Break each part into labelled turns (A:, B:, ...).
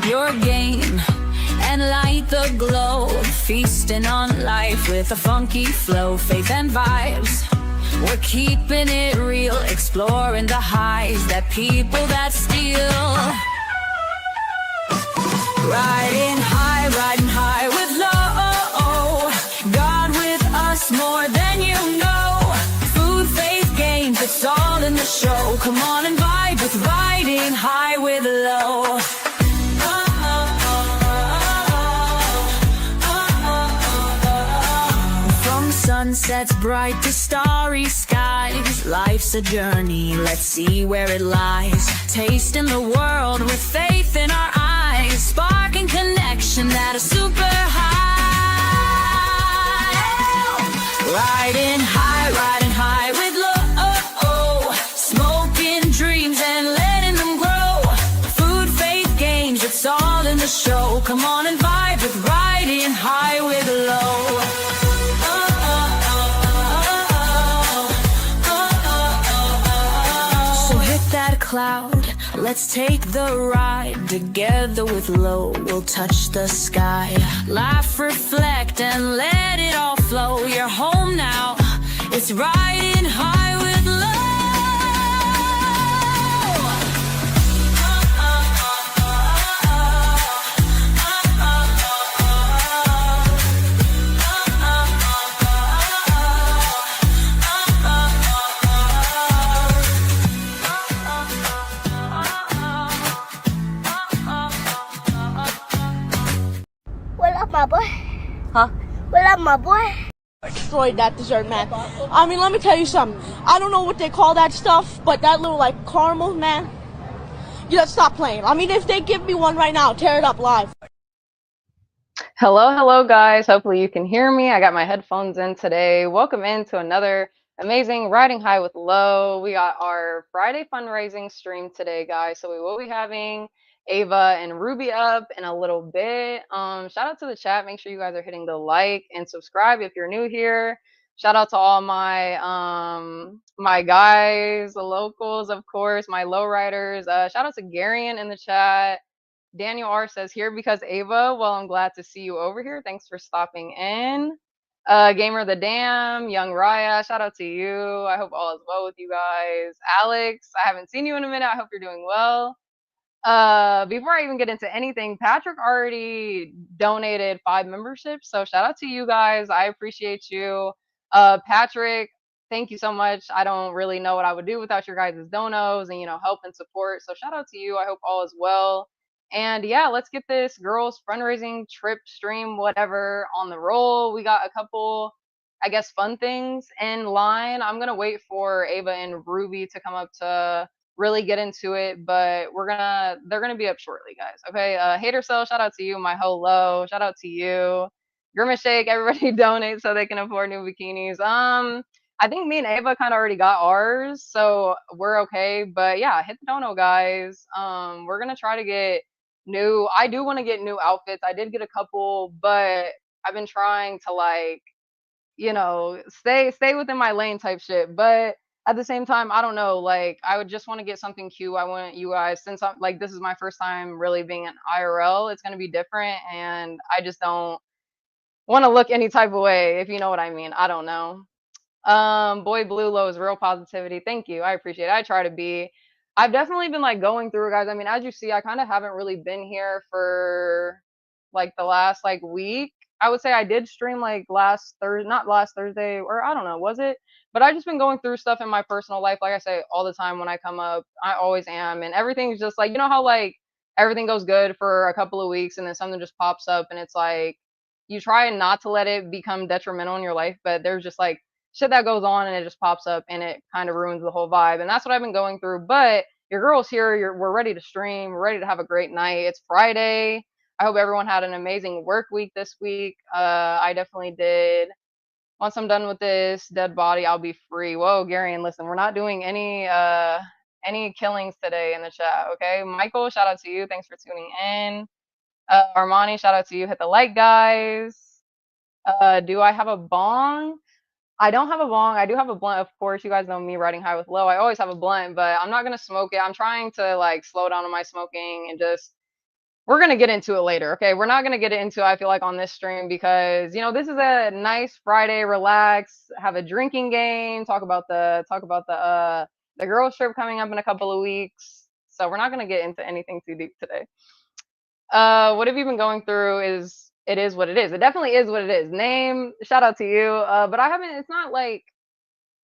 A: your game and light the glow. Feasting on life with a funky flow, faith and vibes. We're keeping it real, exploring the highs that people that steal. Riding high with low. God with us more than you know. Food, faith, games, it's all in the show. Come on and vibe with Riding High with Low. From sunsets bright to starry skies, life's a journey, let's see where it lies. Tasting the world with faith in our eyes, sparking connection at a super high. Riding high with low. Smoking dreams and letting them grow. Food, faith, games, it's all in the show. Come on and vibe with Riding High with Low. So hit that cloud, let's take the ride. Together with Low, we'll touch the sky. Laugh, reflect, and let it all flow. You're home now, it's Riding High with Low.
B: What up, my boy?
C: Huh?
B: What up, my boy?
C: Destroyed that dessert, man. I mean, let me tell you something. I don't know what they call that stuff, but that little, like, caramel, man. You gotta stop playing. I mean, if they give me one right now, tear it up live.
D: Hello, guys. Hopefully you can hear me. I got my headphones in today. Welcome into another amazing Riding High with Low. We got our Friday fundraising stream today, guys. So we will be having Ava and Ruby up in a little bit. Shout out to the chat. Make sure you guys are hitting the like and subscribe if you're new here. Shout out to all my my guys, the locals, of course, my lowriders. Shout out to Garion in the chat. Daniel R says, here because Ava. Well, I'm glad to see you over here. Thanks for stopping in. Gamer the Dam, Young Raya, shout out to you. I hope all is well with you guys. Alex, I haven't seen you in a minute. I hope you're doing well. Before I even get into anything, Patrick already donated 5 memberships. So shout out to you guys. I appreciate you. Patrick, thank you so much. I don't really know what I would do without your guys' donos and, help and support. So shout out to you. I hope all is well. And yeah, let's get this girls fundraising trip stream, whatever, on the roll. We got a couple, I guess, fun things in line. I'm going to wait for Ava and Ruby to come up to really get into it, but they're gonna be up shortly, guys. Okay. Hater Cell, shout out to you. My Hello, shout out to you. Grimace Shake, everybody donate so they can afford new bikinis. I think me and Ava kind of already got ours, so we're okay. But yeah, hit the dono, guys. We're gonna try to get new. I do want to get new outfits. I did get a couple, but I've been trying to stay within my lane type shit. But at the same time, I don't know, like, I would just want to get something cute. I want you guys, since I'm like, this is my first time really being an IRL, it's going to be different. And I just don't want to look any type of way, if you know what I mean. I don't know. Boy Blue Low is real positivity. Thank you. I appreciate it. I try to be. I've definitely been like going through, guys. I mean, as you see, I kind of haven't really been here for like the last like week. I would say I did stream like not last Thursday, or I don't know, was it? But I've just been going through stuff in my personal life. Like I say all the time when I come up, I always am. And everything's just like, how like everything goes good for a couple of weeks and then something just pops up and it's like, you try not to let it become detrimental in your life, but there's just like shit that goes on and it just pops up and it kind of ruins the whole vibe. And that's what I've been going through. But your girl's here. We're ready to stream. We're ready to have a great night. It's Friday. I hope everyone had an amazing work week this week. I definitely did. Once I'm done with this dead body, I'll be free. Whoa, Gary, and listen, we're not doing any killings today in the chat, okay? Michael, shout out to you. Thanks for tuning in. Armani, shout out to you. Hit the like, guys. Do I have a bong? I don't have a bong. I do have a blunt, of course. You guys know me, Riding High with Low. I always have a blunt, but I'm not gonna smoke it. I'm trying to like slow down on my smoking and just we're gonna get into it later, okay? We're not gonna get into I feel like on this stream because this is a nice Friday, relax, have a drinking game, talk about the girls trip coming up in a couple of weeks. So we're not gonna get into anything too deep today. What have you been going through? It is what it is. It definitely is what it is. Name, shout out to you. But I haven't. It's not like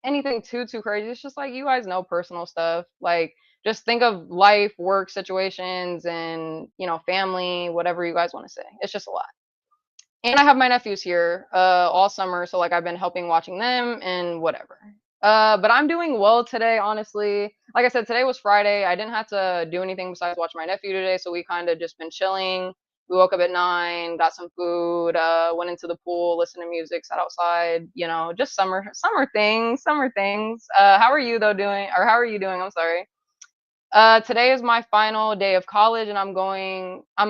D: anything too crazy. It's just like you guys know personal stuff. Like just think of life, work situations, and family, whatever you guys want to say. It's just a lot. And I have my nephews here all summer, so like I've been helping watching them and whatever. But I'm doing well today, honestly. Like I said, today was Friday. I didn't have to do anything besides watch my nephew today, so we kind of just been chilling. We woke up at 9, got some food, went into the pool, listened to music, sat outside. Just summer things, summer things. How are you though doing? Or how are you doing? I'm sorry. Today is my final day of college, and I'm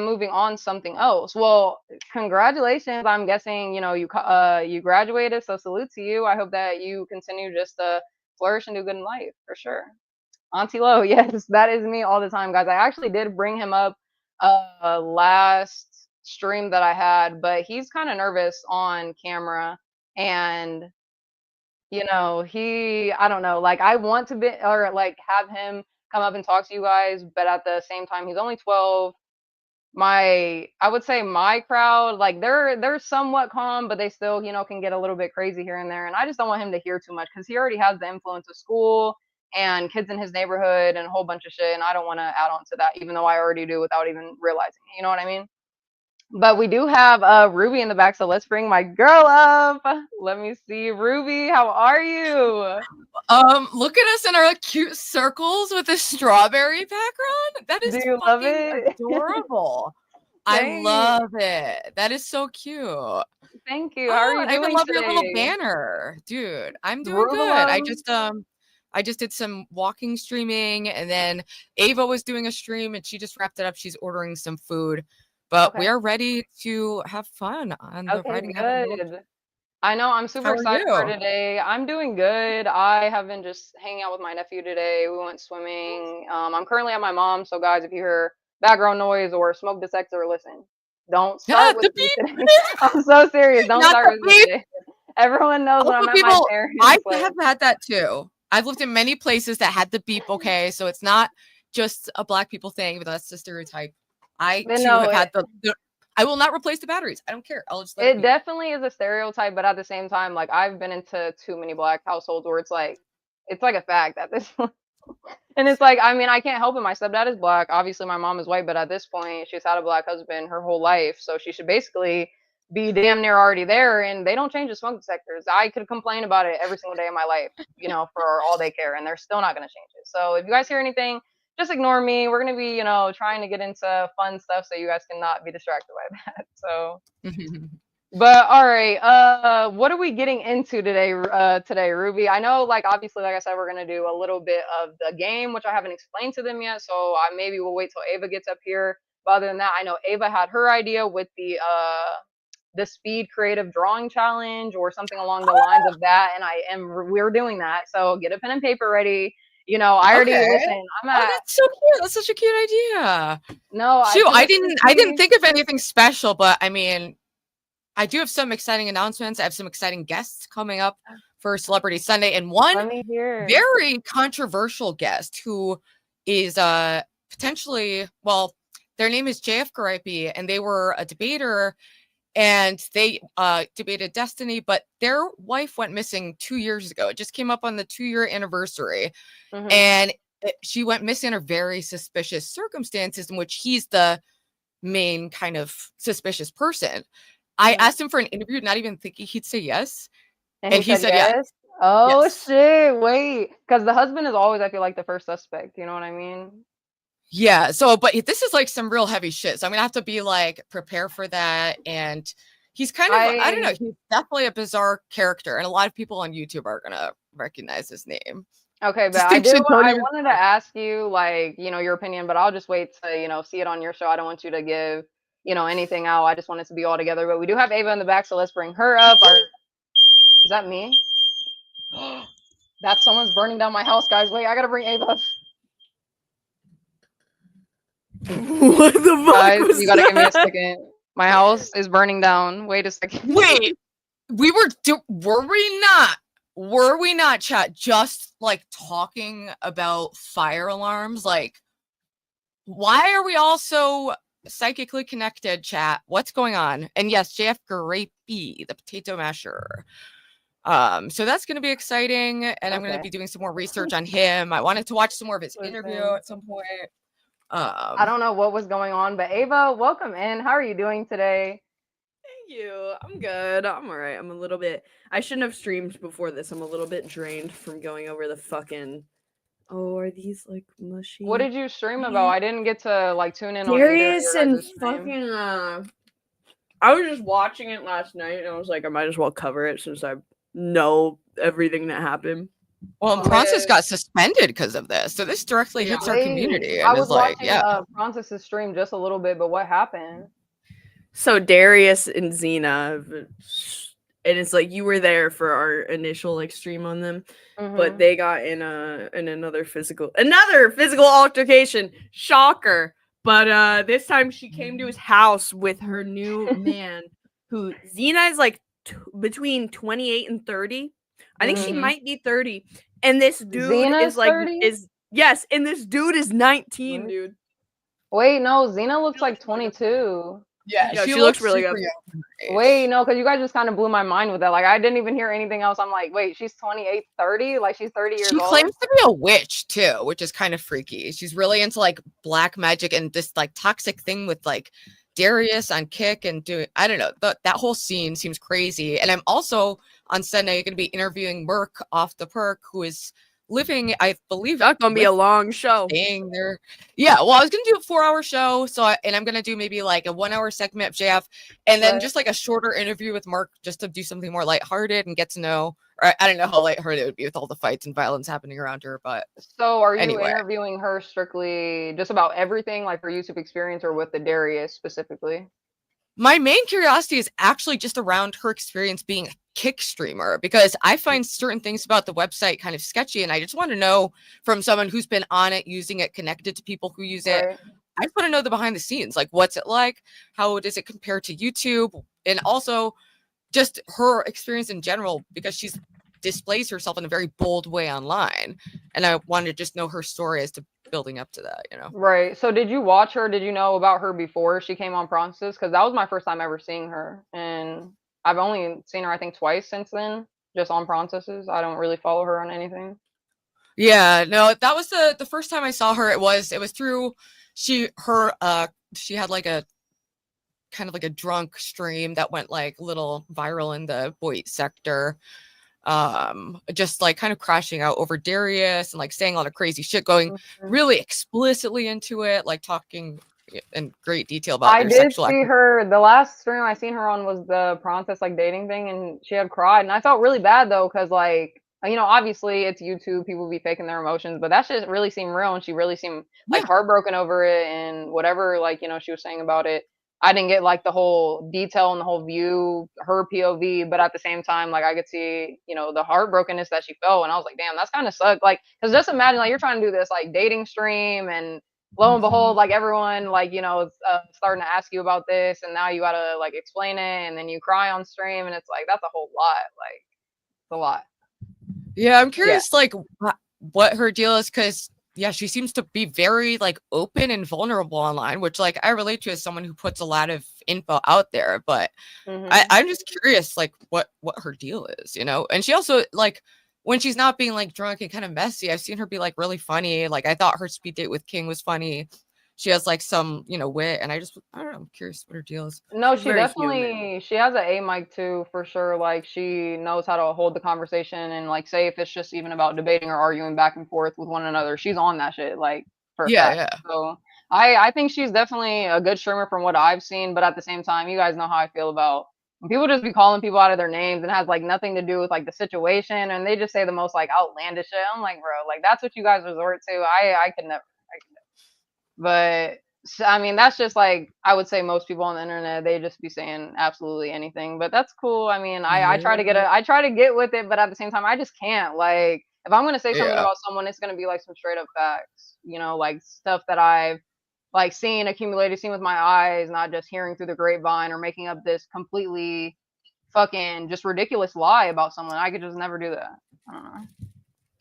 D: moving on something else. Well, congratulations. I'm guessing, you graduated, so salute to you. I hope that you continue just to flourish and do good in life for sure. Auntie Lo, yes, that is me all the time, guys. I actually did bring him up last stream that I had, but he's kind of nervous on camera, and I don't know, like I want to be or like have him come up and talk to you guys, but at the same time, he's only 12. I would say my crowd, like they're somewhat calm, but they still, can get a little bit crazy here and there. And I just don't want him to hear too much because he already has the influence of school and kids in his neighborhood and a whole bunch of shit. And I don't want to add on to that, even though I already do without even realizing it. You know what I mean? But we do have Ruby in the back, so let's bring my girl up. Let me see. Ruby, how are you?
E: Look at us in our cute circles with a strawberry background. That is
D: Do you love
E: fucking
D: it?
E: adorable. I love it. That is so cute.
D: Thank you. How are you
E: I even
D: doing
E: love your little
D: today?
E: banner, dude. I'm doing good. I just did some walking streaming, and then Ava was doing a stream, and she just wrapped it up. She's ordering some food, but we
D: Okay.
E: are ready to have fun on the
D: Okay,
E: Riding HighwithLo.
D: good. I know I'm super
E: How are
D: excited for
E: you?
D: today. I'm doing good. I have been just hanging out with my nephew today. We went swimming. I'm currently at my mom's, so guys, if you hear background noise or smoke detector, listen. Don't start with
E: The
D: me
E: beep.
D: today. I'm so serious. Don't
E: Not
D: start
E: the
D: with me
E: beep.
D: today. Everyone knows when
E: Also,
D: I'm at my
E: people,
D: parents'
E: I
D: place.
E: have had that too. I've lived in many places that had the beep, okay? So it's not just a black people thing, but that's the stereotype. I
D: But
E: too
D: no,
E: have had the I will not replace the batteries. I don't care. I'll just let it
D: it
E: be.
D: definitely is a stereotype, but at the same time, like I've been into too many black households where it's like a fact at this point. And it's like, I mean, I can't help it. My stepdad is black. Obviously, my mom is white, but at this point, she's had a black husband her whole life. So she should basically be damn near already there. And they don't change the smoke detectors. I could complain about it every single day of my life, for all they care. And they're still not going to change it. So if you guys hear anything, just ignore me. We're going to be, trying to get into fun stuff so you guys cannot be distracted by that. So. But all right, what are we getting into today, Ruby? I know, like obviously, like I said, we're gonna do a little bit of the game, which I haven't explained to them yet. So maybe we'll wait till Ava gets up here. But other than that, I know Ava had her idea with the speed creative drawing challenge or something along the lines of that, and we're doing that. So get a pen and paper ready. I already
E: Okay.
D: listen. I'm
E: Oh,
D: at
E: that's so cute. That's such a cute idea.
D: no,
E: Shoot, I didn't
D: consistency.
E: think of anything special, but I mean, I do have some exciting announcements. I have some exciting guests coming up for Celebrity Sunday, and one
D: Let me hear.
E: very controversial guest who is potentially, well, their name is JF Garipe, and they were a debater, and they debated Destiny, but their wife went missing 2 years ago. It just came up on the 2-year anniversary, and she went missing under very suspicious circumstances in which he's the main kind of suspicious person. I asked him for an interview, not even thinking he'd say yes.
D: And
E: And he said yes.
D: yes. Oh
E: Yes.
D: shit! Wait, because the husband is always, I feel like, the first suspect. You know what I mean?
E: Yeah. So, but this is like some real heavy shit. So I'm gonna have to be like prepare for that. And he's kind of I don't know. He's definitely a bizarre character, and a lot of people on YouTube are gonna recognize his name.
D: Okay, but I wanted to ask you, like, your opinion, but I'll just wait to, see it on your show. I don't want you to give, anything out. I just want it to be all together. But we do have Ava in the back, so let's bring her up. Is that me? That someone's burning down my house, guys. Wait, I gotta bring Ava up.
C: What the fuck
D: Guys,
C: was
D: you gotta give me a
C: that?
D: second. My house is burning down. Wait a second.
E: Wait, were we not, chat, just like talking about fire alarms? Like, why are we all so psychically connected, chat? What's going on? And yes, JF Grapey, the potato masher. So that's going to be exciting, and I'm going to
D: Okay.
E: be doing some more research on him. I wanted to watch some more of his interview
D: Listen.
E: at some point.
D: I don't know what was going on, but Ava, welcome in. How are you doing today?
C: Thank you. I'm good. I'm all right. I'm a little bit. I shouldn't have streamed before this. I'm a little bit drained from going over the fucking. Oh, are these like mushy?
D: What did you stream about? I didn't get to like tune in on either of
C: Darius
D: your
C: and
D: guys' stream.
C: fucking. I was just watching it last night, and I was like, I might as well cover it since I know everything that happened.
E: Well, and Francis got suspended because of this, so this directly hits our community. And
D: I was
E: is like,
D: watching Francis's stream just a little bit, but what happened?
C: So Darius and Xena, and it's like you were there for our initial like stream on them, but they got in another physical altercation. Shocker. But this time she came to his house with her new man, who Xena is like between 28 and 30. I think she might be 30. And this dude
D: Xena's
C: is like
D: 30?
C: yes, and this dude is 19, dude.
D: Wait, no, Xena looks like 22.
E: yeah,
C: she looks really
E: super
C: good.
E: young.
D: Wait, no, because you guys just kind of blew my mind with that. Like, I didn't even hear anything else. I'm like, wait, she's 28, 30? Like, she's 30 years
E: She
D: old?
E: claims to be a witch too, which is kind of freaky. She's really into like black magic and this like toxic thing with like Darius on Kick and doing, I don't know, that whole scene seems crazy. And I'm also on Sunday going to be interviewing Merc off the perk, who is living, I believe,
C: That's gonna be a long show.
E: staying there. Yeah, well, I was gonna do a 4-hour show, and I'm gonna do maybe like a 1-hour segment of JF, and then just like a shorter interview with Mark, just to do something more lighthearted and get to know. Or I don't know how lighthearted it would be with all the fights and violence happening around her, but
D: So, are you
E: anyway.
D: interviewing her strictly just about everything, like her YouTube experience, or with the Darius specifically?
E: My main curiosity is actually just around her experience being a Kick streamer, because I find certain things about the website kind of sketchy, and I just want to know from someone who's been on it, using it, connected to people who use it. I just want to know the behind the scenes, like what's it like, how does it compare to YouTube, and also just her experience in general, because she's displays herself in a very bold way online, and I wanted to just know her story as to building up to that, you know.
D: Right. So, did you watch her? Did you know about her before she came on Francis? Because that was my first time ever seeing her, and I've only seen her, I think, twice since then, just on Francis's. I don't really follow her on anything.
E: Yeah, no, that was the first time I saw her. It was through she had like a kind of like a drunk stream that went like a little viral in the Boyd sector. Just like kind of crashing out over Darius and like saying a lot of crazy shit, going really explicitly into it, like talking in great detail about
D: I
E: their
D: did
E: sexual
D: see her. The last stream I seen her on was the Francis like dating thing, and she had cried, and I felt really bad though, because like, you know, obviously it's YouTube, people be faking their emotions, but that shit really seemed real, and she really seemed like heartbroken over it, and whatever, like, you know, she was saying about it. I didn't get like the whole detail and the whole view, her POV, but at the same time, like, I could see, you know, the heartbrokenness that she felt, and I was like, damn, that's kind of sucked. Like, because just imagine like you're trying to do this like dating stream, and lo and behold, like everyone, like, you know, is starting to ask you about this, and now you gotta like explain it, and then you cry on stream, and it's like that's a whole lot. Like, it's a lot.
E: Yeah, I'm curious, like what her deal is, because she seems to be very like open and vulnerable online, which like I relate to as someone who puts a lot of info out there. But I'm just curious, like what her deal is, you know. And she also, like, when she's not being like drunk and kind of messy, I've seen her be like really funny. Like, I thought her speed date with King was funny. She has like some, you know, wit, and I don't know, I'm curious what her deal is.
D: No, she definitely, she has an A mic too, for sure. Like, she knows how to hold the conversation, and like, say if it's just even about debating or arguing back and forth with one another, she's on that shit, like, for a fact. So I think she's definitely a good streamer from what I've seen, but at the same time, you guys know how I feel about when people just be calling people out of their names and has like nothing to do with like the situation, and they just say the most like outlandish shit. I'm like, bro, like, that's what you guys resort to. I could never. But I mean, that's just like, I would say most people on the internet, they just be saying absolutely anything. But that's cool. I mean, I try to get with it, but at the same time, I just can't. Like, if I'm gonna say something about someone, it's gonna be like some straight up facts, you know, like stuff that I've like seeing accumulated, seeing with my eyes, not just hearing through the grapevine or making up this completely fucking just ridiculous lie about someone. I could just never do that. I don't know.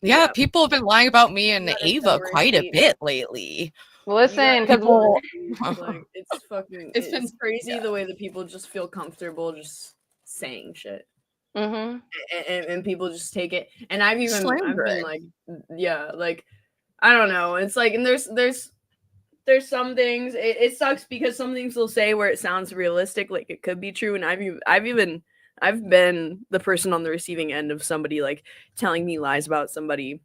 E: Yeah, people have been lying about me and
C: You gotta
E: Ava
C: separate
E: quite a
C: the-
E: bit lately.
D: Listen, because
E: People-
C: like it's fucking
E: It's
C: it's
E: been-
C: crazy
E: yeah.
C: the way that people just feel comfortable just saying shit.
D: mm-hmm.
C: And people just take it. And I've been
E: Slandering.
C: like, yeah, like I don't know. It's like, and there's some things it sucks because some things they'll say where it sounds realistic, like it could be true. And I've been the person on the receiving end of somebody like telling me lies about somebody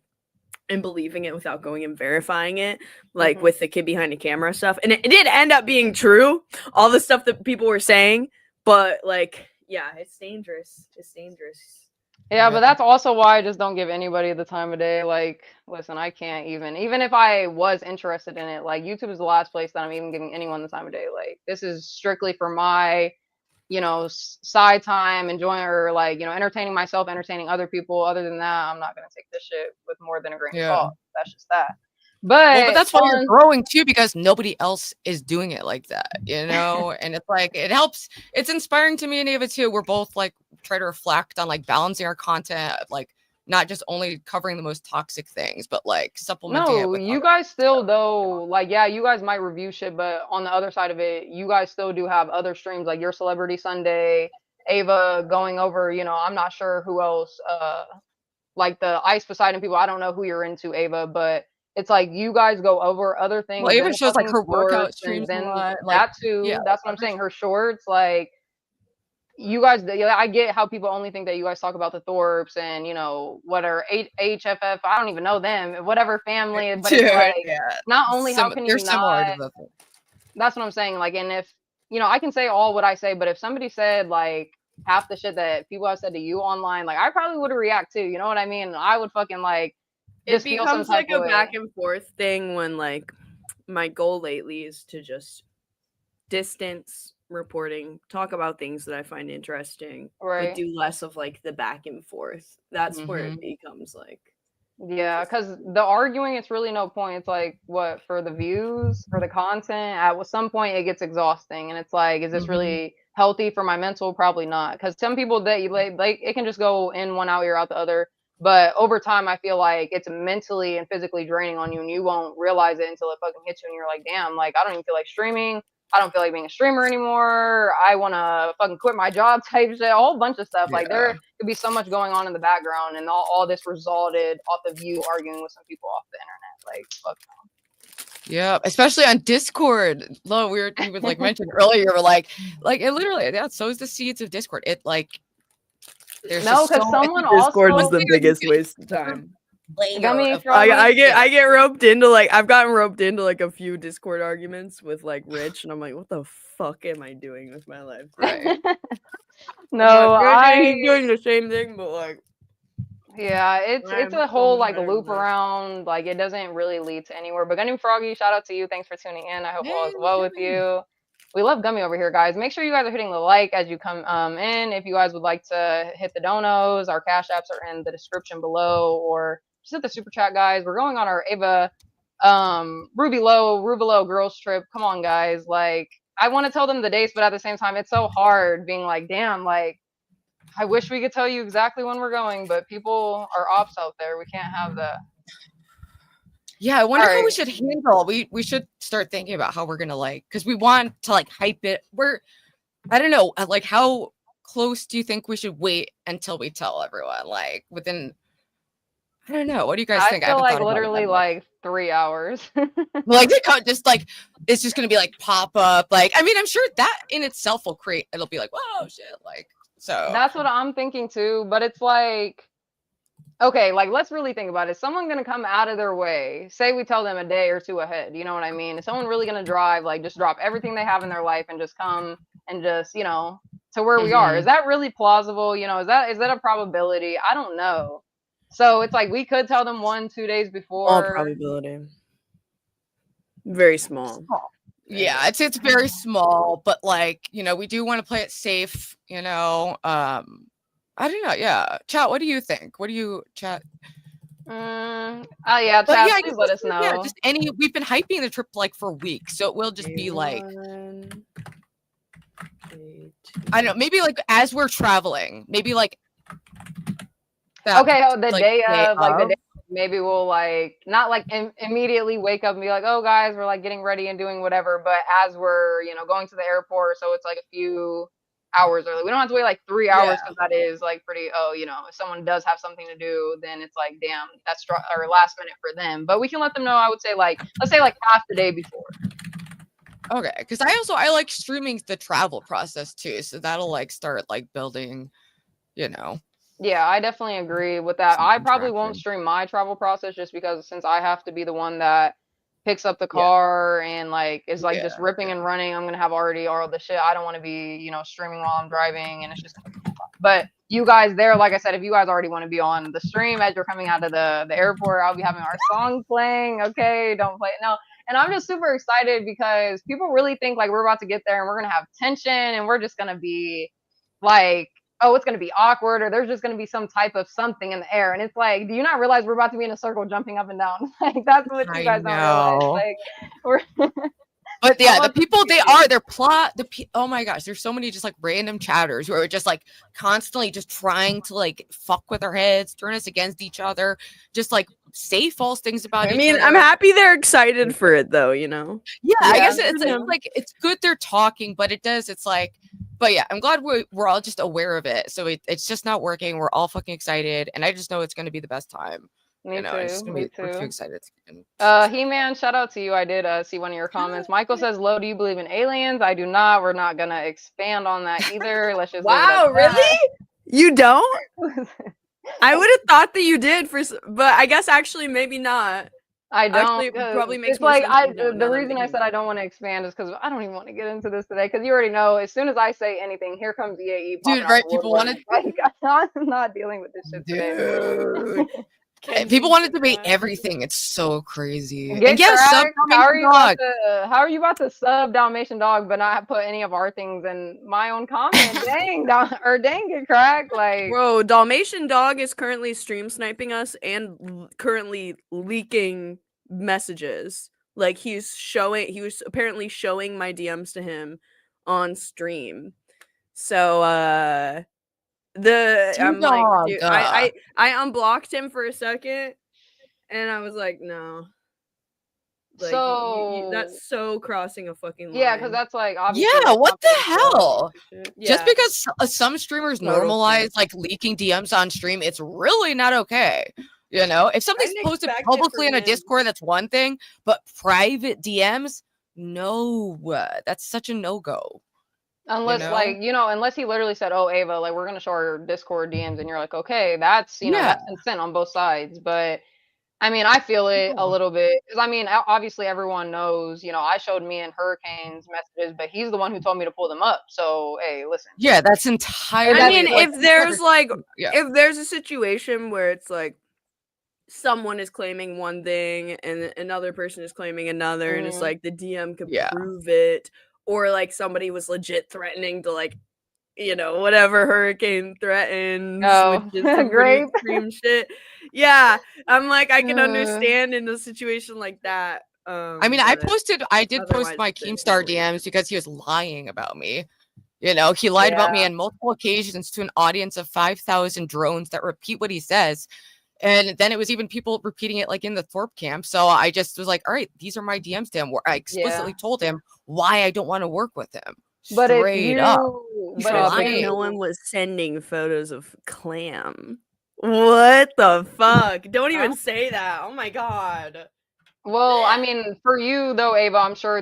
C: and believing it without going and verifying it, like with the kid behind the camera stuff. And it did end up being true, all the stuff that people were saying, but like, yeah, it's dangerous. It's dangerous.
D: Yeah, but that's also why I just don't give anybody the time of day. Like, listen, I can't even if I was interested in it, like YouTube is the last place that I'm even giving anyone the time of day. Like, this is strictly for my, side time, enjoying or like, entertaining myself, entertaining other people. Other than that, I'm not gonna take this shit with more than a grain of salt. That's just that.
E: But that's why you're growing too, because nobody else is doing it like that, and it's like it helps. It's inspiring to me and Ava too. We're both like try to reflect on like balancing our content, like not just only covering the most toxic things, but like supplementing it
D: No,
E: with
D: you
E: other
D: guys still though, like yeah, you guys might review shit, but on the other side of it, you guys still do have other streams like your Celebrity Sunday, Ava going over, I'm not sure who else, like the Ice Poseidon people. I don't know who you're into, Ava, but it's like you guys go over other things.
E: Well, Ava
D: than
E: shows like
D: fucking
E: her workout
D: shorts, and
E: streams a
D: then
E: lot, like,
D: that too.
E: yeah,
D: That's what I'm saying. Her shorts, like you guys, I get how people only think that you guys talk about the Thorpes and what are HFF. I don't even know them. Whatever family, but it's like not only how can
E: they're
D: you
E: similar
D: not?
E: to the
D: That's what I'm saying. Like, and if I can say all what I say, but if somebody said like half the shit that people have said to you online, like I probably would react too. You know what I mean? I would fucking like
C: It becomes like a back and forth thing when like my goal lately is to just distance reporting, talk about things that I find interesting,
D: right?
C: But do less of like the back and forth. That's where it becomes like,
D: yeah, because the arguing, it's really no point. It's like what for the views, for the content. At some point, it gets exhausting, and it's like, is this really healthy for my mental? Probably not. Because some people that you like, it can just go in one ear out the other. But over time, I feel like it's mentally and physically draining on you, and you won't realize it until it fucking hits you, and you're like, damn, like I don't even feel like streaming. I don't feel like being a streamer anymore. I want to fucking quit my job type shit, a whole bunch of stuff. Like there could be so much going on in the background, and all this resulted off of you arguing with some people off the internet. Like, fuck no.
E: Yeah, especially on Discord. Lo, we would like mentioned earlier, we're like it literally, that sows the seeds of Discord. It like there's
D: no, because someone
C: Discord
D: also
C: is the biggest waste of time. I get roped into like I've gotten roped into like a few Discord arguments with like Rich, and I'm like, what the fuck am I doing with my life? Right?
D: No,
C: he's doing the same thing, but like,
D: yeah, it's a whole like loop around. Like it doesn't really lead to anywhere. But Gunny Froggy, shout out to you. Thanks for tuning in. I hope all is well with you. We love Gummy over here, guys. Make sure you guys are hitting the like as you come in. If you guys would like to hit the donos, our cash apps are in the description below, or just hit the super chat, guys. We're going on our Ava RUVALO girls trip. Come on, guys. Like I want to tell them the dates, but at the same time, it's so hard being like, damn, like I wish we could tell you exactly when we're going, but people are ops out there. We can't have that.
E: Yeah, I wonder how we should handle. We should start thinking about how we're gonna because we want to like hype it. I don't know, like how close do you think we should wait until we tell everyone? Like within, I don't know. What do you guys think?
D: I feel like literally like 3 hours.
E: Like just like it's just gonna be like pop up. Like I mean, I'm sure that in itself will create. It'll be like, whoa, shit. Like so.
D: That's what I'm thinking too. But it's like. Okay, like let's really think about it. Is someone gonna come out of their way? Say we tell them a day or two ahead. You know what I mean? Is someone really gonna drive, like just drop everything they have in their life and just come and just, to where we are? Is that really plausible? Is that a probability? I don't know. So it's like we could tell them 1-2 days before.
C: All probability. Very small.
E: Yeah, it's very small, but like, we do want to play it safe, I don't know. Yeah. Chat, what do you think? Chat?
D: Oh yeah,
E: But
D: chat,
E: yeah, I
D: please
E: guess
D: let us
E: yeah,
D: know.
E: just we've been hyping the trip like for weeks, so it will just be like I don't know, maybe like as we're traveling, maybe like that,
D: Okay, the
E: like,
D: day of, like the
E: of.
D: day, maybe we'll like not like immediately wake up and be like, oh guys, we're like getting ready and doing whatever. But as we're going to the airport, so it's like a few hours early. We don't have to wait like 3 hours because that is like pretty. Oh, if someone does have something to do, then it's like damn, that's or last minute for them. But we can let them know. I would say like let's say like half the day before.
E: Okay, because I like streaming the travel process too, so that'll like start like building,
D: Yeah, I definitely agree with that. I probably won't
E: interaction.
D: stream my travel process just because since I have to be the one that picks up the car and like is like just ripping and running, I'm gonna have already all the shit. I don't want to be, streaming while I'm driving, and it's just gonna be fun. But you guys there, like I said, if you guys already want to be on the stream as you're coming out of the airport, I'll be having our song playing. Okay, don't play it. No. And I'm just super excited because people really think like we're about to get there and we're gonna have tension and we're just gonna be like, oh, it's going to be awkward or there's just going to be some type of something in the air. And it's like, do you not realize we're about to be in a circle jumping up and down? Like, that's what you guys don't realize. Like, we're.
E: But yeah, the people oh my gosh, there's so many just like random chatters who are just like constantly just trying to like fuck with our heads, turn us against each other, just like say false things about each other.
C: I mean, I'm happy they're excited for it though,
E: Yeah, I guess it's like it's good they're talking, but it's like, but yeah, I'm glad we're all just aware of it. So it's just not working. We're all fucking excited, and I just know it's going to be the best time.
D: Me too.
E: We're too excited.
D: He-Man, shout out to you. I did see one of your comments. Michael says, "Lo, do you believe in aliens?" I do not. We're not gonna expand on that either. Let's just
C: wow, really? You don't? I would have thought that you did but I guess actually maybe not.
D: I don't.
C: Actually, it probably makes
D: it's
C: more
D: like
C: sense
D: the reason I said I don't want to expand is because I don't even want to get into this today. Because you already know, as soon as I say anything, here comes EAE.
E: Dude, right? People wanted
D: like I'm not dealing with this shit today.
E: People want to debate everything. It's so crazy.
D: And yes, how are you about to sub Dalmatian Dog, but not put any of our things in my own comment? Dang, dang it, crack! Like,
C: bro, Dalmatian Dog is currently stream sniping us and currently leaking messages. Like he was apparently showing my DMs to him on stream. So I'm like, dude, I unblocked him for a second, and I was like, no. Like,
D: so
C: that's so crossing a fucking line.
D: Yeah, because that's like obviously.
E: Yeah, what the hell? Just because some streamers normalize like leaking DMs on stream, it's really not okay. If something's posted publicly in a Discord, that's one thing, but private DMs, no, that's such a no-go.
D: Unless unless he literally said, "Oh, Ava, like we're gonna show our Discord DMs," and you're like, "Okay, that's that's consent on both sides." But I mean, I feel it a little bit because I mean, obviously everyone knows. I showed me and Hurricane's messages, but he's the one who told me to pull them up. So hey, listen.
E: Yeah, that's entirely.
C: I mean, if there's if there's a situation where it's like someone is claiming one thing and another person is claiming another, and it's like the DM could prove it. Or like somebody was legit threatening to like, whatever Hurricane threatens, which is some pretty extreme shit. Yeah, I'm like, I can understand in a situation like that.
E: I mean, I did post my Keemstar DMs because he was lying about me. He lied about me on multiple occasions to an audience of 5,000 drones that repeat what he says. And then it was even people repeating it like in the Thorpe camp. So I just was like, all right, these are my DMs to him where I explicitly told him why I don't want to work with him.
D: But
E: straight up.
C: But no one was sending photos of Clam. What the fuck? Don't even say that. Oh my god.
D: Well, I mean, for you though, Ava, I'm sure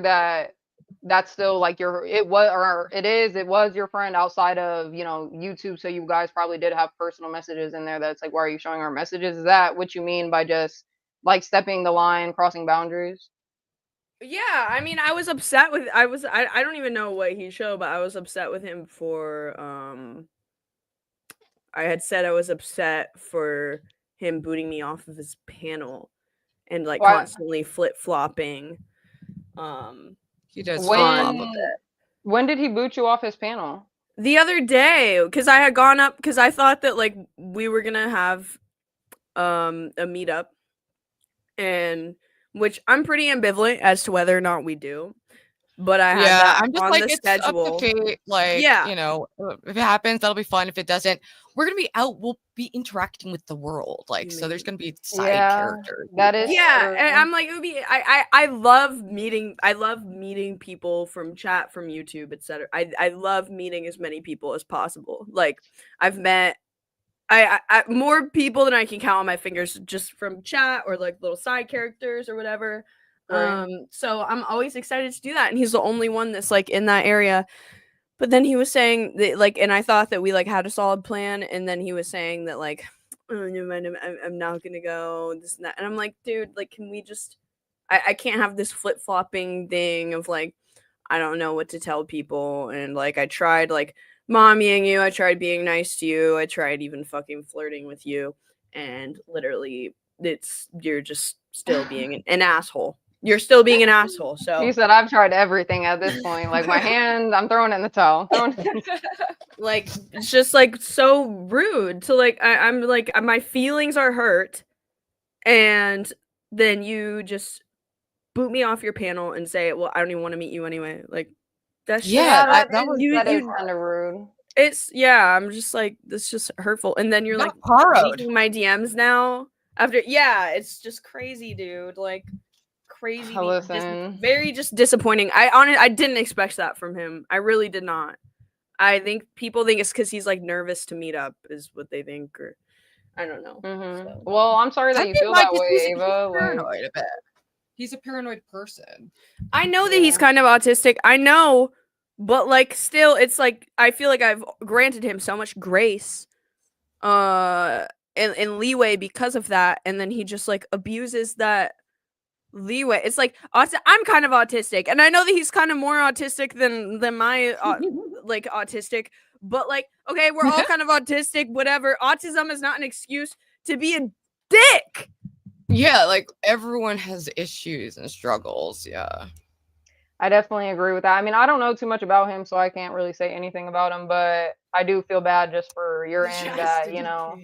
D: that's still like it was your friend outside of YouTube, so you guys probably did have personal messages in there that's like, why are you showing our messages? Is that what you mean by just like stepping the line, crossing boundaries?
C: Yeah, I mean, I was upset with I don't even know what he showed, but I was upset with him for I had said I was upset for him booting me off of his panel and like constantly flip-flopping.
E: He does.
D: When did he boot you off his panel?
C: The other day, because I had gone up because I thought that like we were gonna have a meetup, and which I'm pretty ambivalent as to whether or not we do. But I had that
E: I'm just
C: on
E: like,
C: the
E: it's up to
C: schedule.
E: fate. Like,
C: Yeah.
E: you know, if it happens, that'll be fun. If it doesn't, we're gonna be out. We'll be interacting with the world. Like, so there's gonna be side characters.
D: That is
C: Yeah,
D: true.
C: and I'm like, it would be. I love meeting. I love meeting people from chat, from YouTube, etc. I love meeting as many people as possible. Like, I've met I more people than I can count on my fingers just from chat or like little side characters or whatever.
D: Right.
C: So I'm always excited to do that, and he's the only one that's like in that area. But then he was saying that, like, and I thought that we like had a solid plan, and then he was saying that like, oh, never mind, I'm not gonna go, this and that, and I'm like, dude, like, can we just? I can't have this flip flopping thing of like, I don't know what to tell people, and like I tried like mommying you, I tried being nice to you, I tried even fucking flirting with you, and literally, you're just still being an asshole. You're still being an asshole. So
D: He said, I've tried everything at this point. Like my hand, I'm throwing it in the towel.
C: like, it's just like so rude to like I'm like, my feelings are hurt, and then you just boot me off your panel and say, well, I don't even want to meet you anyway. Like, that's
E: Yeah, that was
D: that is kind of rude.
C: it's, yeah, I'm just like, this just hurtful. And then you're like
E: borrowed.
C: deleting my DMs now after, yeah, it's just crazy, dude. Like, crazy,
D: Listen.
C: very just disappointing. I didn't expect that from him. I really did not. I think people think it's because he's like nervous to meet up, is what they think, or I don't know. So.
D: Well, I'm sorry that you feel that way, Ava.
E: He's paranoid a bit. He's a paranoid person.
C: I know that he's kind of autistic. I know, but like, still, it's like I feel like I've granted him so much grace, and leeway because of that, and then he just like abuses that leeway. It's like, I'm kind of autistic, and I know that he's kind of more autistic than my like autistic, but like, okay, we're all kind of autistic, whatever. Autism is not an excuse to be a dick.
E: Yeah, like everyone has issues and struggles. Yeah,
D: I definitely agree with that. I mean, I don't know too much about him, so I can't really say anything about him, but I do feel bad just for your end that, you know,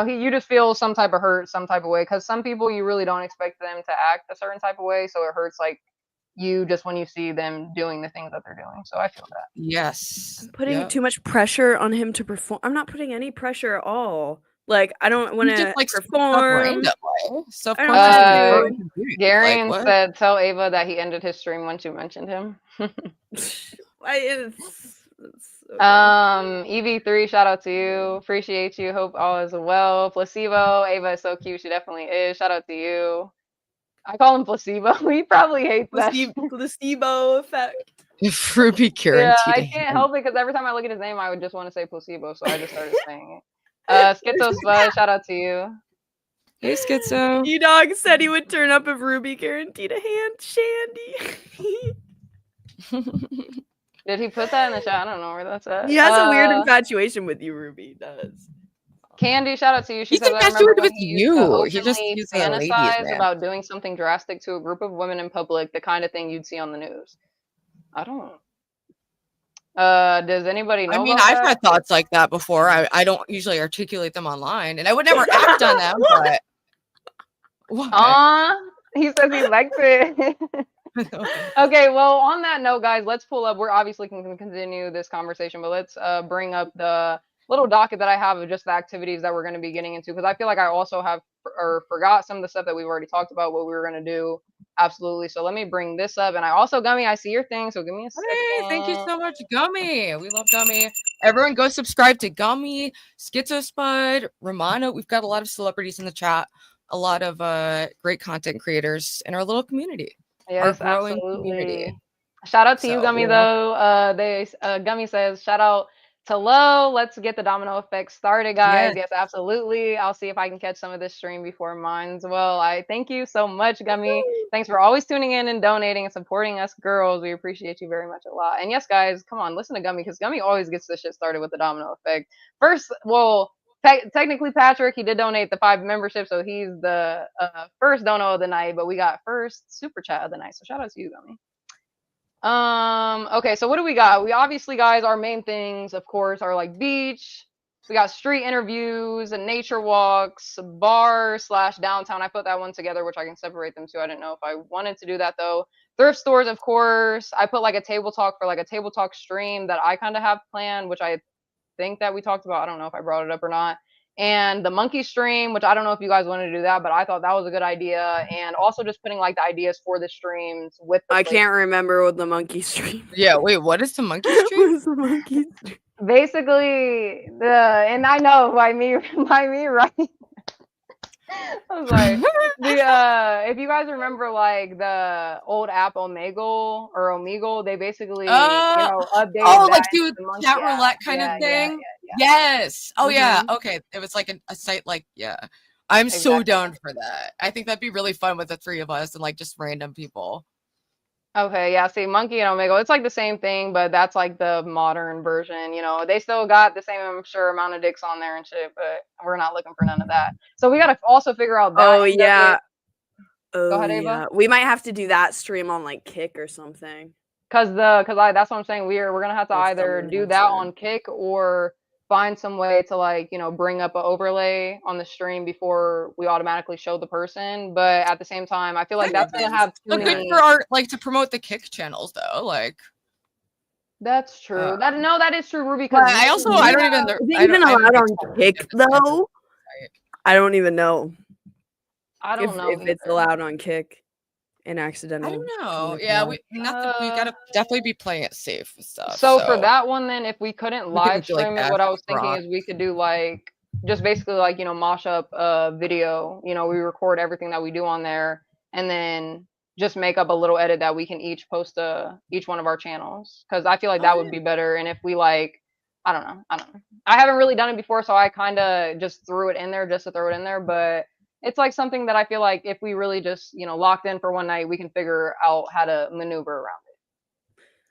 D: you just feel some type of hurt, some type of way, because some people you really don't expect them to act a certain type of way, so it hurts like you just when you see them doing the things that they're doing. So I feel that.
E: Yes.
C: I'm putting too much pressure on him to perform. I'm not putting any pressure at all. Like, I don't want to like perform.
D: So Garion said, "Tell Ava that he ended his stream once you mentioned him." EV3, shout out to you. Appreciate you. Hope all is well. Placebo, Ava is so cute. She definitely is. Shout out to you. I call him Placebo. He probably hates that.
C: Placebo effect.
E: Ruby guaranteed.
D: Yeah, I can't help it because every time I look at his name, I would just want to say Placebo, so I just started saying it. Schizo Spud, shout out to you.
E: Hey, Schizo.
C: E-Dog said he would turn up if Ruby guaranteed a hand shandy.
D: Did he put that in the chat? I don't know where that's at.
C: He has a weird infatuation with you, Ruby does.
D: Candy, shout out to you. She says, I remember when he used to openly fantasize about doing something drastic to a group of women in public, the kind of thing you'd see on the news. I don't. Does anybody know?
E: I mean, I've had thoughts like that before. I don't usually articulate them online, and I would never act on them. But
D: he says he likes it. Okay, well, on that note, guys, let's pull up. We're obviously can continue this conversation, but let's bring up the little docket that I have of just the activities that we're going to be getting into, because I feel like I also have forgot some of the stuff that we've already talked about, what we were going to do. Absolutely. So let me bring this up. And I also, Gummy, I see your thing. So give me a second.
E: Hey, thank you so much, Gummy. We love Gummy. Everyone go subscribe to Gummy, Schizo Spud, Romano. We've got a lot of celebrities in the chat, a lot of great content creators in our little community.
D: Yes, our growing community. Shout out to you, Gummy, though. Gummy says, shout out to Lo. Let's get the domino effect started, guys. Yes, absolutely. I'll see if I can catch some of this stream before mine as well. I thank you so much, Gummy. Thanks for always tuning in and donating and supporting us girls. We appreciate you very much a lot. And yes, guys, come on, listen to Gummy, because Gummy always gets this shit started with the domino effect. First, well, technically Patrick, he did donate the 5 memberships, so he's the first dono of the night, but we got first super chat of the night. So shout out to you, Gummy. Okay, so what do we got? We obviously, guys, our main things, of course, are like beach, We got street interviews and nature walks, bar/downtown. I put that one together, which I can separate them too. I didn't know if I wanted to do that though. Thrift stores, of course. I put like a table talk for like a table talk stream that I kind of have planned, which I think that we talked about. I don't know if I brought it up or not. And the monkey stream, which I don't know if you guys wanted to do that, but I thought that was a good idea. And also just putting like the ideas for the streams with the
C: I can't remember what the monkey stream.
E: Yeah, wait, what is the monkey
C: What
E: stream?
C: is the monkey stream?
D: basically and I know by me right. I was like, if you guys remember like the old app Omegle, they basically updated
E: like
D: that
E: do
D: into the monkey
E: chat
D: app.
E: roulette kind of thing. Yes. Oh yeah. Okay. It was like a site like I'm so down for that. I think that'd be really fun with the three of us and like just random people.
D: Okay, yeah, see, Monkey and Omegle, it's like the same thing, but that's like the modern version, they still got the same, I'm sure, amount of dicks on there and shit, but we're not looking for none of that. So we gotta also figure out that.
C: Oh yeah.
D: Go ahead, Ava.
C: We might have to do that stream on like Kick or something.
D: That's what I'm saying. We're gonna have to either do that on Kick or find some way to like, bring up an overlay on the stream before we automatically show the person. But at the same time, I feel like that's gonna have too
E: But
D: many.
E: good for our to promote the Kick channels though. Like
D: that's true. That is true, Ruby.
E: Because I don't even.
C: Is it even allowed on Kick though? I don't even know.
D: I don't know
C: if it's allowed on Kick. An accidental.
E: I don't know. Yeah, we gotta definitely be playing it safe and stuff.
D: So for that one, then if we couldn't live stream it, what I was thinking is we could do like just basically like mosh up a video. We record everything that we do on there, and then just make up a little edit that we can each post to each one of our channels. Because I feel like that would be better. And if we like, I don't know. I haven't really done it before, so I kind of just threw it in there just to throw it in there, but. It's like something that I feel like if we really just, locked in for one night, we can figure out how to maneuver around it.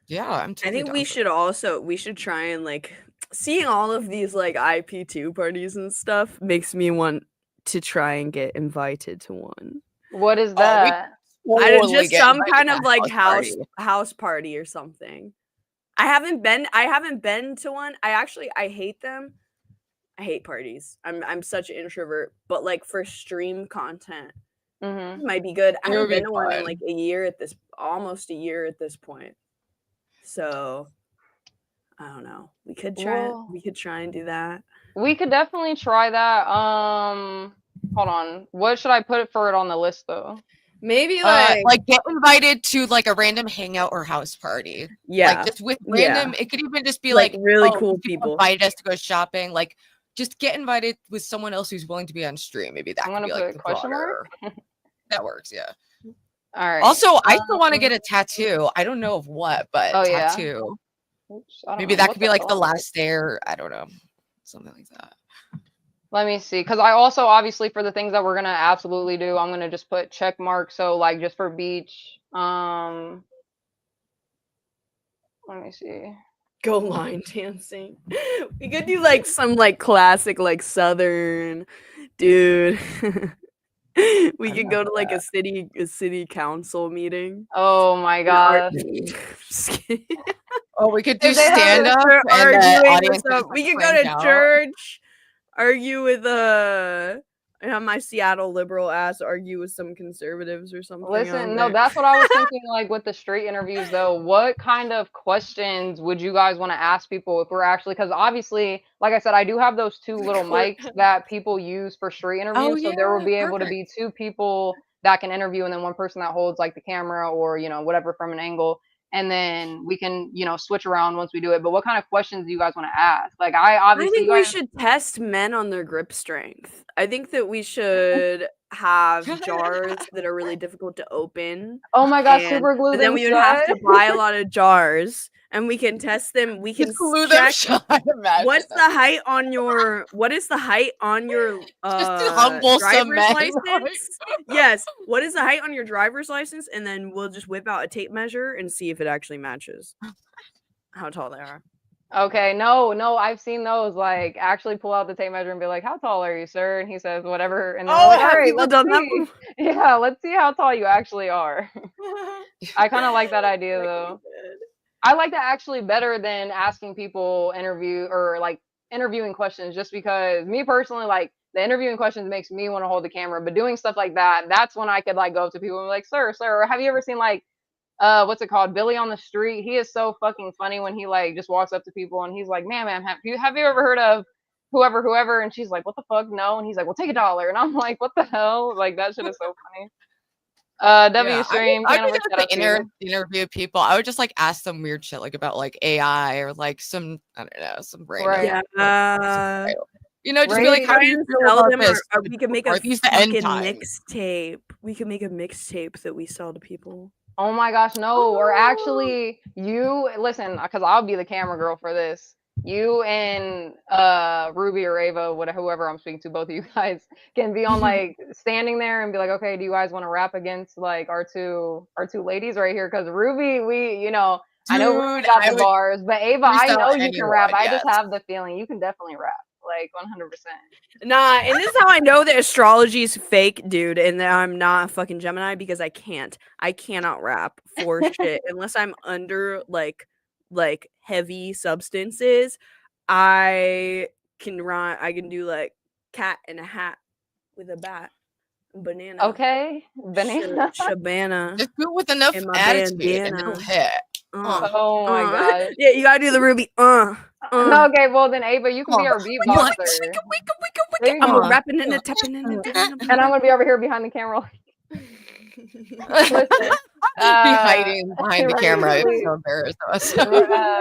E: Yeah, I think
C: we should try and like seeing all of these like IP2 parties and stuff makes me want to try and get invited to one.
D: What is that?
C: Just some kind of like house party or something. I haven't been to one. I hate them. I hate parties. I'm such an introvert, but like for stream content, it might be good. I haven't been to one in like almost a year at this point. So I don't know. We could try. We could try and do that.
D: We could definitely try that. Hold on. What should I put for it on the list though?
C: Maybe
E: like get invited to like a random hangout or house party.
C: Yeah,
E: like just with random. It could even just be like
C: really cool people
E: invite us to go shopping. Like. Just get invited with someone else who's willing to be on stream. Maybe that could be like the question mark. That works, yeah.
D: All right.
E: Also, I still want to get a tattoo. I don't know of what, but tattoo.
D: Yeah? Oops,
E: maybe that could be like the last day, or I don't know, something like that.
D: Let me see, because I also obviously for the things that we're gonna absolutely do, I'm gonna just put check mark. So like just for beach, let me see.
C: Go line dancing. We could do like some like classic like southern dude. We could go to like a city council meeting.
D: Oh my god.
E: Oh, we could do stand up.
C: We could go to church. Argue with my Seattle liberal ass argue with some conservatives or something.
D: Listen, no, that's what I was thinking. Like with the street interviews, though, what kind of questions would you guys want to ask people if we're actually? Because obviously, like I said, I do have those two little mics that people use for street interviews, so there will be able to be two people that can interview, and then one person that holds like the camera or whatever from an angle. And then we can, switch around once we do it. But what kind of questions do you guys want to ask? Like, I think
C: we should test men on their grip strength. I think that we should have jars that are really difficult to open.
D: Oh my god, super glue them.
C: Then we would have to buy a lot of jars, and we can test them. We can check what's the height on your driver's license. Yes, what is the height on your driver's license? And then we'll just whip out a tape measure and see if it actually matches how tall they are.
D: Okay, no, I've seen those. Like, actually pull out the tape measure and be like, "How tall are you, sir?" And he says, "Whatever." And
C: all right, let's see.
D: Yeah, let's see how tall you actually are. I kind of like that idea though. I like that actually better than asking people interview or like interviewing questions, just because me personally, like, the interviewing questions makes me want to hold the camera, but doing stuff like that, that's when I could like go up to people and be like, sir, or have you ever seen like what's it called, Billy on the Street? He is so fucking funny when he like just walks up to people and he's like, ma'am, have you ever heard of whoever? And she's like, what the fuck, no? And he's like, well, take $1. And I'm like, what the hell? Like, that shit is so funny. W stream,
E: I would interview people. I would just like ask them weird shit like about like AI or like some, I don't know, some random.
C: Right.
E: You know, just be like, how do you feel
C: sell
E: about
C: them?
E: this?
C: Or we could make a
E: fucking
C: mixtape. We could make a mixtape that we sell to people.
D: Oh my gosh, no. Or actually, you listen, because I'll be the camera girl for this. You and Ruby or Ava, whoever I'm speaking to, both of you guys can be on like standing there and be like, okay, do you guys want to rap against like our two ladies right here? Because Ruby, I know Ruby got the bars, but Ava, I know you can rap. I just have the feeling you can definitely rap. Like 100%.
C: Nah, and this is how I know that astrology is fake, dude, and that I'm not a fucking Gemini, because I cannot rap for shit unless I'm under like heavy substances. I can rhyme. I can do like cat in a hat with a bat, banana.
D: Okay, banana.
C: Shabana.
E: Just do it with enough attitude and it'll hit.
D: Oh my god.
C: Yeah, you gotta do the Ruby.
D: Okay, well then Ava, you can be our beatboxer.
C: I'm rapping and tapping and
D: I'm gonna be over here behind the camera. Listen,
E: be hiding behind the camera. It's so embarrassed.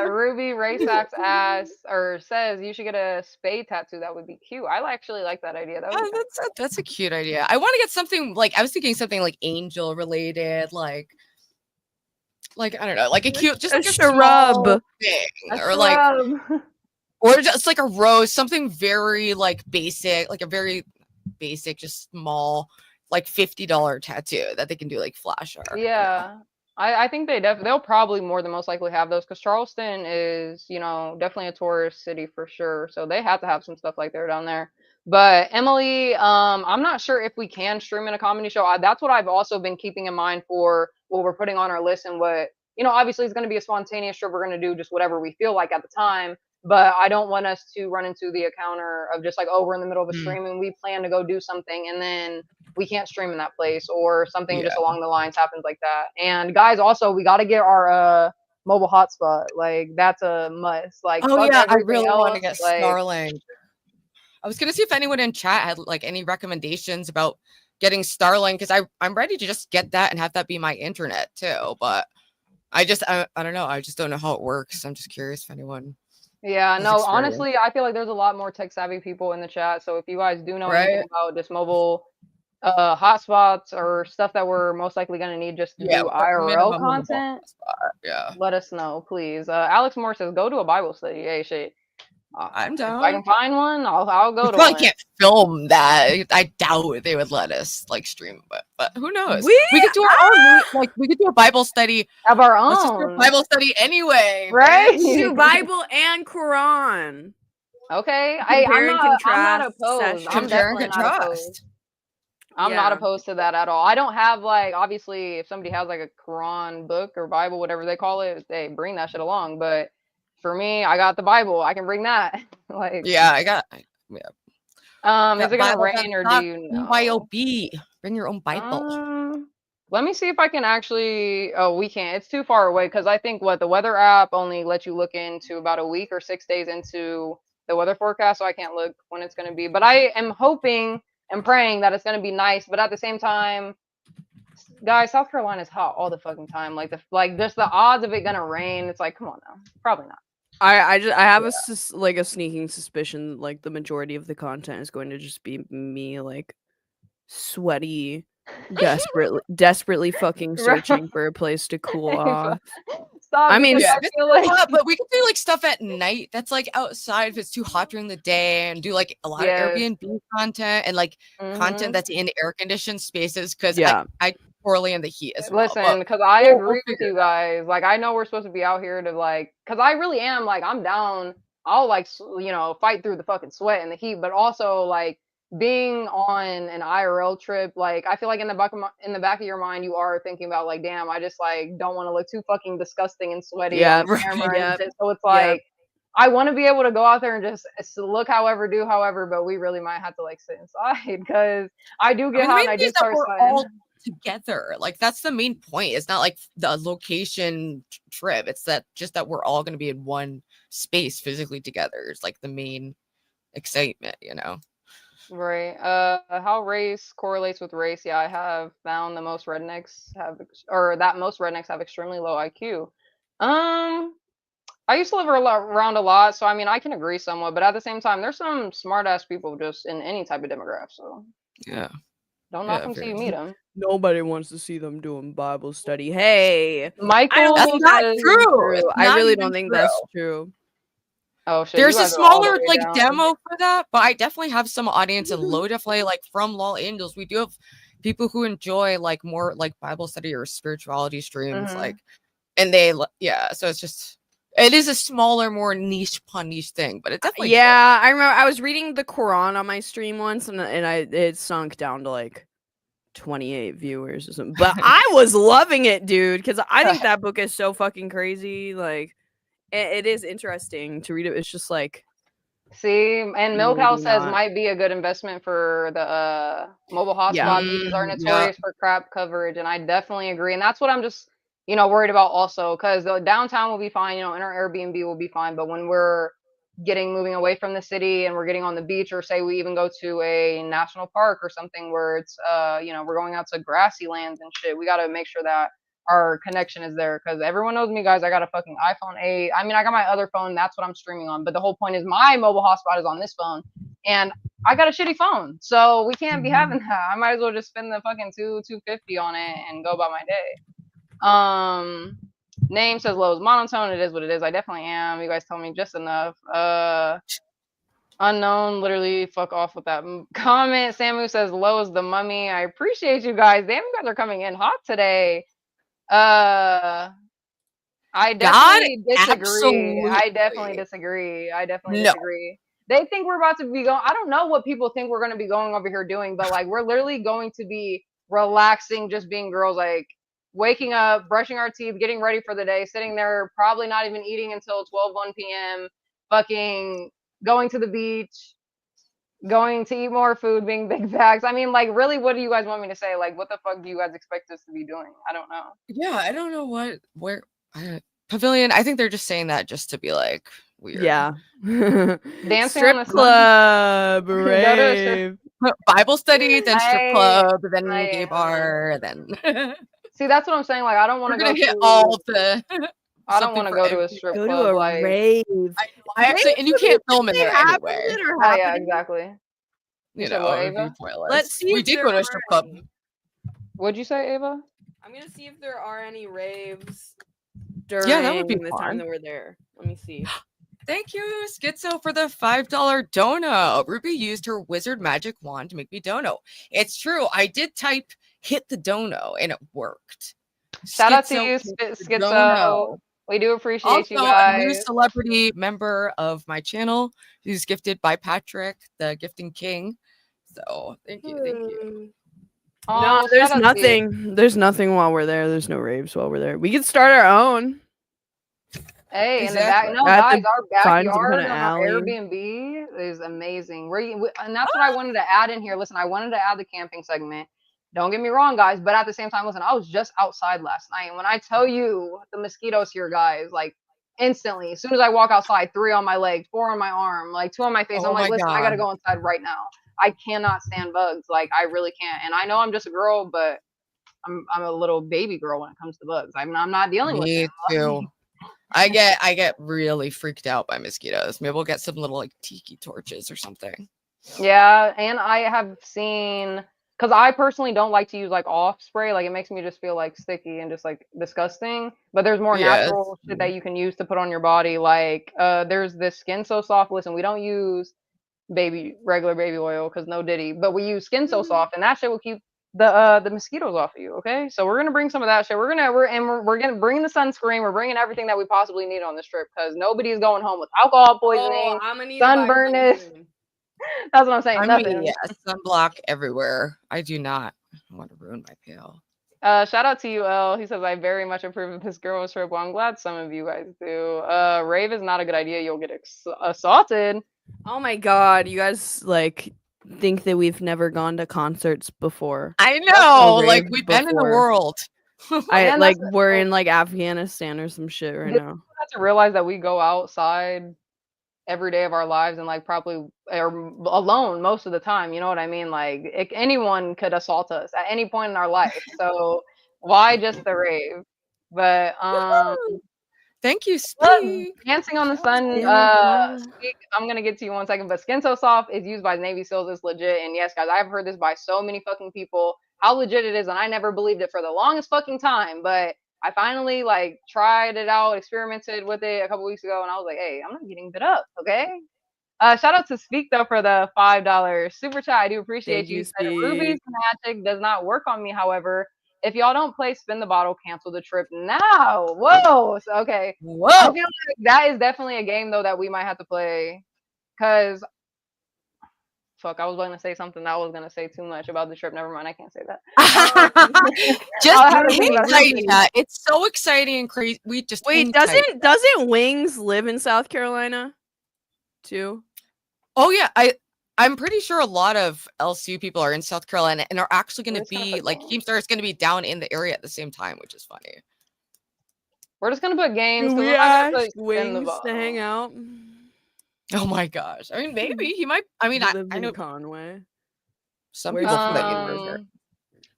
D: Ruby Raysax says you should get a spade tattoo. That would be cute. I actually like that idea.
E: That's a cute idea. I want to get something like, I was thinking something like angel related, like I don't know, like a cute, just
C: a
E: like a
C: shrub
E: thing, or just like a rose, something very like basic, like a very basic, just small, like $50 tattoo that they can do like flash art.
D: Yeah, I think they'll probably more than most likely have those, because Charleston is, definitely a tourist city for sure. So they have to have some stuff like that down there. But Emily, I'm not sure if we can stream in a comedy show. That's what I've also been keeping in mind for what we're putting on our list, and what, obviously it's going to be a spontaneous trip. We're going to do just whatever we feel like at the time. But I don't want us to run into the encounter of just like, oh, we're in the middle of a stream and we plan to go do something and then we can't stream in that place, or something just along the lines happens like that. And guys, also, we got to get our mobile hotspot. Like, that's a must. Like,
E: oh yeah, I really want to get Starlink. I was gonna see if anyone in chat had like any recommendations about getting Starlink, because I'm ready to just get that and have that be my internet too. But I don't know. I just don't know how it works. I'm just curious if anyone.
D: Yeah, no, honestly, I feel like there's a lot more tech savvy people in the chat. So if you guys do know anything about just mobile hotspots or stuff that we're most likely going to need just to do IRL content, let us know, please. Alex Moore says, go to a Bible study. Hey, shit.
E: I'm down.
D: If I can find one, I'll go to
E: one.
D: I
E: can't film that. I doubt they would let us like stream, but who knows? We could do our own. We could do a Bible study
D: of our own.
E: Let's just do a Bible study anyway,
D: right?
C: Do Bible and Quran.
D: Okay, I'm not opposed.
E: Compare and contrast.
D: I'm not opposed to that at all. I don't have obviously, if somebody has like a Quran book or Bible, whatever they call it, they bring that shit along. But for me, I got the Bible. I can bring that.
E: I got. Yeah.
D: Is it gonna rain or do you know?
E: BYOB. Bring your own Bible.
D: Let me see if I can actually. Oh, we can't. It's too far away, because I think the weather app only lets you look into about a week or 6 days into the weather forecast, so I can't look when it's going to be. But I am hoping and praying that it's going to be nice. But at the same time, guys, South Carolina is hot all the fucking time. Just the odds of it gonna rain. It's like, come on now, probably not.
C: I have a sneaking suspicion like the majority of the content is going to just be me like sweaty, desperately fucking searching for a place to cool off.
D: Stop.
C: I mean,
E: but we could do like stuff at night that's like outside if it's too hot during the day, and do like a lot of Airbnb content and like content that's in air conditioned spaces, because I poorly in the heat as well.
D: Listen, because I agree with you guys. Like, I know we're supposed to be out here to because I really am I'm down. I'll fight through the fucking sweat and the heat, but also being on an IRL trip, I feel like in the back of your mind, you are thinking about damn, I just don't want to look too fucking disgusting and sweaty on camera. So it's I want to be able to go out there and just look however, do however, but we really might have to like sit inside because I do get hot and I do start sweating.
E: All together. Like that's the main point. It's not like the location trip. It's that we're all going to be in one space physically together. It's like the main excitement, you know?
D: Right. How race correlates with race. Yeah, I have found that most rednecks have extremely low IQ. I used to live around a lot, so I mean, I can agree somewhat, but at the same time, there's some smart ass people just in any type of demographic. So
E: yeah,
D: don't knock them till you meet them.
C: Nobody wants to see them doing Bible study. Hey,
D: Michael,
E: that's not true.
C: I really don't think that's true.
D: Oh shit!
E: There's a smaller like demo for that, but I definitely have some audience and low definitely like from Law Angels. We do have people who enjoy like more like Bible study or spirituality streams, like, and they so it's just. It is a smaller, more niche thing, but it definitely.
C: Yeah, I remember I was reading the Quran on my stream once, and it sunk down to like 28 viewers or something. But I was loving it, dude, because I think that book is so fucking crazy. Like, it is interesting to read it. It's just like.
D: See, and Milk House says might be a good investment for the mobile hotspots because are notorious for crap coverage, and I definitely agree. And that's what I'm just. Worried about also because the downtown will be fine, in our Airbnb will be fine. But when we're moving away from the city and we're getting on the beach, or say we even go to a national park or something where it's, we're going out to grassy lands and shit, we got to make sure that our connection is there because everyone knows me, guys. I got a fucking iPhone 8. I mean, I got my other phone. That's what I'm streaming on. But the whole point is my mobile hotspot is on this phone and I got a shitty phone. So we can't be having that. I might as well just spend the fucking $250 on it and go about my day. Name says low is monotone. It is what it is. I definitely am. You guys tell me just enough. Unknown, literally fuck off with that comment. Samu says low is the mummy. I appreciate you guys. Damn, you guys are coming in hot today. I definitely disagree. I definitely disagree. They think we're about to be going. I don't know what people think we're going to be going over here doing, but like we're literally going to be relaxing, just being girls, like waking up, brushing our teeth, getting ready for the day, sitting there, probably not even eating until 1 p.m., fucking going to the beach, going to eat more food, being big bags. I mean, like, really, what do you guys want me to say? Like, what the fuck do you guys expect us to be doing? I don't know.
E: Yeah, I don't know Pavilion. I think they're just saying that just to be like weird.
C: Yeah.
D: Dancing
C: strip
D: on the
C: club, rave.
E: Bible study, then strip club, then gay bar, then.
D: See, that's what I'm saying. Like, I don't want to go
E: hit all the.
D: I don't want to go to a strip club.
C: To a
D: like
C: rave.
E: I actually, and you can't film in there anyway.
D: Oh, yeah, exactly.
E: Ava?
C: Let's see.
E: We did go to a strip club.
D: What'd you say, Ava?
C: I'm gonna see if there are any raves during
E: that would be
C: the
E: fun.
C: time that we're there. Let me see.
E: Thank you, Schizo, for the $5 dono. Ruby used her wizard magic wand to make me dono. It's true. I did type hit the dono and it worked.
D: Shout out to you, Schizo. We do appreciate
E: also,
D: you guys.
E: A new celebrity member of my channel who's gifted by Patrick, the gifting king. So thank you.
C: No, there's nothing. There's nothing while we're there. There's no raves while we're there. We can start our own.
D: Hey, exactly. In the back, our backyard on our Airbnb is amazing. And that's what I wanted to add in here. Listen, I wanted to add the camping segment. Don't get me wrong, guys, but at the same time, listen, I was just outside last night. And when I tell you the mosquitoes here, guys, like instantly, as soon as I walk outside, 3 on my leg, 4 on my arm, like 2 on my face, I'm like, listen, I got to go inside right now. I cannot stand bugs. Like, I really can't. And I know I'm just a girl, but I'm a little baby girl when it comes to bugs. I'm not dealing with it.
E: Me too. I get really freaked out by mosquitoes. Maybe we'll get some little like tiki torches or something.
D: Yeah, and I have seen, because I personally don't like to use like off spray. Like it makes me just feel like sticky and just like disgusting. But there's more natural shit that you can use to put on your body. Like there's this Skin So Soft. Listen, we don't use regular baby oil because no diddy, but we use Skin So Soft, and that shit will keep the mosquitoes off of you. Okay, so we're gonna bring some of that shit. We're gonna bring the sunscreen. We're bringing everything that we possibly need on this trip because nobody's going home with alcohol poisoning, sunburn. That's what I'm saying. Nothing.
E: Sunblock everywhere. I do not want to ruin my pale.
D: Shout out to UL. He says, I very much approve of this girl trip. Well, I'm glad some of you guys do. Rave is not a good idea. You'll get assaulted.
C: Oh my god, you guys like think that we've never gone to concerts before.
E: I know,
C: Or
E: like
C: rave
E: we've been in the
C: before.
E: world.
D: Man,
C: like
D: that's the
C: we're
D: thing.
C: in like Afghanistan or some shit right
D: This-
C: now.
D: You have to realize that we go outside every day of our lives and like probably are alone most of the time. You know what I mean? Like anyone could assault us at any point in our life. So why just the rave? But
E: Thank you,
D: Well,
E: Speak.
D: Dancing on the Sun,
C: Yeah.
D: Speak, I'm gonna get to you 1 second, but Skin So Soft is used by Navy SEALs. It's legit. And yes, guys, I've heard this by so many fucking people, how legit it is, and I never believed it for the longest fucking time. But I finally like tried it out, experimented with it a couple weeks ago, and I was like, hey, I'm not getting bit up, okay? Shout out to Speak though for the $5 super chat. I do appreciate
C: Thank
D: you.
C: you,
D: Said, Ruby's
C: Speak.
D: magic does not work on me, however. If y'all don't play Spin the Bottle, cancel the trip now. Whoa. So, okay. I
E: Whoa.
D: feel like that is definitely a game though that we might have to play. Cause fuck, I was going to say something that I was gonna say too much about the trip. Never mind, I can't say that.
E: Just
D: I'll have to think
E: hang
D: about it.
E: tight, yeah. It's so exciting and crazy. We just
C: Wait,
E: hang tight.
C: doesn't Wings live in South Carolina too?
E: Oh yeah, I'm pretty sure a lot of LCU people are in South Carolina and are actually going to
D: We're just gonna
E: be
D: put
E: like
D: games.
E: Keemstar is going to be down in the area at the same time, which is funny.
D: We're just gonna put games.
C: Do
D: 'Cause
C: we
D: we're not gonna
C: ask
D: put Spin the
C: Wings to hang
D: Bottle.
C: out?
E: Oh my gosh. I mean, maybe he might. I mean,
C: He
E: I
C: lives
E: know
C: in Conway.
E: some
C: Where's
E: people
C: he
E: from that
C: from?
E: universe are.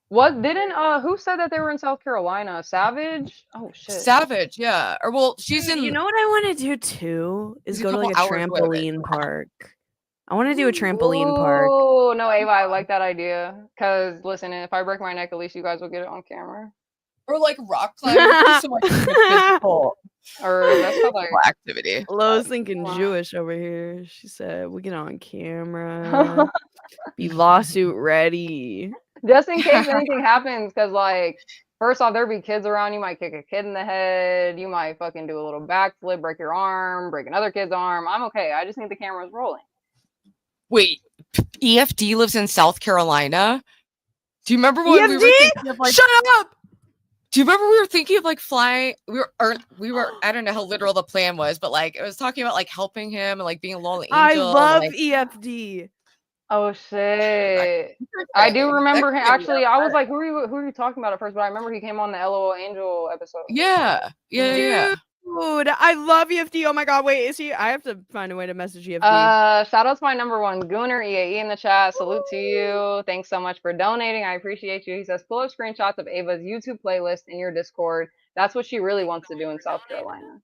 D: What didn't who said that they were in South Carolina? Savage? Oh shit.
E: Savage, yeah. Or well, she's
C: Dude,
E: in.
C: you know what I want to do too is
E: She's a
C: go to
E: couple
C: like a
E: hours away, right?
C: trampoline park. I want to do a trampoline park.
D: Oh no, Ava, I like that idea. Cause listen, if I break my neck, at least you guys will get it on camera.
E: Or like rock climbing. So like physical
D: Or that's called like
E: activity.
C: Lo's thinking
D: Wow.
C: Jewish over here. She said we get on camera. Be lawsuit ready.
D: just in case anything happens. Cause like first off, there'd be kids around. You might kick a kid in the head. You might fucking do a little backflip, break your arm, break another kid's arm. I'm okay. I just need the cameras rolling.
E: Wait, EFD lives in South Carolina. Do you remember when we were
C: EFD?
E: thinking of like?
C: Shut up!
E: Do you remember we were thinking of like flying? We were. I don't know how literal the plan was, but like it was talking about like helping him and like being a little angel.
C: I love
E: like,
C: EFD.
D: Oh shit! I do remember him. Actually, I was like, who are you talking about at first? But I remember he came on the LOL Angel episode.
E: Yeah.
C: Dude, I love EFD. Oh my god, wait, is he? I have to find a way to message EFD.
D: Shout out to my number one Gooner EAE in the chat. Salute to you. Thanks so much for donating. I appreciate you. He says, pull up screenshots of Ava's YouTube playlist in your Discord. That's what she really wants to do in South Carolina.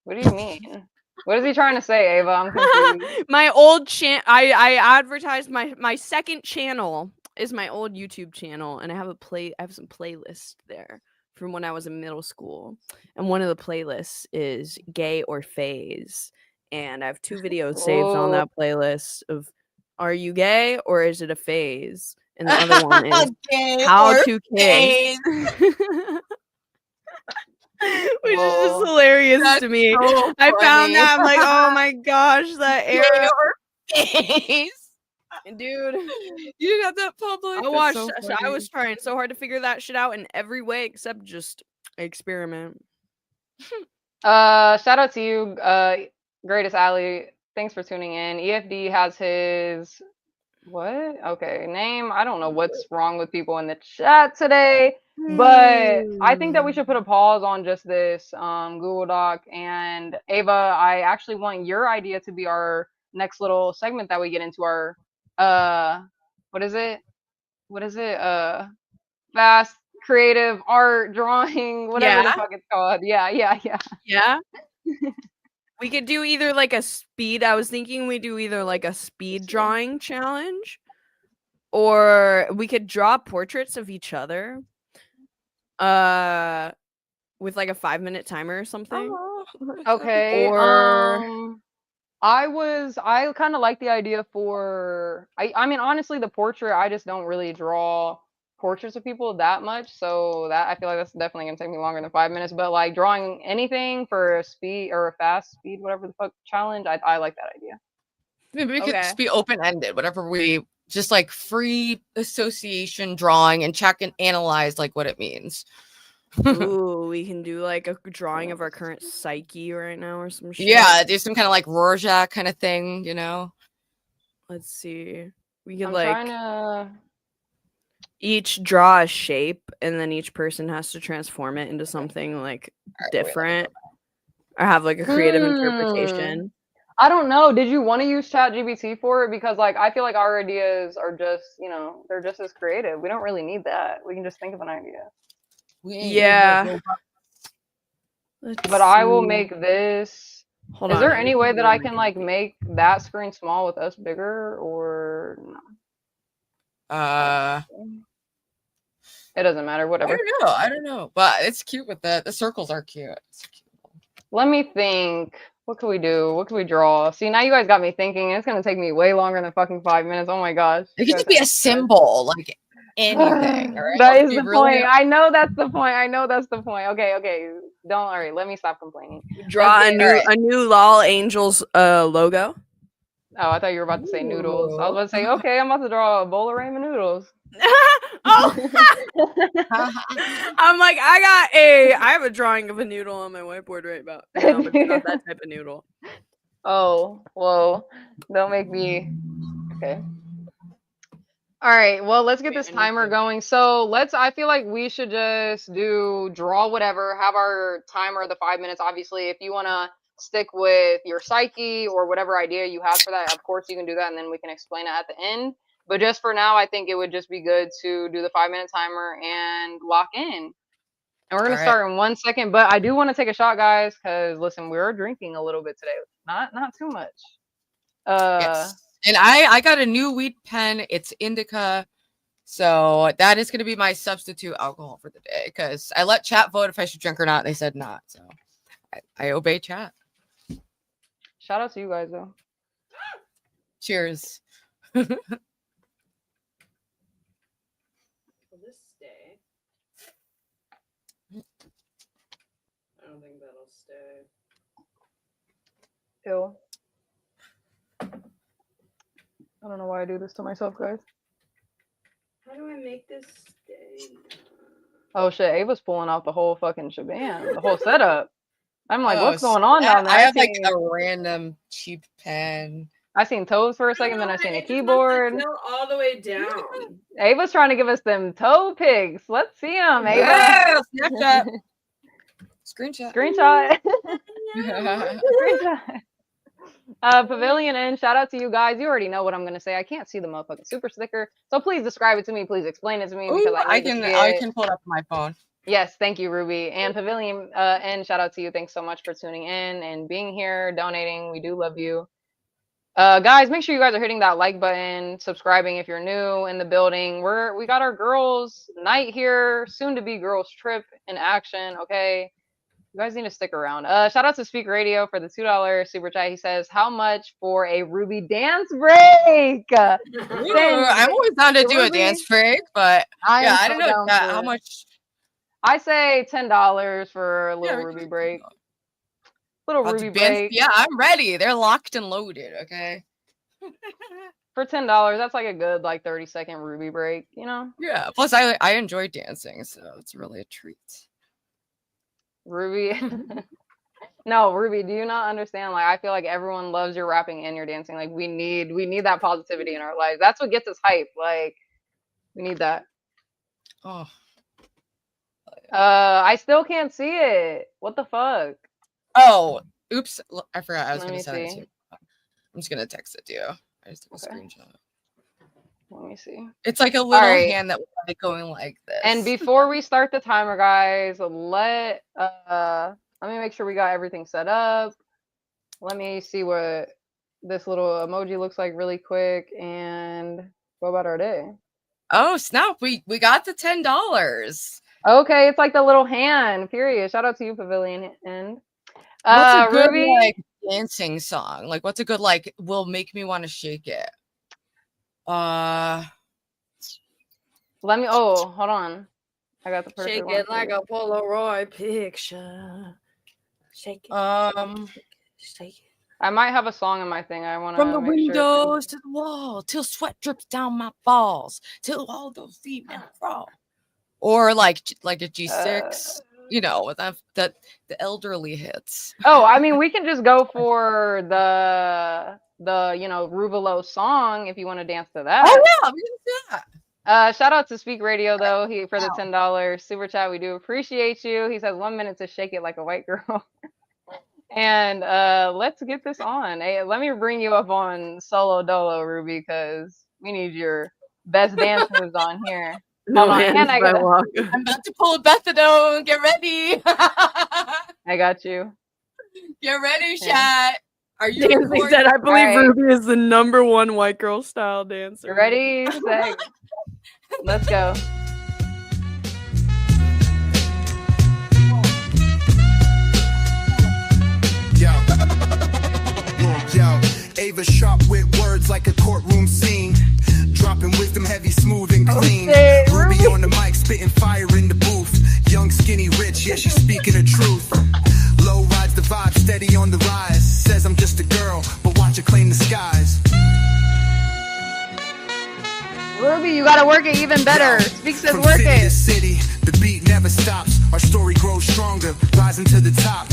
D: What do you mean? What is he trying to say, Ava? I'm confused.
C: My old I advertised my second channel is my old YouTube channel, and I have some playlists there from when I was in middle school, and one of the playlists is gay or phase, and I have 2 videos saved on that playlist of are you gay or is it a phase, and the other one is how to kiss. Which is just hilarious to me.
E: So
C: I found
E: funny.
C: that. I'm like, oh my gosh, that era.
E: Face.
C: Dude,
E: You didn't have that public.
C: I
E: That's
C: watched.
E: so
C: I
E: funny.
C: was trying so hard to figure that shit out in every way except just experiment.
D: Shout out to you, Greatest Alley. Thanks for tuning in. EFD has his what? Okay, name. I don't know what's wrong with people in the chat today, but I think that we should put a pause on just this Google Doc. And Ava, I actually want your idea to be our next little segment that we get into our what is it? Fast creative art drawing, whatever the fuck it's called. Yeah.
C: We could do either like a speed. I was thinking we do either like a speed drawing challenge, or we could draw portraits of each other. With like a 5-minute timer or something.
D: Okay.
C: Or
D: I kind of like the idea for I mean honestly the portrait, I just don't really draw portraits of people that much, so that I feel like that's definitely gonna take me longer than 5 minutes. But like drawing anything for a speed or a fast speed, whatever the fuck challenge, I like that idea.
E: Maybe we could just be open ended. Whatever we just like free association drawing and check and analyze like what it means.
C: Ooh, we can do like a drawing of our current psyche right now or some shit.
E: Yeah, do some kind of like Rorschach kind of thing, you know.
C: Let's see. We could
D: I'm
C: like
D: trying to.
C: each draw a shape, and then each person has to transform it into something like
E: All right, wait,
C: different, or have like a creative interpretation.
D: I don't know. Did you want to use ChatGPT for it? Because like I feel like our ideas are just, you know, they're just as creative. We don't really need that. We can just think of an idea.
C: Yeah.
D: But I will make this.
C: Hold
D: Is
C: on,
D: there
C: I
D: any
C: need
D: way
C: to
D: that
C: go
D: I
C: to
D: can
C: my
D: like make that screen small with us bigger, or no? It doesn't matter. Whatever.
E: I don't know. But it's cute with the circles are cute. It's cute.
D: Let me think. What can we do? What can we draw? See, now you guys got me thinking. It's gonna take me way longer than fucking 5 minutes. Oh my gosh.
E: It could just be a symbol, like anything. All right?
D: That is the
E: really
D: point. I know that's the point. I know that's the point. Okay. Don't worry. Let me stop complaining.
C: draw
D: Let's get-
C: a new LOL Angels logo.
D: Oh, I thought you were about to say noodles. I was about to say, okay, I'm about to draw a bowl of ramen noodles.
C: Oh, I'm like, I have a drawing of a noodle on my whiteboard right about now, but it's not that type of noodle.
D: Oh, whoa. Don't make me. Okay. All right. Well, let's get this timer going. So I feel like we should just draw whatever, have our timer, the 5 minutes. Obviously, if you want to stick with your psyche or whatever idea you have for that, of course you can do that, and then we can explain it at the end. But just for now, I think it would just be good to do the 5 minute timer and lock in. And we're going to start in 1 second, but I do want to take a shot, guys, because listen, we're drinking a little bit today. Not too much.
E: Yes. And I got a new weed pen. It's indica. So that is going to be my substitute alcohol for the day, because I let chat vote if I should drink or not. They said not. So I obey chat.
D: Shout out to you guys, though.
E: Cheers.
C: Will this stay? I don't think that'll stay.
D: Ew. I don't know why I do this to myself, guys.
C: How do I make this stay?
D: Oh shit, Ava's pulling out the whole fucking shebang, the whole setup. I'm like, what's
E: so
D: going on down there?
E: I have like a random cheap pen.
D: I seen toes for a second, then I seen a keyboard.
C: All the way down.
D: Ava's trying to give us them toe pics. Let's see them, Ava.
E: Yeah, Snapchat. Screenshot.
D: Screenshot. Screenshot. Pavilion Inn, shout out to you guys. You already know what I'm gonna say. I can't see the motherfucking super sticker, so please describe it to me. Please explain it to me, because I
E: can pull it up on my phone.
D: Yes, thank you, Ruby. And Pavilion Inn, shout out to you. Thanks so much for tuning in and being here, donating. We do love you. Guys, make sure you guys are hitting that like button, subscribing if you're new in the building. We got our girls' night here, soon to be girls' trip in action. Okay. You guys need to stick around. Shout out to Speak Radio for the $2 super chat. He says, how much for a Ruby dance break?
E: I'm always down to do a dance break, but I don't know how much.
D: I say $10 for a little Ruby break. Ruby break.
E: Yeah, I'm ready. They're locked and loaded. Okay.
D: For $10, that's like a good 30-second Ruby break, you know?
E: Yeah. Plus, I enjoy dancing, so it's really a treat.
D: Ruby. No, Ruby, do you not understand? I feel like everyone loves your rapping and your dancing. We need that positivity in our lives. That's what gets us hype. We need that.
E: Oh.
D: I still can't see it. What the fuck?
E: Oh, oops. I forgot I was going to send it to you. I'm just going to text it to you. I just took a screenshot.
D: Let me see.
E: It's like a little hand that was going like this.
D: And before we start the timer, guys, let me make sure we got everything set up. Let me see what this little emoji looks like really quick and go about our day.
E: Oh, snap. We got the $10.
D: Okay, it's like the little hand, period. Shout out to you, Pavilion End.
E: What's a good
D: Ruby?
E: dancing song? What's a good will make me want to shake it? Let
D: me. Oh, hold on. I got the perfect
C: Shake
D: one
C: it like a Polaroid picture. Shake it.
E: Shake
D: I might have a song in my thing. I want to
E: From the
D: make sure.
E: windows to the wall, till sweat drips down my balls, till all those female crawl. Or like a G6, you know, that the elderly hits.
D: Oh, I mean, we can just go for the RUVALO song if you want to dance to that.
E: Oh yeah, we can do that.
D: Shout out to Speak Radio though, for the $10 super chat. We do appreciate you. He says 1 minute to shake it like a white girl. And let's get this on. Hey, let me bring you up on solo dolo, Ruby, because we need your best dance moves on here.
C: No
D: Hold on,
C: hands
D: and I
C: by
D: got-
C: walk.
E: I'm about to pull a methadone. Get ready.
D: I got you.
E: Get ready,
D: Yeah.
E: chat. Are you
C: Dancing
E: recording?
C: said, I believe
D: Alright.
C: Ruby is the #1 white girl style dancer.
D: You ready? Set. Let's go.
F: Yo, Ava sharp with words like a courtroom scene. Dropping wisdom heavy, smooth and clean.
D: Okay,
F: Ruby
D: Ruby.
F: on the mic, spitting fire in the booth. Young, skinny, rich, yeah, she's speaking the truth. Low rides the vibe, steady on the rise. Says I'm just a girl, but watch her claim the skies.
D: Ruby, you gotta work it even better. Speak says
F: From
D: work
F: city to
D: it.
F: city, the beat never stops. Our story grows stronger, rising to the top.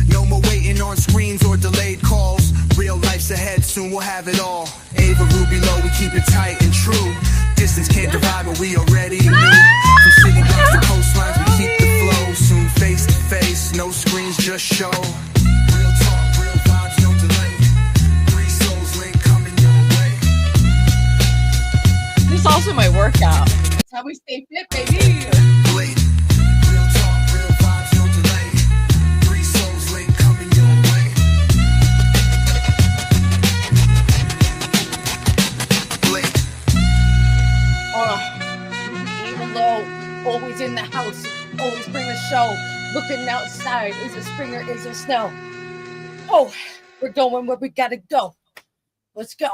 F: No more waiting on screens or delayed calls. Real life's ahead, soon we'll have it all. Ava, Ruby, Low, we keep it tight and true. Distance can't divide, but we already knew. From city blocks to coastlines, we keep the flow. Soon face to face, no screens, just show. Real talk, real vibes, no delay. 3 souls link coming your way.
E: This is also my workout. That's how we stay fit, baby.
F: Blade. Real talk, real vibes, no delay. 3 souls link coming your way. Blade.
E: Even low, always in the house, always bring a show. Looking outside, is it spring or is it snow? Oh, we're going where we gotta go. Let's go.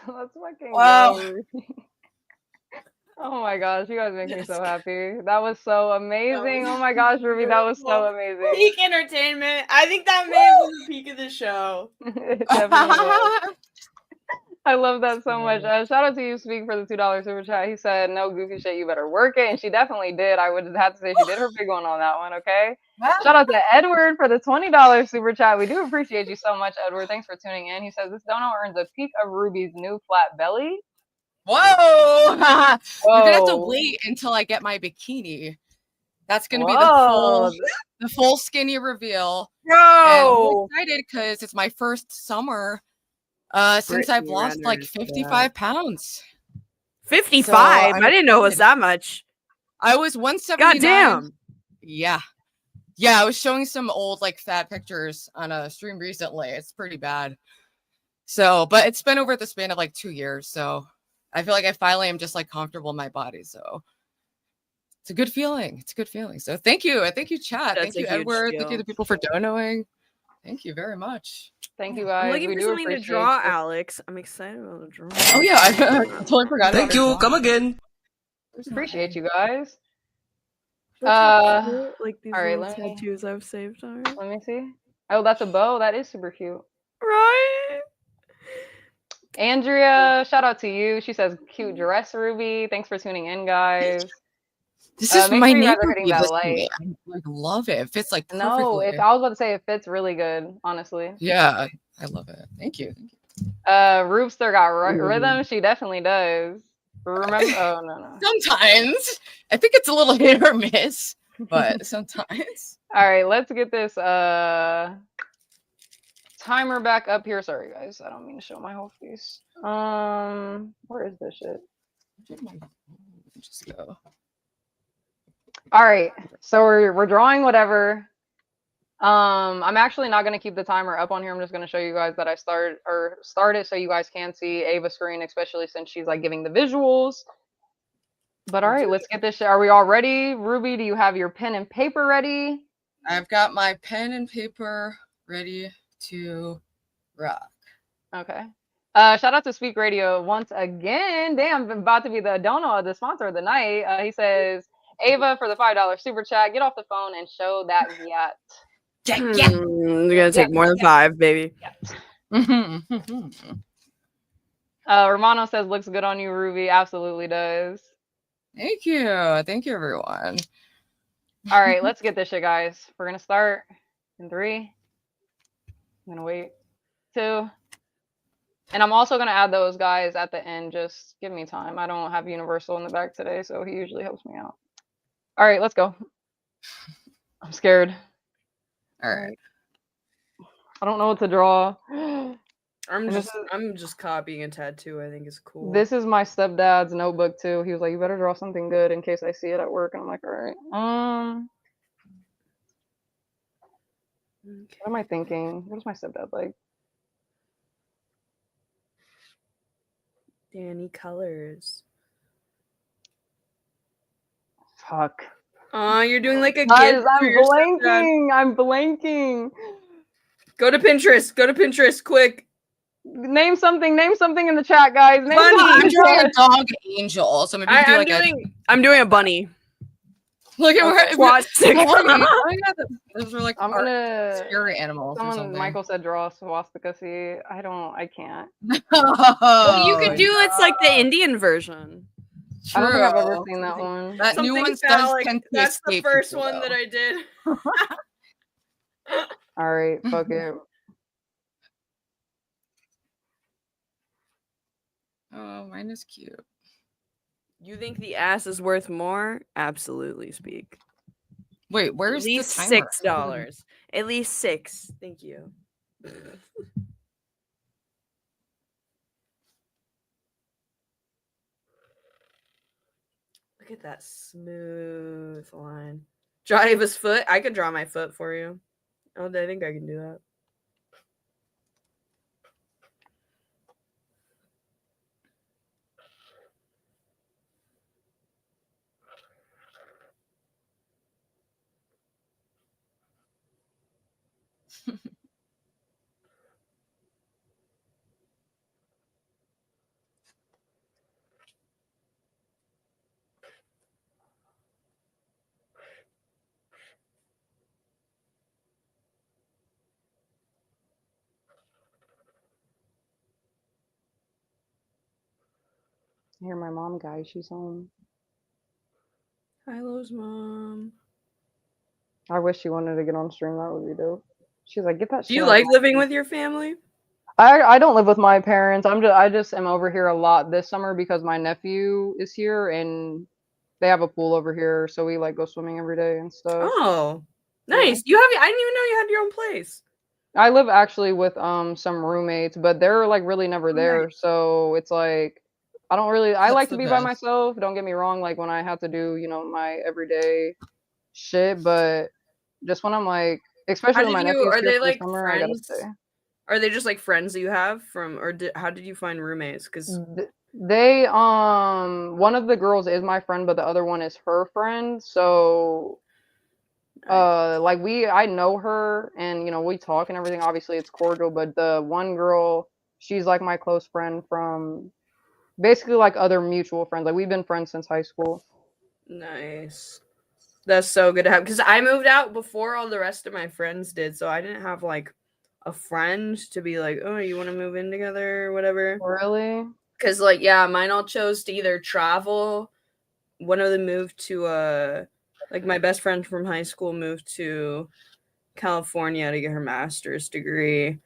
D: Let's fucking
E: Wow.
D: go. Oh my gosh, you guys make me
E: Yes.
D: so happy. That was so amazing. Oh my gosh, Ruby, that was so amazing.
C: Peak entertainment. I think that may have been the peak of the show.
D: It definitely was. I love that so much. Shout out to you, Speak, for the $2 super chat. He said, no goofy shit, you better work it. And she definitely did. I would have to say she did her big one on that one, okay? Shout out to Edward for the $20 super chat. We do appreciate you so much, Edward. Thanks for tuning in. He says, this dono earns a peek of Ruby's new flat belly.
E: Whoa! We're gonna have to
D: Whoa.
E: wait until I get my bikini. That's gonna be
D: Whoa.
E: the full skinny reveal. And
C: Bro!
E: I'm excited because it's my first summer since I've
C: Brittany
E: lost like
C: Renner's
E: 55 pounds.
C: 55?
E: So, I'm
C: I didn't know it was
E: excited.
C: that much.
E: I was 179.
C: Goddamn.
E: Yeah. Yeah, I was showing some old like fat pictures on a stream recently. It's pretty bad. So, but it's been over the span of like 2 years. So I feel like I finally am just like comfortable in my body. So it's a good feeling. It's a good feeling. So thank you. Thank you, chat.
C: That's
E: Thank you,
C: a huge
E: Edward. Thank
C: deal.
E: you, the people for donoing. Thank you very much.
D: Thank you,
C: I'm
D: guys.
C: looking
D: We
C: for
D: do
C: something to
D: appreciate
C: draw,
D: you.
C: Alex. I'm excited about the draw.
E: Oh yeah, I totally forgot.
G: Thank you. Come again.
D: Appreciate you guys.
C: That's so cute. Like these
D: all right,
C: little
D: let me-
C: tattoos I've saved on.
D: Let me see. Oh, that's a bow. That is super cute.
C: Right?
D: Andrea, shout out to you. She says, cute dress, Ruby. Thanks for tuning in, guys.
E: This is
D: make
E: my
D: sure you guys are
E: neighborhood.
D: hitting that
E: Listen,
D: like.
E: I like love it. It fits like perfectly.
D: No, I was about to say it fits really good, honestly.
E: Yeah, I love it. Thank you. Thank you.
D: Roopster got rhythm. She definitely does. Remember? Oh no.
E: Sometimes I think it's a little hit or miss, but sometimes.
D: All right, let's get this timer back up here. Sorry, guys. I don't mean to show my whole face. Where is this shit?
E: Just go.
D: All right, so we're drawing whatever. I'm actually not gonna keep the timer up on here. I'm just gonna show you guys that I started so you guys can see Ava's screen, especially since she's like giving the visuals. But all right, let's get this shit. Are we all ready? Ruby, do you have your pen and paper ready?
E: I've got my pen and paper ready to rock.
D: Okay. Shout out to Speak Radio once again. Damn, I'm about to be the dono, the sponsor of the night. He says, Ava for the $5 super chat. Get off the phone and show that yet.
C: You're gonna take more than 5, baby.
D: Romano says looks good on you, Ruby. Absolutely does.
E: Thank you, everyone.
D: All right, let's get this shit, guys. We're gonna start in 3. I'm gonna wait 2. And I'm also gonna add those guys at the end. Just give me time. I don't have Universal in the back today, so he usually helps me out. All right, let's go. I'm scared.
E: All right.
D: I don't know what to draw.
C: I'm just copying a tattoo. I think is cool.
D: This is my stepdad's notebook too. He was like, "You better draw something good in case I see it at work." And I'm like, "All right." What am I thinking? What is my stepdad like?
C: Danny Colors.
D: Fuck.
C: Oh, you're doing like a
D: Guys,
C: gift for
D: I'm
C: your stepdad.
D: blanking. I'm blanking.
C: Go to Pinterest. Go to Pinterest quick.
D: Name something. Name something in the chat, guys. Name
C: Bunny.
D: something in
E: I'm
D: the
E: drawing
D: chat.
E: a dog angel, so maybe do like
C: I'm doing a bunny.
E: look at where
C: Swastika.
E: those are like
D: I'm gonna.
E: spirit animals or
D: Someone,
E: something.
D: Michael said draw a swastika. See, I can't.
C: Well, you could do it's like the Indian version.
D: I don't think I've ever
E: True.
D: seen that one.
E: That new
C: Something
E: one does
C: phallic.
E: tend to
C: That's the
E: escape
C: first
E: people,
C: one
E: though.
C: that I did.
D: All right, fuck it.
E: Oh, mine is cute.
C: You think the ass is worth more? Absolutely speak.
E: Wait, where's
C: At least
E: the timer?
C: $6. At least 6. Thank you. Look at that smooth line. Draw Ava's foot. I could draw my foot for you. Oh, I think I can do that.
D: I hear my mom, guys. She's home.
C: Hilo's mom.
D: I wish she wanted to get on stream. That would be dope. She's like, get that.
C: Do you like living with your family?
D: I don't live with my parents. I just am over here a lot this summer because my nephew is here and they have a pool over here, so we like go swimming every day and stuff.
C: Oh, nice. You have. I didn't even know you had your own place.
D: I live actually with some roommates, but they're like really never there.
C: Nice.
D: So it's like I don't really. I
E: That's
D: like to
E: the
D: be by
E: best.
D: myself. Don't get me wrong. Like when I have to do my everyday shit, but just when I'm like, especially when my nephew's
C: Are
D: here
C: they
D: for the
C: like
D: summer, I gotta
C: friends?
D: stay.
C: Are they just like friends that you have from, or how did you find roommates? Because
D: They one of the girls is my friend, but the other one is her friend. So like I know her and we talk and everything. Obviously it's cordial, but the one girl, she's like my close friend from basically like other mutual friends. Like we've been friends since high school.
C: nice. That's so good to have, because I moved out before all the rest of my friends did, so I didn't have like a friend to be like, oh, you want to move in together or whatever.
D: Really?
C: Because like, yeah, mine all chose to either travel. One of them moved to like my best friend from high school moved to California to get her master's degree.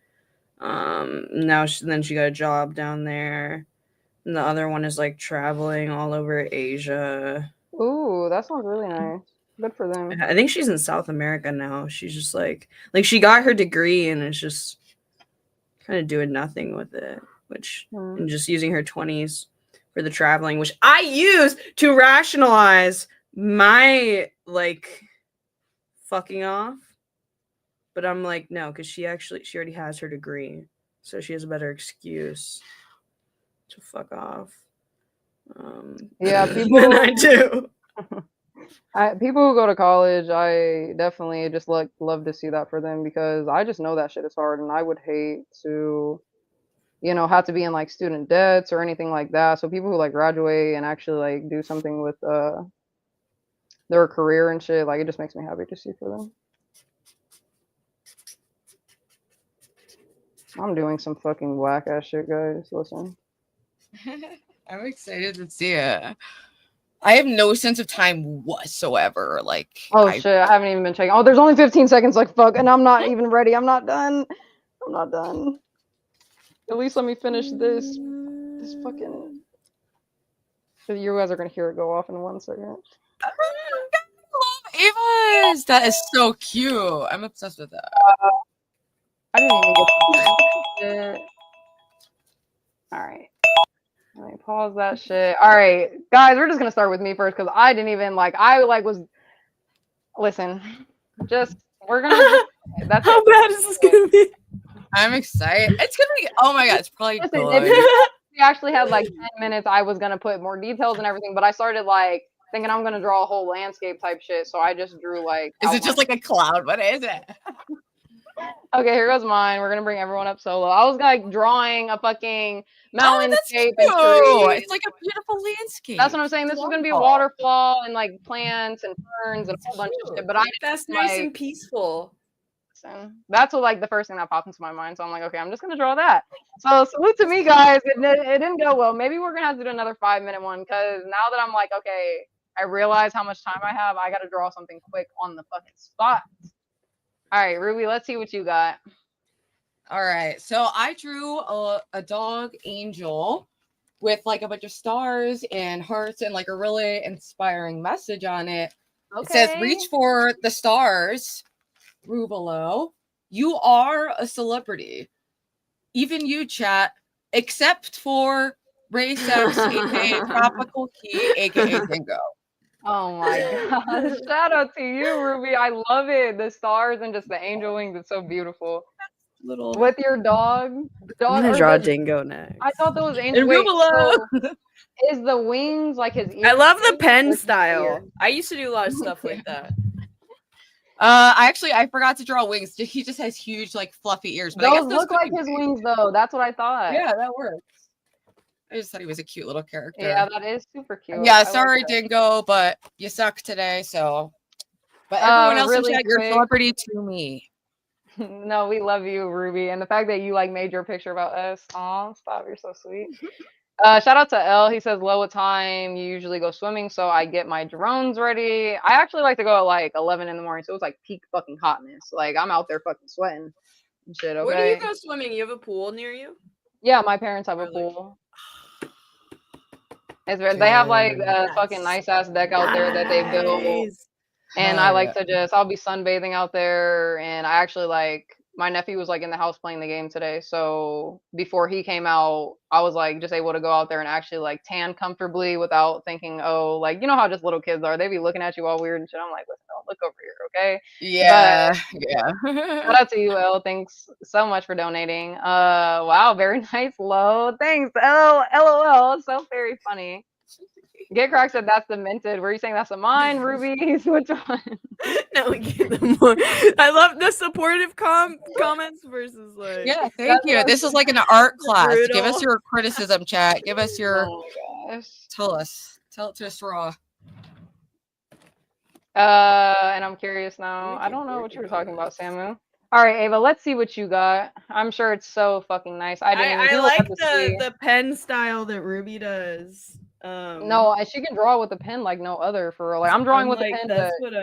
C: Now then she got a job down there, and the other one is like traveling all over Asia.
D: Ooh, that sounds really nice. Good for them.
C: I think she's in South America now. She's just like she got her degree and is just kind of doing nothing with it, and just using her 20s for the traveling, which I use to rationalize my like fucking off. But I'm like, no, because she already has her degree, so she has a better excuse to fuck off.
D: Yeah, people.
C: Than I do.
D: People who go to college, I definitely just love to see that for them because I just know that shit is hard and I would hate to, have to be in like student debts or anything like that. So people who like graduate and actually like do something with their career and shit, like it just makes me happy to see for them. I'm doing some fucking whack ass shit, guys. Listen.
E: I'm excited to see it. I have no sense of time whatsoever. Like,
D: oh shit, I haven't even been checking. Oh, there's only 15 seconds. Like, fuck, and I'm not even ready. I'm not done. I'm not done. At least let me finish this. This fucking. You guys are gonna hear it go off in 1 second.
E: Ava's. That is so cute. I'm obsessed with that.
D: I didn't even get to it. All right. Let me pause that shit. All right, guys, we're just gonna start with me first because I didn't even like. I like was. Listen, just we're gonna. That's
C: How bad is this gonna be?
E: I'm excited. It's gonna be. Oh my god, it's probably
D: Listen,
E: good.
D: we actually had like 10 minutes. I was gonna put more details and everything, but I started like thinking I'm gonna draw a whole landscape type shit. So I just drew like.
E: Is it just like a cloud? What is it?
D: Okay, here goes mine. We're gonna bring everyone up solo. I was like drawing a fucking mountainscape and trees.
E: It's like a beautiful landscape.
D: That's what I'm saying. This was gonna be a waterfall and like plants and ferns and a whole bunch of shit. But
C: That's nice
D: like,
C: and peaceful.
D: that's what like the first thing that popped into my mind. So I'm like, okay, I'm just gonna draw that. So salute to me, guys. It didn't go well. Maybe we're gonna have to do another 5-minute one because now that I'm like, okay, I realize how much time I have. I gotta draw something quick on the fucking spot. All right, Ruby, let's see what you got.
E: All right, so I drew a dog angel with like a bunch of stars and hearts and like a really inspiring message on it. Okay. It says, "Reach for the stars, RUVALO. You are a celebrity. Even you, chat, except for Ray Sex, aka Tropical Key, aka Dingo."
D: Oh my god. Shout out to you, Ruby. I love it. The stars and just the angel wings. It's so beautiful.
E: Little
D: with your dog.
C: I'm gonna draw Dingo next.
D: I thought that was angel. So is the wings like his ears?
C: I love the pen style. I used to do a lot of stuff like that.
E: I forgot to draw wings. He just has huge, like, fluffy ears. But
D: those
E: I guess
D: look like his wings, though. That's what I thought.
E: Yeah, that works. I just thought he was a cute little character.
D: Yeah, that is super cute.
E: Yeah, sorry, Dingo, but you suck today. So, but everyone else
D: really
E: in chat, you're a celebrity to me.
D: No, we love you, Ruby, and the fact that you like made your picture about us. Aw, stop! You're so sweet. Shout out to L. He says, "Low, what time you usually go swimming?" So I get my drones ready. I actually like to go at like 11 in the morning, so it's like peak fucking hotness. Like I'm out there fucking sweating and shit. Okay.
C: Where do you go swimming? You have a pool near you?
D: Yeah, my parents have a pool. It's very, they have like a fucking nice ass deck out there that they built. And I like to I'll be sunbathing out there. And I actually like, my nephew was like in the house playing the game today. So before he came out, I was like just able to go out there and actually like tan comfortably without thinking, oh, like, you know how just little kids are. They be looking at you all weird and shit. I'm like, listen, don't look over here, okay?
E: Yeah.
D: Shout out to you, L. Thanks so much for donating. Wow, very nice, Lo. Thanks, L. LOL. So very funny. Get Crack said that's the minted. Were you saying that's a mine, Ruby? Which one?
C: No, we get them more. I love the supportive comments versus like.
E: Yeah, thank you. This is like an art class. Brutal. Give us your criticism, chat. Give us your. Oh my gosh. Tell it to us raw.
D: And I'm curious now. I don't know what you were talking about, Samu. All right, Ava, let's see what you got. I'm sure it's so fucking nice. I
C: like the pen style that Ruby does.
D: No, she can draw with a pen like no other for real. Like I'm drawing with a pen.
C: That's what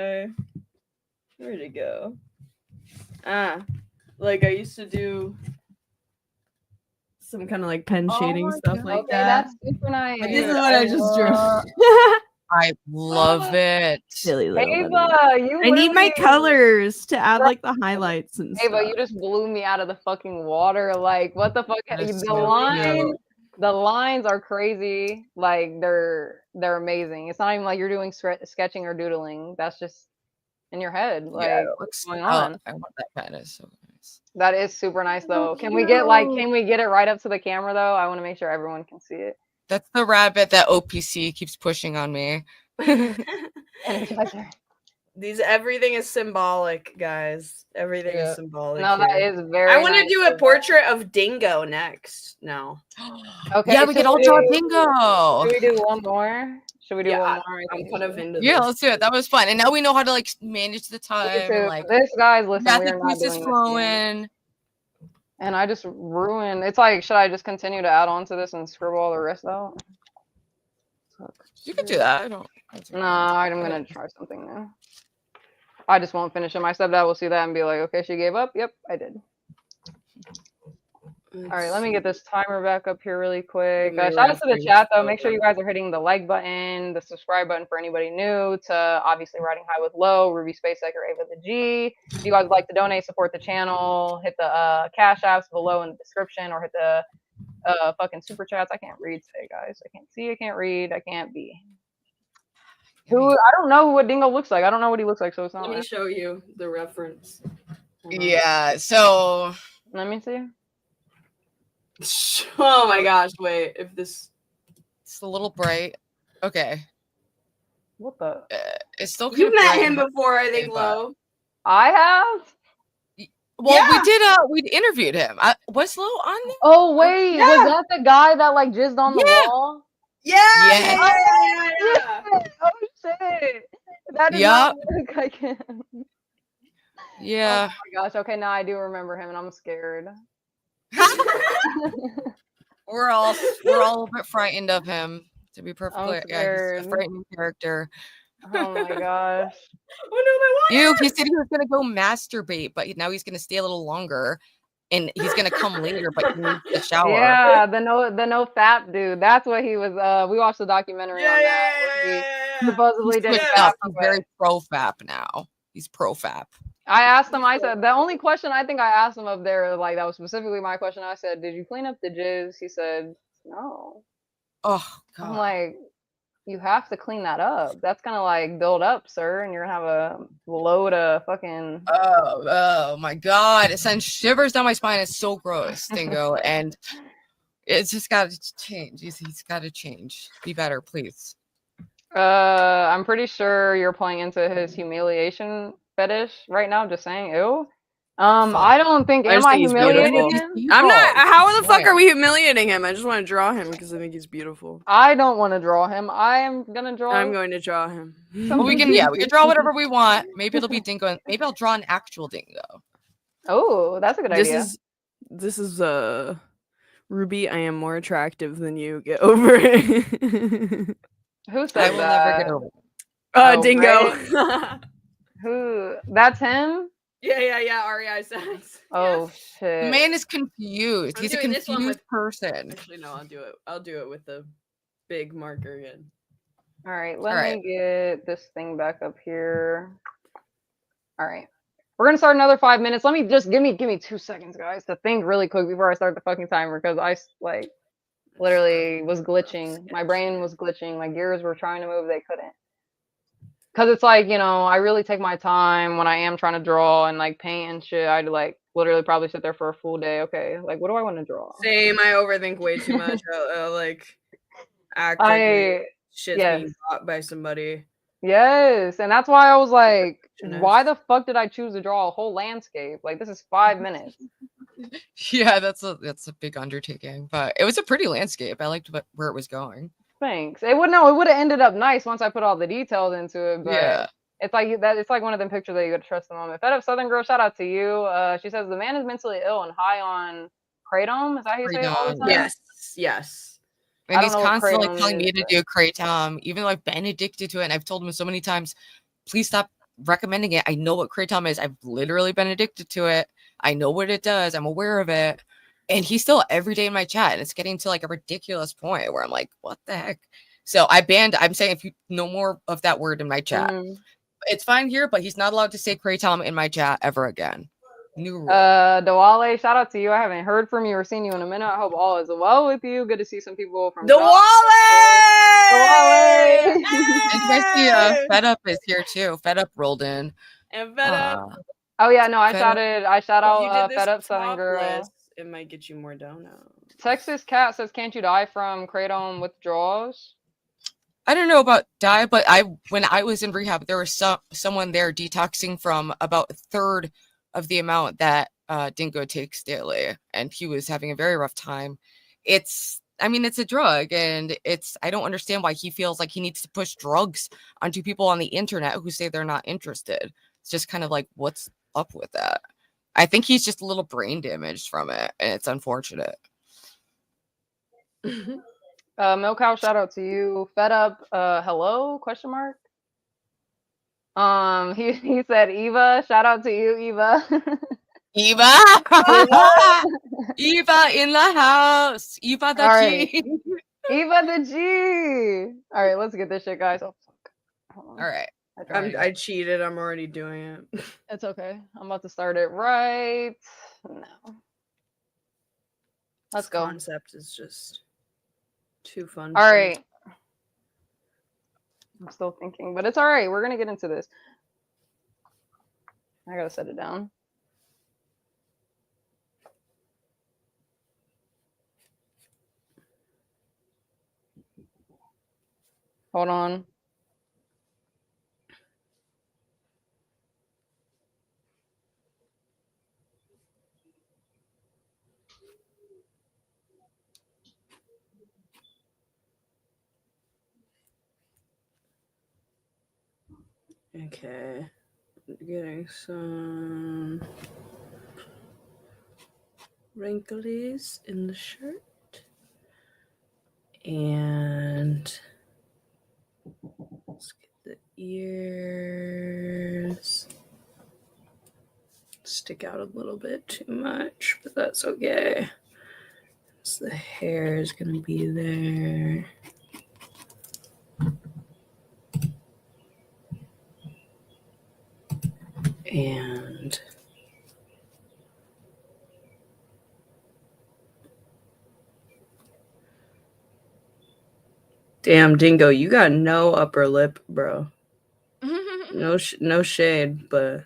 C: where'd it go? Like I used to do some kind of like pen shading stuff like that.
D: That's super nice.
C: This is what I just drew.
E: I love it.
C: Silly little
D: Ava,
C: I need my colors to add like the highlights and
D: Ava,
C: stuff.
D: you just blew me out of the fucking water. Like what the fuck? The lines are crazy. Like they're amazing. It's not even like you're doing sketching or doodling. That's just in your head. Like what's going on?
E: I want that pen. It's so nice.
D: That is super nice though. Can we get it right up to the camera though? I want to make sure everyone can see it.
E: That's the rabbit that OPC keeps pushing on me.
C: Everything is symbolic, guys. Everything is symbolic.
D: No, that is very.
C: I want to do a portrait of Dingo next. No.
D: Okay.
E: Yeah, we can all draw Dingo.
D: Should we do one more? One more?
C: I'm kind of into.
E: Yeah, let's do it. That was fun, and now we know how to like manage the time. And, like
D: this guy's listening.
E: The quiz is flowing.
D: And I just ruined. It's like, should I just continue to add on to this and scribble all the rest out?
E: You could do that. I don't.
D: No, I'm gonna try something new. I just won't finish it. My stepdad will see that and be like, okay, she gave up. Yep, I did. All right, let me get this timer back up here really quick. Shout out to the chat though. Make sure you guys are hitting the like button, the subscribe button for anybody new to obviously Riding High with Low, Ruby Space Seeker, Ava the G. If you guys would like to donate, support the channel, hit the cash apps below in the description, or hit the fucking super chats. I can't read today, guys. I can't see, I can't read, I can't be. Who I don't know what Dingo looks like. I don't know what he looks like, so it's not.
C: Let me show you the reference.
E: Yeah. So
D: Let me see.
C: Oh my gosh! Wait, if this
E: it's a little bright. Okay.
D: What the?
E: It's still.
C: You met
E: bright,
C: him before, I think,
E: but-
C: Lo.
D: I have.
E: Well,
C: Yeah.
E: we interviewed him. Was Lo on there?
D: Oh wait,
C: Yeah.
D: was that the guy that like jizzed on the
E: Yeah.
D: wall?
C: Yeah.
D: Yeah. Oh shit. That did not look like him.
E: Yeah.
D: Oh my gosh. Okay, now I do remember him, and I'm scared.
E: We're all a little bit frightened of him. To be perfectly, yeah, he's
D: scared.
E: a frightening character.
D: Oh my gosh.
C: Oh no, my water.
E: He said he was gonna go masturbate, but now he's gonna stay a little longer, and he's gonna come later, but he needs the shower.
D: Yeah, the no fap dude. That's what he was. We watched the documentary on that. Where he supposedly
E: He's
D: did
E: switched
D: it
E: up.
D: the
E: He's
D: way.
E: very pro fap now. He's pro fap.
D: I asked him. I said the only question I think I asked him up there, like that was specifically my question. I said, "Did you clean up the jizz?" He said, "No."
E: Oh God.
D: I'm like, you have to clean that up. That's gonna like build up, sir, and you're gonna have a load of fucking.
E: Oh my God! It sends shivers down my spine. It's so gross, Dingo, and it's just got to change. He's got to change. Be better, please.
D: I'm pretty sure you're playing into his humiliation fetish right now. Just saying, ew. I don't think.
C: I
D: Am
C: just
D: I
C: think he's
D: humiliating
C: beautiful.
D: him?
C: I'm not. How the fuck
E: Right.
C: are we humiliating him? I just want to draw him because I think he's beautiful.
D: I don't want to draw him. I am gonna draw.
C: I'm going to draw him.
E: Well, we can draw whatever we want. Maybe it'll be Dingo, and maybe I'll draw an actual Dingo.
D: Oh, that's a good idea.
C: This is Ruby. I am more attractive than you. Get over it.
D: Who
E: I
D: said
E: will
D: that?
E: never get over it.
D: Oh,
C: Dingo.
D: Who? That's him.
C: Yeah. REI says.
D: Oh shit.
E: The man is confused.
C: I'm
E: He's a
C: doing this one
E: confused
C: with-
E: person.
C: Actually, no. I'll do it with the big marker again.
D: All right, let me get this thing back up here. All right. We're gonna start another 5 minutes. Let me just give me 2 seconds, guys, to think really quick before I start the fucking timer, because I like literally was glitching. My brain was glitching. My gears were trying to move, they couldn't. Cause it's like, you know, I really take my time when I am trying to draw and like paint and shit. I'd like literally probably sit there for a full day. Okay, like what do I want to draw?
C: Same. I overthink way too much. Like act like shit's being bought by somebody.
D: Yes, and that's why I was like, why the fuck did I choose to draw a whole landscape? Like this is 5 minutes.
E: Yeah, that's a big undertaking, but it was a pretty landscape. I liked where it was going.
D: Thanks. It would have ended up nice once I put all the details into it. But
E: Yeah.
D: It's like that. It's like one of them pictures that you gotta trust the moment. Fed Up Southern Girl, shout out to you. She says the man is mentally ill and high on kratom. Is that how you say it all the time?
C: Yes.
E: And he's constantly
D: kratom
E: telling me
D: is,
E: to do kratom, even though I've been addicted to it. And I've told him so many times, please stop recommending it. I know what kratom is. I've literally been addicted to it. I know what it does. I'm aware of it. And he's still every day in my chat. And it's getting to like a ridiculous point where I'm like, what the heck? So I'm saying if you no more of that word in my chat, it's fine here, but he's not allowed to say kratom in my chat ever again. New rule.
D: Dewale, shout out to you. I haven't heard from you or seen you in a minute. I hope all is well with you. Good to see some people from
C: Dewale!
D: Dewale!
E: And you guys see Fed Up is here too. Fed Up rolled in.
C: And Fed Up.
D: Oh yeah, no, I shout
C: If you
D: out
C: did
D: Fed Up
C: this
D: Southern
C: top
D: Girl.
C: list, it might get you more dono.
D: Texas Cat says, "Can't you die from kratom withdrawals?"
E: I don't know about die, but when I was in rehab, there was someone there detoxing from about a third of the amount that Dingo takes daily, and he was having a very rough time. It's a drug, and I don't understand why he feels like he needs to push drugs onto people on the internet who say they're not interested. It's just kind of like, what's up with that? I think he's just a little brain damaged from it, and it's unfortunate.
D: Milk Cow, shout out to you. Fed up, hello? Question mark. He said Eva. Shout out to you, Eva.
E: Eva, Eva in the house. Eva the
D: Alright.
E: G.
D: Eva the G. All right, let's get this shit, guys. Oh, fuck. Hold on.
E: All right.
C: I cheated. I'm already doing it.
D: It's okay. I'm about to start it right now. Let's
C: This
D: go.
C: Concept is just too fun.
D: All right. I'm still thinking, but it's all right. We're going to get into this. I got to set it down. Hold on.
C: Okay. Getting some wrinkles in the shirt. And let's get the ears. Stick out a little bit too much, but that's okay. So the hair is going to be there. And damn, Dingo, you got no upper lip, bro. No shade, but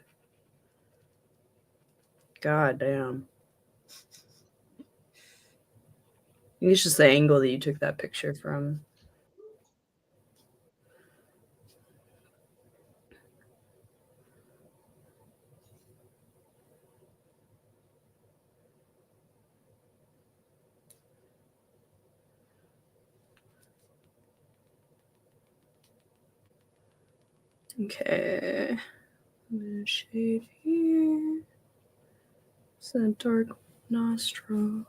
C: god damn. It's just the angle that you took that picture from. Okay. Shade here. It's a dark nostril.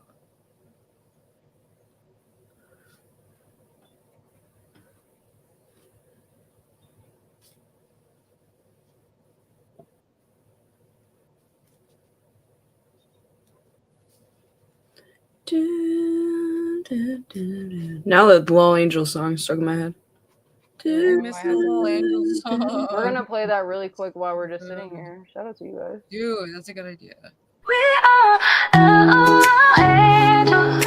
C: Now the Low Angel song stuck in my head.
E: I miss the Little Angels song.
D: We're going to play that really quick while we're just sitting here. Shout out to you guys.
E: Dude, that's a good idea.
A: We are LOL angels,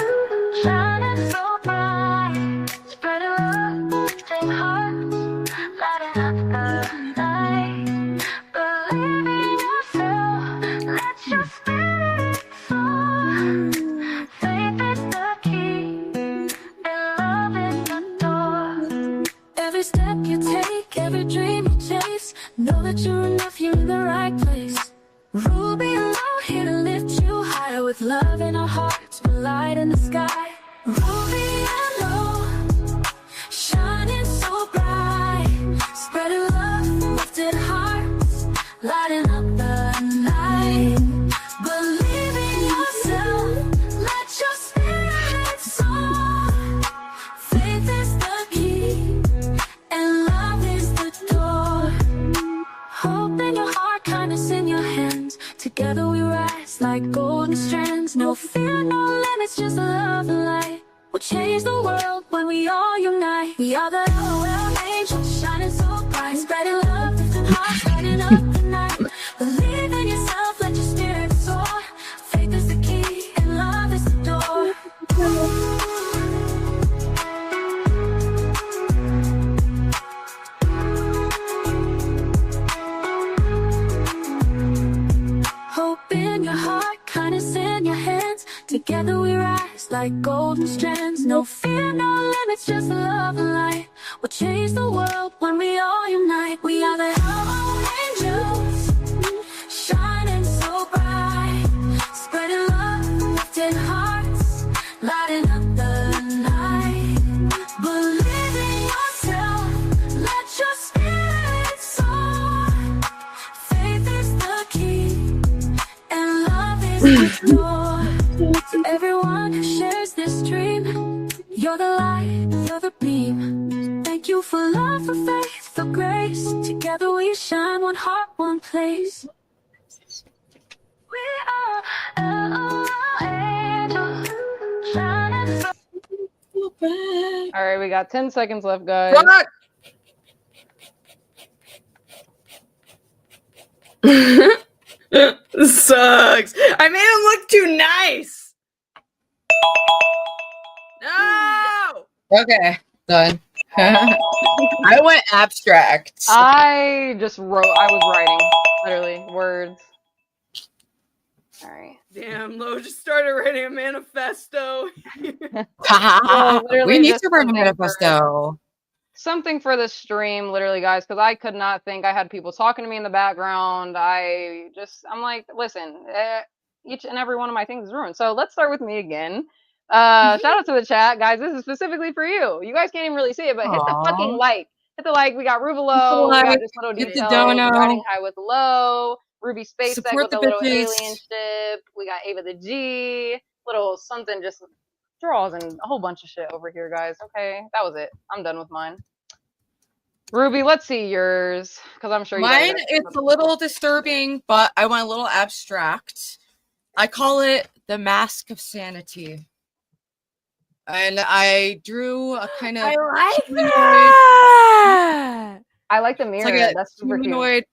A: shining so bright, spreading love, same hearts, lighting up the night. Believe in yourself, let your spirit soar. Faith is the key, and love is the door. Every step you take, every dream you chase, know that you're enough, you're in the right place. Ruby and Low, here to lift you higher, with love in our hearts, with light in the sky. Ruby and Low, shining so bright, spreading love, lifted hearts, lighting up the night. Believe in yourself, let your spirit soar. Faith is the key, and love is the door. Hope in your heart, kindness in your hands. Together we rise like golden strands. No fear, no limits, just love and light. We'll change the world when we all unite. We are the LOL angels, shining so bright, spreading love, lifting hearts, lighting up the night. Believe in yourself, let your spirit soar. Faith is the key, and love is the door. Hope in your heart, kindness in your hands. Together we rise like golden strands. No fear, no limits, just love and light. We'll change the world when we all unite. We are the LOL angels, shining so bright, spreading love, lifting hearts, lighting up the night. Believe in yourself, let your spirit soar. Faith is the key, and with Lord. To everyone who shares this dream, you're the light, you're the beam. Thank you for love, for faith, for grace. Together we shine, one heart, one place. We are angels, shining bright.
D: All right, we got 10 seconds left, guys.
E: Fuck!
C: This sucks. I made him look too nice. No.
E: Okay, done. I went abstract.
D: I just wrote. I was writing, literally words. All right.
C: Damn, Lo just started writing a manifesto.
D: Well, literally
E: We need
D: just
E: to write a
D: something
E: manifesto.
D: Something for the stream, literally, guys, because I could not think. I had people talking to me in the background. I'm like, listen, each and every one of my things is ruined. So let's start with me again. Shout out to the chat, guys. This is specifically for you. You guys can't even really see it, but hit the fucking like. Hit the like. We got RUVALO. We got just little
E: hit the
D: details.
E: dono.
D: Riding High with Low. Ruby Space Tech
E: Support
D: with
E: the
D: a little
E: bitches.
D: alien ship. We got Ava the G. Little something, just draws and a whole bunch of shit over here, guys. Okay, that was it. I'm done with mine. Ruby, let's see yours, because I'm sure you guys
E: Mine is a little disturbing, but I went a little abstract. I call it the Mask of Sanity. And I drew a kind of humanoid,
D: I like the
E: it's
D: mirror.
E: like a
D: That's super cute.
E: humanoid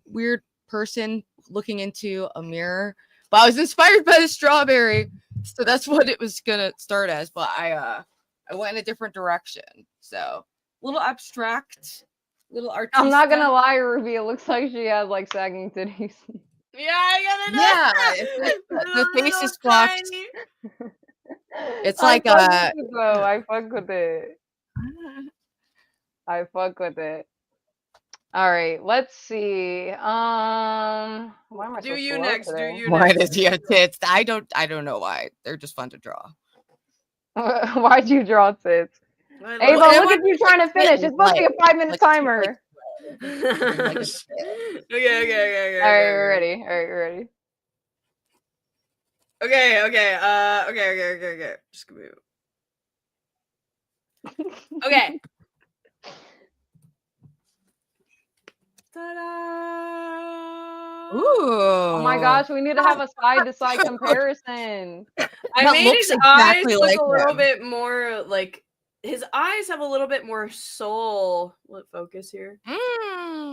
E: weird person looking into a mirror. But I was inspired by the strawberry, so that's what it was gonna start as. But I went in a different direction. So a little abstract, little artistic.
D: I'm not gonna lie, Ruby. It looks like she has like sagging titties.
C: Yeah, I gotta know.
E: Yeah, it's like the face is blocked. It's like
D: I fuck with it. I fuck with it. All right, let's see. Why am I
C: Do
D: so
C: you
D: slow
C: next?
D: today?
C: Do you
E: Why
C: next?
E: does he have tits? I don't know why. They're just fun to draw.
D: Why'd you draw tits?
C: I love
D: Ava,
E: Well,
D: look at you trying to finish. It's supposed to be a 5-minute timer.
C: it. Okay.
D: All right, we're ready. All right, we're ready.
C: Okay. Just gonna move. Okay. Ta-da!
E: Ooh.
D: Oh my gosh, we need to have a side-to-side comparison.
C: I
E: That
C: made
E: looks
C: his eyes
E: exactly
C: look
E: like
C: a little
E: him.
C: bit more like his eyes have a little bit more soul. Let focus here.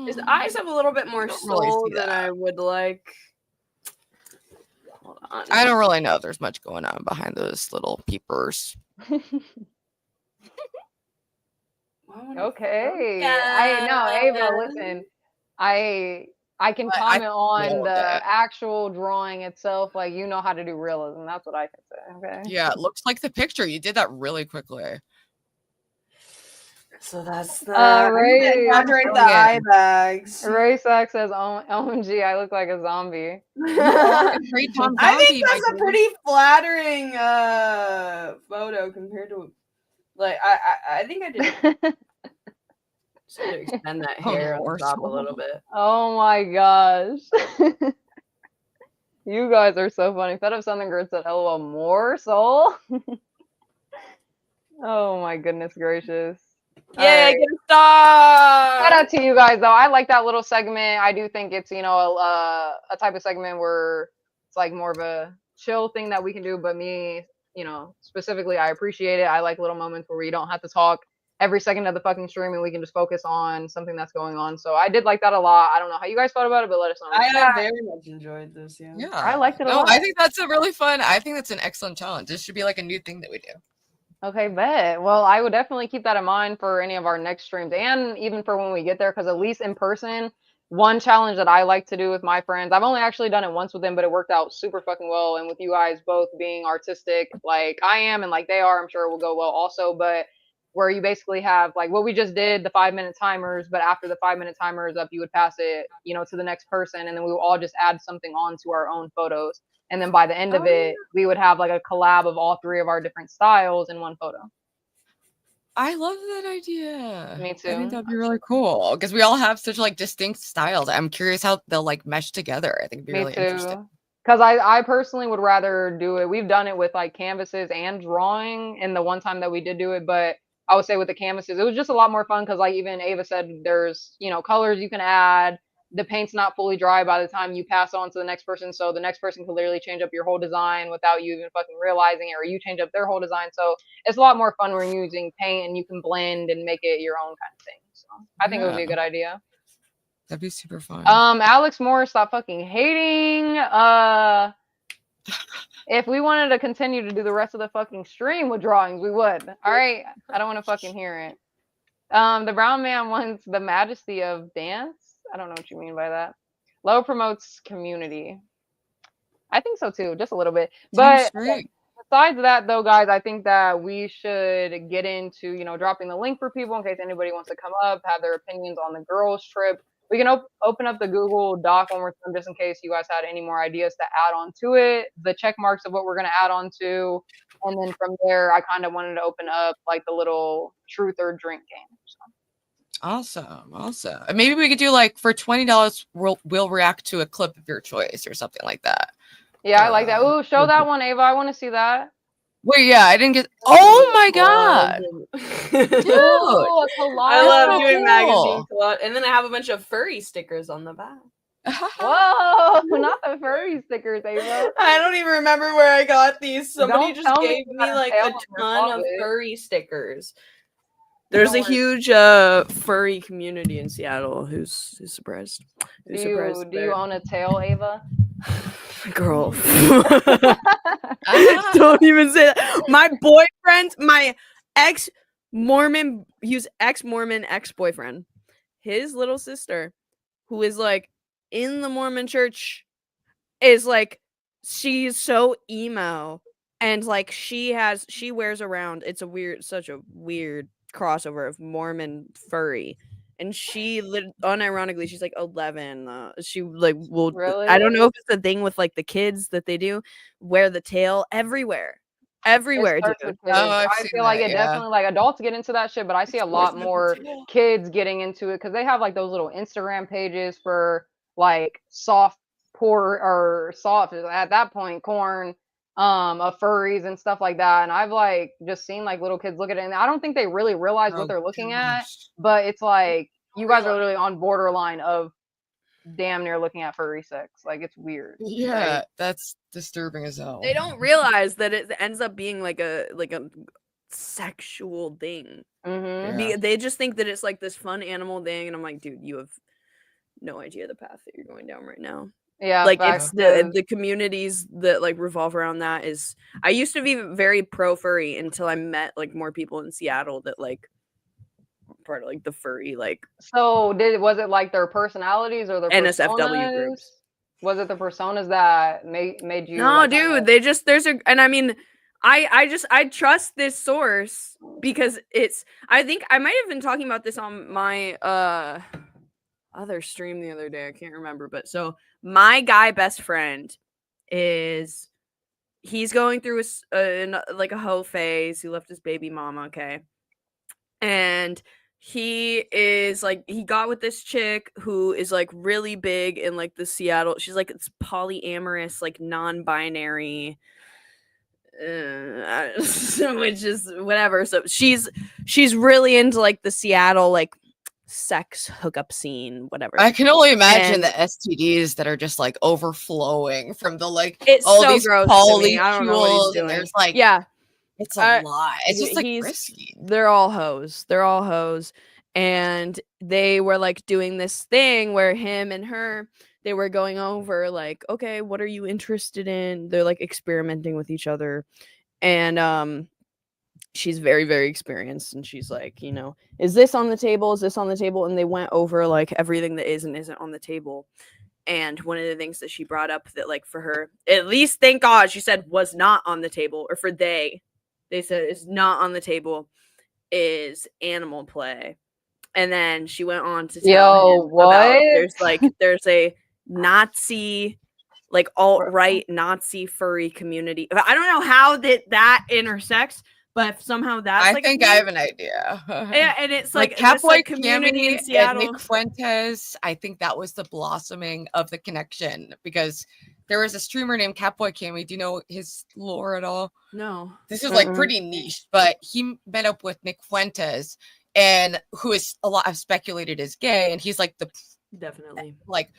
C: His eyes have a little bit more
E: don't really
C: soul
E: see
C: than
E: that.
C: I would like. Hold on.
E: I don't really know. There's much going on behind those little peepers.
D: Okay. I know, Ava, listen. I can
E: I
D: comment on
E: nailed
D: the
E: it.
D: actual drawing itself. Like, you know how to do realism. That's what I can say. Okay.
E: Yeah, it looks like the picture. You did that really quickly.
C: So that's the
D: Ray.
C: exaggerate the
E: Brilliant.
C: eye bags.
D: Ray Sack says, OMG, I look like a zombie.
C: I
E: Great Tom
C: think
E: Zombie,
C: that's
E: my
C: a
E: dude.
C: pretty flattering photo compared to like I think I did just to extend that hair on
E: Poor
C: top a
E: soul.
C: little bit.
D: Oh my gosh. You guys are so funny. Fed Up Southern Girl said, LOL, more soul? Oh my goodness gracious.
C: Yeah,
D: Alright.
C: get a star.
D: Shout out to you guys though. I like that little segment. I do think it's, you know, a type of segment where it's like more of a chill thing that we can do. But me, you know, specifically, I appreciate it. I like little moments where we don't have to talk every second of the fucking stream and we can just focus on something that's going on. So I did like that a lot. I don't know how you guys felt about it, but let us know.
C: I have very much enjoyed this. Yeah.
E: Yeah.
D: I liked it a
E: No,
D: lot.
E: I think that's a really fun. I think that's an excellent challenge. This should be like a new thing that we do.
D: Okay, bet. Well, I would definitely keep that in mind for any of our next streams and even for when we get there, because at least in person, one challenge that I like to do with my friends, I've only actually done it once with them, but it worked out super fucking well. And with you guys both being artistic like I am and like they are, I'm sure it will go well also. But where you basically have like what we just did, the 5-minute timers, but after the 5-minute timer is up, you would pass it, you know, to the next person, and then we would all just add something on to our own photos. And then by the end of it, we would have like a collab of all three of our different styles in one photo.
E: I love that idea.
D: Me
E: I
D: too.
E: think that'd be really cool because we all have such like distinct styles. I'm curious how they'll like mesh together. I think it'd be
D: Me
E: really
D: too.
E: interesting.
D: Because I personally would rather do it. We've done it with like canvases and drawing, and the one time that we did do it, but I would say with the canvases, it was just a lot more fun because, like even Ava said, there's colors you can add. The paint's not fully dry by the time you pass on to the next person, so the next person can literally change up your whole design without you even fucking realizing it, or you change up their whole design. So it's a lot more fun when you're using paint and you can blend and make it your own kind of thing. So I think it would be a good idea.
E: That'd be super fun.
D: Alex Moore, stop fucking hating. If we wanted to continue to do the rest of the fucking stream with drawings, we would. All right. I don't want to fucking hear it. The brown man wants the majesty of dance. I don't know what you mean by that. Low promotes community. I think so too, just a little bit. But besides that, though, guys, I think that we should get into, dropping the link for people in case anybody wants to come up, have their opinions on the girls' trip. We can open up the Google Doc one more time just in case you guys had any more ideas to add on to it, the check marks of what we're going to add on to. And then from there, I kind of wanted to open up like the little truth or drink game. So.
E: Awesome. Maybe we could do like for $20, we'll react to a clip of your choice or something like that.
D: Yeah, I like that. Ooh, show that one, Ava. I want to see that.
E: Wait, yeah, I didn't get. Oh my god, dude!
C: I love doing magazine collage, and then I have a bunch of furry stickers on the back.
D: Whoa, not the furry stickers, Ava.
C: I don't even remember where I got these. Somebody just gave me like a ton of furry stickers. There's a huge furry community in Seattle. Who's surprised?
D: Do you own a tail, Ava?
C: Girl. Don't even say that. My boyfriend, my ex-Mormon, he's ex-Mormon ex-boyfriend, his little sister, who is like in the Mormon church, is like, she's so emo, and like she wears around, it's such a weird crossover of Mormon furry. And she unironically, she's like 11. She like will. Really? I don't know if it's a thing with like the kids that they do wear the tail everywhere. Dude.
D: I feel like it definitely, like, adults get into that shit, but I see a lot more kids getting into it because they have like those little Instagram pages for like soft at that point corn of furries and stuff like that. And I've like just seen like little kids look at it, and I don't think they really realize what they're looking at, but it's like you guys are literally on borderline of damn near looking at furry sex. Like, it's weird.
E: Yeah, that's disturbing as hell.
C: They don't realize that it ends up being like a sexual thing.
D: Mm-hmm.
C: They just think that it's like this fun animal thing, and I'm like, dude, you have no idea the path that you're going down right now.
D: Yeah,
C: like it's the communities that like revolve around that. Is I used to be very pro furry until I met like more people in Seattle that like part of like the furry like.
D: So was it like their personalities or their
C: NSFW groups?
D: Was it the personas that made you?
C: No, like, dude, they just and I mean, I trust this source because I think I might have been talking about this on my other stream the other day. I can't remember, but so my guy best friend he's going through like a hoe phase. He left his baby mama, okay, and he is like, he got with this chick who is like really big in like the Seattle. She's like, it's polyamorous, like non-binary, which is whatever. So she's really into like the Seattle like sex hookup scene, whatever.
E: I can only imagine the STDs that are just like overflowing from the like
C: it's
E: all
C: so
E: these
C: gross
E: polycules.
C: I don't know what he's doing.
E: There's like it's a lot. It's just like risky.
C: They're all hoes, and they were like doing this thing where him and her, they were going over like, okay, what are you interested in? They're like experimenting with each other, and she's very, very experienced, and she's like, is this on the table? Is this on the table? And they went over like everything that is and isn't on the table. And one of the things that she brought up that like for her, at least thank God, she said was not on the table, or for they said is not on the table, is animal play. And then she went on to tell him about there's a Nazi, like alt-right Nazi furry community. I don't know how that intersects, but somehow that's
E: I
C: like
E: think I have an idea.
C: yeah, and it's
E: like
C: like this
E: Catboy
C: like community in
E: Cammy and
C: Seattle.
E: Nick Fuentes. I think that was the blossoming of the connection because there was a streamer named Catboy Cammy. Do you know his lore at all?
C: No.
E: This is like pretty niche, but he met up with Nick Fuentes, and who is a lot have speculated is gay, and he's like the
C: Definitely
E: like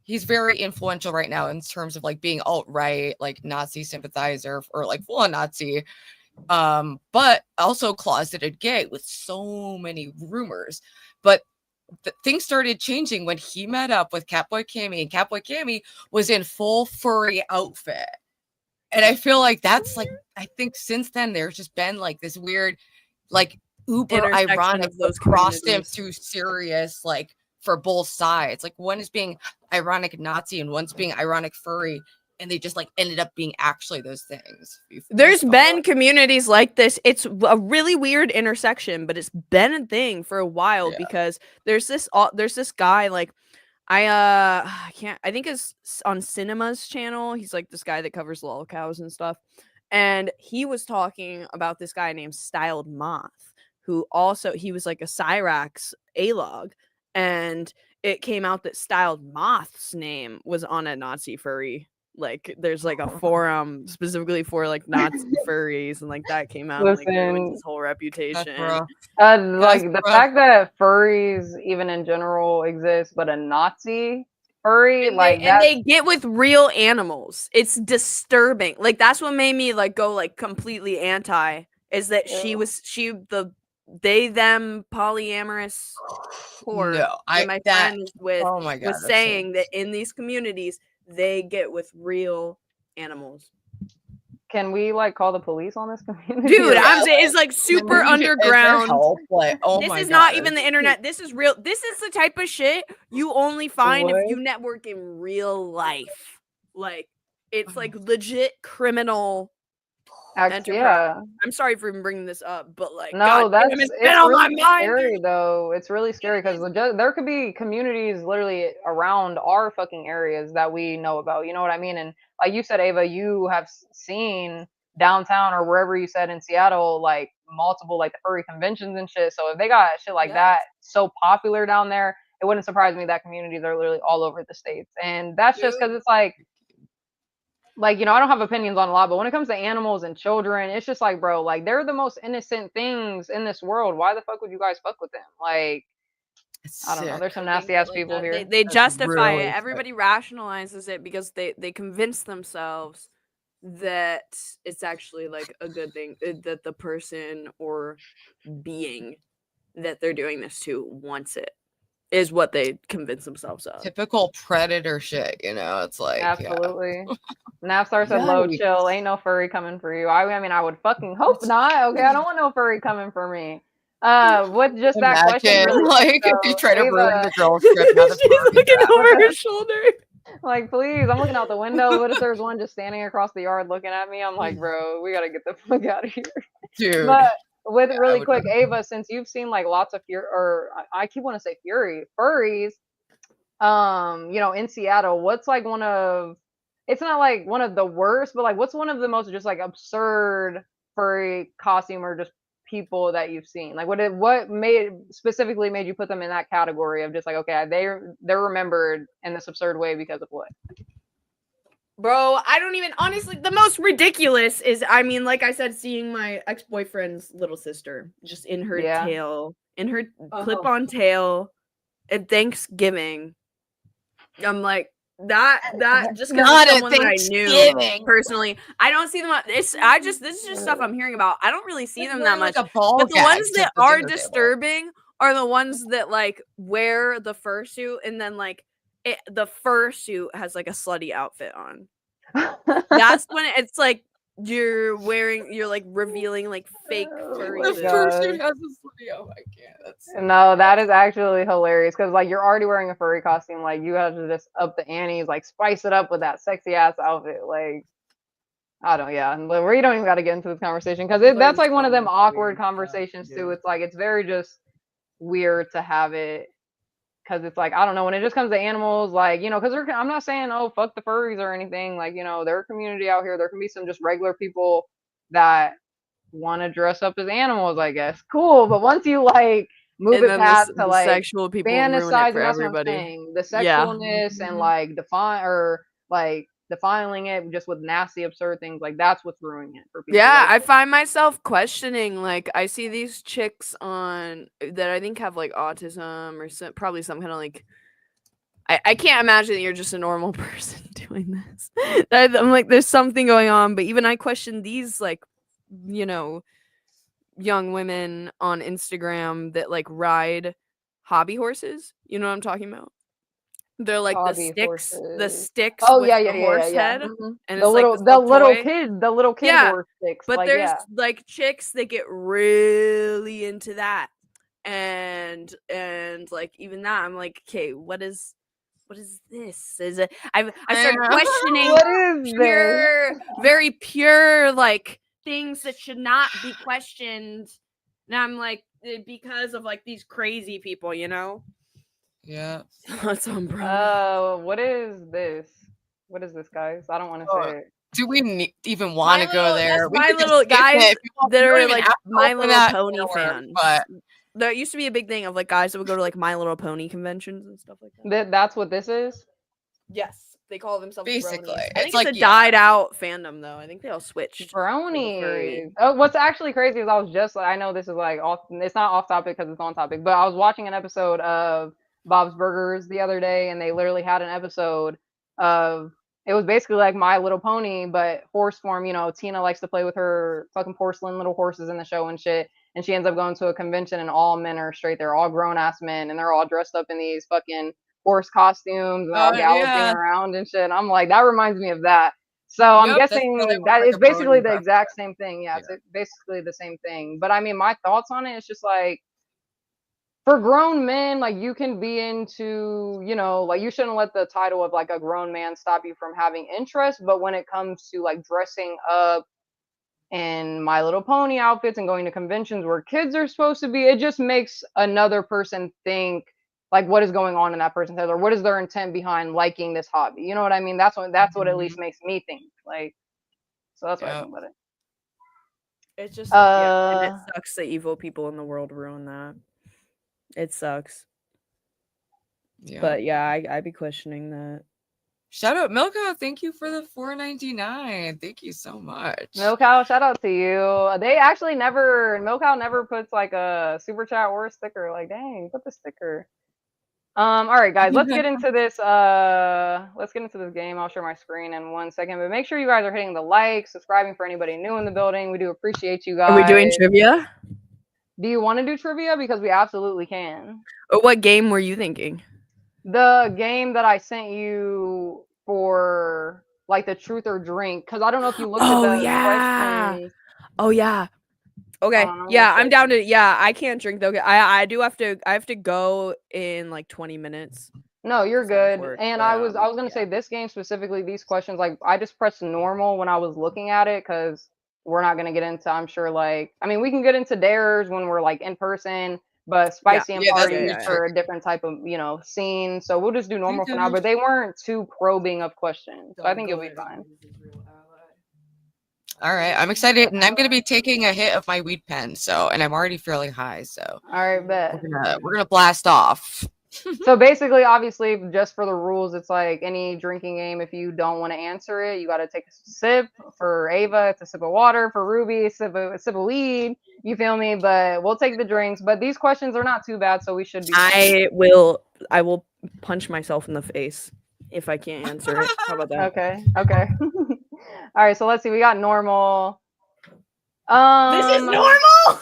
E: he's very influential right now in terms of like being alt-right, like Nazi sympathizer or like full on Nazi. But also closeted gay with so many rumors. But things started changing when he met up with Catboy Cammy, and Catboy Cammy was in full furry outfit. And I feel like that's like, I think since then there's just been like this weird, like uber ironic crossed him too serious, like for both sides. Like one is being ironic Nazi and one's being ironic furry. And they just like ended up being actually those things.
C: There's been communities like this. It's a really weird intersection, but it's been a thing for a while because there's this guy like I think it's on Cinema's channel. He's like this guy that covers lol cows and stuff. And he was talking about this guy named Styled Moth, who also he was like a Cyrax A-log, and it came out that Styled Moth's name was on a Nazi furry. Like there's like a forum specifically for like Nazi furries, and like that came out and, like ruined his whole reputation.
D: Like the fact that furries even in general exist, but a Nazi furry,
C: and they get with real animals. It's disturbing. Like that's what made me like go like completely anti. Is that they them polyamorous whore that my friend is with was saying that in these communities they get with real animals.
D: Can we like call the police on this community?
C: Dude, I'm saying it's like super underground.
E: This
C: is not even the internet. This is real. This is the type of shit you only find if you network in real life. Like it's like legit criminal enterprise.
D: Yeah.
C: I'm sorry for bringing this up, but like
D: no,
C: God,
D: it's
C: really
D: scary though. It's really scary because there could be communities literally around our fucking areas that we know about. You know what I mean? And like you said, Ava, you have seen downtown or wherever you said in Seattle, like multiple like the furry conventions and shit. So if they got shit like that so popular down there, it wouldn't surprise me that communities are literally all over the states. And that's just because it's like, you know, I don't have opinions on a lot, but when it comes to animals and children, it's just like, bro, like they're the most innocent things in this world. Why the fuck would you guys fuck with them? Like, I don't know. There's some nasty ass people here.
C: They justify it. Everybody rationalizes it because they convince themselves that it's actually like a good thing, that the person or being that they're doing this to wants it. Is what they convince themselves of.
E: Typical predator shit, you know. It's like
D: absolutely. Napstar said, "Low, chill. Ain't no furry coming for you." I mean, I would fucking hope not. Okay, I don't want no furry coming for me. With just that question, really
E: like if you try to ruin the girl's trip,
C: she's looking over her shoulder.
D: Like, please, I'm looking out the window. What if there's one just standing across the yard looking at me? I'm like, bro, we gotta get the fuck out of here,
E: dude.
D: But with really quick, Ava, since you've seen like lots of I keep wanting to say furries, you know, in Seattle, what's like it's not like one of the worst, but like what's one of the most just like absurd furry costume or just people that you've seen? Like what specifically made you put them in that category of just like, okay, they're remembered in this absurd way because of what?
C: Bro, I don't even, honestly, the most ridiculous is, I mean, like I said, seeing my ex-boyfriend's little sister just in her tail, in her clip-on tail at Thanksgiving. I'm like, that just because someone that I knew personally. I don't see them. This is just stuff I'm hearing about. I don't really see them that much. But the ones that are disturbing are the ones that like wear the fursuit and then like the fursuit has like a slutty outfit on. That's when it's like you're like revealing like fake furry.
E: The fursuit has a slutty. Oh, I can't.
D: No, that is actually hilarious because like you're already wearing a furry costume. Like you have to just up the antes, like spice it up with that sexy ass outfit. Like I don't, we don't even got to get into this conversation because that's like one of them awkward conversations too. It's like it's very just weird to have it. Because it's like, I don't know, when it just comes to animals, like, you know, because I'm not saying, oh, fuck the furries or anything. Like, you know, their community out here, there can be some just regular people that want to dress up as animals, I guess. Cool. But once you like move
C: And
D: it
C: then
D: past to
C: the
D: like
C: sexual people ruin it
D: fantasize,
C: for
D: and that's
C: everybody.
D: what I'm saying. The
C: Yeah.
D: sexualness and like defiling it just with nasty, absurd things, like that's what's ruining it for people.
C: Yeah,
D: Like,
C: I find myself questioning, like, I see these chicks on that I think have like autism or probably some kind of like, I can't imagine that you're just a normal person doing this. I'm like, there's something going on, but even I question these, like, you know, young women on Instagram that like ride hobby horses. You know what I'm talking about? They're like
D: hobby
C: the
D: horses.
C: sticks
D: Oh
C: with
D: yeah,
C: the
D: yeah, yeah, yeah,
C: horse
D: yeah.
C: head,
D: Mhm.
C: and
D: The
C: it's like
D: little,
C: this
D: the
C: little
D: little
C: toy.
D: kid, the little kid
C: Yeah,
D: horse sticks.
C: but
D: Like,
C: there's
D: yeah.
C: like chicks that get really into that, and like even that, I'm like, okay, what is this? Is it? I started questioning
D: What is this?
C: pure, very pure, like things that should not be questioned. And I'm like, because of like these crazy people, you know?
E: Yeah.
C: That's umbrella.
D: What is this? What is this, guys? I don't want to
E: Oh,
D: say it.
E: Do we even want to go
C: That's
E: there? We
C: my
E: could just
C: little
E: skip
C: guys
E: it if you want.
C: that
E: We don't
C: are
E: even
C: like
E: have to
C: My
E: open
C: Little
E: that
C: Pony
E: door,
C: fans.
E: but
C: There used to be a big thing of like guys that would go to like My Little Pony conventions and stuff like that.
D: That's what this is.
C: Yes, they call themselves
E: basically,
C: bronies. I think
E: it's
C: it's
E: like,
C: a died out fandom though. I think they all switched.
D: Brownies. Oh, what's actually crazy is I was just like, I know this is like off. It's not off topic because it's on topic, but I was watching an episode of Bob's Burgers the other day, and they literally had an episode of, it was basically like My Little Pony, but horse form. You know, Tina likes to play with her fucking porcelain little horses in the show and shit, and she ends up going to a convention, and all men are straight. They're all grown ass men, and they're all dressed up in these fucking horse costumes, and they're all galloping
E: yeah.
D: around and shit. And I'm like, that reminds me of that. So I'm
E: Yep, that's probably
D: guessing
E: what,
D: that
E: like,
D: is
E: a
D: basically
E: brony
D: the
E: dress
D: exact
E: is.
D: same thing. Yeah,
E: Yeah.
D: it's basically the same thing. But I mean, my thoughts on it is just like, for grown men, like you can be into, you know, like you shouldn't let the title of like a grown man stop you from having interest. But when it comes to like dressing up in My Little Pony outfits and going to conventions where kids are supposed to be, it just makes another person think like what is going on in that person's head, or what is their intent behind liking this hobby. You know what I mean? That's what at least makes me think. Like, so that's what I think about it.
C: It's just yeah, and it sucks that evil people in the world ruin that. It sucks.
E: Yeah.
C: But yeah, I'd be questioning that.
E: Shout out Milka, thank you for the $4.99. Thank you so much.
D: Milkow, shout out to you. They actually Milkow never puts like a super chat or a sticker. Like, dang, put the sticker. All right, guys, let's get into this. Let's get into this game. I'll share my screen in 1 second, but make sure you guys are hitting the like, subscribing for anybody new in the building. We do appreciate you guys.
C: Are we doing trivia?
D: Do you want to do trivia? Because we absolutely can.
C: Or what game were you thinking?
D: The game that I sent you for like the truth or drink, because I don't know if you looked at the questions.
C: Oh yeah. Okay. Yeah, I'm down to. Yeah, I can't drink though. I have to go in like 20 minutes.
D: No, you're good.
C: Work,
D: And
C: but,
D: I was gonna say this game specifically, these questions, like I just pressed normal when I was looking at it, because we're not gonna get into, I'm sure, like, I mean, we can get into dares when we're like in person, but spicy and parties for a different type of, you know, scene. So we'll just do normal for now. But they weren't too probing of questions, so I think you'll be fine.
E: All right, I'm excited, and I'm gonna be taking a hit of my weed pen. So, and I'm already fairly high. So,
D: all right, bet
E: we're gonna blast off.
D: So basically, obviously, just for the rules, it's like any drinking game. If you don't want to answer it, you got to take a sip. For Ava, it's a sip of water. For Ruby, a sip of weed. You feel me? But we'll take the drinks. But these questions are not too bad, so we should be fine.
C: I will punch myself in the face if I can't answer it. How about that?
D: Okay. All right, so let's see. We got normal.
C: This is normal.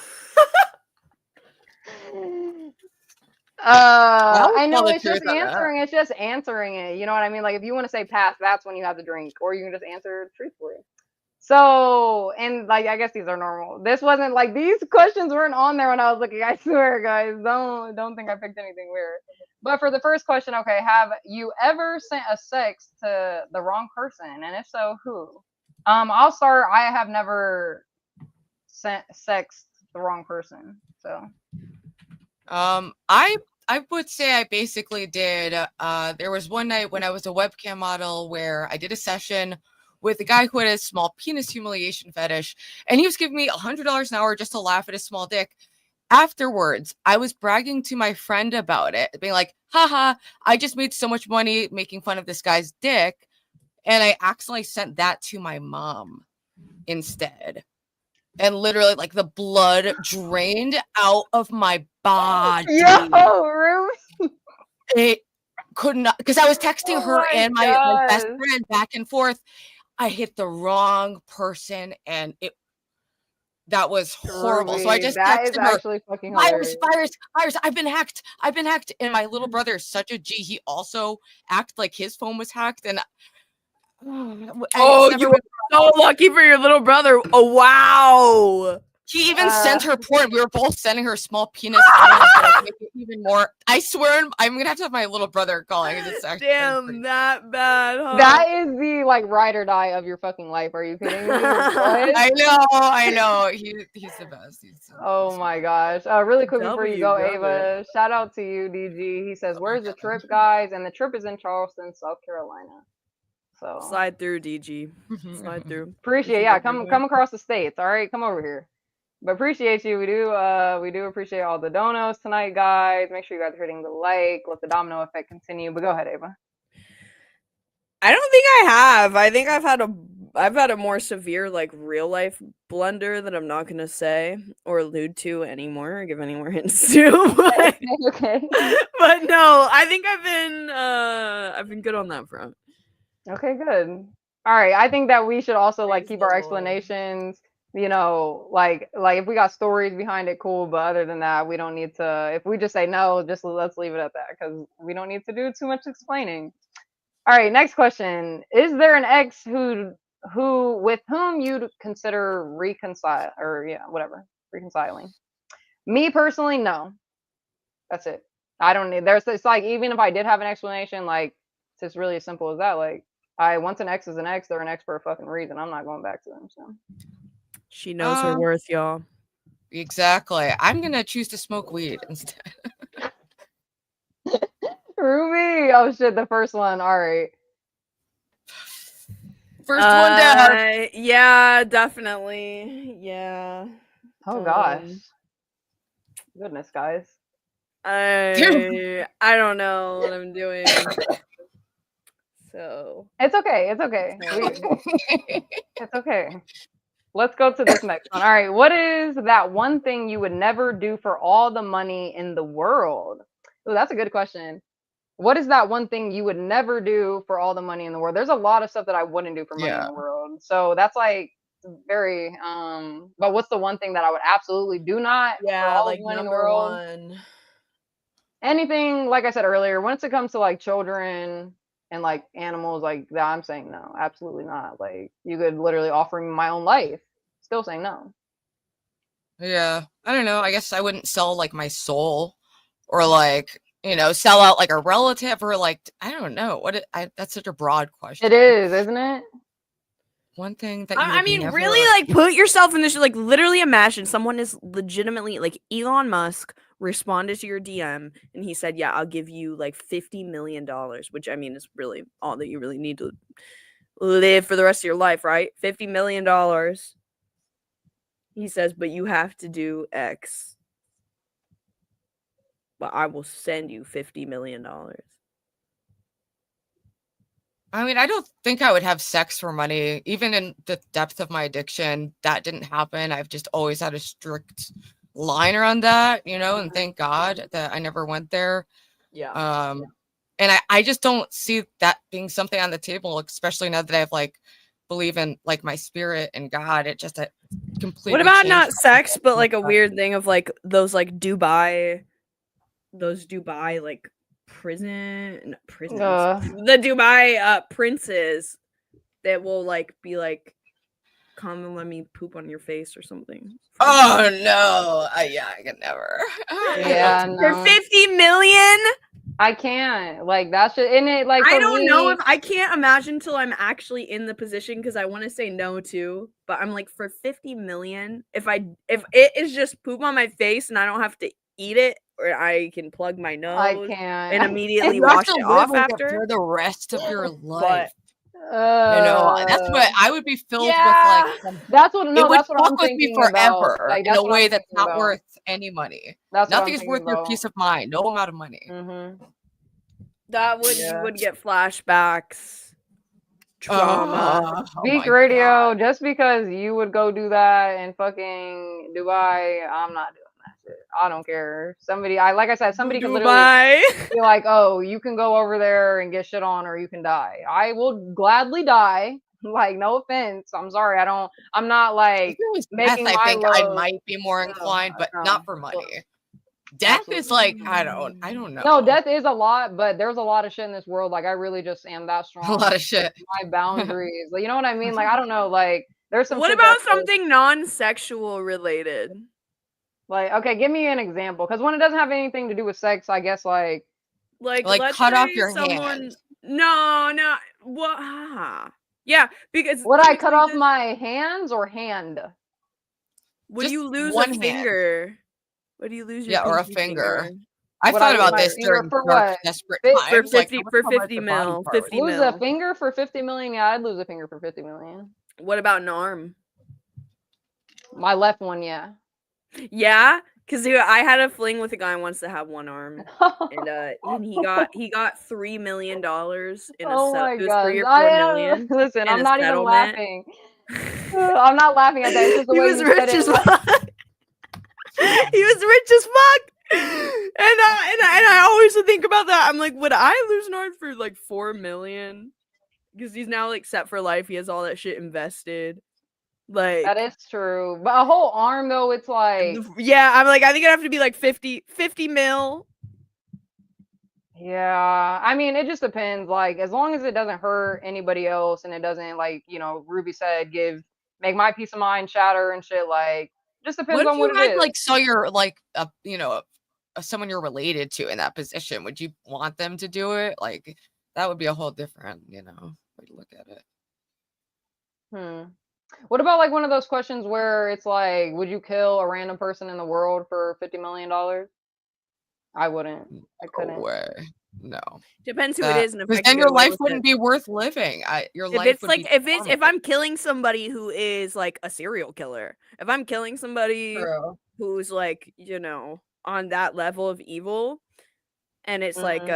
D: I know, it's just answering. It's just answering it. You know what I mean? Like if you want to say pass, that's when you have the drink, or you can just answer truthfully. So, and like I guess these are normal. This wasn't like, these questions weren't on there when I was looking. I swear, guys, don't think I picked anything weird. But for the first question, okay, have you ever sent a sext to the wrong person, and if so, who? I'll start. I have never sent sext the wrong person. So,
E: I would say I basically did. There was one night when I was a webcam model where I did a session with a guy who had a small penis humiliation fetish, and he was giving me $100 an hour just to laugh at his small dick. Afterwards, I was bragging to my friend about it, being like, haha, I just made so much money making fun of this guy's dick. And I accidentally sent that to my mom instead. And literally, like, the blood drained out of my body.
D: Yo, Ruth.
E: It could not, because I was texting her
D: my
E: and my best
D: God.
E: friend back and forth. I hit the wrong person, and that was horrible. So I just
D: That is
E: texted her,
D: actually fucking hilarious.
E: virus, I've been hacked. And my little brother is such a G. He also acted like his phone was hacked. And
C: Oh, you were so lucky for your little brother. Oh, wow.
E: he even sent her porn. We were both sending her small penis. Make it even more. I swear, I'm gonna have to have my little brother calling. It's actually
C: Damn, that bad, huh?
D: That is the like ride or die of your fucking life. Are you kidding me? What?
E: I know. He's the best.
D: Oh my gosh. Really quick before you go,
C: W, brother.
D: Ava, shout out to you, DG. He says, where's the trip, guys? And the trip is in Charleston, South Carolina. So
C: Slide through, DG. Slide through.
D: appreciate, yeah, come across the states. All right, come over here. But appreciate you. We do appreciate all the donos tonight, guys. Make sure you guys are hitting the like, let the domino effect continue. But go ahead, Ava.
C: I don't think I have. I think I've had a more severe, like, real life blunder that I'm not gonna say or allude to anymore or give any more hints to. But,
D: Okay.
C: but no, I think I've been good on that front.
D: Okay, good. All right. I think that we should also like
C: Praise
D: keep
C: the
D: our
C: Lord.
D: explanations, you know, like if we got stories behind it, cool. But other than that, we don't need to. If we just say no, just let's leave it at that because we don't need to do too much explaining. All right. Next question: is there an ex who with whom you'd consider reconciling? Me personally, no. That's it. I don't need. It's like even if I did have an explanation, like it's just really as simple as that. Like once an ex is an ex, they're an ex for a fucking reason. I'm not going back to them. So
C: She knows her worth, y'all.
E: Exactly. I'm gonna choose to smoke weed instead.
D: Ruby, oh shit, the first one. All right.
E: First one down.
C: Yeah, definitely. Yeah.
D: Oh gosh. Goodness, guys.
C: I don't know what I'm doing. So
D: It's okay. It's okay. It's okay. Let's go to this next one. All right. What is that one thing you would never do for all the money in the world? Oh, that's a good question. What is that one thing you would never do for all the money in the world? There's a lot of stuff that I wouldn't do for money in the world. So that's like very but what's the one thing that I would absolutely do not for all
C: like
D: the money in the
C: number
D: world?
C: one.
D: Anything, like I said earlier, once it comes to like children and like animals like that, I'm saying no, absolutely not. Like you could literally offer me my own life, still saying no.
E: Yeah, I don't know. I guess I wouldn't sell like my soul, or like sell out like a relative, or like I don't know that's such a broad question.
D: It is, isn't it?
E: One thing that
C: I mean, really, like put yourself in this. Like, literally, imagine someone is legitimately like Elon Musk responded to your DM and he said, "Yeah, I'll give you like $50 million," which I mean is really all that you really need to live for the rest of your life, right? $50 million. He says, "But you have to do X. But I will send you $50 million."
E: I mean, I don't think I would have sex for money. Even in the depth of my addiction, that didn't happen. I've just always had a strict line around that, and thank God that I never went there.
C: Yeah.
E: And I just don't see that being something on the table, especially now that I've like believe in like my spirit and God. It just completely.
C: What about not sex, but like a weird thing of like those like Dubai like prisons, the Dubai princes that will like be like, come and let me poop on your face or something.
E: Oh no! Yeah, I could never.
D: Yeah,
C: for
D: no.
C: 50 million.
D: I can't. Like that's just in it. Like
C: I don't know if I can't imagine till I'm actually in the position because I want to say no too, but I'm like for 50 million. If it is just poop on my face and I don't have to eat it, or I can plug my nose
D: I can't.
C: and immediately wash it off after
E: for the rest of your life. That's what I would be filled with.
C: Yeah.
E: Like,
D: That's what.
E: it
D: No,
E: would
D: that's what
E: fuck
D: I'm
E: with me
D: thinking about.
E: forever
D: Like,
E: in
D: that's
E: a
D: what
E: way
D: I'm
E: that's
D: thinking
E: not
D: about.
E: worth any money.
D: That's what I'm
E: Nothing is worth
D: thinking
E: your
D: about.
E: peace of mind. No amount of money.
C: That would
D: Yeah.
C: you would get flashbacks, trauma.
E: Oh
D: Beak
E: my
D: Radio,
E: God.
D: just because you would go do that in fucking Dubai, I'm not doing that shit. I don't care. Somebody could literally
C: Dubai.
D: be like, oh, you can go over there and get shit on, or you can die. I will gladly die. Like, no offense. I'm sorry. I'm not like
E: If it was
D: making
E: death, I
D: my
E: think I
D: love.
E: might be more inclined, but
D: No.
E: not for money. Death
D: Absolutely.
E: is like, I don't know.
D: No, death is a lot, but there's a lot of shit in this world. Like, I really just am that strong.
E: A lot of shit.
D: My boundaries. Like, you know what I mean? Like, I don't know. Like, there's some
C: What
D: shit
C: about
D: that's
C: something non-sexual related?
D: like, okay, give me an example. Because when it doesn't have anything to do with sex, I guess like
C: Like
E: Like, cut off your hand.
C: No, what? Yeah, because
D: would I cut off my hands or hand?
C: Would
E: Just
C: you lose
E: one
C: a
E: hand.
C: finger? Would you lose your
E: Yeah, or a
C: pinky
E: finger.
C: finger?
E: I
D: Would
E: thought
D: I
E: about
D: lose my
E: this
D: finger
E: during
D: for
E: dark,
D: what?
E: desperate
D: For
E: times. Like,
C: 50
E: I wonder
C: for
E: how much
C: 50
E: the body
C: mil,
E: part would
C: 50
E: be.
D: Lose
C: mil.
D: a finger for 50 million? Yeah, I'd lose a finger for 50 million.
C: What about an arm?
D: My left one, yeah.
C: Yeah, because I had a fling with a guy once that had one arm, and he got $3 million in a
D: Oh my
C: it was
D: God.
C: 3 or 4 million.
D: Listen,
C: in
D: I'm
C: a
D: not even
C: settlement.
D: laughing. I'm not laughing at that. It's just the
C: He
D: way
C: was
D: you said
C: rich
D: it.
C: as fuck. He was rich as fuck. And I always would think about that. I'm like, would I lose an arm for like 4 million? Because he's now like set for life. He has all that shit invested. Like,
D: That is true. But a whole arm though, it's like,
C: yeah, I'm like, I think it'd have to be like 50 mil.
D: yeah. I mean, it just depends. Like, as long as it doesn't hurt anybody else and it doesn't, like, you know, Ruby said, make my peace of mind shatter and shit. Like, just depends
E: What if
D: on what
E: you
D: it
E: had
D: is.
E: like saw your like someone you're related to in that position? Would you want them to do it? Like, that would be a whole different, way to look at it.
D: What about like one of those questions where it's like, would you kill a random person in the world for $50 million? I wouldn't. I couldn't.
E: No way. No.
C: Depends who it is, and if I
E: Because
C: can
E: then
C: get
E: your
C: away
E: life
C: with
E: wouldn't
C: it.
E: be worth living. Your
C: If
E: life
C: it's
E: would
C: like
E: be
C: if
E: formative.
C: I'm killing somebody who is like a serial killer, if I'm killing somebody
E: True.
C: who's like, on that level of evil, and it's like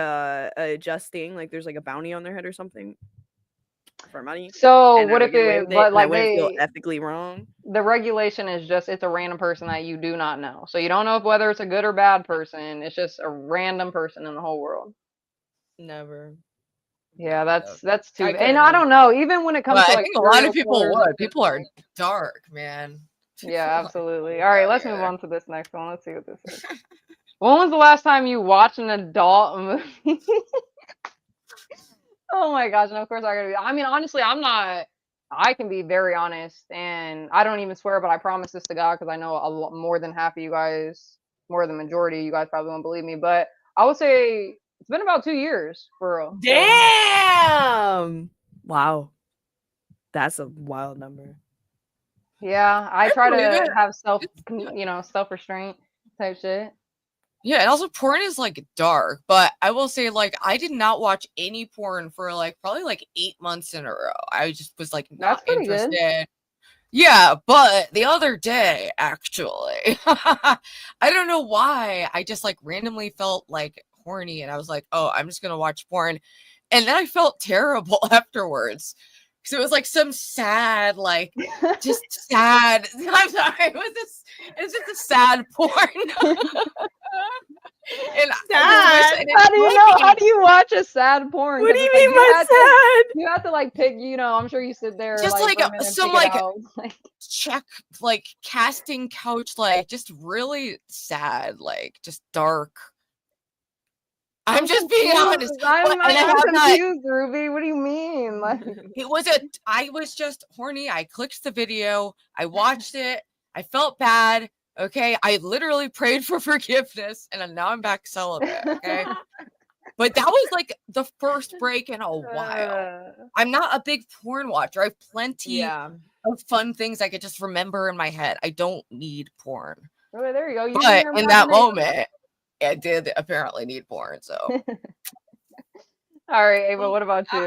C: adjusting, like there's like a bounty on their head or something for money.
D: So
C: and I
D: what
C: would
D: if
C: get away
D: it,
C: with it,
D: but
C: and I
D: like
C: wouldn't feel ethically wrong.
D: the regulation is just, it's a random person that you do not know. So you don't know whether it's a good or bad person. It's just a random person in the whole world.
C: Never.
D: Yeah, that's too.
C: I
D: And
C: couldn't
D: I
C: do
D: don't know. Even when it comes
E: But
D: to
E: I
D: like
E: think a lot
D: serial
E: of people
D: killers,
E: would.
D: it's
E: People are
D: like-
E: dark, man.
D: Yeah, absolutely. All right, let's move on to this next one. Let's see what this is. When was the last time you watched an adult movie? Oh my gosh, and of course I mean, honestly, I can be very honest, and I don't even swear, but I promise this to God because I know a lot more than half of you guys, more than the majority of you guys probably won't believe me, but I would say it's been about 2 years for real.
C: Damn! Wow. That's a wild number.
D: Yeah, I try
E: believe
D: to
E: it.
D: have self-restraint type shit.
E: Yeah, and also porn is like dark, but I will say, like, I did not watch any porn for like probably like 8 months in a row. I just was like not
D: That's pretty good.
E: interested. Yeah, but the other day, actually, I don't know why, I just like randomly felt like horny, and I was like, oh, I'm just gonna watch porn, and then I felt terrible afterwards. So it was like some sad, like just sad. I'm sorry, it's just a sad porn. And
C: Sad?
D: How do you watch a sad porn?
C: What do
D: 'Cause
C: you
D: it's
C: mean by sad?
D: You have to like pick, I'm sure you sit there
E: Just
D: like
E: like
D: for a minute and
E: some
D: pick it
E: like
D: out.
E: check, like casting couch, like just really sad, like just dark. I'm just being honest.
D: I'm
E: and I have not-
D: confused, Ruby. What do you mean? Like,
E: I was just horny. I clicked the video. I watched it. I felt bad. Okay. I literally prayed for forgiveness, and now I'm back celibate. Okay. But that was like the first break in a while. I'm not a big porn watcher. I have plenty of fun things I could just remember in my head. I don't need porn.
D: Oh, there you go.
E: But in that moment, I did apparently need porn. So
D: all right, Ava, what about you?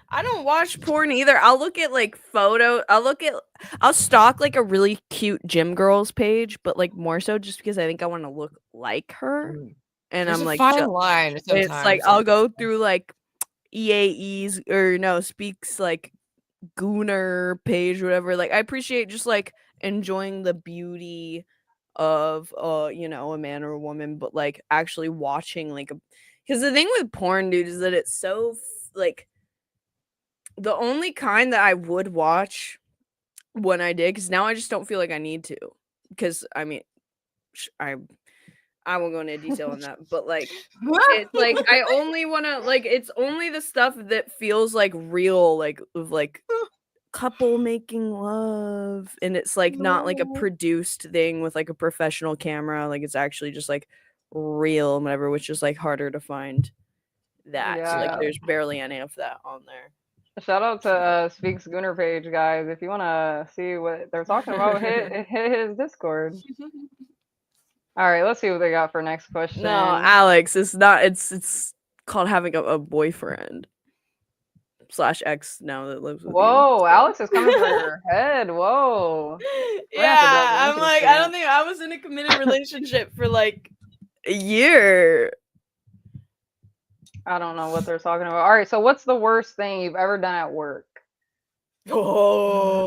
C: I don't watch porn either. I'll look at like I'll stalk like a really cute gym girls page, but like more so just because I think I want to look like her. And
E: There's
C: I'm
E: a
C: like,
E: fine line
C: it's like
E: sometimes.
C: I'll go through like EAE's or no, Speaks like Gooner page, whatever. Like I appreciate just like enjoying the beauty of you know, a man or a woman, but like actually watching like because the thing with porn, dude, is that it's so like the only kind that I would watch when I did, because now I just don't feel like I need to, because I mean, I won't go into detail on that, but like it's like I only want to like it's only the stuff that feels like real, like of like couple making love, and it's like not like a produced thing with like a professional camera, like it's actually just like real and whatever, which is like harder to find that. So, like
D: Yeah.
C: there's barely any of that on there.
D: Shout out to Speaks Gooner page, guys. If you want to see what they're talking about, hit his Discord. All right, let's see what they got for next question.
C: No, Alex, it's not. It's called having a boyfriend / ex now that lives with
D: Whoa,
C: you.
D: Alex is coming for your head. Whoa.
C: Yeah, I'm like, I don't think I was in a committed relationship for like a year.
D: I don't know what they're talking about. All right, so what's the worst thing you've ever done at work?
C: Oh.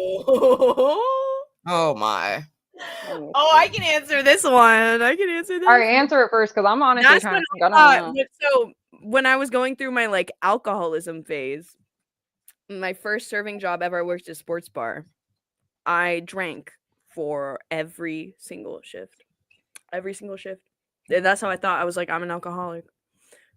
E: Oh my.
C: Oh, I can answer this one. I can answer this.
D: All right, answer it first because I'm honestly
C: That's
D: trying
C: when
D: to think. I don't know.
C: so when I was going through my like alcoholism phase, my first serving job ever, I worked at a sports bar. I drank for every single shift. Every single shift. And that's how I thought. I was like, I'm an alcoholic.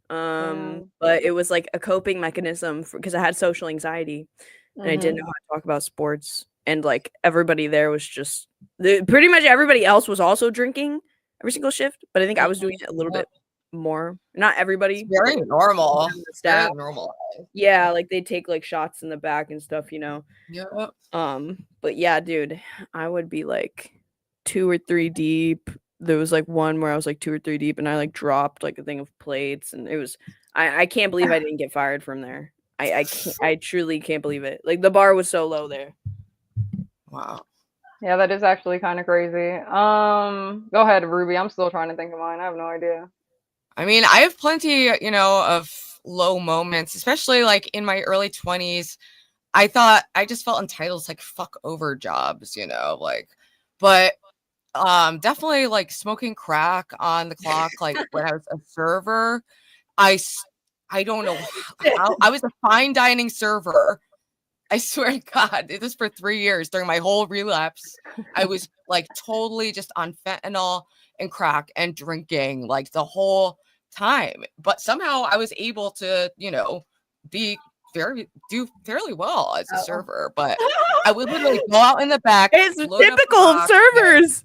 C: But it was like a coping mechanism because I had social anxiety and I didn't know how to talk about sports. And like everybody there was just pretty much everybody else was also drinking every single shift, but I think I was doing it a little bit more. Not everybody.
E: It's very normal.
C: The staff.
E: Very normal.
C: Yeah, like they take like shots in the back and stuff, you know.
E: Yeah.
C: But yeah, dude, I would be like 2 or 3 deep. There was like one where I was like 2 or 3 deep and I like dropped like a thing of plates, and it was I can't believe I didn't get fired from there. I truly can't believe it. Like the bar was so low there.
E: Wow.
D: Yeah, that is actually kind of crazy. Go ahead, Ruby. I'm still trying to think of mine. I have no idea.
E: I mean, I have plenty, you know, of low moments, especially like in my early 20s. I thought I just felt entitled to like fuck over jobs, you know, like, but definitely like smoking crack on the clock, like when I was a server. I don't know how I was a fine dining server. I swear to God, it was for 3 years during my whole relapse. I was like totally just on fentanyl and crack and drinking like the whole time. But somehow I was able to, you know, do fairly well as a server. But I would literally go out in the back.
C: It's typical of servers.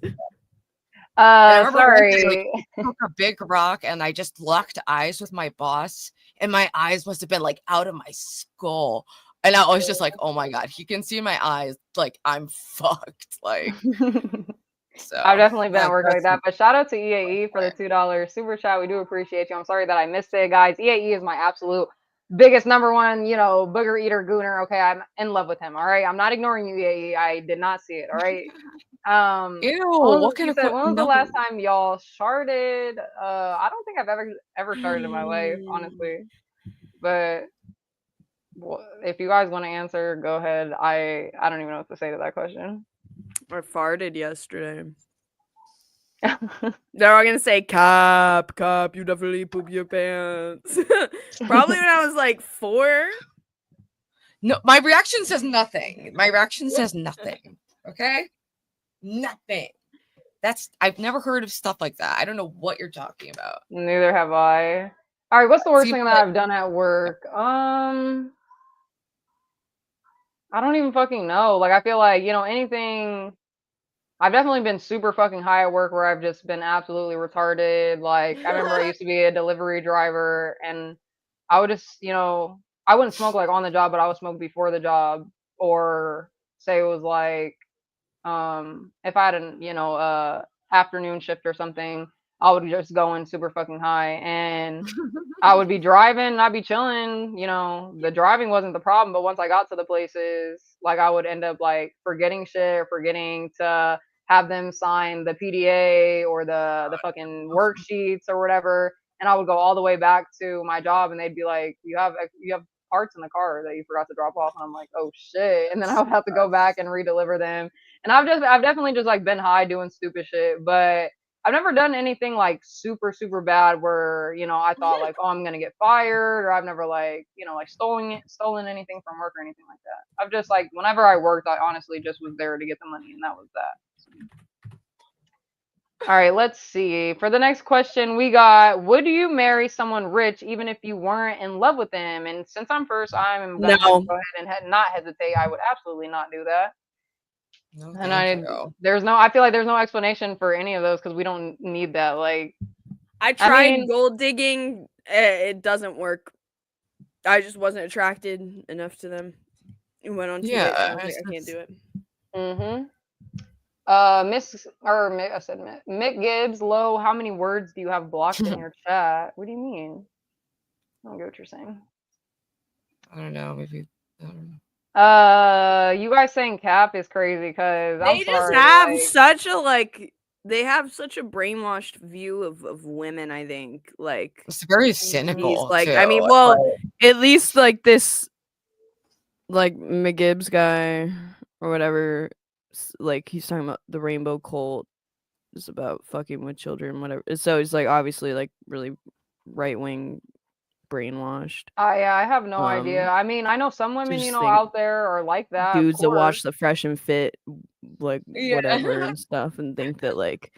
D: Sorry.
E: I took a big rock and I just locked eyes with my boss, and my eyes must have been like out of my skull. And I was just like, oh my God, he can see my eyes. Like, I'm fucked. Like, so
D: I've definitely been at work like that. But shout out to EAE for the $2 super chat. We do appreciate you. I'm sorry that I missed it, guys. EAE is my absolute biggest #1, you know, booger eater gooner. Okay, I'm in love with him. All right, I'm not ignoring you, EAE. I did not see it. All right.
E: Ew,
D: what kind of when was the last time y'all sharded? I don't think I've ever sharded in my life, honestly. But if you guys want to answer, go ahead. I don't even know what to say to that question.
C: I farted yesterday. They're all gonna say, "Cap, you definitely poop your pants." Probably when I was like 4.
E: No, my reaction says nothing. My reaction says nothing. Okay, nothing. I've never heard of stuff like that. I don't know what you're talking about.
D: Neither have I. All right, what's the worst thing that I've done at work? I don't even fucking know. Like, I feel like, you know, anything. I've definitely been super fucking high at work where I've just been absolutely retarded. Like, I remember I used to be a delivery driver, and I would just, you know, I wouldn't smoke like on the job, but I would smoke before the job, or say it was like, if I had an, you know, afternoon shift or something, I would just go in super fucking high, and I would be driving and I'd be chilling. You know, the driving wasn't the problem, but once I got to the places, like I would end up like forgetting shit or forgetting to have them sign the PDA or the fucking worksheets or whatever. And I would go all the way back to my job, and they'd be like, you have parts in the car that you forgot to drop off. And I'm like, oh shit. And then I would have to go back and redeliver them. And I've definitely just like been high doing stupid shit, but I've never done anything like super, super bad where, you know, I thought like, oh, I'm going to get fired, or I've never like, you know, like stolen anything from work or anything like that. I've just like, whenever I worked, I honestly just was there to get the money, and that was that. All right, let's see. For the next question, we got, would you marry someone rich even if you weren't in love with them? And since I'm first, I'm going to go ahead and not hesitate. I would absolutely not do that.
E: No,
D: And
E: I
D: feel like there's no explanation for any of those because we don't need that. Like,
C: I tried gold digging. It doesn't work. I just wasn't attracted enough to them. It went on too late. I was like, I can't do it.
D: Mick Gibbs, Low, how many words do you have blocked in your chat? What do you mean? I don't get what you're saying.
E: I don't know. Maybe. I don't know.
D: You guys saying cap is crazy because
C: they just have such a like. They have such a brainwashed view of women. I think like
E: it's very cynical.
C: Like
E: too.
C: I mean, well, at least like this, like McGibbs guy or whatever. Like he's talking about the rainbow cult is about fucking with children, whatever. So he's like obviously like really right wing. Brainwashed.
D: I have no idea. I mean, I know some women, you know, out there are like that.
C: Dudes that watch the Fresh and Fit, like whatever and stuff, and think that like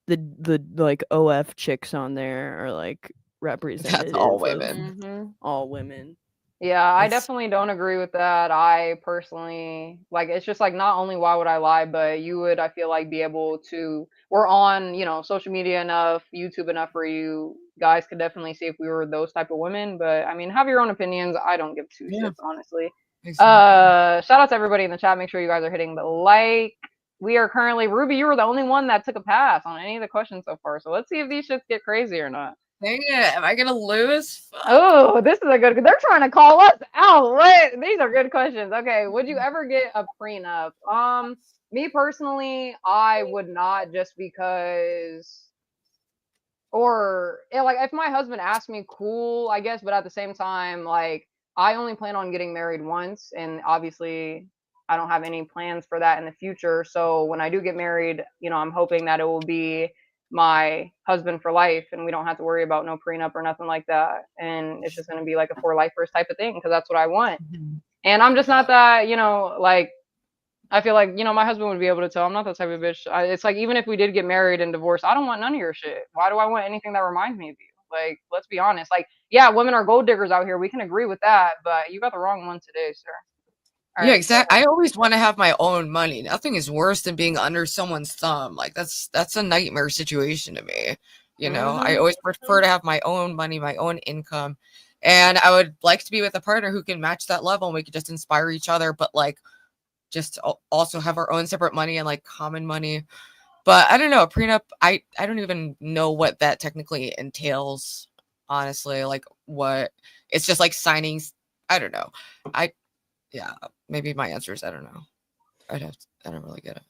C: the like OF chicks on there are like representative.
E: That's all women.
C: All women.
D: Yeah, I definitely don't agree with that. I personally like it's just like not only why would I lie, but you would I feel like be able to we're on, you know, social media enough, YouTube enough for you guys could definitely see if we were those type of women. But I mean, have your own opinions. I don't give two shits, honestly. Exactly. Shout out to everybody in the chat. Make sure you guys are hitting the like. We are currently Ruby, you were the only one that took a pass on any of the questions so far. So let's see if these shits get crazy or not.
E: Dang it, am I gonna lose? Fuck.
D: Oh, this is a good. They're trying to call us out. What? These are good questions. Okay, would you ever get a prenup? Me personally, I would not, just because. Or like if my husband asked me, cool, I guess. But at the same time, like I only plan on getting married once, and obviously I don't have any plans for that in the future. So when I do get married, you know, I'm hoping that it will be my husband for life, and we don't have to worry about no prenup or nothing like that, and it's just going to be like a for lifers type of thing because that's what I want. And I'm just not that, you know, like I feel like, you know, my husband would be able to tell I'm not that type of bitch. It's like even if we did get married and divorced, I don't want none of your shit. Why do I want anything that reminds me of you? Like, let's be honest. Like, yeah, women are gold diggers out here, we can agree with that, but you got the wrong one today, sir.
E: All right, exactly. I always want to have my own money. Nothing is worse than being under someone's thumb. Like that's a nightmare situation to me. You know, I always prefer to have my own money, my own income. And I would like to be with a partner who can match that level, and we could just inspire each other, but like just also have our own separate money and like common money. But I don't know, a prenup, I don't even know what that technically entails, honestly. Like what it's just like signing. I don't know. Yeah, maybe my answer is I don't know. I don't really get it.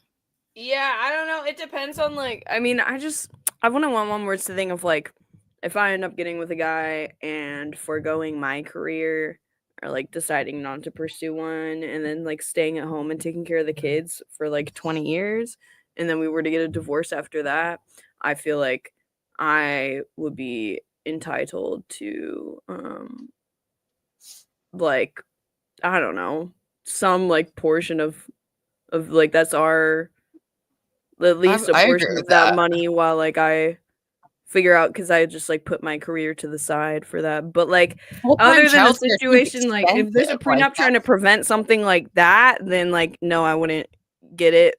C: Yeah, I don't know. It depends on like I mean, I wouldn't want one words to think of like if I end up getting with a guy and foregoing my career or like deciding not to pursue one and then like staying at home and taking care of the kids for like 20 years and then we were to get a divorce after that, I feel like I would be entitled to like I don't know, some like portion of like that's our at least a portion of that money while like I figure out because I just like put my career to the side for that. But like other than a situation like if there's a prenup trying to prevent something like that, then like no, I wouldn't get it.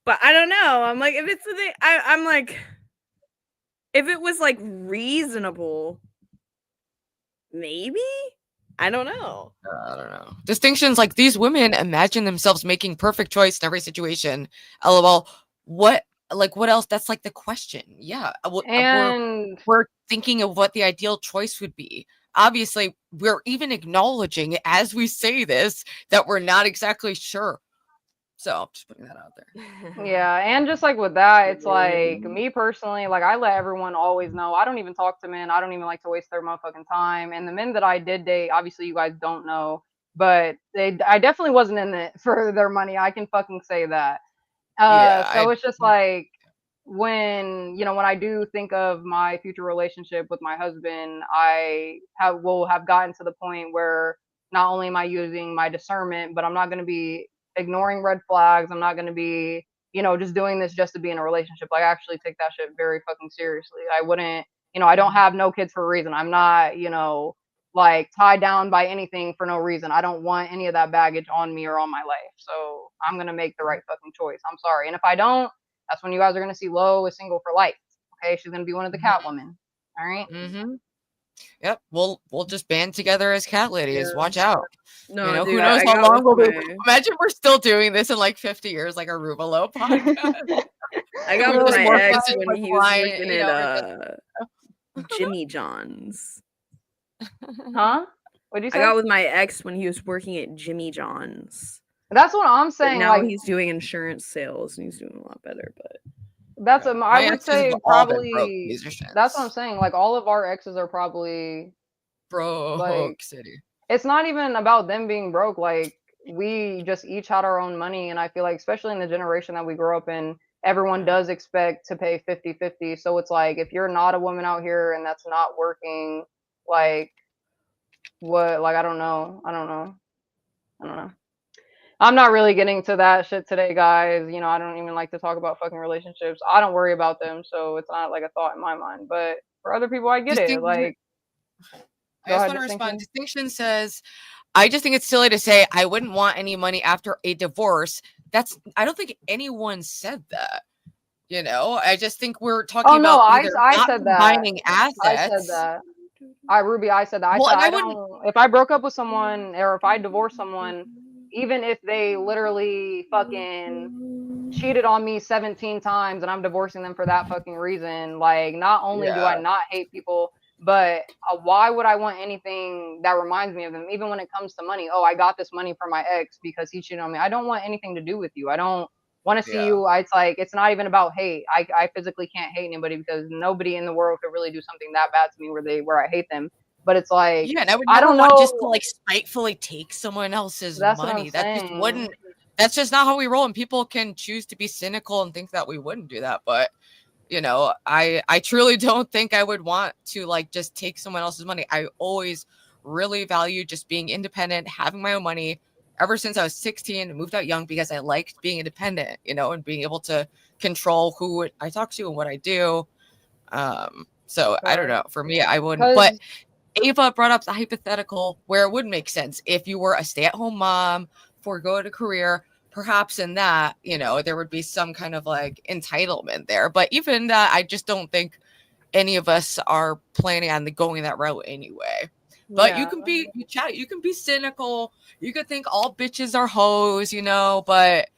C: But I don't know. I'm like if it's the thing, I'm like if it was like reasonable, maybe. I don't know.
E: I don't know. Distinctions like these women imagine themselves making perfect choice in every situation. LOL. What? like what else? That's like the question. Yeah.
D: And
E: We're thinking of what the ideal choice would be. Obviously, we're even acknowledging as we say this that we're not exactly sure. So just putting that out there.
D: yeah, and just like with that, it's like me personally, like I let everyone always know I don't even talk to men. I don't even like to waste their motherfucking time. And the men that I did date, obviously you guys don't know, but I definitely wasn't in it for their money. I can fucking say that. So it's just like when when I do think of my future relationship with my husband, will have gotten to the point where not only am I using my discernment, but I'm not going to be ignoring red flags. I'm not going to be just doing this just to be in a relationship. Like I actually take that shit very fucking seriously. I wouldn't, I don't have no kids for a reason. I'm not, like tied down by anything for no reason. I don't want any of that baggage on me or on my life. So I'm going to make the right fucking choice. I'm sorry. And if I don't, that's when you guys are going to see Lo is single for life. Okay. She's going to be one of the Catwomen. All right.
E: Mm-hmm. Yep. We'll just band together as cat ladies. Yeah. Watch out.
C: No, dude,
E: who knows how long we'll be. Imagine we're still doing this in like 50 years, like a RUVALO podcast.
C: I got with my ex when he was working at Jimmy John's.
D: Huh? What'd you say?
C: I got with my ex when he was working at Jimmy John's.
D: That's what I'm saying.
C: But now he's doing insurance sales and he's doing a lot better. But
D: that's I would say probably. That's what I'm saying. Like all of our exes are probably
E: broke city.
D: It's not even about them being broke. Like we just each had our own money, and I feel like especially in the generation that we grew up in, everyone does expect to pay 50-50. So it's like if you're not a woman out here and that's not working, like what? Like I don't know. I'm not really getting to that shit today, guys. I don't even like to talk about fucking relationships. I don't worry about them, so it's not like a thought in my mind. But for other people, I get it. Like,
E: I just want to respond. Distinction says, I just think it's silly to say I wouldn't want any money after a divorce. I don't think anyone said that. I just think we're talking about
D: I said that.
E: Combining assets.
D: I said that. Ruby, I said that. I don't. If I broke up with someone or if I divorced someone, even if they literally fucking cheated on me 17 times and I'm divorcing them for that fucking reason, like not only do I not hate people, but why would I want anything that reminds me of them? Even when it comes to money, I got this money from my ex because he cheated on me. I don't want anything to do with you. I don't want to see you. It's like, it's not even about hate. I physically can't hate anybody because nobody in the world could really do something that bad to me where I hate them. But it's like,
E: and I don't want just to like spitefully take someone else's money. That just wouldn't. That's just not how we roll. And people can choose to be cynical and think that we wouldn't do that. But I truly don't think I would want to like just take someone else's money. I always really value just being independent, having my own money. Ever since I was 16, I moved out young because I liked being independent, and being able to control who I talk to and what I do. So I don't know. For me, I wouldn't. But Ava brought up the hypothetical where it would make sense if you were a stay-at-home mom, forego a career, perhaps in that, there would be some kind of like entitlement there. But even that, I just don't think any of us are planning on going that route anyway. But you can be cynical. You could think all bitches are hoes, but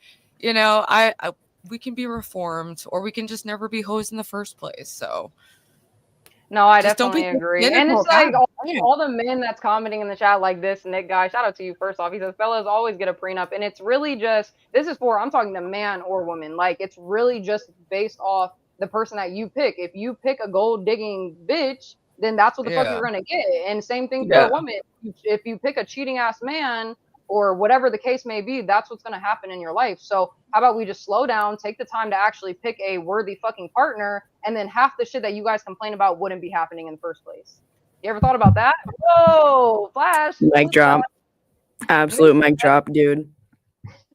E: we can be reformed, or we can just never be hoes in the first place. So
D: no, I definitely agree. And it's like all the men that's commenting in the chat like this Nick guy, shout out to you first off. He says, fellas always get a prenup. And it's really just, I'm talking to man or woman. Like it's really just based off the person that you pick. If you pick a gold digging bitch, then that's what the fuck you're going to get. And same thing for a woman. If you pick a cheating ass man or whatever the case may be, that's what's going to happen in your life. So how about we just slow down, take the time to actually pick a worthy fucking partner, and then half the shit that you guys complain about wouldn't be happening in the first place. You ever thought about that? Whoa, Flash.
C: Mic drop. Absolute mic drop, dude.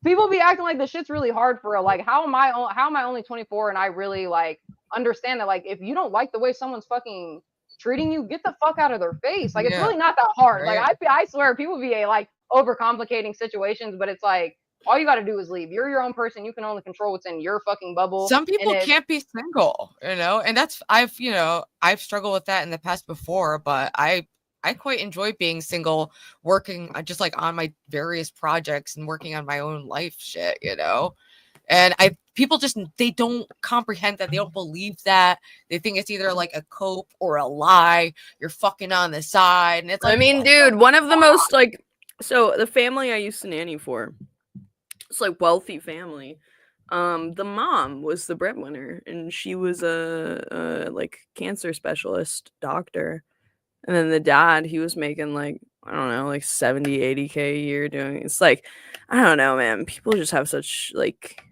D: People be acting like the shit's really hard for real. Like, how am I only 24 and I really like understand that like if you don't like the way someone's fucking treating you, get the fuck out of their face. Like it's really not that hard. Right. Like I swear people be like overcomplicating situations, but it's like all you got to do is leave. You're your own person. You can only control what's in your fucking bubble.
E: Some people can't be single, and that's I've struggled with that in the past before, but I quite enjoy being single, working just like on my various projects and working on my own life shit, And people just, they don't comprehend that. They don't believe that. They think it's either like a cope or a lie. You're fucking on the side. And it's like,
C: I mean, dude, one of the most like, so the family I used to nanny for, it's like wealthy family. The mom was the breadwinner, and she was a like cancer specialist doctor. And then the dad, he was making like, I don't know, like 70, 80K a year doing, it's like, I don't know, man. People just have such like,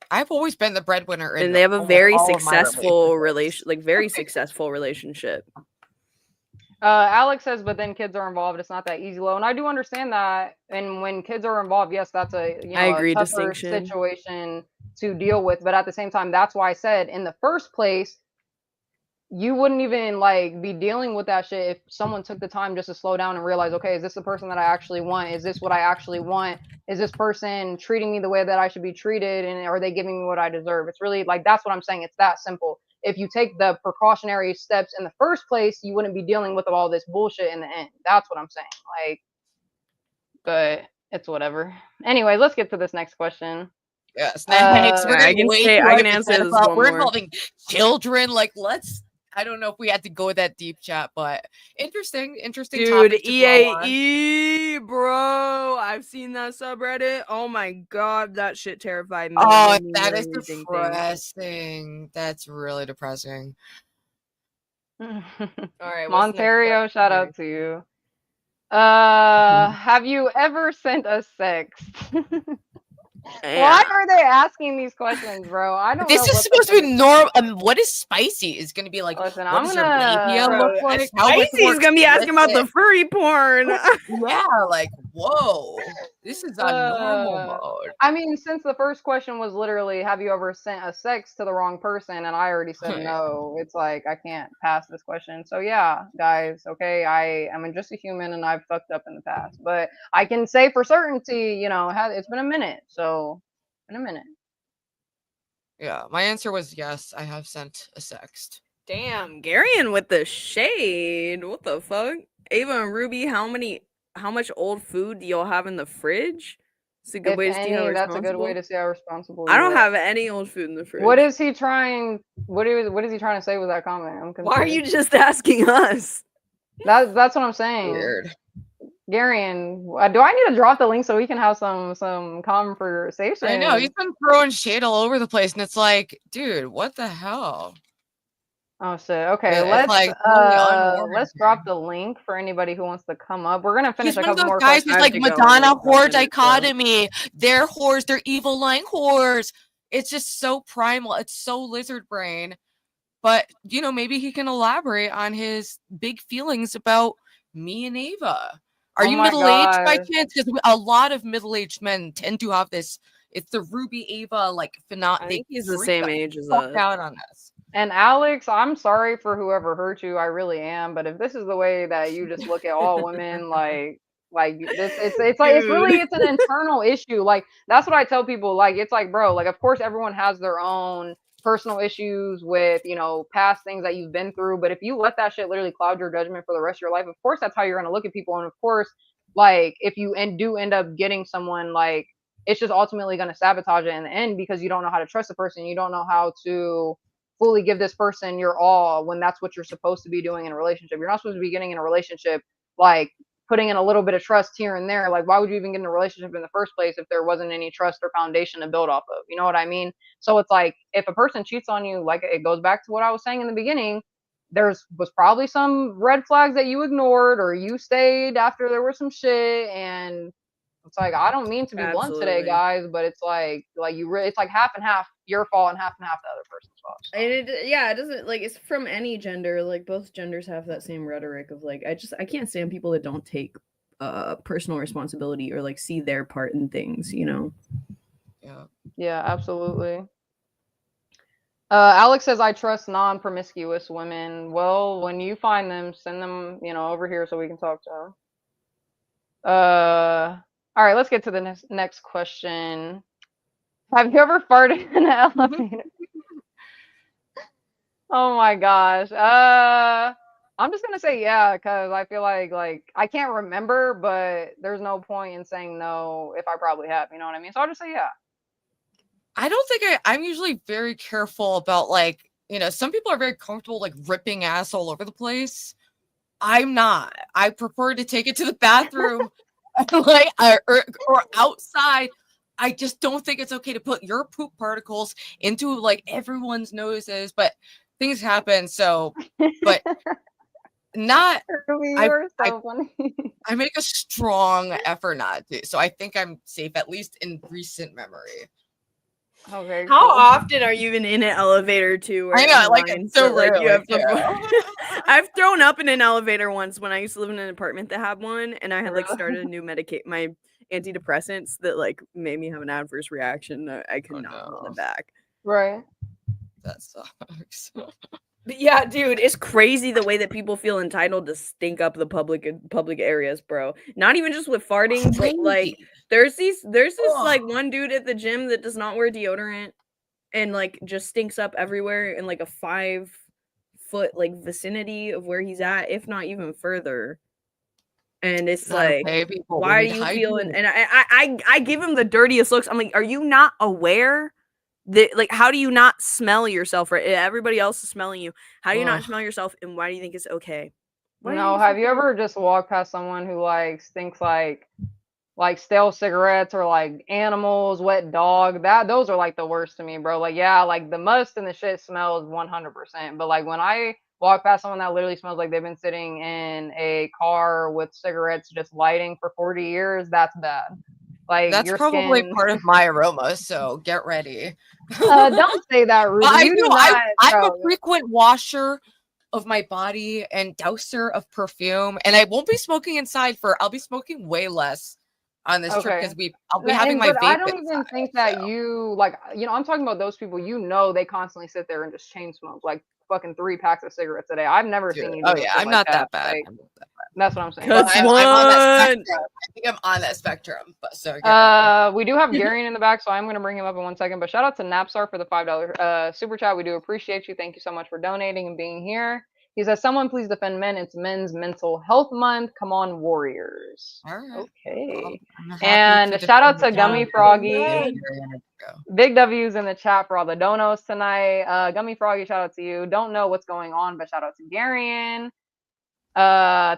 E: I've always been the breadwinner,
C: and they have a
E: almost
C: very
E: all of my
C: successful
E: relationships.
C: very successful relationship.
D: Alex says, but then kids are involved. It's not that easy, Lo. And I do understand that. And when kids are involved, yes, that's a
C: I agree,
D: a tougher
C: distinction.
D: situation to deal with. But at the same time, that's why I said in the first place, you wouldn't even like be dealing with that shit if someone took the time just to slow down and realize, okay, is this the person that I actually want? Is this what I actually want? Is this person treating me the way that I should be treated? And are they giving me what I deserve? It's really like, that's what I'm saying. It's that simple. If you take the precautionary steps in the first place, you wouldn't be dealing with all this bullshit in the end. That's what I'm saying. Like, but it's whatever. Anyway, let's get to this next question.
E: Yes, next. We're
C: I
E: getting
C: can
E: way
C: say,
E: too
C: I can answer this
E: hypothetical.
C: one
E: We're
C: more.
E: involving children. Like, I don't know if we had to go that deep, chat, but interesting
C: Dude,
E: topic to dwell on.
C: EAE, bro. I've seen that subreddit. Oh my god, that shit terrified me.
E: Oh,
C: It made me
E: that
C: really
E: is
C: rethink things.
E: depressing. That's really depressing.
C: All right,
D: Monterio, shout out to you. Have you ever sent a sext? Why are they asking these questions, bro? I don't know.
E: This is supposed to be normal. What is spicy? Is going to be like,
D: listen,
E: what does your labia look like?
C: Spicy's gonna be asking about the furry porn.
E: Yeah, like, whoa. This is on normal mode.
D: I mean, since the first question was literally, have you ever sent a sext to the wrong person? And I already said no. It's like, I can't pass this question. So yeah, guys, okay, I am just a human and I've fucked up in the past. But I can say for certainty, it's been a minute. So, in a minute.
E: Yeah, my answer was yes, I have sent a sext.
C: Damn, Garion with the shade. What the fuck? Ava and Ruby, how much old food do y'all have in the fridge? It's a good way to see how responsible.
D: That's a good way to see how responsible.
C: I don't have any old food in the fridge.
D: What is he trying? What is he trying to say with that comment? I'm confused.
C: Why are you just asking us?
D: That's what I'm saying.
E: Weird.
D: Garion, do I need to drop the link so we can have some conversation?
E: I know, he's been throwing shade all over the place, and it's like, dude, what the hell?
D: Oh shit. Okay,
E: Yeah,
D: let's drop the link for anybody who wants to come up. We're gonna finish
E: He's
D: a
E: one of
D: couple
E: those
D: more
E: guys
D: questions.
E: who's like Madonna whore dichotomy. They're whores, they're evil lying whores. It's just so primal. It's so lizard brain. But maybe he can elaborate on his big feelings about me and Ava. Are you middle-aged by chance? Because a lot of middle-aged men tend to have this. It's the Ruby Ava like phenomenon.
C: I think he's the same age as us.
E: Out on this.
D: And Alex, I'm sorry for whoever hurt you. I really am. But if this is the way that you just look at all women, like this, it's like it's an internal issue. Like that's what I tell people. Like it's like, bro, like of course everyone has their own personal issues with past things that you've been through, but if you let that shit literally cloud your judgment for the rest of your life, of course that's how you're going to look at people. And of course, like if you do end up getting someone, like it's just ultimately going to sabotage it in the end because you don't know how to trust the person. You don't know how to fully give this person your all when that's what you're supposed to be doing in a relationship. You're not supposed to be getting in a relationship like putting in a little bit of trust here and there. Like, why would you even get in a relationship in the first place if there wasn't any trust or foundation to build off of? You know what I mean? So it's like, if a person cheats on you, like it goes back to what I was saying in the beginning, was probably some red flags that you ignored or you stayed after there was some shit. And it's like, I don't mean to be blunt today, guys, but it's like it's like half and half your fault and half the other person's fault. So.
C: And it doesn't, like, it's from any gender. Like both genders have that same rhetoric of like, I can't stand people that don't take personal responsibility or like see their part in things,
D: Yeah, absolutely. Alex says, I trust non-promiscuous women. Well, when you find them, send them, over here so we can talk to them. All right, let's get to the next question. Have you ever farted in an elevator? Oh my gosh. I'm just gonna say yeah, because I feel like I can't remember, but there's no point in saying no if I probably have. You know what I mean? So I'll just say yeah.
E: I don't think I'm usually very careful about like, some people are very comfortable like ripping ass all over the place. I'm not. I prefer to take it to the bathroom like or outside. I just don't think it's okay to put your poop particles into like everyone's noses, but things happen. So, but not.
D: Ruby,
E: I,
D: you're
E: I
D: so funny.
E: I make a strong effort not to. So I think I'm safe, at least in recent memory.
D: Okay.
C: How
D: Cool.
C: often are you even in an elevator too?
E: I know, like it's so
C: like you have
E: rarely,
C: I've thrown up in an elevator once when I used to live in an apartment that had one, and I had like
D: Really?
C: started a new my antidepressants that like made me have an adverse reaction. I could not hold it back.
D: Right.
E: That sucks.
C: But yeah, dude, it's crazy the way that people feel entitled to stink up the public areas, bro. Not even just with farting, but like there's this like one dude at the gym that does not wear deodorant and like just stinks up everywhere in like a 5-foot like vicinity of where he's at, if not even further. And it's like,
E: okay, people,
C: why do you feel? And I give him the dirtiest looks. I'm like, are you not aware? Like, how do you not smell yourself? Right, everybody else is smelling you. How do you not smell yourself? And why do you think it's okay?
D: No, have you ever just walked past someone who like stinks like stale cigarettes or like animals, wet dog? Those are like the worst to me, bro. Like, yeah, like the must and the shit smells 100%. But like when I walk past someone that literally smells like they've been sitting in a car with cigarettes just lighting for 40 years, that's bad. Like
E: that's
D: your
E: probably
D: skin...
E: part of my aroma, so get ready.
D: Don't say that, Ruby.
E: I'm a frequent washer of my body and douser of perfume, and I won't be smoking inside I'll be smoking way less on this trip because I'll be having my vape.
D: I don't even think that you like, I'm talking about those people, they constantly sit there and just chain smoke like fucking 3 packs of cigarettes a day. I've never seen you do
E: I'm not that bad.
D: Like, that's what I'm saying.
C: That's
E: I'm on that spectrum. I think I'm on that spectrum. But so
D: we do have Garion in the back, so I'm going to bring him up in 1 second. But shout out to Napstar for the $5 super chat. We do appreciate you. Thank you so much for donating and being here. He says, "Someone please defend men. It's Men's Mental Health Month. Come on, warriors."
E: All right.
D: Okay. And shout out to Gummy Froggy. Big W's in the chat for all the donos tonight. Gummy Froggy, shout out to you. Don't know what's going on, but shout out to Garion.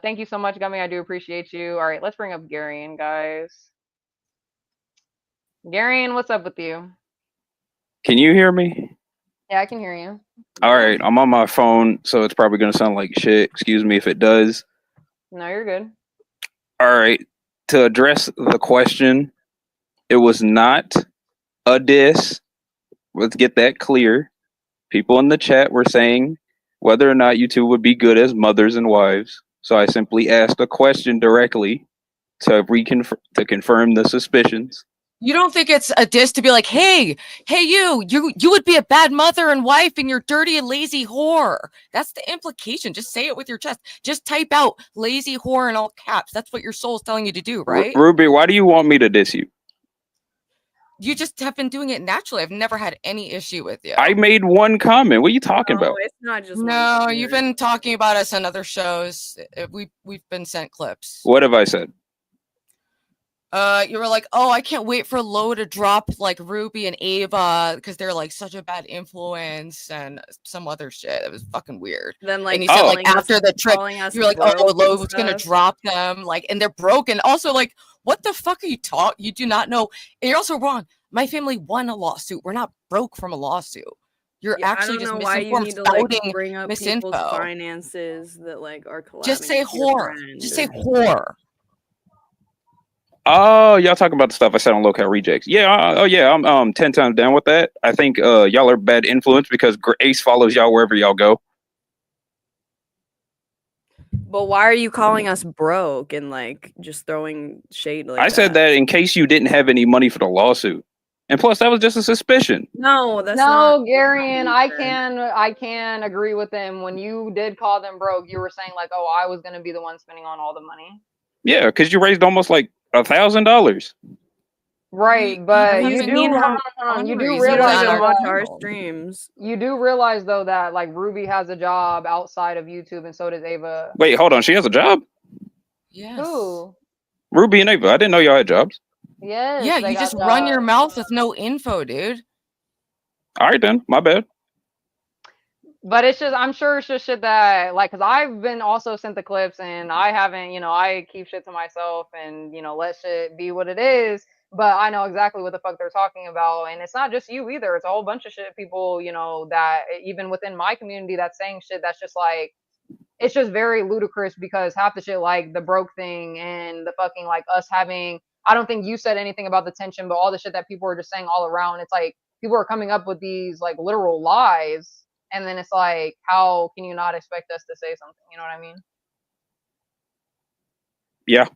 D: Thank you so much, Gummy. I do appreciate you. All right, let's bring up Garion, guys. Garion, what's up with you?
G: Can you hear me?
D: Yeah, I can hear you.
G: All right, I'm on my phone, so it's probably going to sound like shit. Excuse me if it does.
D: No, you're good.
G: All right, to address the question, it was not a diss. Let's get that clear. People in the chat were saying whether or not you two would be good as mothers and wives. So I simply asked a question directly to confirm the suspicions.
E: You don't think it's a diss to be like, hey, you would be a bad mother and wife and you're dirty and lazy whore. That's the implication. Just say it with your chest. Just type out lazy whore in all caps. That's what your soul is telling you to do, right?
G: Ruby, why do you want me to diss you?
E: You just have been doing it naturally. I've never had any issue with you.
G: I made one comment. What are you talking about?
C: It's not just
E: no, you've been talking about us on other shows. We've been sent clips.
G: What have I said?
E: You were like, oh, I can't wait for Lo to drop like Ruby and Ava because they're like such a bad influence and some other shit. It was fucking weird.
C: Then like,
E: and you said like after the trip, you were like, oh, Lo was gonna drop them, like, and they're broken. Also, like, what the fuck are you talking? You do not know. And you're also wrong. My family won a lawsuit. We're not broke from a lawsuit. You're actually just misinformed, spouting
C: bring up
E: misinfo.
C: Finances that like are collabing.
E: Just say whore. Just say whore.
G: Oh, y'all talking about the stuff I said on Local Rejects. Yeah, I'm 10 times down with that. I think y'all are bad influence because Ace follows y'all wherever y'all go.
C: But why are you calling us broke and like just throwing shade like
G: I said that in case you didn't have any money for the lawsuit. And plus that was just a suspicion.
C: No, that's not.
D: No, Garion, I can agree with him. When you did call them broke, you were saying like, oh, I was gonna be the one spending on all the money.
G: Yeah, because you raised almost like $1,000.
D: Right, but you do realize
C: watch our streams.
D: You do realize though that like Ruby has a job outside of YouTube, and so does Ava.
G: Wait, hold on. She has a job?
E: Yes.
D: Who?
G: Ruby and Ava. I didn't know y'all had jobs.
D: Yes.
E: Yeah, you just run your mouth with no info, dude.
G: All right then, my bad.
D: But it's just, I'm sure it's just shit that, like, because I've been also sent the clips and I haven't, I keep shit to myself and, let shit be what it is. But I know exactly what the fuck they're talking about. And it's not just you either. It's a whole bunch of shit people, that even within my community that's saying shit that's just like, it's just very ludicrous because half the shit, like the broke thing and the fucking, like, us having, I don't think you said anything about the tension, but all the shit that people are just saying all around, it's like people are coming up with these like literal lies. And then it's like, how can you not expect us to say something? You know what I mean?
G: Yeah.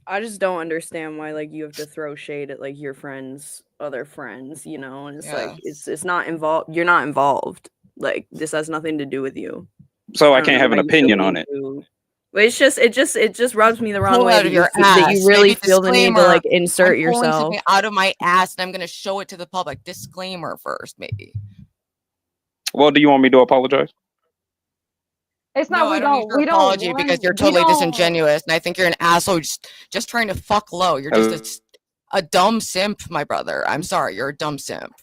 C: I just don't understand why like you have to throw shade at like your friends, other friends, and it's like it's not involved. You're not involved. Like this has nothing to do with you.
G: So I can't have an opinion on it.
C: But it just rubs me the wrong
E: Pull
C: way
E: out of your ass.
C: that you really
E: Maybe
C: feel the need to
E: disclaimer,
C: like insert
E: I'm pulling
C: yourself
E: something out of my ass and I'm gonna show it to the public. Disclaimer first, maybe.
G: Well, do you want me to apologize?
D: It's not.
E: No, I don't need your apology because you're totally disingenuous, and I think you're an asshole just trying to fuck low. You're just a dumb simp, my brother. I'm sorry, you're a dumb simp.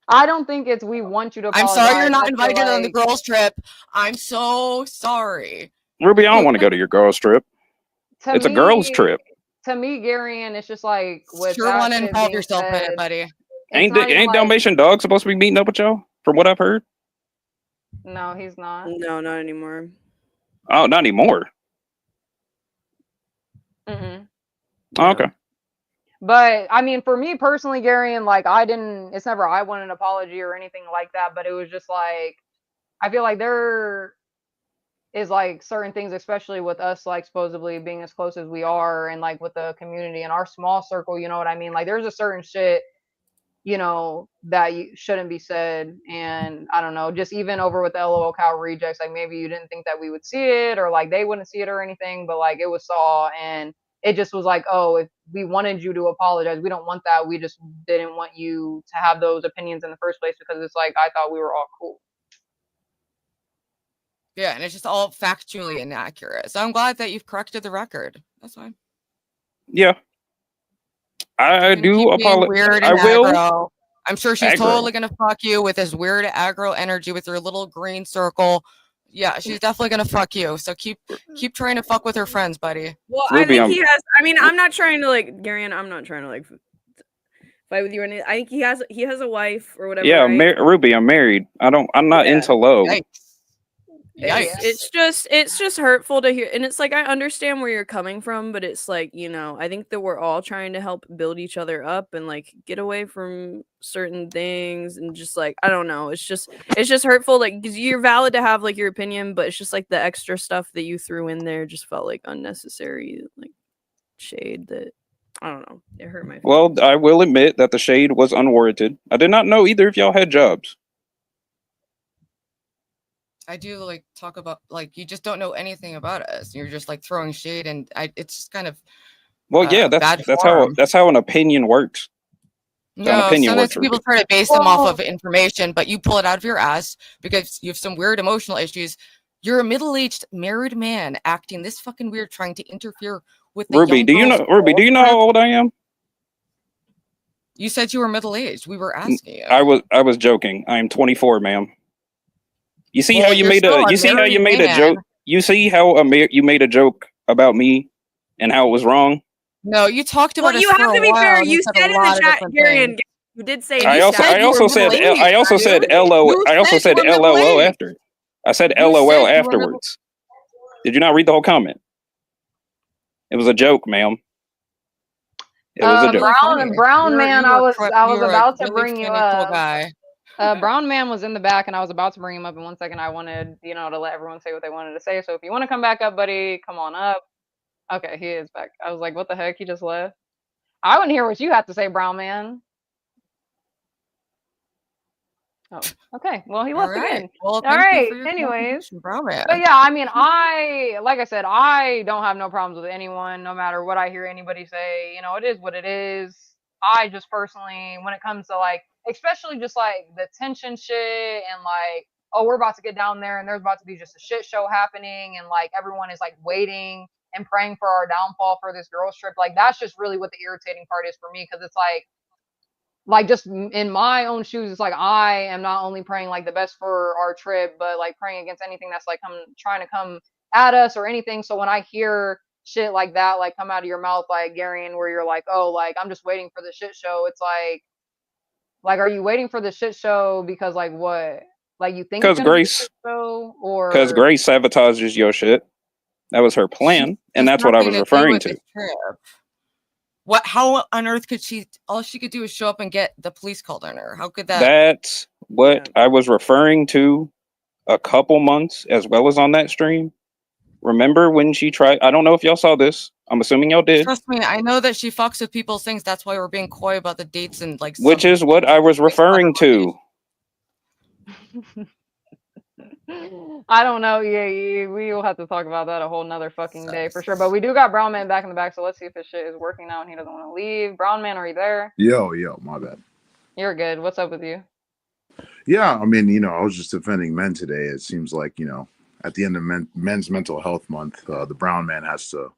D: I don't think it's we want you to apologize.
E: I'm sorry you're not invited on the girls' trip. I'm so sorry.
G: Ruby, I don't want to go to your girls' trip. It's a girls' trip.
D: To me, Gary, and it's just like with
E: sure want to involve yourself in it, buddy.
G: Ain't Dalmatian Dog supposed to be meeting up with y'all? From what I've heard.
D: No, he's not.
C: No, not anymore.
G: Oh, not anymore.
D: Mm-hmm.
G: Oh, okay.
D: But I mean, for me personally, Gary, and like it's never I want an apology or anything like that, but it was just like, I feel like there is like certain things, especially with us, like supposedly being as close as we are and like with the community and our small circle, you know what I mean? Like there's a certain shit, that you shouldn't be said. And I don't know, just even over with the LOL Cow rejects, like maybe you didn't think that we would see it or like they wouldn't see it or anything, but like it was saw and it just was like, oh, if we wanted you to apologize, we don't want that. We just didn't want you to have those opinions in the first place because it's like, I thought we were all cool.
E: Yeah, and it's just all factually inaccurate. So I'm glad that you've corrected the record. That's fine.
G: Yeah. I do apologize. I will.
E: Aggro. I'm sure she's totally gonna fuck you with this weird aggro energy with her little green circle. Yeah, she's definitely gonna fuck you. So keep trying to fuck with her friends, buddy.
C: Well, Ruby, I think he has. I mean, I'm not trying to like Garion. I'm not trying to like fight with you or anything. I think he has a wife or whatever.
G: Yeah,
C: right?
G: Ruby, I'm married. I'm not into low.
E: Yikes.
C: It's just hurtful to hear, and it's like I understand where you're coming from, but it's like I think that we're all trying to help build each other up and like get away from certain things, and just like I don't know, it's just hurtful, like because you're valid to have like your opinion, but it's just like the extra stuff that you threw in there just felt like unnecessary, like shade that I don't know, it hurt my feelings.
G: Well, I will admit that the shade was unwarranted. I did not know either of y'all had jobs.
E: I do like talk about like you just don't know anything about us. You're just like throwing shade, and it's just kind of
G: yeah, that's how an opinion works.
E: No, sometimes people try to base them off of information, but you pull it out of your ass because you have some weird emotional issues. You're a middle-aged married man acting this fucking weird, trying to interfere with the
G: Ruby. Do you know how old I am?
E: You said you were middle-aged. We were asking you.
G: I was joking. I am 24, ma'am. You see how you made a joke? You see how you made a joke about me and how it was wrong?
E: No, you talked about.
C: Well, you have to be fair. You said in the chat, Garion, you did say.
G: I also said LOL after. I said LOL afterwards. Did you not read the whole comment? It was a joke, ma'am. It was a joke.
D: Brown man, I was about to bring you up. Brown man was in the back and I was about to bring him up in 1 second. I wanted, to let everyone say what they wanted to say. So if you want to come back up, buddy, come on up. Okay, he is back. I was like, what the heck? He just left. I want to hear what you have to say, Brown man. Oh, okay. Well, he left again. Well, all right. Anyways, Brown man. But yeah, I mean, like I said, I don't have no problems with anyone, no matter what I hear anybody say. It is what it is. I just personally, when it comes to like, especially just like the tension shit and like, oh, we're about to get down there and there's about to be just a shit show happening and like everyone is like waiting and praying for our downfall for this girls trip. Like that's just really what the irritating part is for me, because it's like like just in my own shoes, it's like I am not only praying like the best for our trip, but like praying against anything that's like trying to come at us or anything. So when I hear shit like that like come out of your mouth, like Garion, where you're like, oh, like I'm just waiting for the shit show, it's like are you waiting for the shit show because like what? Like you think it's
G: Because
D: gonna be a
G: Grace,
D: shit show,
G: because
D: or
G: Grace sabotages your shit. That was her plan, and
E: Has
G: that's what I
E: nothing
G: was
E: to do
G: referring
E: with
G: to.
E: this trip. What? How on earth could she? All she could do is show up and get the police called on her. How could that?
G: That's what I was referring to a couple months, as well as on that stream. Remember when she tried? I don't know if y'all saw this. I'm assuming y'all did.
E: Trust me, I know that she fucks with people's things. That's why we're being coy about the dates and like.
G: Which is what I was referring to.
D: I don't know. Yeah, we will have to talk about that a whole nother fucking day for sure. But we do got Brown Man back in the back, so let's see if his shit is working out and he doesn't want to leave. Brown Man, are you there?
H: Yo, my bad.
D: You're good. What's up with you?
H: Yeah, I mean, I was just defending men today. It seems like, at the end of Men's Mental Health Month, the brown man has to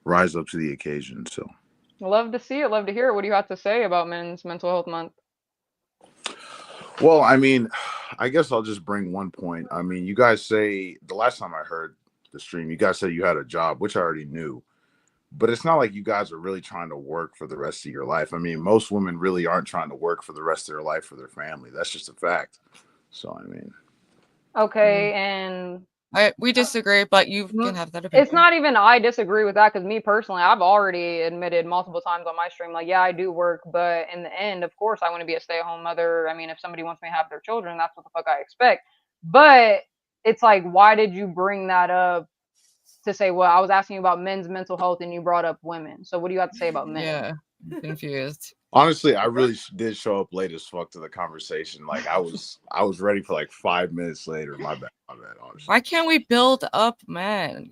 H: rise up to the occasion. So,
D: Love to see it. Love to hear it. What do you have to say about Men's Mental Health Month?
H: well, I mean, I guess I'll just bring one point. I mean, you guys say the last time I heard the stream, you guys said you had a job, which I already knew. But it's not like you guys are really trying to work for the rest of your life. I mean, most women really aren't trying to work for the rest of their life for their family. That's just a fact. So, I mean.
D: Okay, and
E: we disagree, but you can have that opinion.
D: it's not even I disagree with that, because me personally, I've already admitted multiple times on my stream, like, yeah, I do work, but in the end, of course, I want to be a stay-at-home mother. I mean, if somebody wants me to have their children, that's what the fuck I expect. But it's like, why did you bring that up to say, well, I was asking you about men's mental health and you brought up women. So what do you have to say about men?
E: Yeah, I'm confused.
H: Honestly, I really did show up late as fuck to the conversation. Like I was ready for like 5 minutes later. My bad, honestly.
E: Why can't we build up men?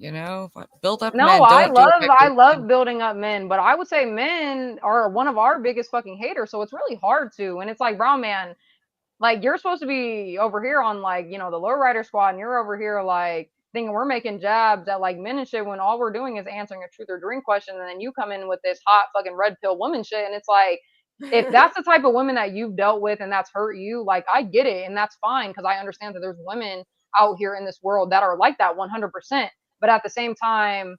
E: Build up men.
D: No, I love building up men, but I would say men are one of our biggest fucking haters. So it's really hard to, and it's like, Brown Man, like you're supposed to be over here on like, the lowrider squad, and you're over here like thinking we're making jabs at like men and shit when all we're doing is answering a truth or dream question, and then you come in with this hot fucking red pill woman shit, and it's like, if that's the type of women that you've dealt with and that's hurt you, like I get it, and that's fine, because I understand that there's women out here in this world that are like that 100%. But at the same time,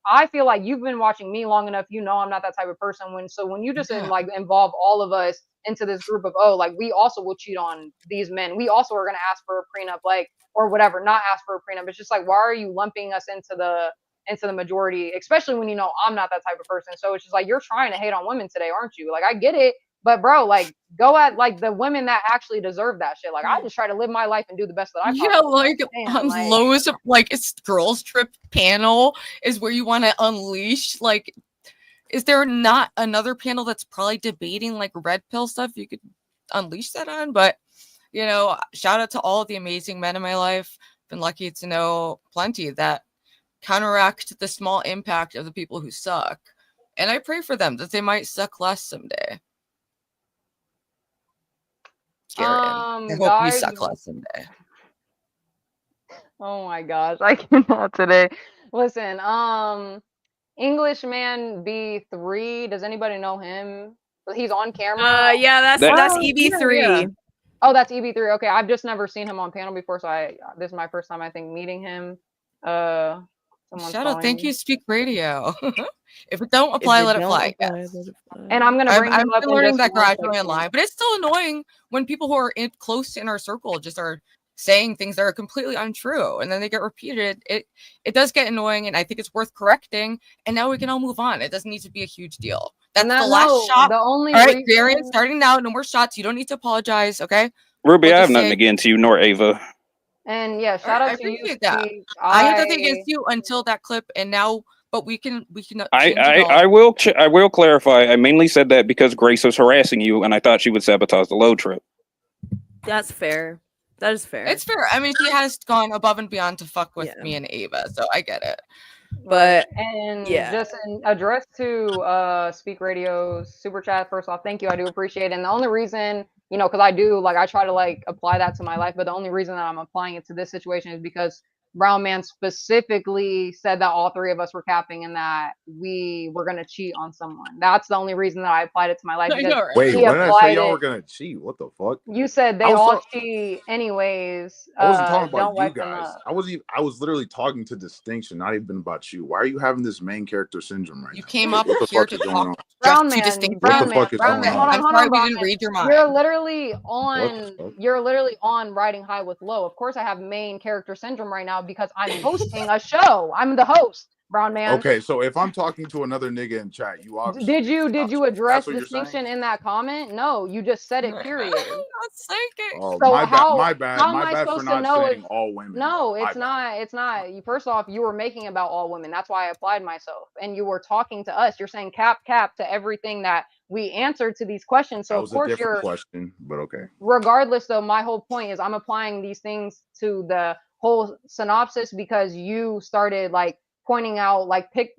D: I feel like you've been watching me long enough, I'm not that type of person. When you just like involve all of us into this group of, oh, like we also will cheat on these men, we also are going to ask for a prenup, like, or whatever, not ask for a prenup. It's just like, why are you lumping us into the majority, especially when I'm not that type of person. So it's just like, you're trying to hate on women today, aren't you? Like, I get it, but bro, like, go at like the women that actually deserve that shit. Like, I just try to live my life and do the best that I can.
E: On Lowe's, like it's girls trip panel is where you want to unleash. Like, is there not another panel that's probably debating like red pill stuff you could unleash that on? But shout out to all of the amazing men in my life. Been lucky to know plenty that counteract the small impact of the people who suck, and I pray for them that they might suck less someday. I hope you suck less someday.
D: Oh my gosh, I cannot today. Listen, Englishman B3, does anybody know him? He's on camera.
C: Yeah, that's EB3.
D: Yeah. Oh, that's EB3. Okay, I've just never seen him on panel before, so this is my first time, I think, meeting him.
E: Shout out, thank you, Speak Radio. If it don't apply, let it fly.
D: And I'm gonna bring him up.
E: I'm learning that gradually online, but it's still annoying when people who are close to in our circle just are saying things that are completely untrue, and then they get repeated. It does get annoying, and I think it's worth correcting. And now we can all move on. It doesn't need to be a huge deal. That's the last shot. All right, Darian, starting now. No more shots. You don't need to apologize. Okay,
G: Ruby, I have nothing against you nor Ava.
D: And yeah, shout out to you.
E: I had nothing against you until that clip, and now, but we can.
G: I will clarify. I mainly said that because Grace was harassing you, and I thought she would sabotage the Low trip.
C: That's fair. That is fair.
E: It's fair. I mean, she has gone above and beyond to fuck with me and Ava, so I get it.
C: But
D: just in address to Speak Radio's super chat, first off, thank you. I do appreciate it. And the only reason, because I do I try to apply that to my life, but the only reason that I'm applying it to this situation is because Brown Man specifically said that all three of us were capping and that we were going to cheat on someone. That's the only reason that I applied it to my life.
E: I know, right?
H: Wait,
D: he
H: when did I say y'all
D: applied
H: were
D: it.
H: gonna cheat? What the fuck?
D: You said
H: I
D: they
H: was
D: all
H: talk-
D: cheat anyways.
H: I wasn't talking about
D: Don't
H: you
D: wipe them
H: guys.
D: up.
H: I was literally talking to distinction, not even about you. Why are you having this main character syndrome right
E: You
H: now?
E: came
H: Like,
E: up
H: what the
E: here
H: fuck
E: to
H: is going
E: talk
H: on?
D: Brown
E: just to
D: Man,
E: distinct.
H: What the
D: Brown Man,
H: fuck is
D: Brown
H: going
D: Man.
H: on?
D: Hold on,
E: I'm
D: hold
E: sorry
D: on,
E: we
D: Brown
E: didn't
D: Man.
E: read your mind.
D: You're literally
H: What the fuck?
D: on Riding High with Low. Of course I have main character syndrome right now because I'm hosting a show. I'm the host, Brown Man.
H: Okay, so if I'm talking to another nigga in chat, you obviously
D: Did you address
H: that's what you're saying?
D: distinction in that comment? No, you just said it, period.
E: Not psychic.
H: Oh,
D: So
H: my bad.
D: how
H: My bad.
D: am
H: My
D: I
H: bad for
D: supposed to
H: not
D: know
H: saying
D: if
H: all women.
D: no,
H: My
D: it's
H: bad.
D: not. It's not. First off, you were making about all women. That's why I applied myself. And you were talking to us. You're saying cap to everything that we answered to these questions. So
H: That
D: of
H: was a
D: course
H: different question, but okay.
D: regardless though, my whole point is I'm applying these things to the whole synopsis because you started like pointing out like pick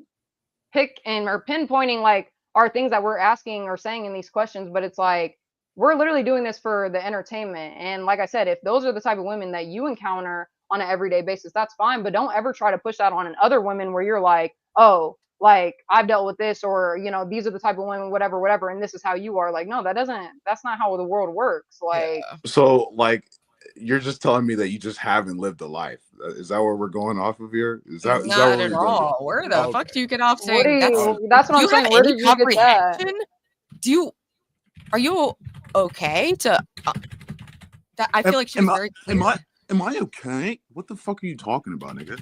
D: and or pinpointing like are things that we're asking or saying in these questions, but it's like we're literally doing this for the entertainment. And like I said, if those are the type of women that you encounter on an everyday basis, that's fine. But don't ever try to push that on other women where you're like, oh, like I've dealt with this, or you know, these are the type of women, whatever, and this is how you are. Like, no, that's not how the world works. Like,
H: So, like, you're just telling me that you just haven't lived a life. Is that where we're going off of here? Is that
E: Not
H: where
E: at
H: we're going?
E: all. Where the fuck do you get off
D: what do
E: saying that's?
D: you? That's what
E: Do
D: I'm
E: you have
D: saying. Where
E: any
D: did you get that?
E: comprehension? Are you okay to? That I feel like she was very clear.
H: Am I okay? What the fuck are you talking about, nigga?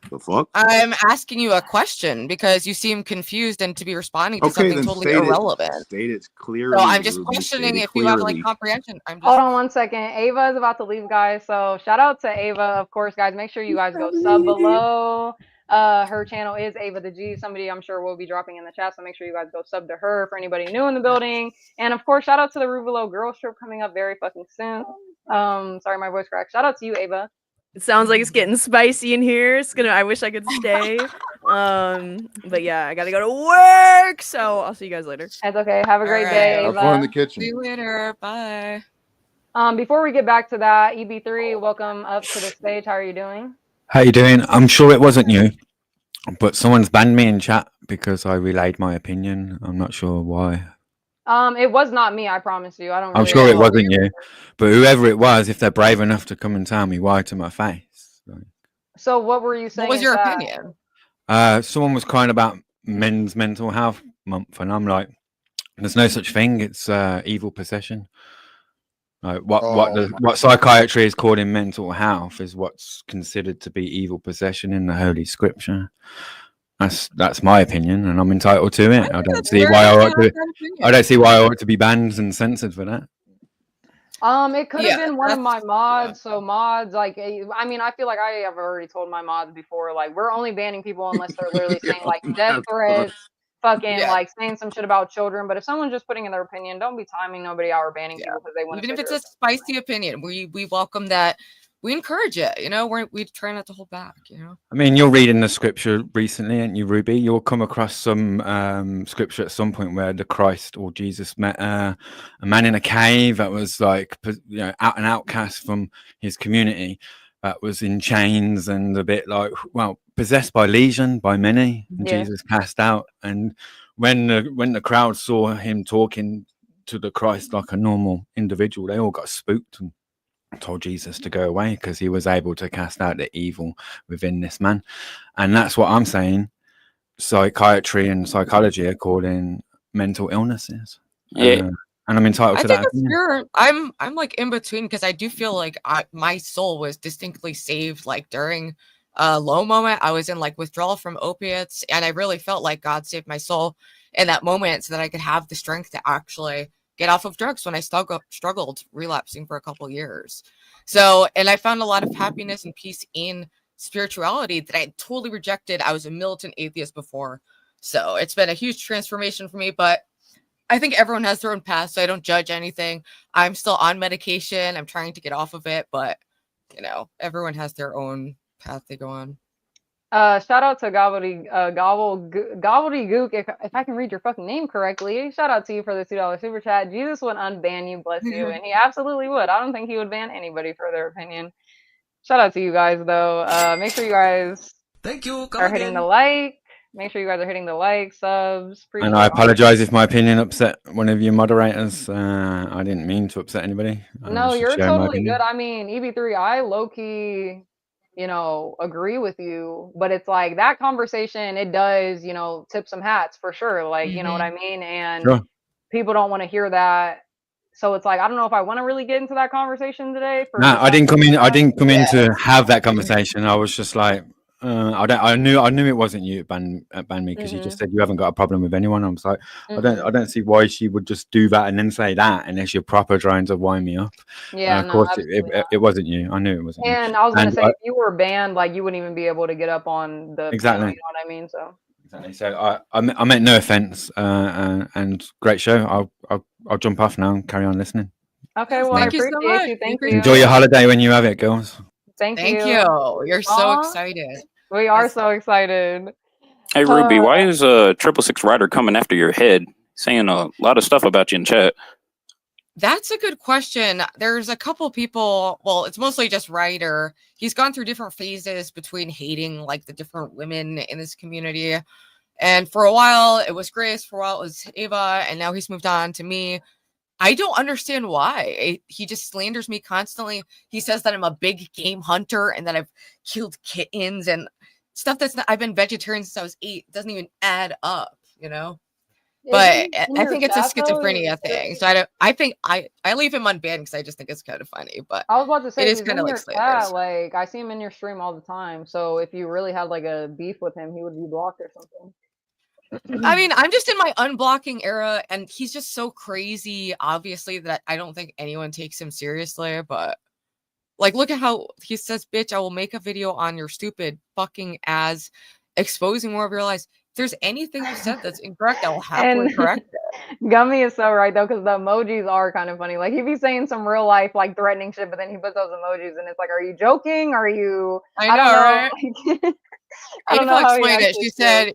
H: The fuck?
E: I'm asking you a question because you seem confused and to be responding to
H: Okay,
E: something
H: then
E: totally irrelevant.
H: State it clearly.
E: So I'm just
H: Ruby,
E: questioning
H: state it
E: if you have like
H: clearly.
E: comprehension. I'm just
D: Hold on one second. Ava is about to leave, guys. So shout out to Ava, of course, guys. Make sure you guys go sub below. Her channel is Ava the G. Somebody I'm sure will be dropping in the chat. So make sure you guys go sub to her for anybody new in the building. And of course, shout out to the RUVALO girls trip coming up very fucking soon. Sorry, my voice cracked. Shout out to you, Ava.
C: It sounds like it's getting spicy in here. I wish I could stay. But yeah, I gotta go to work. So I'll see you guys later.
D: It's okay. Have a great
E: right.
D: day,
H: Have
D: Ava.
H: fun in the kitchen.
E: see you later. Bye.
D: Before we get back to that, EB3, welcome up to the stage. How are you doing?
I: How you doing? I'm sure it wasn't you, but someone's banned me in chat because I relayed my opinion. I'm not sure why.
D: It was not me, I promise you. I don't.
I: I'm
D: really
I: sure it
D: know.
I: wasn't you, but whoever it was, if they're brave enough to come and tell me why to my face.
D: So what were you saying?
E: What was your
D: in chat?
E: opinion?
I: Someone was crying about Men's Mental Health Month, and I'm like, there's no such thing. It's evil possession. Like what psychiatry is called in mental health is what's considered to be evil possession in the Holy Scripture. That's my opinion, and I'm entitled to it. I don't see why I ought to be banned and censored for that.
D: It could have been one of my mods. So mods, like, I mean, I feel like I have already told my mods before, like, we're only banning people unless they're literally saying like death threats, fucking like saying some shit about children. But if someone's just putting in their opinion, don't be timing nobody out or banning people because they want to.
E: Even if it's a spicy opinion, we welcome that. We encourage it. You know, we try not to hold back. You know.
I: I mean, you're reading the scripture recently, ain't you, Ruby? You'll come across some scripture at some point where the Christ or Jesus met a man in a cave that was like, you know, an outcast from his community, that was in chains and a bit like, well, possessed by legion by many. And Jesus cast out. And when the crowd saw him talking to the Christ like a normal individual, they all got spooked and told Jesus to go away because he was able to cast out the evil within this man. And that's what I'm saying. Psychiatry and psychology are called in mental illnesses. And I'm entitled to that.
E: I'm like in between because I do feel like my soul was distinctly saved like during a low moment. I was in like withdrawal from opiates, and I really felt like God saved my soul in that moment so that I could have the strength to actually get off of drugs when I struggled relapsing for a couple years. So, and I found a lot of happiness and peace in spirituality that I had totally rejected. I was a militant atheist before. So it's been a huge transformation for me, but I think everyone has their own path, so I don't judge anything. I'm still on medication. I'm trying to get off of it, but you know, everyone has their own path they go on.
D: Shout out to Gobbledygook, if I can read your fucking name correctly. Shout out to you for the $2 super chat. Jesus would unban you, bless you, and he absolutely would. I don't think he would ban anybody for their opinion. Shout out to you guys though. Make sure you guys
J: Thank you. Come
D: are hitting the like. Make sure you guys are hitting the like, subs. Appreciate
I: And I
D: all-
I: apologize if my opinion upset one of your moderators. I didn't mean to upset anybody. I
D: No,
I: was just
D: you're
I: sharing my
D: totally
I: opinion.
D: good. I mean, EB3, I low key, agree with you, but it's like that conversation, it does, tip some hats for sure. Like, you know what I mean? And
I: Sure.
D: people don't want to hear that. So it's like, I don't know if I want to really get into that conversation today. For
I: No,
D: just
I: I didn't come in. I
D: that.
I: didn't come in
D: Yeah.
I: to have that conversation. I was just like, I knew it wasn't you at ban me because you just said you haven't got a problem with anyone. I was like, I don't see why she would just do that and then say that unless you're proper trying to wind me up.
D: Yeah,
I: of
D: no,
I: course
D: absolutely not.
I: it wasn't you. I knew it wasn't you.
D: And I was gonna
I: And
D: say, if you were banned, like you wouldn't even be able to get up on the
I: Exactly.
D: panel, you know what I mean? So
I: exactly. So I meant no offense. And great show. I'll jump off now and carry on listening.
D: okay, well,
E: Thank
D: I
E: you so
D: appreciate
E: much.
D: you. Thank
E: We
D: you.
I: Enjoy your holiday when you have it, girls.
D: Thank
E: Thank
D: you.
E: you. You're so
D: Aw.
E: excited.
D: We are
E: Yes.
D: so excited.
G: Hey Ruby, why is 666 Rider coming after your head, saying a lot of stuff about you in chat?
E: That's a good question. There's a couple people, well, it's mostly just Ryder. He's gone through different phases between hating like the different women in this community. And for a while it was Grace, for a while it was Ava, and now he's moved on to me. I don't understand why. He just slanders me constantly. He says that I'm a big game hunter and that I've killed kittens and stuff that's not, I've been vegetarian since I was 8. It doesn't even add up, you know? But I think it's a schizophrenia thing. So I think I leave him unbanned because I just think it's kind of funny. But
D: I was about to say,
E: it is
D: he's
E: kind
D: in
E: of
D: your
E: like slanders.
D: chat. Like, I see him in your stream all the time. So if you really had like a beef with him, he would be blocked or something.
E: I mean, I'm just in my unblocking era, and he's just so crazy, obviously, that I don't think anyone takes him seriously. But like, look at how he says, bitch, I will make a video on your stupid fucking ass, exposing more of your lies. If there's anything you said that's incorrect, I will happily correct it.
D: Gummy is so right though, because the emojis are kind of funny. Like he'd be saying some real life like threatening shit, but then he puts those emojis, and it's like, are you joking? Are you?
E: I know, right?
D: I don't know
E: Ava
D: how he
E: explained it.
D: actually
E: She
D: feels.
E: said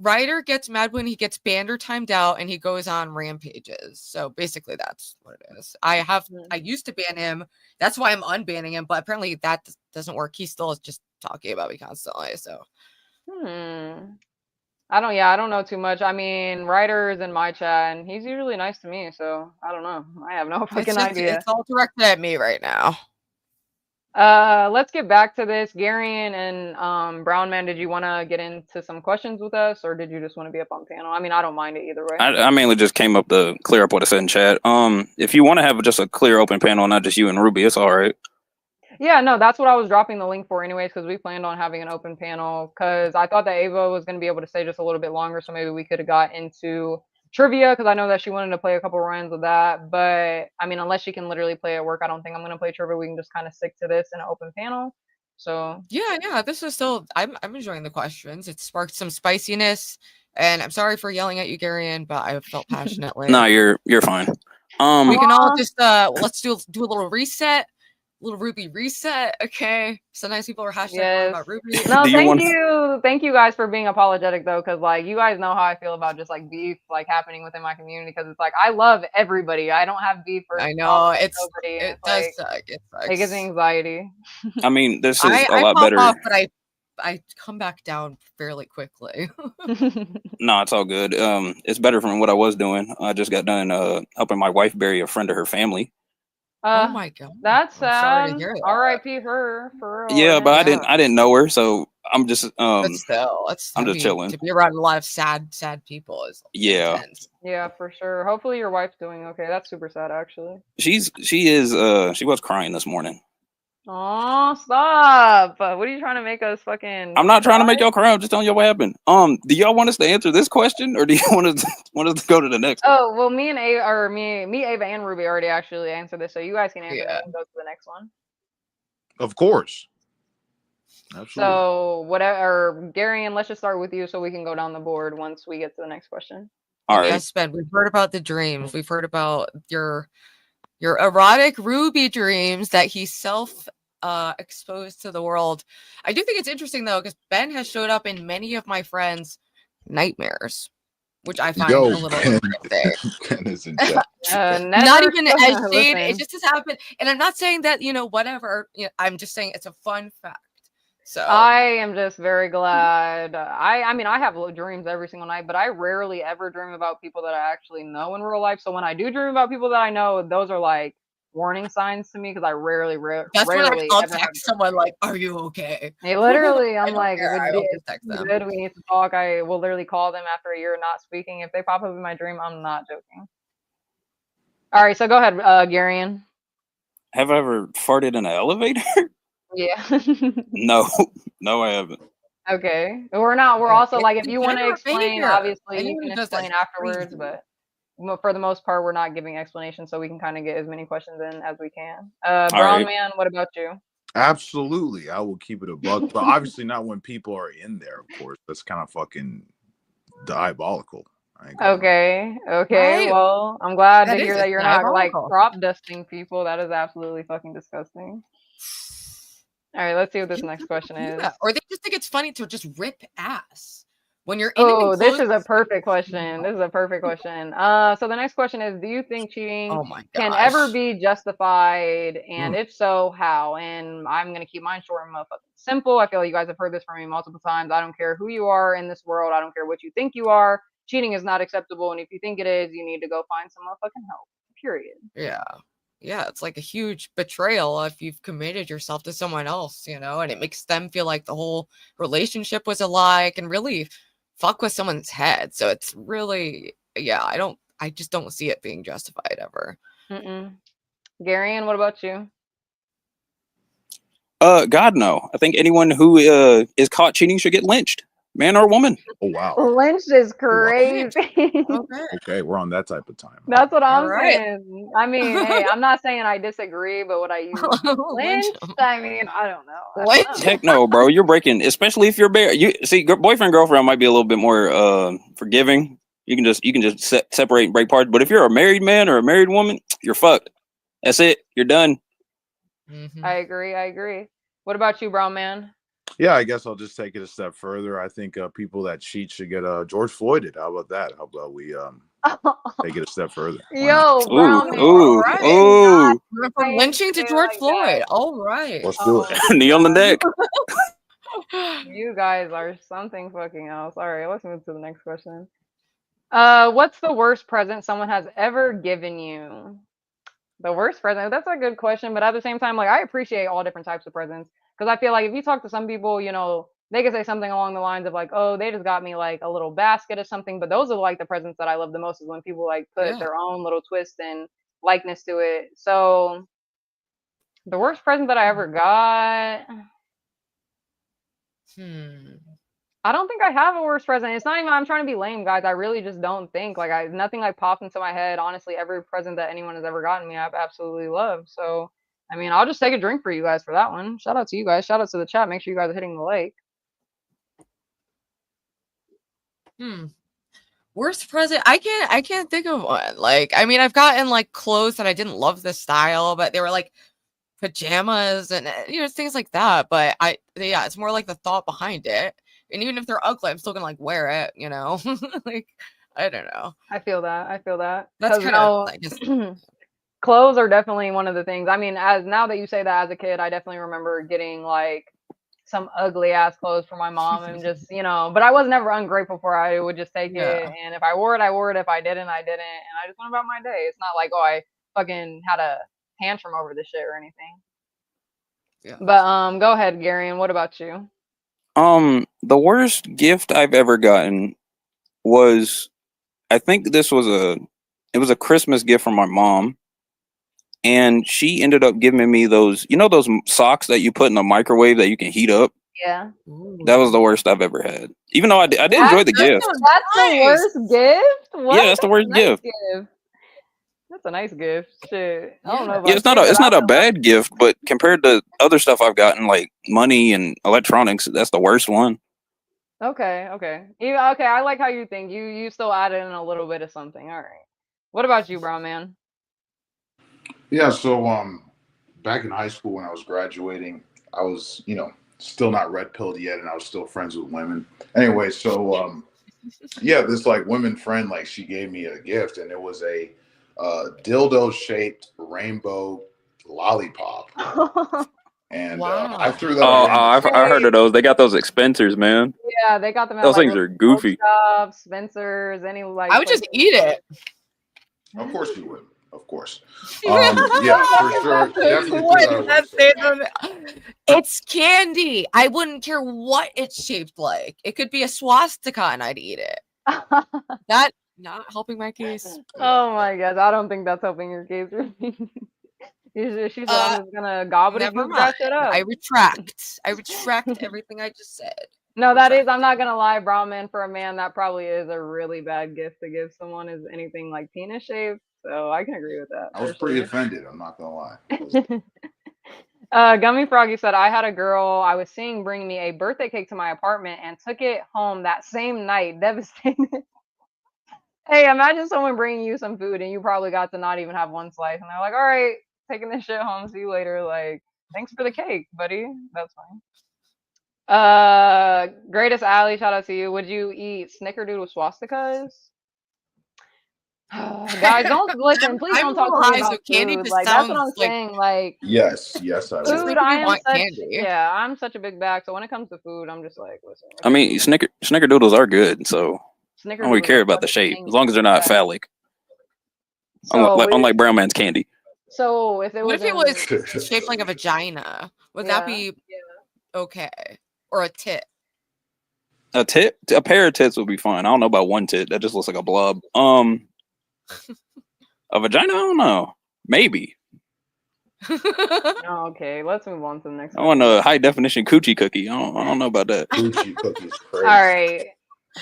E: Ryder gets mad when he gets banned or timed out, and he goes on rampages. So basically, that's what it is. I used to ban him. That's why I'm unbanning him. But apparently, that doesn't work. He still is just talking about me constantly. So
D: I don't know too much. I mean, Ryder is in my chat, and he's usually nice to me. So I don't know. I have no fucking idea.
E: It's all directed at me right now.
D: Let's get back to this. Garion and Brown Man, did you want to get into some questions with us, or did you just want to be up on panel? I mean, I don't mind it either way.
G: I mainly just came up to clear up what I said in chat. If you want to have just a clear open panel, not just you and Ruby, it's all right.
D: Yeah, no, that's what I was dropping the link for anyways, because we planned on having an open panel, because I thought that Ava was going to be able to stay just a little bit longer, so maybe we could have got into trivia, because I know that she wanted to play a couple rounds of that. But I mean, unless she can literally play at work, I don't think I'm going to play trivia. We can just kind of stick to this in an open panel. So
E: yeah, this is still, I'm enjoying the questions. It sparked some spiciness, and I'm sorry for yelling at you, Garion, but I felt passionately.
G: No, you're fine.
E: We can all just let's do a little reset. Little Ruby reset, okay? Sometimes people are hashtagging about Ruby.
D: No, thank you guys for being apologetic though, because like you guys know how I feel about just like beef like happening within my community, because it's like I love everybody. I don't have beef for
E: I know
D: it
E: does
D: like,
E: suck. It sucks.
D: It gives me anxiety.
G: I mean, this is a
E: I
G: lot
E: pop
G: better.
E: off, but I come back down fairly quickly.
G: No, it's all good. It's better from what I was doing. I just got done helping my wife bury a friend of her family.
E: Oh my god,
D: that's sad. R.I.P. her for real.
G: Yeah, but I didn't know her, so I'm just
E: but still,
G: I'm just chilling.
E: To be around a lot of sad people is intense.
D: Yeah, for sure. Hopefully your wife's doing okay. That's super sad actually.
G: She was crying this morning.
D: Oh, stop. What are you trying to make us fucking
G: I'm not trying to make y'all cry. I'm just telling y'all what happened. Do y'all want us to answer this question, or do you want us to go to the next one?
D: Oh, well, me, Ava, and Ruby already actually answered this, so you guys can answer that and go to the next one.
H: Of course. Absolutely.
D: So, whatever, Garion, let's just start with you so we can go down the board once we get to the next question.
G: All right.
E: Yes, Ben, we've heard about the dreams. We've heard about your erotic Ruby dreams that he exposed to the world. I do think it's interesting though, because Ben has showed up in many of my friends' nightmares, which I find
H: Yo,
E: a little
H: Ken,
E: embarrassing.
H: Ken is in chat.
E: Not even as shade.
D: Listen.
E: It just has happened. And I'm not saying that, whatever. I'm just saying it's a fun fact. So
D: I am just very glad. I mean, I have dreams every single night, but I rarely ever dream about people that I actually know in real life. So when I do dream about people that I know, those are like warning signs to me because I rarely
E: that's when
D: rarely
E: I'll
D: ever have
E: text someone like, "Are you okay?"
D: They literally,
E: I
D: I'm
E: don't
D: like,
E: care. I
D: if
E: always
D: it's
E: text them.
D: good, we need to talk. I will literally call them after a year not speaking. If they pop up in my dream, I'm not joking. All right, so go ahead, Garion.
G: Have I ever farted in an elevator?
D: Yeah.
G: No, no, I haven't.
D: Okay. We're not. We're also like, if
E: It's
D: you want to
E: general
D: explain,
E: behavior.
D: obviously you
E: Anyone
D: can
E: who does that
D: explain
E: is
D: afterwards.
E: crazy.
D: But for the most part, we're not giving explanations, so we can kind of get as many questions in as we can.
G: All
D: Brown
G: right.
D: man, what about you?
H: Absolutely, I will keep it a buck, but obviously not when people are in there. Of course, that's kind of fucking diabolical. I ain't gonna lie.
D: Okay.
E: Right?
D: Well, I'm glad to
E: That
D: hear
E: is,
D: that
E: it's
D: you're not like
E: diabolical.
D: crop dusting people. That is absolutely fucking disgusting. All right, let's see what this next question is.
E: Yeah. Or they just think it's funny to just rip ass when you're in
D: Oh,
E: an
D: this is a
E: enclosed.
D: perfect question. This is a perfect question. So the next question is, do you think cheating
E: Oh my
D: can ever
E: gosh.
D: be justified? And
H: Mm.
D: if so, how? And I'm gonna keep mine short and motherfucking simple. I feel like you guys have heard this from me multiple times. I don't care who you are in this world. I don't care what you think you are. Cheating is not acceptable. And if you think it is, you need to go find some motherfucking help. Period.
E: Yeah. Yeah, it's like a huge betrayal if you've committed yourself to someone else, and it makes them feel like the whole relationship was a lie and really fuck with someone's head. So it's really, yeah, I just don't see it being justified ever.
D: Garion, what about you?
G: God, no. I think anyone who is caught cheating should get lynched, man or woman.
H: Oh wow.
D: Lynched is
H: Oh, wow.
D: crazy.
E: Okay.
H: Okay, we're on that type of time.
D: That's what
E: All
D: I'm
E: right.
D: saying. I mean, hey, I'm not saying I disagree, but would I use lynched? I mean, I don't know.
E: Lynch?
G: Heck no, bro. You're breaking, especially if you're married. You see, boyfriend girlfriend might be a little bit more forgiving. You can just separate and break parts. But if you're a married man or a married woman, you're fucked. That's it. You're done.
D: I agree. What about you, brown man?
H: Yeah, I guess I'll just take it a step further. I think people that cheat should get George Floyded. How about that? How about we take it a step further? Why not?
D: Yo, brown man.
G: Ooh,
D: I did not
G: ooh.
E: We're from
D: say
E: lynching to
D: it
E: George
D: like
E: Floyd.
D: that.
E: All right.
H: Let's do it.
D: Oh,
G: Knee on the deck.
D: you guys are something fucking else. All right, let's move to the next question. What's the worst present someone has ever given you? The worst present? That's a good question, but at the same time, like, I appreciate all different types of presents because I feel like if you talk to some people, they could say something along the lines of like, "Oh, they just got me like a little basket or something." But those are like the presents that I love the most is when people like put
E: Yeah.
D: their own little twist and likeness to it. So the worst present that I ever got, I don't think I have a worst present. It's not even I'm trying to be lame, guys. I really just don't think like nothing like popped into my head. Honestly, every present that anyone has ever gotten me, I've absolutely loved. So I mean, I'll just take a drink for you guys for that one. Shout out to you guys. Shout out to the chat. Make sure you guys are hitting the like.
E: Worst present? I can't think of one. Like, I mean, I've gotten like clothes that I didn't love the style, but they were like pajamas and things like that. But yeah, it's more like the thought behind it. And even if they're ugly, I'm still gonna like wear it, like, I don't know.
D: I feel that.
E: That's
D: 'Cause
E: kind of like just
D: clothes are definitely one of the things. I mean, as now that you say that as a kid, I definitely remember getting like some ugly ass clothes for my mom and just, but I was never ungrateful for it. I would just take it. And if I wore it, I wore it. If I didn't, I didn't. And I just went about my day. It's not like, oh, I fucking had a tantrum over this shit or anything.
E: Yeah.
D: But go ahead, Gary. And what about you?
G: The worst gift I've ever gotten was, I think it was a Christmas gift from my mom, and she ended up giving me those socks that you put in the microwave that you can heat up.
D: Yeah.
G: That was the worst I've ever had. Even though I did enjoy the gift.
D: That's the worst gift? What?
G: Yeah, that's the worst gift.
D: That's a nice gift. Shit. I don't know.
G: Yeah, it's not a bad gift, but compared to other stuff I've gotten, like money and electronics, that's the worst one.
D: Okay. Okay, I like how you think. You still added in a little bit of something. All right. What about you, brown man?
H: Yeah, so back in high school when I was graduating, I was, still not red pilled yet, and I was still friends with women. Anyway, so yeah, this like women friend, like she gave me a gift, and it was a dildo shaped rainbow lollipop. And I
E: Wow.
H: threw that
G: Oh,
H: away in the
G: I heard of those. They got those at Spencer's, man.
D: Yeah, they got them at
G: Those
D: like
G: things
D: little
G: are goofy.
D: shops, Spencer's, any like.
E: I would just
D: places.
E: eat it.
H: Of course you would. Of course. Yeah, for sure. Definitely threw that away.
E: It's candy. I wouldn't care what it's shaped like. It could be a swastika and I'd eat it. That not helping my case.
D: Oh my gosh, I don't think that's helping your case. She said, "I'm just gonna gob it
E: Never
D: and
E: mind.
D: that shit up."
E: I retract everything I just said.
D: No, that is. I'm not gonna lie, brown man, for a man, that probably is a really bad gift to give someone, is anything like penis shaped. So I can agree with that.
H: I was pretty offended. I'm not gonna lie.
D: Gummy Froggy said, I had a girl I was seeing bring me a birthday cake to my apartment and took it home that same night, devastated. Hey, imagine someone bringing you some food and you probably got to not even have one slice, and they're like, all right, taking this shit home, see you later. Like, thanks for the cake, buddy. That's fine. Greatest Alley, shout out to you. Would you eat snickerdoodle swastikas? Guys, don't listen. Please
E: I'm
D: don't
E: a
D: talk
E: little
D: to me
E: high, so
D: about
E: candy
D: food.
E: just
D: Like, that's what I'm
E: sounds like
D: saying. Like,
H: Yes, I
E: just
H: would.
D: food,
E: making
D: I
E: me
D: am
E: want
D: such.
E: candy.
D: Yeah, I'm such a big bag. So when it comes to food, I'm just like, listen.
G: I mean, snickerdoodles are good, so I don't really
D: Snickerdoodles
G: care
D: are
G: about the
D: fucking
G: shape as long as they're not
D: yeah.
G: phallic.
D: So,
G: Unlike brown man's candy.
D: so if it
E: What
D: was
E: if it
D: in,
E: was shaped like a vagina? Would that be okay? Or a tit?
G: A pair of tits would be fine. I don't know about one tit. That just looks like a blob. A vagina? I don't know. Maybe.
D: Oh, okay, let's move on to the next
G: I
D: one.
G: want a high definition coochie cookie. I don't know about that.
H: Coochie cookies crazy.
D: All right.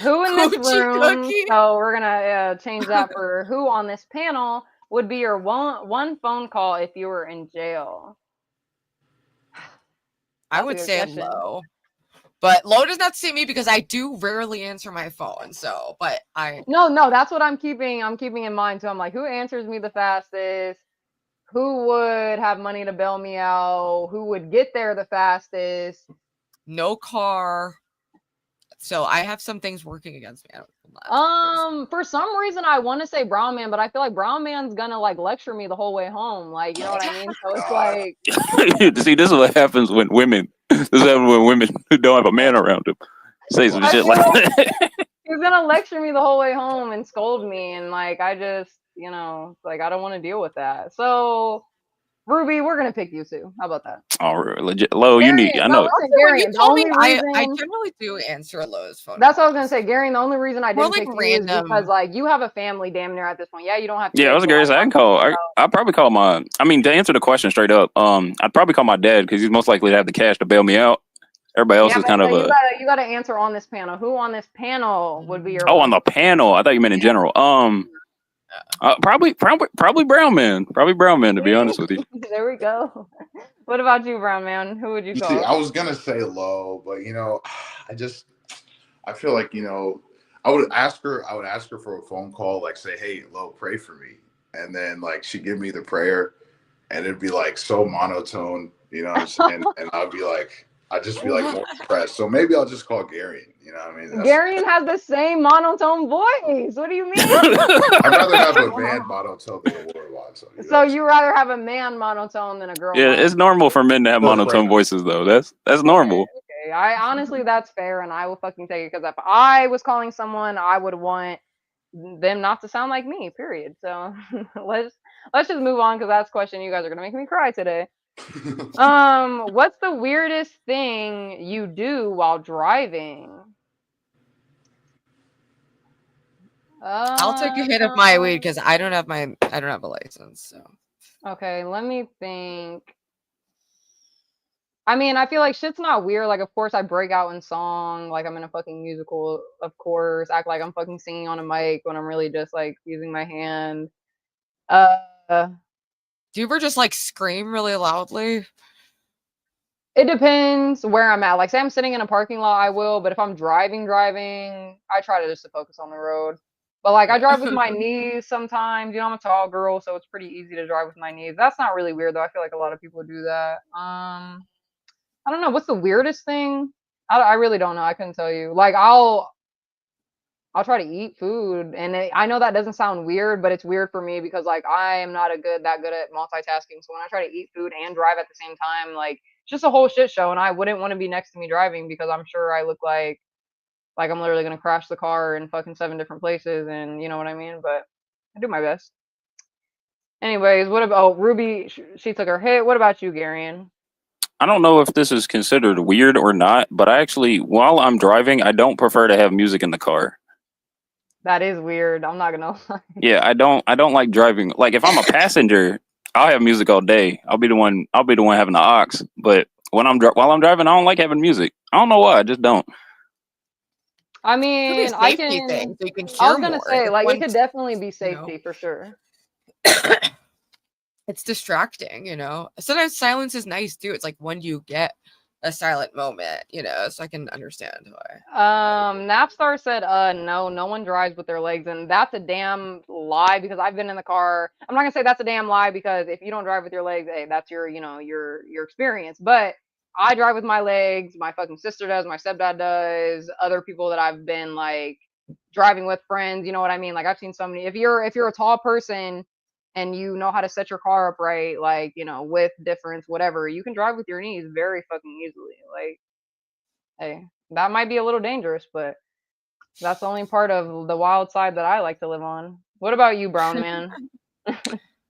D: Who in this
E: Coochie
D: room?
E: cookie?
D: So we're gonna change that for who on this panel would be your one phone call if you were in jail.
E: I would say Lo. But Lo does not see me because I do rarely answer my phone. So, but
D: No, that's what I'm keeping in mind too. I'm like, who answers me the fastest? Who would have money to bail me out? Who would get there the fastest?
E: No car. So I have some things working against me.
D: For some reason I want to say brown man, but I feel like brown man's gonna like lecture me the whole way home. Like, you know what I mean? So it's like,
G: See, this is what happens when women. This happens when women who don't have a man around them say some shit like that.
D: he's gonna lecture me the whole way home and scold me, and like I just, like I don't want to deal with that. So Ruby, we're gonna pick you too. How about that?
G: Oh, legit. Lo, you need. I know.
D: Listen,
E: When
D: Gary,
E: you
D: the
E: told me,
D: only
E: I
D: reason
E: generally do answer Lo's phone.
D: that's what I was gonna say, Gary. And the only reason I
E: More
D: didn't
E: like
D: pick you is
E: random.
D: because like you have a family damn near at this point. Yeah, you don't have to.
G: Yeah, I was gonna say I can call. I'd probably call my. I mean, to answer the question straight up, I'd probably call my dad because he's most likely to have the cash to bail me out. Everybody else is kind of a.
D: You gotta answer on this panel. Who on this panel would be your?
G: Oh, on the panel. I thought you meant in general. Probably brown man. Probably brown man. To be honest with you.
D: There we go. What about you, brown man? Who would you call?
H: See, I was gonna say Lo, but I feel like I would ask her for a phone call, like say, hey, Lo, pray for me, and then like she'd give me the prayer, and it'd be like so monotone, what I'm saying, and I'd just be like more depressed. So maybe I'll just call Gary. You know what I mean?
D: Gary has the same monotone voice. What do you mean?
H: I'd rather have a man monotone than a woman monotone.
D: So you rather have a man monotone than a girl?
G: Yeah, it's normal for men to have monotone voices, though. That's normal.
D: Okay. I honestly, that's fair, and I will fucking take it because if I was calling someone, I would want them not to sound like me. Period. So let's just move on because that's a question you guys are gonna make me cry today. What's the weirdest thing you do while driving?
E: I'll take a hit of my weed because I don't have a license. So
D: okay, let me think. I mean, I feel like shit's not weird. Like, of course, I break out in song. Like, I'm in a fucking musical. Of course, act like I'm fucking singing on a mic when I'm really just like using my hand.
E: Do you ever just like scream really loudly?
D: It depends where I'm at. Like, say I'm sitting in a parking lot, I will. But if I'm driving, I try to just focus on the road. But like, I drive with my knees sometimes. I'm a tall girl, so it's pretty easy to drive with my knees. That's not really weird though. I feel like a lot of people do that. I don't know. What's the weirdest thing? I really don't know. I couldn't tell you. Like, I'll I'll try to eat food, and I know that doesn't sound weird, but it's weird for me because like I am not that good at multitasking. So when I try to eat food and drive at the same time, like it's just a whole shit show, and I wouldn't want to be next to me driving because I'm sure I look like I'm literally gonna crash the car in fucking 7 different places, and you know what I mean. But I do my best. Anyways, what about Ruby? She took her hit. What about you, Garion?
G: I don't know if this is considered weird or not, but I actually, while I'm driving, I don't prefer to have music in the car.
D: That is weird. I'm not gonna lie.
G: Yeah, I don't like driving. Like if I'm a passenger, I'll have music all day. I'll be the one having the aux. But while I'm driving, I don't like having music. I don't know why. I just don't.
D: I mean, I can.
E: Thing, so you can
D: I
E: hear
D: was gonna
E: more.
D: say, like,
E: When,
D: it could definitely be safety for sure.
E: It's distracting, you know. Sometimes silence is nice too. It's like when you get a silent moment, you know. So I can understand why.
D: Napstar said, no one drives with their legs, and that's a damn lie because I've been in the car. I'm not gonna say that's a damn lie because if you don't drive with your legs, hey, that's your, you know, your experience. But I drive with my legs. My fucking sister does. My stepdad does. Other people that I've been like driving with, friends. You know what I mean? Like I've seen so many. If you're a tall person and you know how to set your car up right, like, you know, with difference, whatever, you can drive with your knees very fucking easily. Like, hey, that might be a little dangerous, but that's the only part of the wild side that I like to live on. What about you, Brown Man?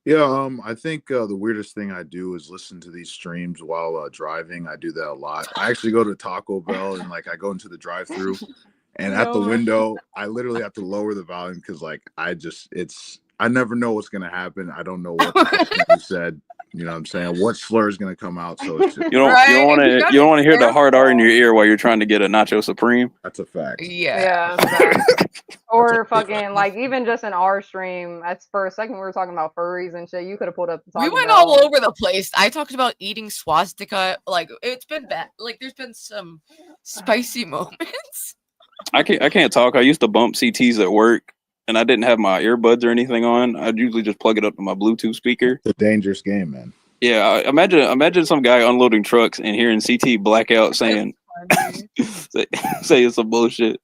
H: Yeah, I think the weirdest thing I do is listen to these streams while driving. I do that a lot. I actually go to Taco Bell and like I go into the drive-through, and at the window, I literally have to lower the volume because like I never know what's gonna happen. I don't know what you said. You know what I'm saying? What slur is gonna come out? So it's just,
G: You don't want to hear the hard R in your ear while you're trying to get a nacho supreme.
H: That's a fact.
E: Yeah.
D: Or fucking like even just an R stream. That's for a second we were talking about furries and shit. You could have pulled up.
E: We went all over the place. I talked about eating swastika. Like it's been bad. Like there's been some spicy moments.
G: I can't talk. I used to bump CTs at work, and I didn't have my earbuds or anything on. I'd usually just plug it up to my Bluetooth speaker.
H: It's a dangerous game, man.
G: Yeah, imagine some guy unloading trucks and hearing CT blackout saying it's some bullshit.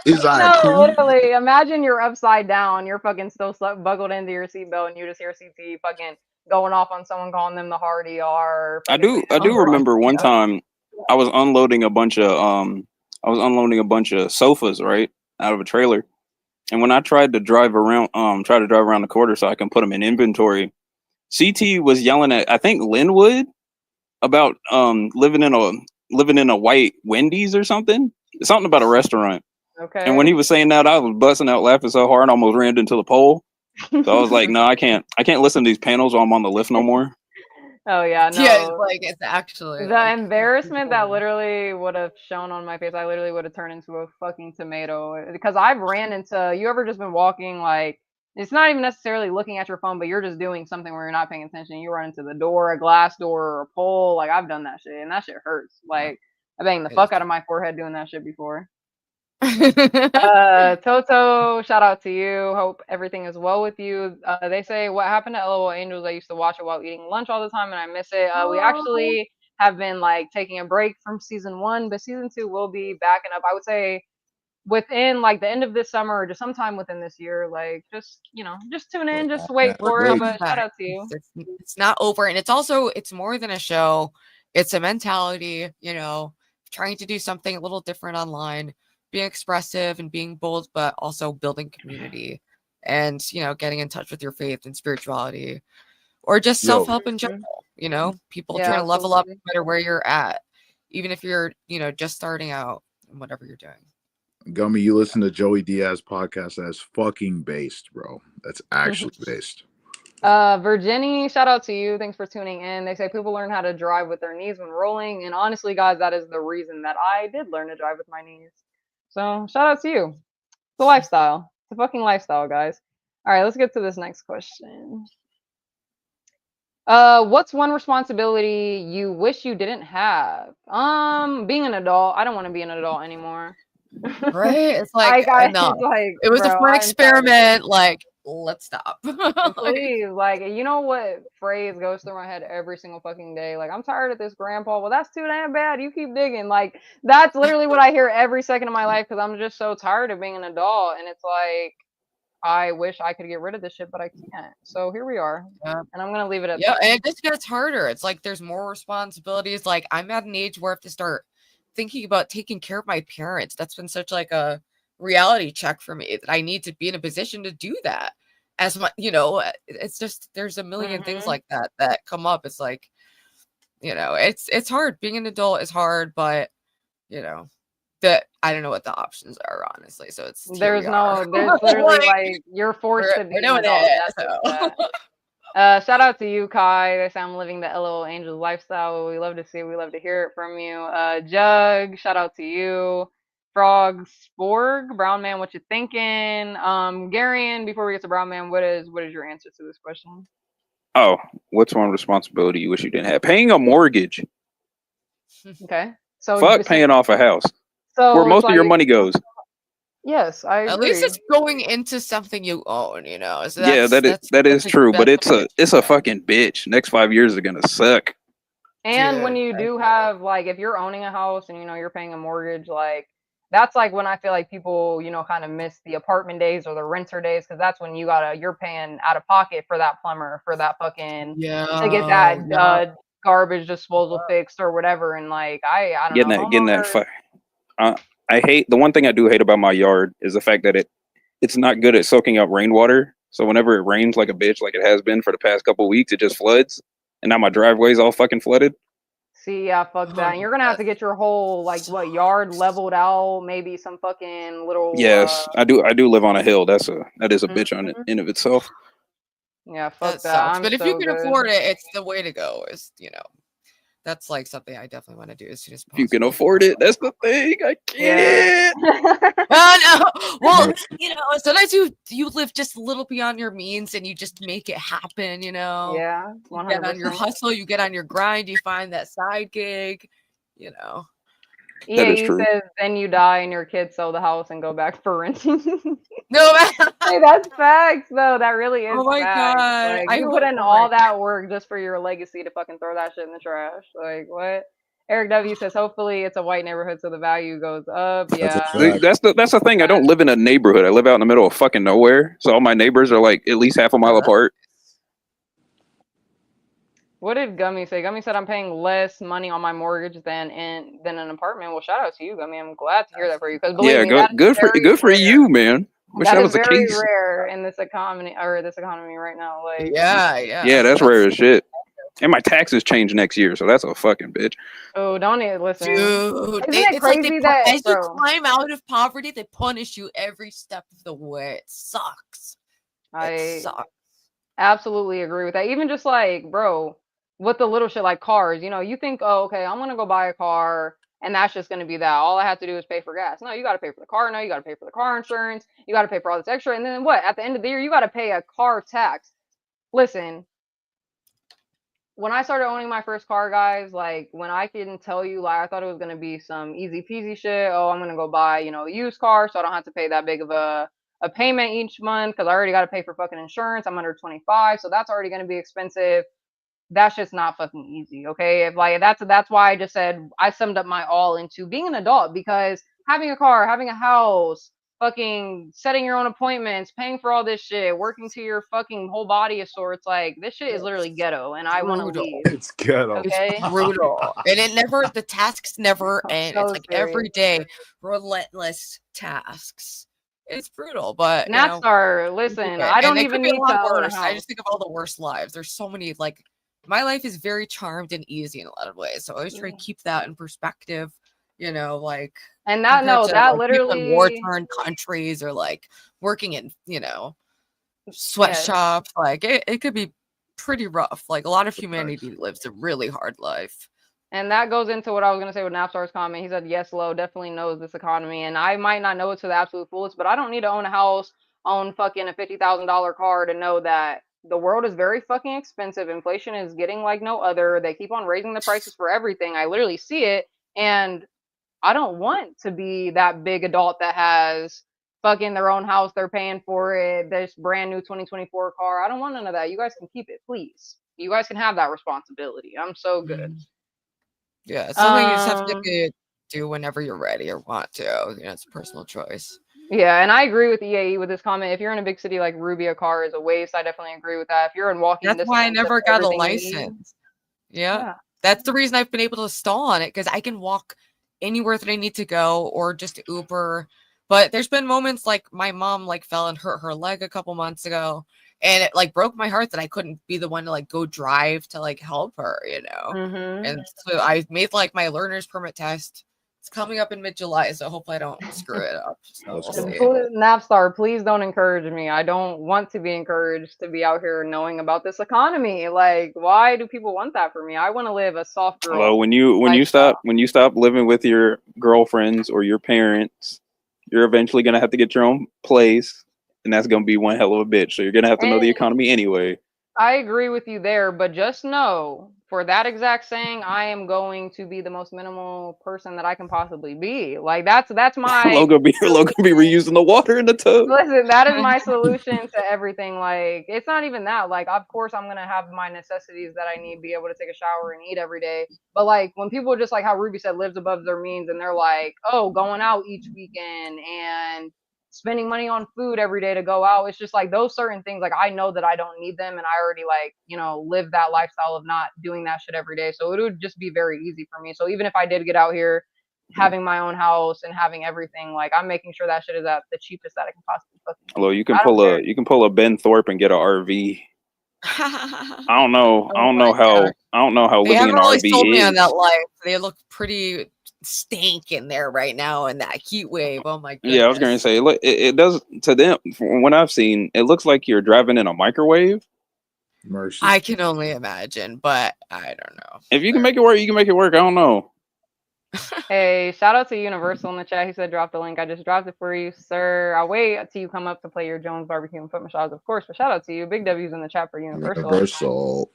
D: No, literally. Imagine you're upside down. You're fucking still buckled into your seatbelt, and you just hear CT fucking going off on someone, calling them the hard ER.
G: I do remember one time I was unloading a bunch of sofas right out of a trailer, and when I tried to drive around the quarter so I can put them in inventory, CT was yelling at I think Linwood about living in a white Wendy's or something about a restaurant.
D: Okay.
G: And when he was saying that, I was busting out laughing so hard I almost ran into the pole. So I was like, no, I can't listen to these panels while I'm on the lift no more.
D: Oh yeah, no.
E: Yeah, it's actually
D: the embarrassment that literally would have shown on my face. I literally would have turned into a fucking tomato because I've ran into. You ever just been walking like it's not even necessarily looking at your phone, but you're just doing something where you're not paying attention. You run into the door, a glass door, or a pole. Like I've done that shit, and that shit hurts. Like I banged the fuck out of my forehead doing that shit before. Toto, shout out to you. Hope everything is well with you. They say what happened to LOL Angels. I used to watch it while eating lunch all the time, and I miss it. We actually have been like taking a break from season 1, but season 2 will be backing up. I would say within like the end of this summer or just sometime within this year. Like just tune in, just wait for it. But shout out to you.
E: It's not over, and it's more than a show. It's a mentality, you know, trying to do something a little different online. Being expressive and being bold, but also building community and, you know, getting in touch with your faith and spirituality or just self-help in general, you know, people trying to level up no matter where you're at, even if you're, you know, just starting out in whatever you're doing.
H: Gummy, you listen to Joey Diaz podcast. That's fucking based, bro. That's actually based.
D: Virginie, shout out to you. Thanks for tuning in. They say people learn how to drive with their knees when rolling. And honestly, guys, that is the reason that I did learn to drive with my knees. So shout out to you. It's a lifestyle. It's a fucking lifestyle, guys. All right, let's get to this next question. What's one responsibility you wish you didn't have? Being an adult. I don't want to be an adult anymore.
E: Right? It's like enough. It was a fun experiment. Like let's stop.
D: Please, like, you know what phrase goes through my head every single fucking day? Like, I'm tired of this, grandpa. Well, that's too damn bad. You keep digging. Like, that's literally what I hear every second of my life because I'm just so tired of being an adult. And it's like, I wish I could get rid of this shit, but I can't. So here we are.
E: Yeah.
D: And I'm going to leave it at
E: Yeah,
D: that.
E: and it just gets harder. It's like there's more responsibilities. Like I'm at an age where I have to start thinking about taking care of my parents. That's been such like a reality check for me that I need to be in a position to do that. As my, it's just there's a million things like that come up. It's like, it's hard. Being an adult is hard, but that I don't know what the options are, honestly. So
D: there's literally like you're forced to be an adult. Shout out to you, Kai. They say I'm living the LO Angels lifestyle. We love to see it. We love to hear it from you. Jug, shout out to you. Frog Sporg, Brown Man, what you thinking? Garion, before we get to Brown Man, what is your answer to this question?
G: Oh, what's one responsibility you wish you didn't have? Paying a mortgage.
D: Okay. So
G: fuck paying off a house.
D: So
G: where most of your money goes.
D: Yes, I agree.
E: At least it's going into something you own, So
G: yeah, that is true, but it's a fucking bitch. Next 5 years are gonna suck.
D: And when you do have like, if you're owning a house and you're paying a mortgage, like that's like when I feel like people kind of miss the apartment days or the renter days, because that's when you're paying out of pocket for that plumber, for that fucking to get that garbage disposal fixed or whatever. And like I don't know,
G: getting that. I hate the one thing I do hate about my yard is the fact that it's not good at soaking up rainwater. So whenever it rains like a bitch, like it has been for the past couple of weeks, it just floods, and now my driveway's all fucking flooded.
D: See, yeah, fuck that. And you're gonna have to get your whole yard leveled out, maybe some fucking little.
G: Yes, I do live on a hill. That is a bitch on it in of itself.
D: Yeah, fuck that.
E: But if you can afford it, it's the way to go. That's like something I definitely want to do as soon as possible.
G: You can afford it. That's the thing. I can't.
E: No. Well, sometimes you live just a little beyond your means and you just make it happen,
D: Yeah. 100%.
E: You get on your hustle, you get on your grind, you find that side gig,
D: Yeah, you said then you die and your kids sell the house and go back for renting.
E: No,
D: hey, that's facts though. That really is.
E: Oh my
D: facts.
E: god!
D: Like, you put in all that work just for your legacy to fucking throw that shit in the trash. Like what? Eric W says, hopefully it's a white neighborhood so the value goes up. Yeah,
G: that's the thing. I don't live in a neighborhood. I live out in the middle of fucking nowhere. So all my neighbors are like at least half a mile apart.
D: What did Gummy say? Gummy said I'm paying less money on my mortgage than an apartment. Well, shout out to you, Gummy. I'm glad to hear that for you. Because believe me,
G: good for you, man. Wish that was the case.
D: Very rare in this economy right now. Like
E: yeah,
G: that's rare as shit. And my taxes change next year, so that's a fucking bitch.
D: Oh, don't even listen.
E: Dude,
D: isn't it crazy that
E: as you climb out of poverty, they punish you every step of the way. It sucks. It sucks.
D: Absolutely agree with that. Even just like, bro, with the little shit like cars, you think, oh, okay, I'm gonna go buy a car and that's just gonna be that. All I have to do is pay for gas. No, you gotta pay for the car. No, you gotta pay for the car insurance. You gotta pay for all this extra. And then what? At the end of the year, you gotta pay a car tax. Listen, when I started owning my first car, guys, like when I can tell you, like I thought it was gonna be some easy peasy shit. Oh, I'm gonna go buy, a used car, so I don't have to pay that big of a payment each month because I already got to pay for fucking insurance. I'm under 25, so that's already gonna be expensive. That's just not fucking easy, okay? If like that's why I just said I summed up my all into being an adult, because having a car, having a house, fucking setting your own appointments, paying for all this shit, working to your fucking whole body of sorts, like this shit is literally ghetto, and I want to leave.
H: It's ghetto.
D: Okay?
E: It's brutal, and the tasks never end. It's like every day, relentless tasks. It's brutal, but
D: Natstar, listen, I don't even need to own a house.
E: I just think of all the worst lives. There's so many, like, my life is very charmed and easy in a lot of ways. So I always try to keep that in perspective, like.
D: And that literally
E: in war-torn countries or like working in, sweatshops. Like it could be pretty rough. Like a lot of humanity lives a really hard life.
D: And that goes into what I was going to say with Napstar's comment. He said, yes, Lo definitely knows this economy. And I might not know it to the absolute fullest, but I don't need to own a house, own fucking a $50,000 car to know that the world is very fucking expensive. Inflation is getting like no other. They keep on raising the prices for everything. I literally see it. And I don't want to be that big adult that has fucking their own house, they're paying for it, this brand new 2024 car. I don't want none of that. You guys can keep it, please. You guys can have that responsibility. I'm so good.
E: Yeah, it's something you just have to do whenever you're ready or want to. You know, it's a personal choice.
D: Yeah, and I agree with EAE with this comment. If you're in a big city like Ruby, a car is a waste. I definitely agree with that. If you're in walking
E: That's
D: distance,
E: why I never got a
D: everything you need.
E: license. Yeah.
D: Yeah.
E: That's the reason I've been able to stall on it, because I can walk anywhere that I need to go or just Uber. But there's been moments like my mom like fell and hurt her leg a couple months ago, and it like broke my heart that I couldn't be the one to like go drive to like help her, you know. And so I made like my learner's permit test. It's coming up in mid-July, so hopefully I don't screw it up. So we'll see.
D: Napstar, please don't encourage me. I don't want to be encouraged to be out here knowing about this economy. Like, why do people want that for me? I want to live a soft girl.
G: Well, when you stop living with your girlfriends or your parents, you're eventually gonna have to get your own place, and that's gonna be one hell of a bitch. So you're gonna have to know the economy anyway.
D: I agree with you there, but just know, for that exact saying, I am going to be the most minimal person that I can possibly be. Like that's my
G: Logan be reusing the water in the tub.
D: Listen, that is my solution to everything. Like, it's not even that. Like, of course, I'm gonna have my necessities that I need, be able to take a shower and eat every day. But like, when people just like how Ruby said, lives above their means, and they're like, oh, going out each weekend and spending money on food every day to go out. It's just like those certain things. Like, I know that I don't need them, and I already like, you know, live that lifestyle of not doing that shit every day. So it would just be very easy for me. So even if I did get out here, having my own house and having everything, like I'm making sure that shit is at the cheapest that I can possibly fucking.
G: Hello, you can pull a Ben Thorpe and get an RV. I don't know how
E: They
G: living in
E: haven't
G: an
E: really
G: RV
E: sold me on
G: is.
E: that life. They look pretty stank in there right now in that heat wave. Oh my goodness.
G: Yeah, I was going to say, look, it does to them. From what I've seen, it looks like you're driving in a microwave.
H: Mercy.
E: I can only imagine, but I don't know.
G: If you can make it work, you can make it work. I don't know.
D: Hey, shout out to Universal in the chat. He said, drop the link. I just dropped it for you, sir. I'll wait until you come up to play your Jones barbecue and foot massage, of course. But shout out to you. Big W's in the chat for Universal.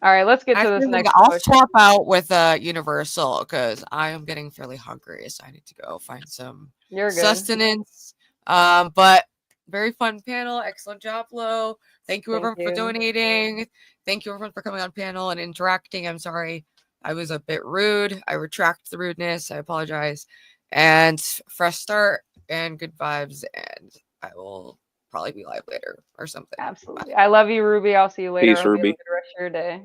D: All right, let's get to this next
E: I'll
D: question.
E: swap out with Universal because I am getting fairly hungry, so I need to go find some sustenance. But very fun panel. Excellent job, Lo. Thank you everyone for donating. Thank you everyone for coming on panel and interacting. I'm sorry I was a bit rude. I retract the rudeness. I apologize. And fresh start and good vibes. And I will probably be live later or something.
D: Absolutely. Bye. I love you, Ruby. I'll see you later.
G: Peace, Ruby.
D: Have a good rest of your day.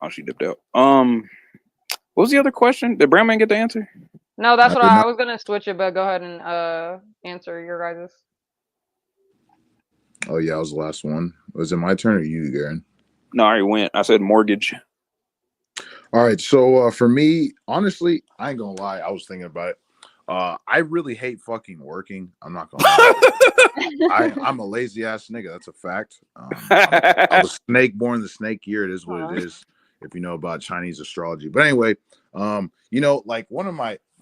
G: Oh, she dipped out. What was the other question? Did Brown Man get the answer?
D: No, that's what I was gonna switch it, but go ahead and answer your guys's.
H: Oh yeah, I was the last one. Was it my turn or you, Garen?
G: No, I already went. I said mortgage.
H: All right, so for me, honestly, I ain't gonna lie. I was thinking about it. I really hate fucking working. I'm not gonna lie. I'm a lazy ass nigga. That's a fact. I was snake born the snake year. It is what it is. If you know about Chinese astrology. But anyway, you know, like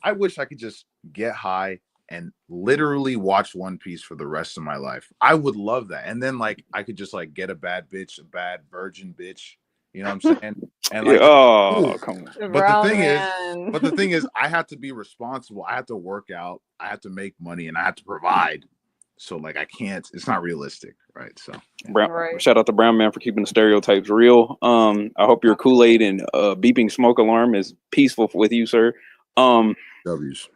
H: I wish I could just get high and literally watch One Piece for the rest of my life. I would love that. And then like I could just like get a bad bitch, a bad virgin bitch. You know what I'm saying? And like,
G: come on.
H: But the thing is, I have to be responsible. I have to work out. I have to make money, and I have to provide. So like, I can't. It's not realistic, right? So,
G: shout out to Brown Man for keeping the stereotypes real. I hope your Kool-Aid and beeping smoke alarm is peaceful with you, sir.
H: W's.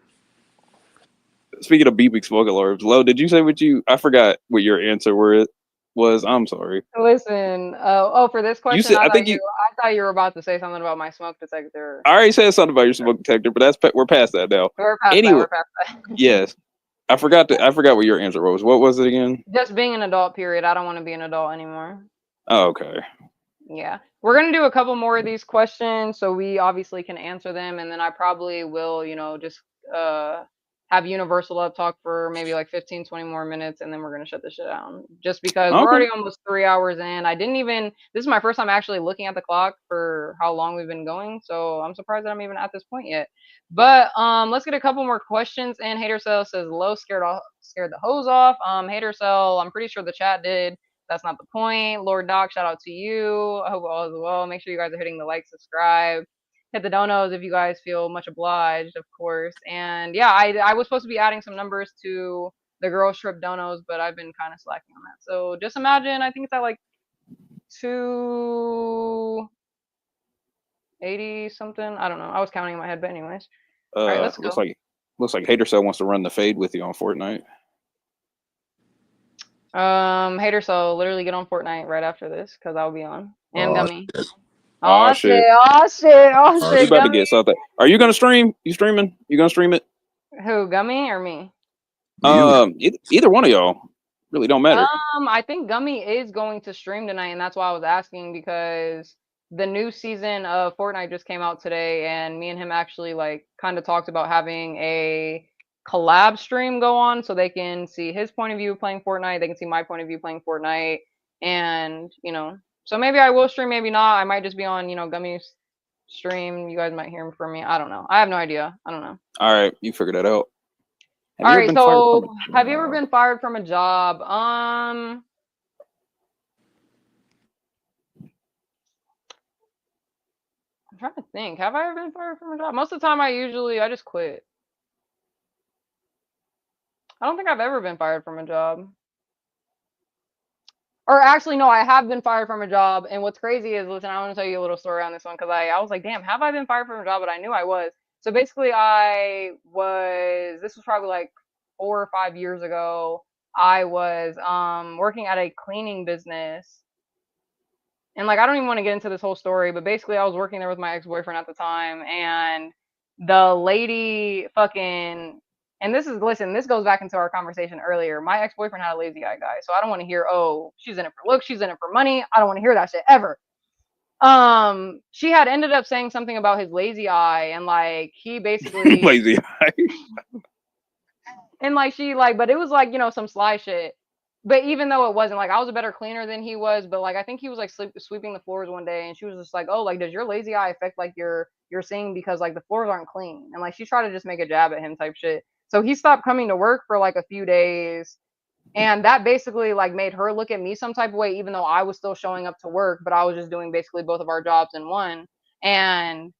G: Speaking of beeping smoke alarms, Lo, did you say what you? I forgot what your answer was. I'm sorry.
D: Listen, for this question, I thought you were about to say something about my smoke detector.
G: I already said something about your smoke detector, but we're past that now.
D: We're past that.
G: Yes, I forgot what your answer was. What was it again?
D: Just being an adult. Period. I don't want to be an adult anymore.
G: Oh, okay.
D: Yeah, we're gonna do a couple more of these questions, so we obviously can answer them, and then I probably will, you know, just have Universal up talk for maybe like 15, 20 more minutes, and then we're going to shut this shit down. Just because we're already almost 3 hours in. This is my first time actually looking at the clock for how long we've been going, so I'm surprised that I'm even at this point yet. But let's get a couple more questions. And Hater Cell says, Low scared the hose off. Hater Cell, I'm pretty sure the chat did. That's not the point. Lord Doc, shout out to you. I hope all is well. Make sure you guys are hitting the like, subscribe. Hit the donos if you guys feel much obliged, of course. And yeah, I was supposed to be adding some numbers to the girls strip donos, but I've been kind of slacking on that. So just imagine, I think it's at like 280 something. I don't know. I was counting in my head, but anyways. All right, let's
G: looks
D: go.
G: like Hater Cell wants to run the fade with you on Fortnite.
D: Hater, so literally get on Fortnite right after this because I'll be on. And Gummy.
H: Shit.
D: Oh
G: shit.
D: shit! Oh shit! Oh
H: Oh,
G: You
D: shit!
G: about to
D: Gummy.
G: get something. Are you gonna stream? You streaming? You gonna stream it?
D: Who? Gummy or me?
G: Either one of y'all. Really don't matter.
D: I think Gummy is going to stream tonight, and that's why I was asking because the new season of Fortnite just came out today, and me and him actually like kind of talked about having a collab stream go on so they can see his point of view playing Fortnite, they can see my point of view playing Fortnite, and so maybe I will stream, maybe not. I might just be on, Gummy's stream. You guys might hear him from me. I don't know. I have no idea. I don't know.
G: All right, you figured that out.
D: All right, so have you ever been fired from a job? I'm trying to think. Have I ever been fired from a job? Most of the time, I just quit. I don't think I've ever been fired from a job. Or actually, no, I have been fired from a job. And what's crazy is, listen, I want to tell you a little story on this one because I was like, damn, have I been fired from a job? But I knew I was. So basically, this was probably like 4 or 5 years ago. I was working at a cleaning business. And like, I don't even want to get into this whole story, but basically I was working there with my ex-boyfriend at the time, and the lady fucking, and this goes back into our conversation earlier. My ex-boyfriend had a lazy eye guy, so I don't want to hear, oh, she's in it for looks, she's in it for money. I don't want to hear that shit ever. She had ended up saying something about his lazy eye, and like he basically
G: lazy eye.
D: and like she like, but it was like, some sly shit. But even though it wasn't, like, I was a better cleaner than he was, but like I think he was like sweeping the floors one day, and she was just like, oh, like, does your lazy eye affect like your seeing because like the floors aren't clean? And like she tried to just make a jab at him type shit. So he stopped coming to work for like a few days, and that basically like made her look at me some type of way, even though I was still showing up to work, but I was just doing basically both of our jobs in one. And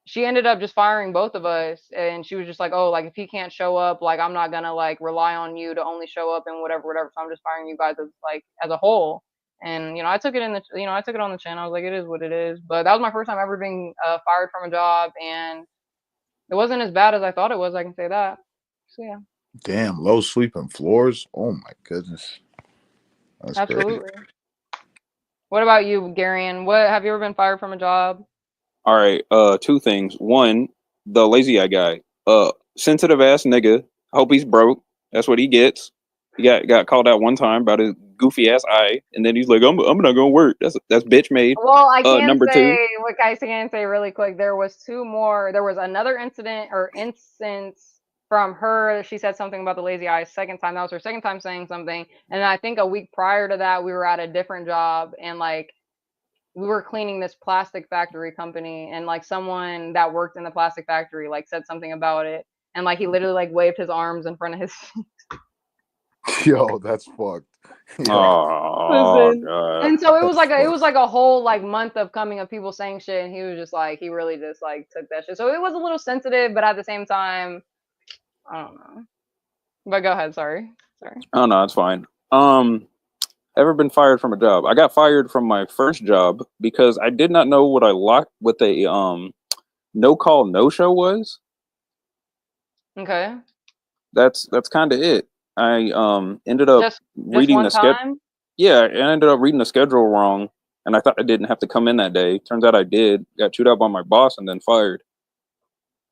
D: she ended up just firing both of us, and she was just like, oh, like if he can't show up, like I'm not gonna like rely on you to only show up and whatever, so I'm just firing you guys as a whole. And I took it on the chin. I was like, it is what it is. But that was my first time ever being fired from a job, and it wasn't as bad as I thought it was, I can say that. So yeah.
H: Damn, low sweeping floors. Oh my goodness. That's
D: Absolutely.
H: crazy.
D: What about you, Garion? What have you ever been fired from a job?
G: All right, two things. One, the lazy eye guy. Sensitive ass nigga. Hope he's broke. That's what he gets. He got called out one time about his goofy ass eye, and then he's like, I'm not gonna work. That's bitch made.
D: Well, I can
G: number
D: say
G: two.
D: what I can say really quick. There was two more. There was another instance from her. She said something about the lazy eye second time. That was her second time saying something. And I think a week prior to that, we were at a different job, and like we were cleaning this plastic factory company, and like someone that worked in the plastic factory like said something about it, and like he literally like waved his arms in front of his
H: Yo, that's fucked.
G: Oh god.
D: And so it was
H: That's
D: like a whole like month of coming of people saying shit, and he was just like, he really just like took that shit. So it was a little sensitive, but at the same time, I don't know. But go ahead, sorry.
G: Oh no, it's fine. Ever been fired from a job? I got fired from my first job because I did not know what a no call no show was.
D: Okay.
G: That's kind of it. I ended up
D: Just
G: reading
D: one
G: the schedule.
D: time?
G: Yeah, I ended up reading the schedule wrong, and I thought I didn't have to come in that day. Turns out I did. Got chewed out by my boss and then fired.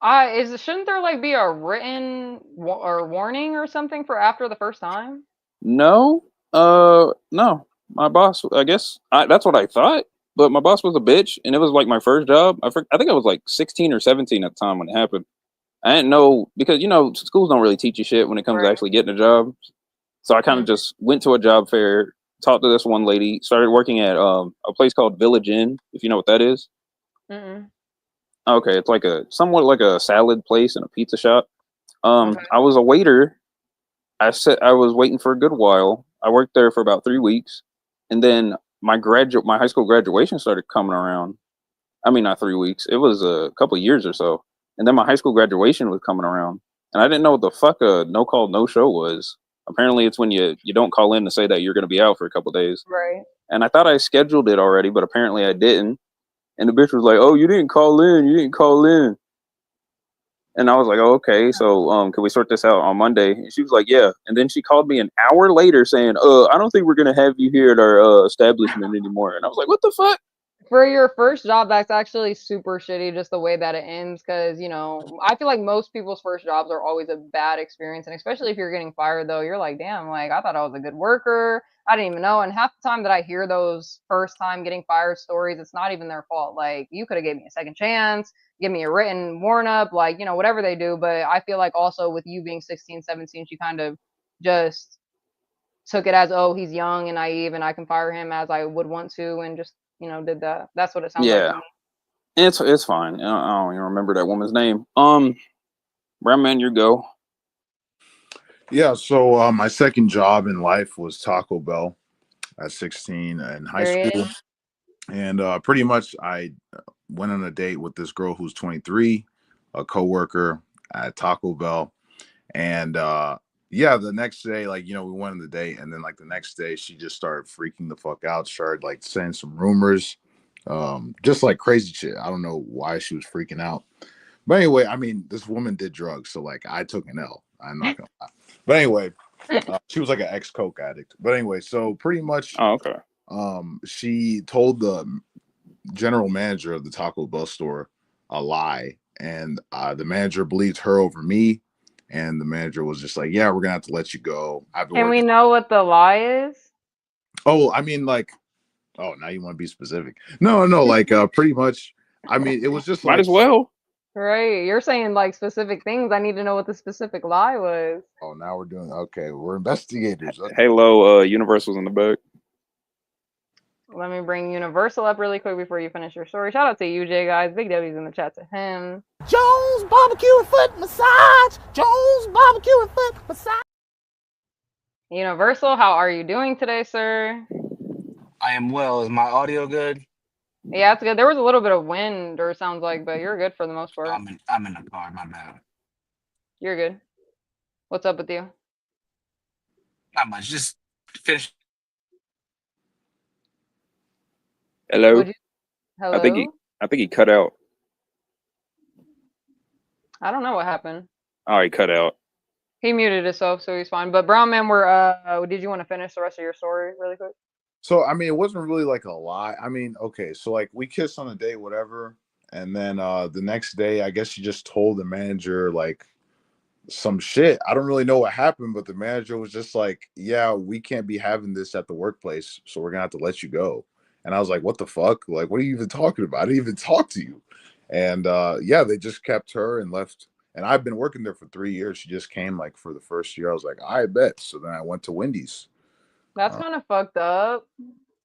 D: Shouldn't there like be a written or warning or something for after the first time?
G: No, no. My boss, I guess that's what I thought, but my boss was a bitch, and it was like my first job. I think I was like 16 or 17 at the time when it happened. I didn't know because schools don't really teach you shit when it comes to actually getting a job. So I kind of just went to a job fair, talked to this one lady, started working at a place called Village Inn, if you know what that is.
D: Mm-mm.
G: Okay, it's like somewhat like a salad place and a pizza shop.
D: Okay.
G: I was a waiter. I was waiting for a good while. I worked there for about 3 weeks, and then my high school graduation started coming around. I mean, not 3 weeks. It was a couple of years or so. And then my high school graduation was coming around, and I didn't know what the fuck a no call no show was. Apparently, it's when you don't call in to say that you're going to be out for a couple days.
D: Right.
G: And I thought I scheduled it already, but apparently I didn't. And the bitch was like, "Oh, you didn't call in. You didn't call in." And I was like, "Oh, okay. So, can we sort this out on Monday?" And she was like, "Yeah." And then she called me an hour later saying, I don't think we're gonna have you here at our establishment anymore." And I was like, "What the fuck?"
D: For your first job, that's actually super shitty, just the way that it ends. Because I feel like most people's first jobs are always a bad experience, and especially if you're getting fired, though, you're like, damn, like I thought I was a good worker. I didn't even know. And half the time that I hear those first time getting fired stories, it's not even their fault. Like, you could have gave me a second chance, give me a written warn up, like, whatever they do. But I feel like also with you being 16, 17, she kind of just took it as, oh, he's young and naive and I can fire him as I would want to, and just, did that. That's what it sounds like to
G: Yeah,
D: me.
G: it's fine. I don't even remember that woman's name. Brown man, you go.
H: Yeah, so my second job in life was Taco Bell at 16 in high school.
D: Period.
H: And pretty much I went on a date with this girl who's 23, a coworker at Taco Bell. And yeah, the next day, like, we went on the date, and then like the next day she just started freaking the fuck out, started like saying some rumors, just like crazy shit. I don't know why she was freaking out. But anyway, I mean, this woman did drugs, so like I took an L. I'm not gonna lie. But anyway, she was like an ex-coke addict. But anyway, so pretty much
G: Oh, okay.
H: she told the general manager of the Taco Bell store a lie, and the manager believed her over me, and the manager was just like, "Yeah, we're gonna have to let you go."
D: Can we know what the lie is?
H: Oh, I mean, like, oh, now you want to be specific? No, like, pretty much. I mean, it was just
G: Might
H: like,
G: as well.
D: Right. You're saying like specific things. I need to know what the specific lie was.
H: oh, now we're doing okay. We're investigators. Okay.
G: Halo, Universal's in the back.
D: Let me bring Universal up really quick before you finish your story. Shout out to UJ, guys. Big W's in the chat to him.
J: Jones barbecue and foot massage. Jones barbecue and foot massage.
D: Universal, how are you doing today, sir?
K: I am well. Is my audio good?
D: Yeah, it's good. There was a little bit of wind, or sounds like, but you're good for the most part.
K: I'm in the car. My bad.
D: You're good. What's up with you?
K: Not much. Just finish.
G: Hello.
D: Hello?
G: I think he cut out.
D: I don't know what happened.
G: Oh, he cut out.
D: He muted himself, so he's fine. But Brown Man, did you want to finish the rest of your story really quick?
H: So I mean, it wasn't really like a lie. I mean, okay, so like we kissed on the date, whatever, and then the next day, I guess she just told the manager like some shit. I don't really know what happened, but the manager was just like, "Yeah, we can't be having this at the workplace, so we're gonna have to let you go." And I was like, "What the fuck? Like, what are you even talking about? I didn't even talk to you." And yeah, they just kept her and left. And I've been working there for 3 years. She just came like for the first year. I was like, I bet. So then I went to Wendy's.
D: That's kind of fucked up.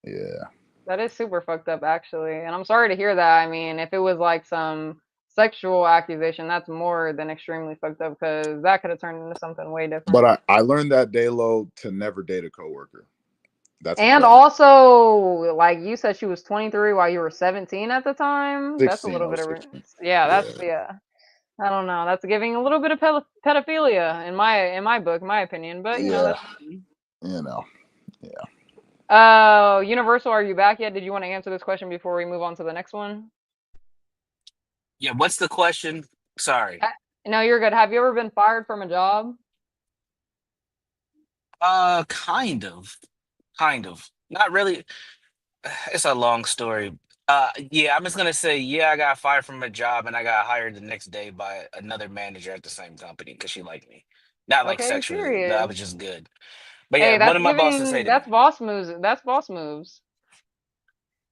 H: Yeah.
D: That is super fucked up, actually. And I'm sorry to hear that. I mean, if it was like some sexual accusation, that's more than extremely fucked up, because that could have turned into something way different.
H: But I learned that day, Lo, to never date a coworker. That's
D: and also, like you said, she was 23 while you were 17 at the time.
H: 16,
D: That's a little bit of
H: 16.
D: yeah. I don't know. That's giving a little bit of pedophilia in my book, my opinion. But that's Universal, are you back yet? Did you want to answer this question before we move on to the next one?
K: Yeah. What's the question? Sorry.
D: No, you're good. Have you ever been fired from a job?
K: Kind of. Not really. It's a long story. Yeah, I'm just gonna say, yeah, I got fired from a job and I got hired the next day by another manager at the same company because she liked me. Not like
D: Okay,
K: sexually.
D: period.
K: That was just good. But
D: Hey,
K: yeah, one of my bosses hated me.
D: that's boss moves. That's boss moves.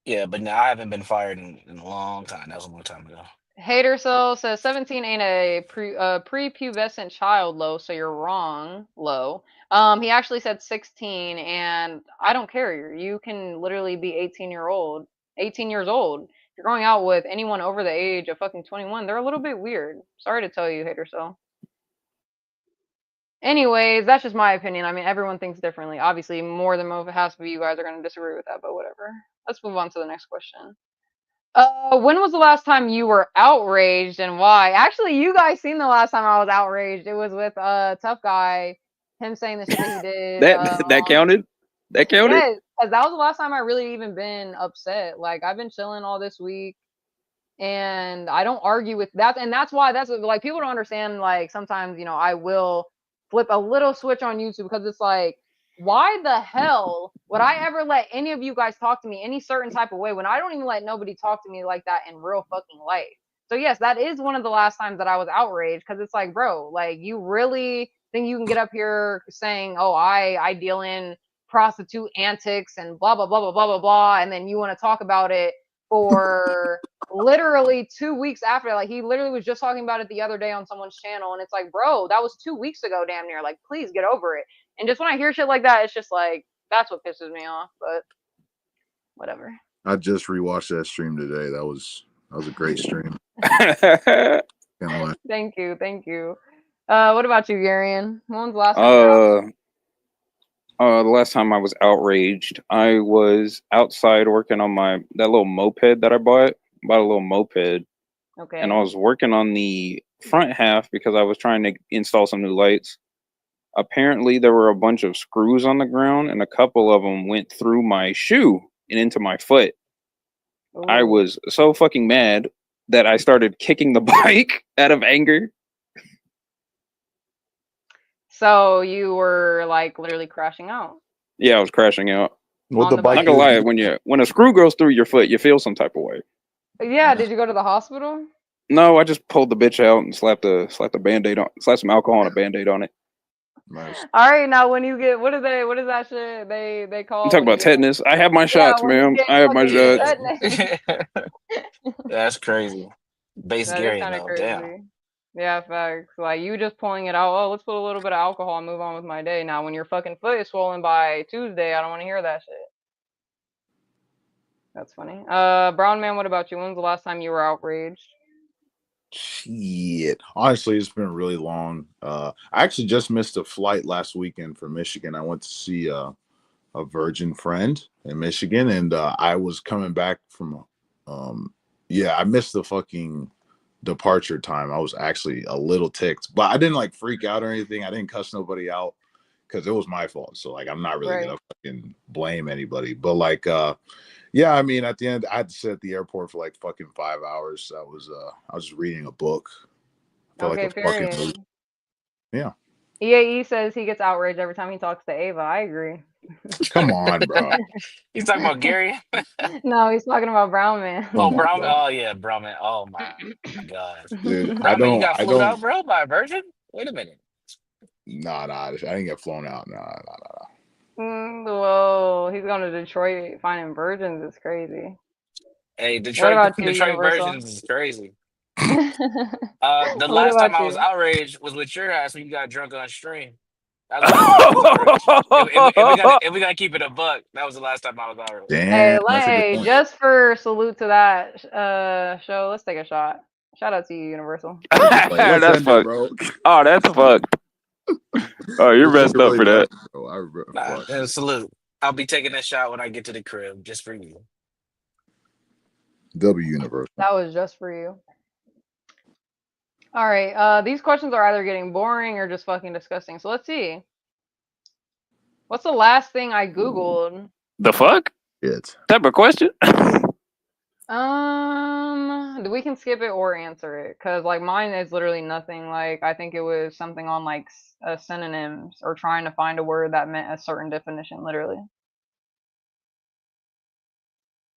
K: Yeah, but now I haven't been fired in a long time. That was a long time ago.
D: Hater Soul says 17 ain't a prepubescent child, Low, so you're wrong, Low. He actually said 16, and I don't care. You can literally be 18 years old. If you're going out with anyone over the age of fucking 21, they're a little bit weird. Sorry to tell you, Hater Soul. Anyways, that's just my opinion. I mean, everyone thinks differently. Obviously, more than most half of you guys are going to disagree with that, but whatever. Let's move on to the next question. When was the last time you were outraged and why? Actually, you guys seen the last time I was outraged. It was with Tough Guy him saying the shit that he did.
G: That counted. That counted.
D: Yeah, because that was the last time I really even been upset. Like I've been chilling all this week, and I don't argue with that. And that's why like people don't understand. Like sometimes I will flip a little switch on YouTube because it's like, why the hell would I ever let any of you guys talk to me any certain type of way when I don't even let nobody talk to me like that in real fucking life? So yes, that is one of the last times that I was outraged because it's like, bro, like you really think you can get up here saying, oh, I deal in prostitute antics and blah blah blah blah blah blah blah, and then you want to talk about it for literally 2 weeks after. Like he literally was just talking about it the other day on someone's channel, and it's like, bro, that was 2 weeks ago, damn near. Like, please get over it. And just when I hear shit like that, it's just like that's what pisses me off. But whatever.
H: I just rewatched that stream today. That was a great stream. Can't lie.
D: Thank you. What about you, Garion? When was the last time?
G: The last time I was outraged, I was outside working on that little moped that I bought. Bought a little moped.
D: Okay.
G: And I was working on the front half because I was trying to install some new lights. Apparently, there were a bunch of screws on the ground, and a couple of them went through my shoe and into my foot.
D: Ooh.
G: I was so fucking mad that I started kicking the bike out of anger.
D: So you were like literally crashing out.
G: Yeah, I was crashing out.
H: What
D: On the
H: the bike?
G: Not gonna lie, when a screw goes through your foot, you feel some type of way.
D: Yeah, did you go to the hospital?
G: No, I just pulled the bitch out and slapped a band-aid on, slapped some alcohol and a band-aid on it.
H: Nice.
D: All right, now when you get what is that shit they call?
G: You talk about tetanus. I have my shots, ma'am. I have my shots.
K: That's crazy. Base
D: That is
K: Gary
D: kind of
K: though.
D: crazy.
K: Damn.
D: Yeah, facts. Like you just pulling it out. Oh, let's put a little bit of alcohol and move on with my day. Now, when your fucking foot is swollen by Tuesday, I don't want to hear that shit. That's funny. Brown man, what about you? When's the last time you were outraged?
H: Shit. Honestly, it's been really long. I actually just missed a flight last weekend from Michigan. I went to see a virgin friend in Michigan, and I was coming back from I missed the fucking departure time. I was actually a little ticked, but I didn't like freak out or anything. I didn't cuss nobody out because it was my fault. So like I'm not really gonna fucking blame anybody. But like yeah, I mean at the end I had to sit at the airport for like fucking 5 hours. I was just reading a book. I felt like a fucking movie. Yeah.
D: EAE says he gets outraged every time he talks to Ava. I agree.
H: Come on, bro.
K: He's talking about Gary.
D: No, he's talking about Brown man.
K: Oh, Brown. Oh yeah, Brown man. Oh my god.
H: Dude,
K: Brown man, you got flew out, bro, by a virgin? Wait a minute.
H: Nah, I didn't get flown out. Nah.
D: Whoa, he's going to Detroit finding virgins. It's crazy.
K: Hey, Detroit virgins is crazy. The last time I was outraged was with your ass when you got drunk on stream. That was the last time I was outraged. If we gotta keep it a buck, that was the last time I was outraged.
H: Damn,
D: hey, just for salute to that show, let's take a shot. Shout out to you, Universal.
G: That's fucked. Oh, that's fucked. Oh, you're messed up for that.
K: Salute. I'll be taking that shot when I get to the crib, just for you.
H: W Universal.
D: That was just for you. All right. These questions are either getting boring or just fucking disgusting. So let's see. What's the last thing I Googled?
G: The fuck?
H: It.
G: Type of question?
D: We can skip it or answer it. Cause like mine is literally nothing. Like I think it was something on like synonyms or trying to find a word that meant a certain definition, literally.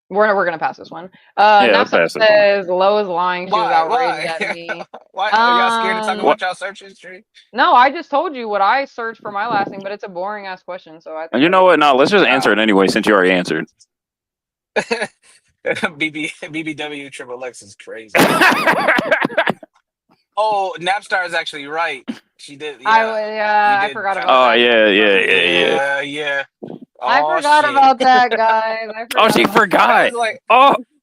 D: We're gonna pass this one. Napster says Lo is lying. She was outraged at me.
K: Why are y'all scared to talk about y'all search history?
D: No, I just told you what I searched for my last name, but it's a boring ass question. So I think
G: you know what? No, let's just answer it anyway since you already answered.
K: BBW Triple X is crazy. Oh, Napstar is actually right. She did. Yeah,
D: I forgot about that.
G: Oh
K: yeah. Oh,
D: I forgot about that, guys.
G: She forgot.
K: Like,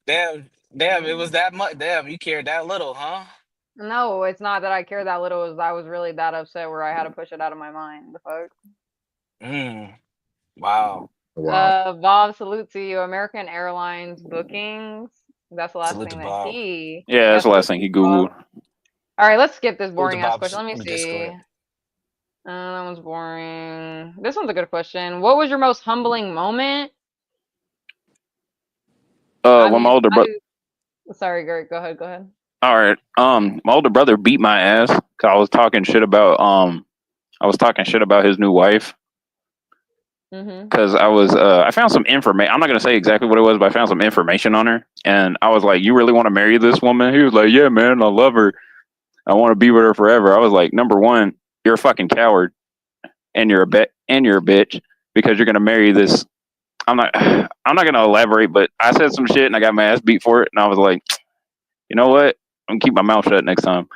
K: damn, it was that much. Damn, you cared that little, huh?
D: No, it's not that I care that little. It was I was really that upset where I had to push it out of my mind. The fuck.
K: Wow.
D: Bob, salute to you. American Airlines bookings. That's the last thing that he.
G: Yeah, that's the last thing he Googled.
D: All right, let's skip this boring ass question. Let me see. That one's boring. This one's a good question. What was your most humbling moment? I
G: Well,
D: mean,
G: my older brother.
D: sorry, Gert. Go ahead. Go ahead.
G: All right. My older brother beat my ass because I was talking shit about his new wife. Because I found some information. I'm not gonna say exactly what it was, but I found some information on her, and I was like, "You really want to marry this woman?" He was like, "Yeah, man, I love her. I want to be with her forever." I was like, "Number one, you're a fucking coward, and you're a bitch because you're gonna marry this." I'm not gonna elaborate, but I said some shit and I got my ass beat for it, and I was like, "You know what? I'm gonna keep my mouth shut next time."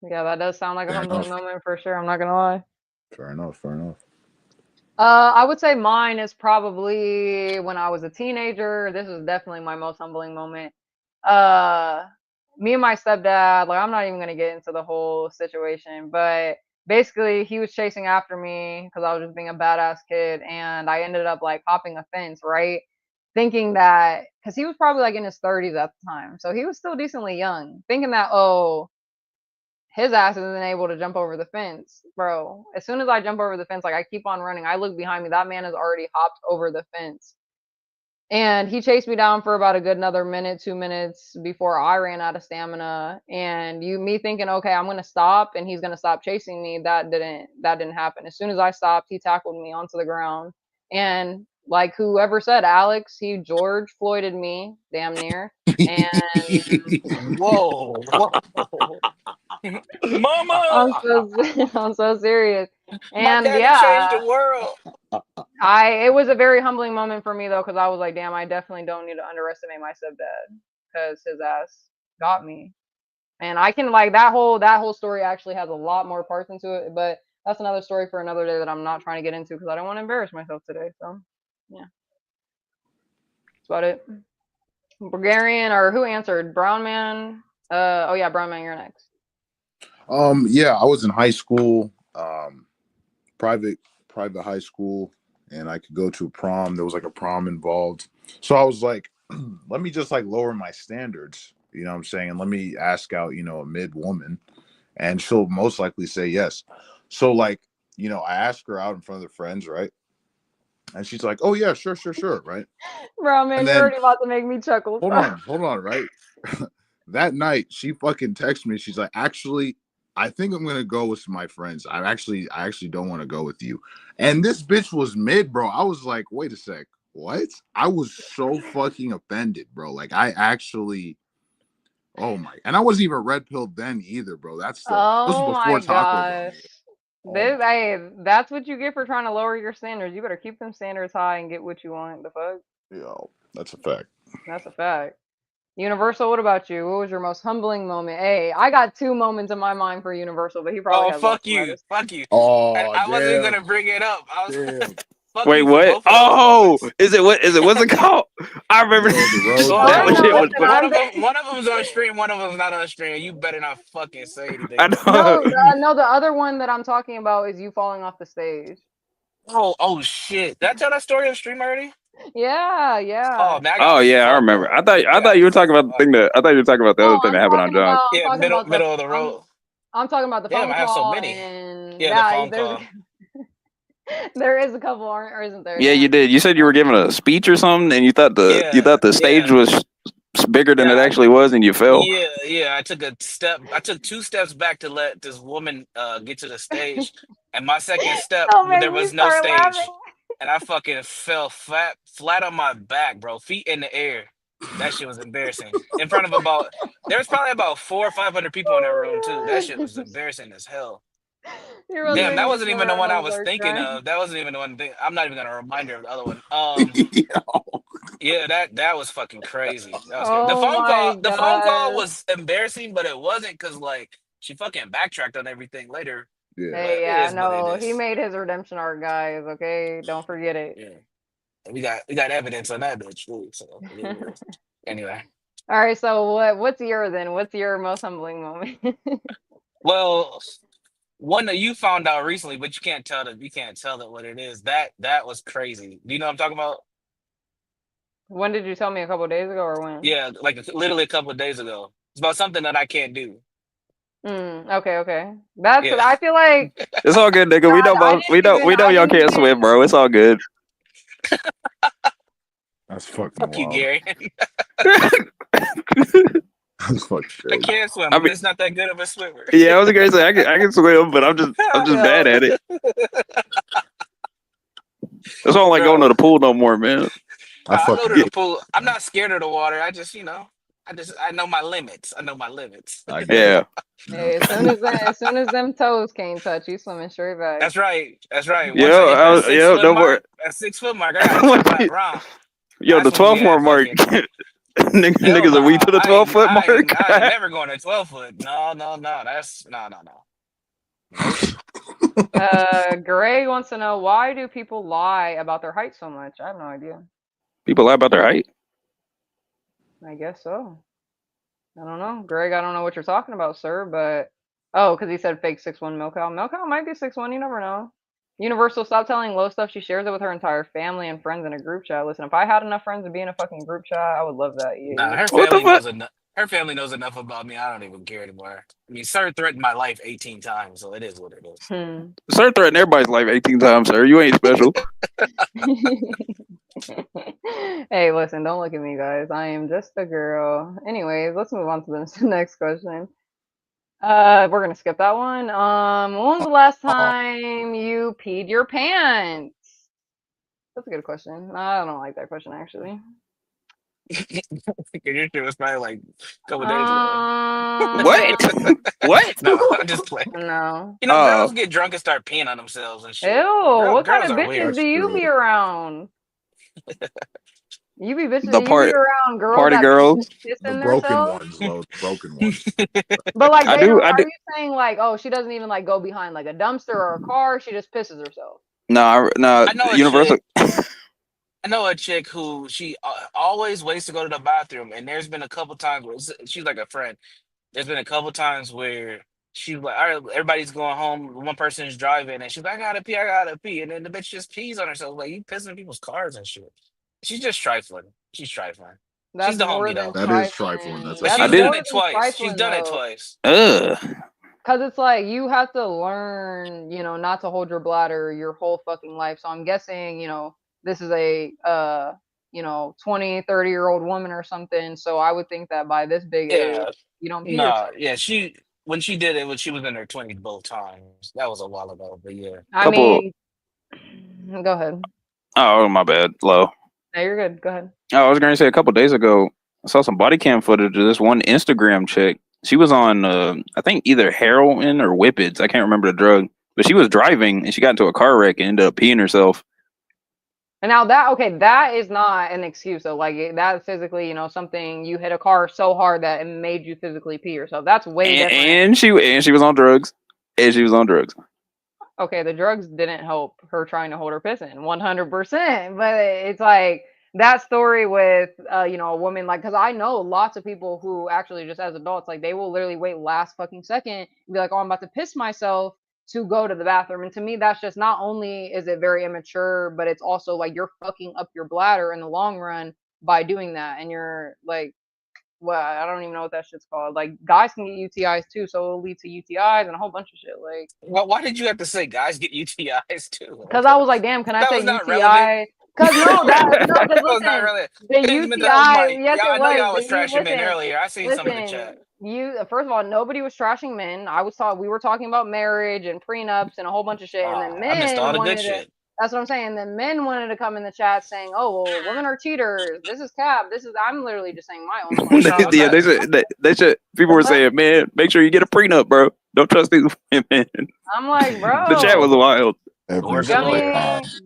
D: Yeah, that does sound like a
H: Fair
D: humbling
H: enough.
D: moment for sure. I'm not gonna lie.
H: Fair enough. Fair enough.
D: I would say mine is probably when I was a teenager. This is definitely my most humbling moment. Me and my stepdad, like I'm not even gonna get into the whole situation, but basically he was chasing after me because I was just being a badass kid, and I ended up like hopping a fence, right? Thinking that because he was probably like in his 30s at the time, so he was still decently young, thinking that his ass isn't able to jump over the fence, bro. As soon as I jump over the fence, like I keep on running, I look behind me, that man has already hopped over the fence. And he chased me down for about a good another minute, 2 minutes before I ran out of stamina. And me thinking, okay, I'm gonna stop and he's gonna stop chasing me. That didn't happen. As soon as I stopped, he tackled me onto the ground. And like whoever said Alex, he George Floyded me, damn near. And
K: Whoa, whoa.
D: I'm
K: Mama,
D: so I'm so serious.
K: my
D: And
K: daddy changed the
D: yeah,
K: world.
D: it was a very humbling moment for me though, because I was like, damn, I definitely don't need to underestimate my stepdad because his ass got me. And I can like that whole story actually has a lot more parts into it, but that's another story for another day that I'm not trying to get into because I don't want to embarrass myself today. So yeah, that's about it. Bulgarian or who answered? Brown man. Oh yeah, Brown man, you're next.
H: Yeah, I was in high school, private high school, and I could go to a prom. There was like a prom involved. So I was like, let me just like lower my standards, you know what I'm saying? And let me ask out, a mid woman, and she'll most likely say yes. So like, I asked her out in front of the friends, right? And she's like, "Oh yeah, sure, right?"
D: Brown man,
H: And
D: you're
H: then
D: already about to make me chuckle.
H: hold on, right? That night, she fucking texted me. She's like, "Actually, I think I'm gonna go with my friends. I actually don't want to go with you." And this bitch was mid, bro. I was like, "Wait a sec, what?" I was so fucking offended, bro. Like, I actually, oh my, and I wasn't even red pilled then either, bro. This was
D: Oh my
H: before Taco Bell.
D: gosh.
H: Oh
D: That's what you get for trying to lower your standards. You better keep them standards high and get what you want. The fuck?
H: my, that's a fact.
D: That's a fact. Universal, what about you? What was your most humbling moment? Hey, I got 2 moments in my mind for Universal, but he probably
K: Oh,
D: has lots
K: fuck
D: of
K: you,
D: others.
K: fuck you. And
H: Oh
K: I wasn't even
H: damn,
K: gonna bring it up. I was
H: damn.
K: fuck
G: Wait,
K: you for
G: what?
K: both of those
G: Oh,
K: moments.
G: what's it called? I remember
H: The road
K: Well,
G: that
D: Oh
G: was
H: dog.
G: shit
D: no,
G: was
D: listen,
G: funny.
K: one of them's on stream, one of them's not on stream. You better not fucking say
G: I
K: anything.
G: know.
D: no, the other one that I'm talking about is you falling off the stage.
K: Oh shit! Did I tell that story on stream already?
D: Yeah,
K: Oh
D: yeah.
K: man, I
G: Oh
K: got
G: yeah, I
K: fucked
G: remember.
K: up.
G: I
K: I
G: thought
K: got
G: you were talking about the
K: fucked.
G: thing that I thought you were talking about the other
D: No,
G: thing that happened on John.
K: Yeah, middle of the road.
D: I'm talking about the
K: Damn,
D: phone
K: I have so
D: call
K: many.
D: and
K: Yeah, the
D: yeah,
K: phone call.
D: there is a couple, aren't or isn't there?
G: Yeah,
D: Yeah.
G: you did. You said you were giving a speech or something, and you thought
K: Yeah,
G: the
K: yeah,
G: stage was bigger than it
K: yeah.
G: actually was, and you fell.
K: Yeah. I took a step. I took 2 steps back to let this woman get to the stage, and my second step,
D: Don't make
K: there
D: me
K: was no
D: start
K: stage,
D: laughing.
K: and I fucking fell flat on my back, bro, feet in the air. That shit was embarrassing. In front of there was probably about 400 or 500 people in that room too. That
D: Oh
K: shit
D: my
K: was
D: god.
K: embarrassing as hell.
D: You're about to
K: Damn,
D: make
K: that
D: me
K: wasn't even
D: swear
K: the
D: I'm
K: one
D: about
K: I
D: to
K: was
D: start
K: thinking
D: crying.
K: of. That wasn't even the one thing. I'm not even gonna remind her of the other one.
H: Yo.
K: Yeah, that was fucking crazy. That was crazy.
D: Oh my
K: The phone call
D: gosh.
K: was embarrassing, but it wasn't because like she fucking backtracked on everything later.
H: Yeah.
K: But
D: Hey,
K: it
D: yeah,
K: is what it
D: no, he
K: is.
D: made his redemption arc, guys. Okay, don't forget it.
K: Yeah, and we got evidence on that bitch too. So it is what it is. Anyway,
D: All right, so what's your then? What's your most humbling moment?
K: well, one that you found out recently, but you can't tell that what it is. That was crazy. Do you know what I'm talking about?
D: When did you tell me, a couple days ago or when?
K: Yeah, like literally a couple of days ago. It's about something that I can't do.
D: Okay. That's
K: Yeah.
D: I feel like
G: It's all good, nigga. We know
D: I
G: both. We
D: didn't
G: know.
D: even
G: We know
D: I
G: y'all
D: didn't
G: can't swim,
D: even
G: bro. It's all good.
H: That's fucking
K: Fuck you,
H: wild.
K: Gary.
H: That's fucking
K: I
H: crazy.
K: can't swim.
G: I
K: I'm
G: mean,
K: just not that good of a swimmer.
G: yeah, I was gonna say I can swim, but I'm just
D: Yeah.
G: bad at it. That's why I don't like going to
K: Bro,
G: the pool no more, man.
H: I
K: I go
H: fucking
K: to the
H: hate.
K: pool. I'm not scared of the water. I just, I know my limits. I know my limits.
H: I get
G: Yeah.
H: it.
D: Hey, as soon as them toes can't touch, you swimming straight back.
K: That's right. That's right.
G: Yo,
K: Once I hit that six foot
G: don't worry.
K: mark, I gotta turn back around.
G: Yo, the
K: That's when we
G: 12
K: had
G: mark.
K: fucking hell
G: Niggas
K: no.
G: are weak to the 12 foot
K: I
G: mark.
K: ain't never going to 12 foot. No. That's no. Nope.
D: Greg wants to know, why do people lie about their height so much? I have no idea.
G: People lie about their height.
D: I guess so. I don't know. Greg, I don't know what you're talking about, sir, but because he said fake 6'1" milk cow. Milk cow might be 6'1", you never know. Universal, stop telling Lo stuff. She shares it with her entire family and friends in a group chat. Listen, if I had enough friends to be in a fucking group chat, I would love that.
K: Nah,
D: Yeah.
K: her
G: What the
K: family
G: fuck?
K: knows enough. Her family knows enough about me. I don't even care anymore. I mean, sir threatened my life 18 times, so it is what it is.
G: Sir threatened everybody's life 18 times, sir. You ain't special.
D: Hey, listen, don't look at me, guys. I am just a girl. Anyways, let's move on to the next question. We're gonna skip that one. When was the last time you peed your pants? That's a good question. I don't like that question, actually.
K: Your shit was probably like a couple days ago.
G: What?
K: No, I'm just playing.
D: No.
K: Girls get drunk and start peeing on themselves and shit.
D: Ew, what kind
K: Girls
D: of
K: are
D: bitches
K: weird.
D: do you be around? You be
G: The
D: around girls
G: party
D: that
G: girls.
D: piss
H: The
D: in
H: broken
D: themselves?
H: ones, though. The broken ones.
D: But like
G: I
D: they
G: do.
D: don't, are you saying like, oh, she doesn't even like go behind like a dumpster or a car, she just pisses herself?
G: No,
K: I know a
G: Universal.
K: chick. I know a chick who she always waits to go to the bathroom, and there's been a couple times where she's like a friend. There's been a couple times where she's like, all right, everybody's going home. One person is driving, and she's like, I gotta pee. And then the bitch just pees on herself. Like, you pissing in people's cars and shit. She's just trifling. She's trifling.
D: That's
K: She's the
D: more
K: homie,
D: than
K: though.
H: That is trifling. That's
K: But
D: That's
K: she's
G: did-
K: done
D: more
K: it
D: than
K: twice. She's
D: trifling,
K: done it
D: though.
K: twice.
G: Ugh.
D: Cause it's like you have to learn, not to hold your bladder your whole fucking life. So I'm guessing, this is a 20, 30-year-old woman or something. So I would think that by this big age,
K: Yeah.
D: you don't pee
K: Nah,
D: yourself.
K: yeah, when she did it when she was in her 20s both times. That was a while ago, but yeah.
D: I mean, go ahead.
G: Oh, my bad. Low.
D: No, you're good. Go ahead.
G: Oh, I was gonna say a couple days ago, I saw some body cam footage of this one Instagram chick. She was on, I think either heroin or whippets. I can't remember the drug, but she was driving and she got into a car wreck and ended up peeing herself.
D: And now that is not an excuse though. Like that's physically, something you hit a car so hard that it made you physically pee yourself. That's way different.
G: And she was on drugs. And she was on drugs.
D: Okay, the drugs didn't help her trying to hold her piss in 100%. But it's like that story with a woman, like, because I know lots of people who actually just as adults, like they will literally wait last fucking second and be like, oh, I'm about to piss myself to go to the bathroom. And to me, that's just, not only is it very immature, but it's also like you're fucking up your bladder in the long run by doing that. And you're like, well, I don't even know what that shit's called. Like guys can get UTIs too, so it'll lead to UTIs and a whole bunch of shit. Like,
K: Why did you have to say guys get UTIs too?
D: because I was like, damn, can I
K: That
D: say
K: was not
D: UTI?
K: relevant.
D: Because no,
K: That was
D: listen,
K: not relevant.
D: the
K: Benjamin, that was
D: UTI,
K: Mike.
D: yes,
K: I
D: it
K: know y'all
D: was.
K: was trashing men earlier. I seen some in the chat.
D: First of all, nobody was trashing men. We were talking about marriage and prenups and a whole bunch of shit, and then
K: I missed all
D: men
K: the good
D: wanted to.
K: shit.
D: That's what I'm saying. And then men wanted to come in the chat saying, "Oh, well, women are cheaters. This is cap. This is." I'm literally just saying my own point.
G: Yeah, they should. People were saying, man, make sure you get a prenup, bro. Don't trust these women.
D: I'm like, bro.
G: The chat was wild.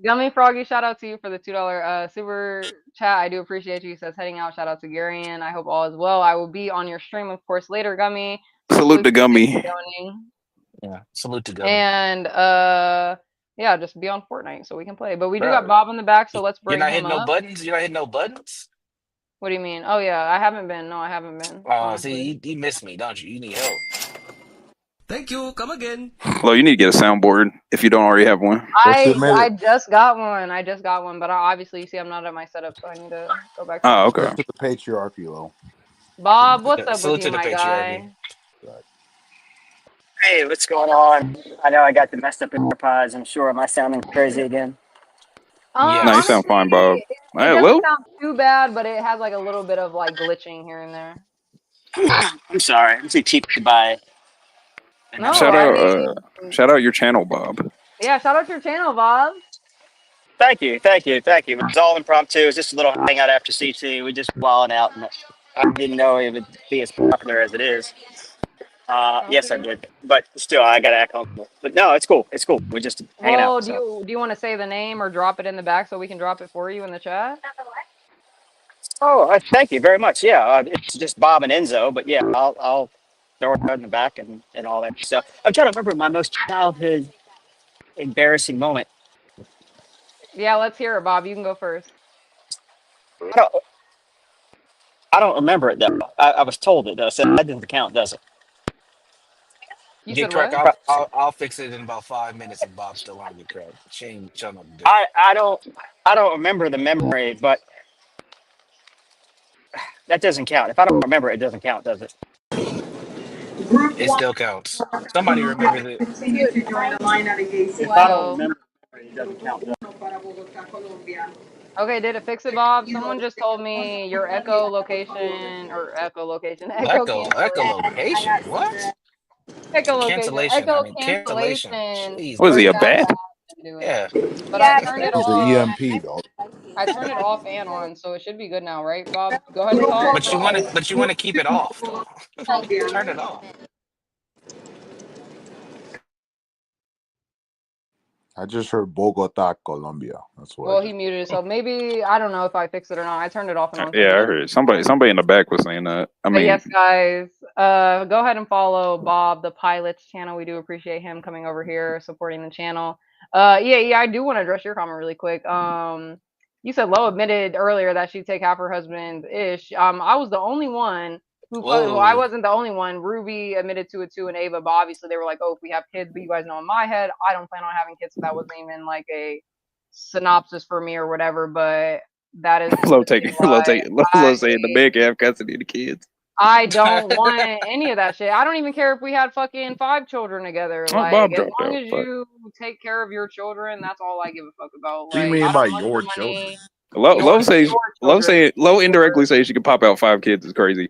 D: Gummy Froggy, shout out to you for the $2 super chat. I do appreciate you. He says heading out. Shout out to Gary, and I hope all is well. I will be on your stream, of course, later, Gummy.
G: Salute to Gummy.
K: Yeah, salute to Gummy.
D: And yeah, just be on Fortnite so we can play. But we do got Bob in the back, so let's bring him up.
K: You're not hitting no buttons. You're not hitting no buttons.
D: What do you mean? Oh yeah, I haven't been. No, I haven't been.
K: Oh, see, you miss me, don't you? You need help.
L: Thank you. Come again.
G: Well, you need to get a soundboard if you don't already have one.
D: I just got one. But obviously, you see, I'm not at my setup, so I need to go back.
G: Oh, okay.
H: To the patriarchy, though.
D: Bob, what's up
K: Salute
D: with you,
K: to the
D: my
K: patriarchy.
D: guy?
M: Hey, what's going on? I know I got the messed up AirPods. I'm sure. Am I sounding crazy again?
G: No, you
K: Yes.
G: sound fine, Bob.
D: Honestly, it
G: Hey,
D: doesn't
G: Lou.
D: sound too bad, but it has like a little bit of like glitching here and there.
M: I'm sorry. I'm too cheap to buy an
D: No,
G: Shout
M: Apple
D: I
G: out,
M: AirPods.
D: mean,
G: shout out your channel, Bob.
D: yeah, shout out to your channel, Bob.
M: Thank you, thank you, thank you. It was all impromptu. It was just a little hangout after CT. We just wilding out, and I didn't know it would be as popular as it is. Yes, I
D: Okay.
M: did, but still, I gotta act humble. But no, it's cool. It's cool. We're just hanging out.
D: Well,
M: So,
D: do you want to say the name or drop it in the back so we can drop it for you in the chat?
M: thank you very much. Yeah, it's just Bob and Enzo, but yeah, I'll throw it in the back and all that stuff. I'm trying to remember my most childhood embarrassing moment.
D: Yeah, let's hear it, Bob. You can go first.
M: I don't, I don't remember it though. I was told it does. So that doesn't count, does it?
D: You
K: Get
D: said
K: crack.
D: what?
K: I'll fix it in about 5 minutes if Bob still on get crack. Shane, shut up, dude.
M: I don't remember the memory, but that doesn't count. If I don't remember it, it doesn't count, does it?
K: It still counts. Somebody remembers it.
M: If I don't
D: So,
M: remember it doesn't count, does
D: okay, did it fix it, Bob? Someone just told me your echo
K: Echolocation. What? Cancellation. I mean cancellation.
D: cancellation
K: Jeez,
G: Was he a
K: buddy.
D: does
G: bat?
D: have to do it.
K: Yeah.
D: But I turned it
H: It's the
D: off.
H: EMP, dog.
D: I turned it off and on, so it should be good now, right, Bob? Go ahead and talk.
K: But you wanna keep it off though. Turn it off.
H: I just heard Bogota, Colombia. That's what I
D: Well, he
H: just.
D: muted it, so maybe I don't know if I fixed it or not. I turned it off and on.
G: Yeah, I heard somebody in the back was saying that. I
D: But
G: mean,
D: yes, guys, go ahead and follow Bob, the pilot's channel. We do appreciate him coming over here, supporting the channel. Yeah, I do want to address your comment really quick. You said Lo admitted earlier that she'd take half her husband's ish. I was the only one well, I
K: Whoa.
D: wasn't the only one. Ruby admitted to it too, and Ava, but obviously they were like, oh, if we have kids, but you guys know in my head, I don't plan on having kids, so that wasn't even like a synopsis for me or whatever, but that is
G: Lo
D: specifically why
G: saying the big have custody of the kids.
D: I don't want any of that shit. I don't even care if we had fucking 5 children together.
G: Oh,
D: Like,
G: Bob
D: as
G: dropped
D: long
G: out.
D: as
G: Fuck.
D: you take care of your children, that's all I give a fuck about.
H: What do you
D: Like,
H: mean
D: I
H: by
D: don't want
H: your
D: your
H: children?
D: money.
G: Low indirectly says she could pop out 5 kids is crazy.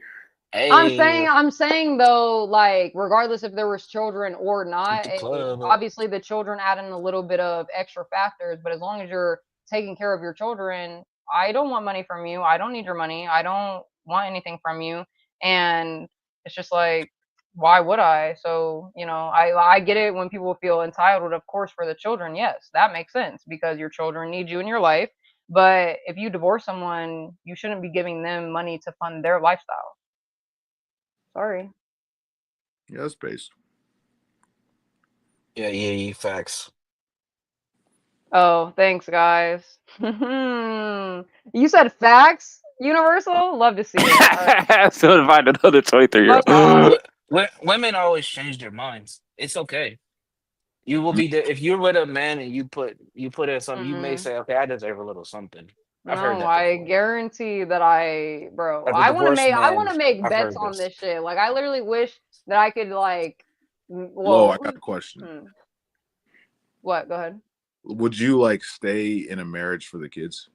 K: Hey,
D: I'm saying though, like, regardless if there was children or not,
K: the club.
D: obviously the children add in a little bit of extra factors, but as long as you're taking care of your children, I don't want money from you. I don't need your money. I don't want anything from you. And it's just like, why would I? So, I get it when people feel entitled, of course, for the children. Yes, that makes sense because your children need you in your life. But if you divorce someone, you shouldn't be giving them money to fund their lifestyle. Sorry.
H: Yeah, it's based.
K: Yeah, facts.
D: Oh, thanks, guys. You said facts, Universal? Love to see it.
G: So invite another 23-year-old.
K: Women always change their minds. It's okay. You will be if you're with a man and you put in something, you may say, okay, I deserve a little something. I've heard
D: No,
K: that
D: I
K: before.
D: guarantee that bro,
K: As a
D: I want to
K: divorced
D: make
K: man, I've
D: bets
K: heard
D: on
K: this.
D: this shit. Like, I literally wish that I could like,
H: Lo, I got a question.
D: What? Go ahead.
H: Would you like stay in a marriage for the kids?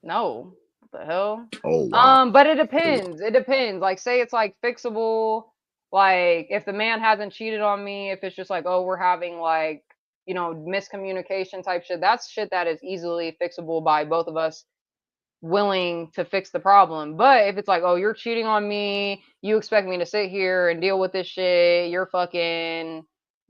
D: No. What the hell?
H: Oh wow.
D: But it depends. It depends. Like, say it's like fixable. Like, if the man hasn't cheated on me, if it's just like, oh, we're having like, miscommunication type shit, that's shit that is easily fixable by both of us willing to fix the problem. But if it's like, oh, you're cheating on me, you expect me to sit here and deal with this shit, you're fucking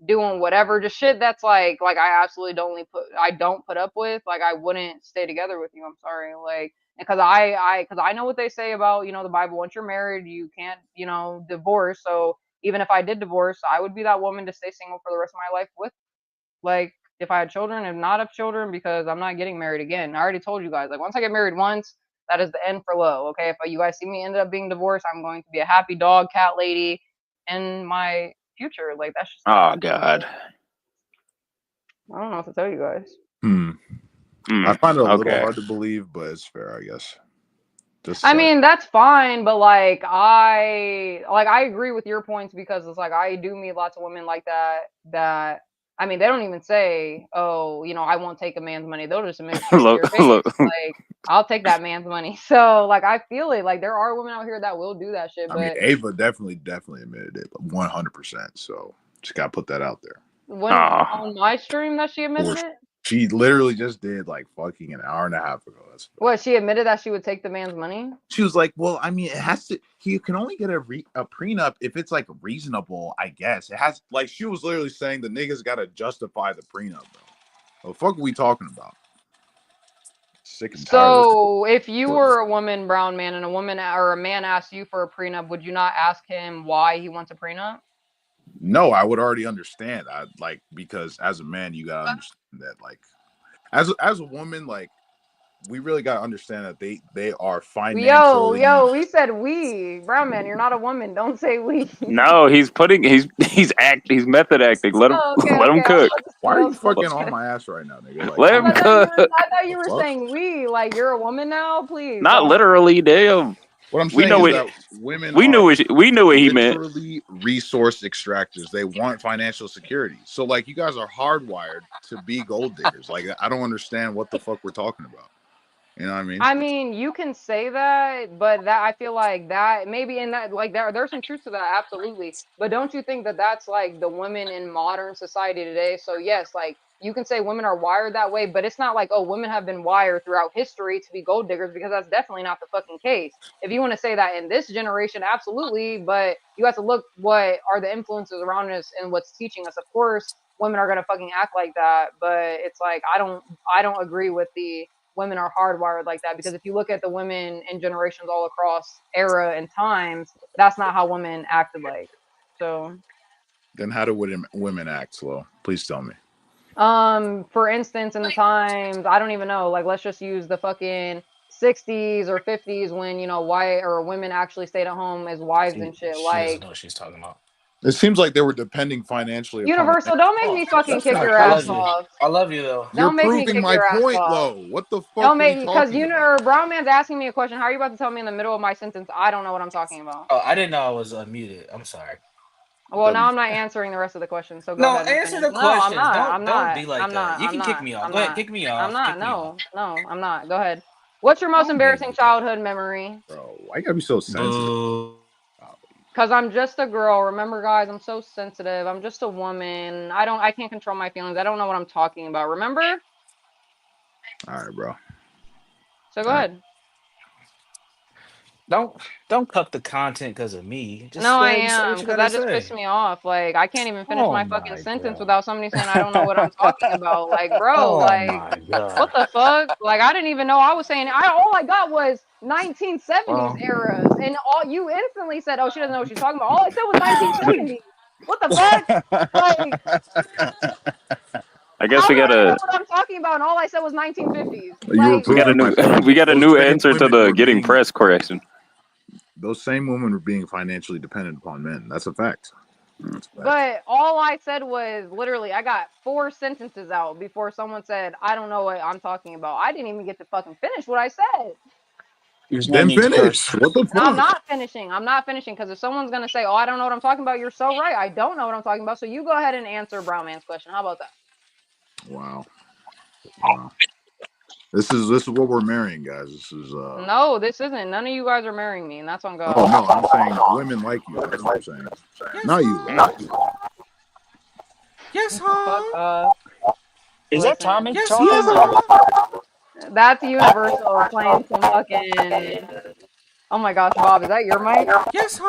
D: doing whatever, just shit that's like I absolutely don't put up with, like, I wouldn't stay together with you. I'm sorry. Like, because I know what they say about, the Bible. Once you're married, you can't, divorce. So even if I did divorce, I would be that woman to stay single for the rest of my life with, like, if I had children and not have children, because I'm not getting married again. I already told you guys, like, once I get married once, that is the end for Lo. Okay, if you guys see me end up being divorced, I'm going to be a happy dog, cat lady in my future. Like, that's just.
G: Oh God.
D: I don't know what to tell you guys.
H: I find it a little
G: Okay.
H: hard to believe, but it's fair, I guess.
D: I mean, that's fine, but like I agree with your points because it's like I do meet lots of women like that I mean, they don't even say, "Oh, you know, I won't take a man's money." They'll just admit straight to your face, like, "I'll take that man's money." So, like, I feel it. Like, there are women out here that will do that shit.
H: I mean, Ava definitely admitted it, 100%. So just gotta put that out there.
D: When on my stream that she admitted it.
H: She literally just did like fucking an hour and a half ago.
D: What, she admitted that she would take the man's money?
H: She was like, "Well, I mean, it has to. He can only get a prenup if it's like reasonable, I guess. It has like she was literally saying the niggas got to justify the prenup, bro. What the fuck are we talking about? Sick and tired.
D: So, if you were a woman, brown man, and a man asked you for a prenup, would you not ask him why he wants a prenup?
H: No, I would already understand. Because as a man, you gotta understand that, like, as a woman, like, we really gotta understand that they are financially.
D: Yo, we said we. Brown man, you're not a woman. Don't say we.
G: No, he's method acting. Let him cook.
H: Why are you fucking on my ass right now, nigga? Like,
G: let him cook.
D: I thought you were saying we. Like, you're a woman now, please.
G: Not literally, damn.
H: What I'm saying is that women
G: we knew what he meant.
H: Literally resource extractors. They want financial security. So like you guys are hardwired to be gold diggers. Like I don't understand what the fuck we're talking about. You know what I mean?
D: I mean, you can say that, but that I feel like that maybe in that like there's some truth to that, absolutely. But don't you think that that's like the women in modern society today? So yes, like you can say women are wired that way, but it's not like, oh, women have been wired throughout history to be gold diggers, because that's definitely not the fucking case. If you want to say that in this generation, absolutely, but you have to look what are the influences around us and what's teaching us. Of course, women are gonna fucking act like that, but it's like I don't agree with the women are hardwired like that, because if you look at the women in generations all across era and times, that's not how women acted like. So
H: then how do women act slow? Please tell me.
D: For instance, in the times, I don't even know, like let's just use the fucking 60s or 50s when, you know, women actually stayed at home as wives and shit.
K: She
D: like
K: doesn't know what she's talking about.
H: It seems like they were depending financially.
D: Universal, don't make me fucking kick your ass off.
K: I love you though.
D: Don't make me kick your ass off.
H: Lo. What the fuck?
D: Don't make me, because brown man's asking me a question. How are you about to tell me in the middle of my sentence I don't know what I'm talking about?
K: Oh, I didn't know I was unmuted. I'm sorry.
D: Well, now I'm not answering the rest of the question. So go ahead.
K: No, answer the question. Don't be like that. You can kick me off. Go ahead, kick me off.
D: I'm not. No, I'm not. Go ahead. What's your most embarrassing childhood memory?
H: Bro, why you gotta be so sensitive?
D: Because I'm just a girl. Remember, guys, I'm so sensitive. I'm just a woman. I can't control my feelings. I don't know what I'm talking about. Remember?
H: All right, bro.
D: So go ahead.
K: Don't cut the content because of me. Just
D: no, I am, because that just pissed me off. Like, I can't even finish my fucking sentence without somebody saying I don't know what I'm talking about. Like, bro, what the fuck? Like, I didn't even know I was saying. All I got was 1970s eras, and all you instantly said, "Oh, she doesn't know what she's talking about." All I said was 1970s. What the fuck? Like,
G: I guess we
D: know
G: gotta.
D: what I'm talking about, and all I said was 1950s.
G: We got a new answer to the getting press question.
H: Those same women were being financially dependent upon men. That's a fact.
D: But all I said was literally, I got 4 sentences out before someone said, I don't know what I'm talking about. I didn't even get to fucking finish what I said.
H: Then finish. What the fuck?
D: I'm not finishing, because if someone's going to say, oh, I don't know what I'm talking about, you're so right. I don't know what I'm talking about. So you go ahead and answer Brown Man's question. How about that?
H: Wow. This is what we're marrying, guys. This is
D: No, this isn't. None of you guys are marrying me, and that's on God.
H: Oh no, I'm saying women like you. That's what I'm saying. Not you.
K: Yes,
M: Is that Tommy?
K: Yes,
D: That's Universal playing some fucking. Oh my gosh, Bob, is that your mic?
K: Yes,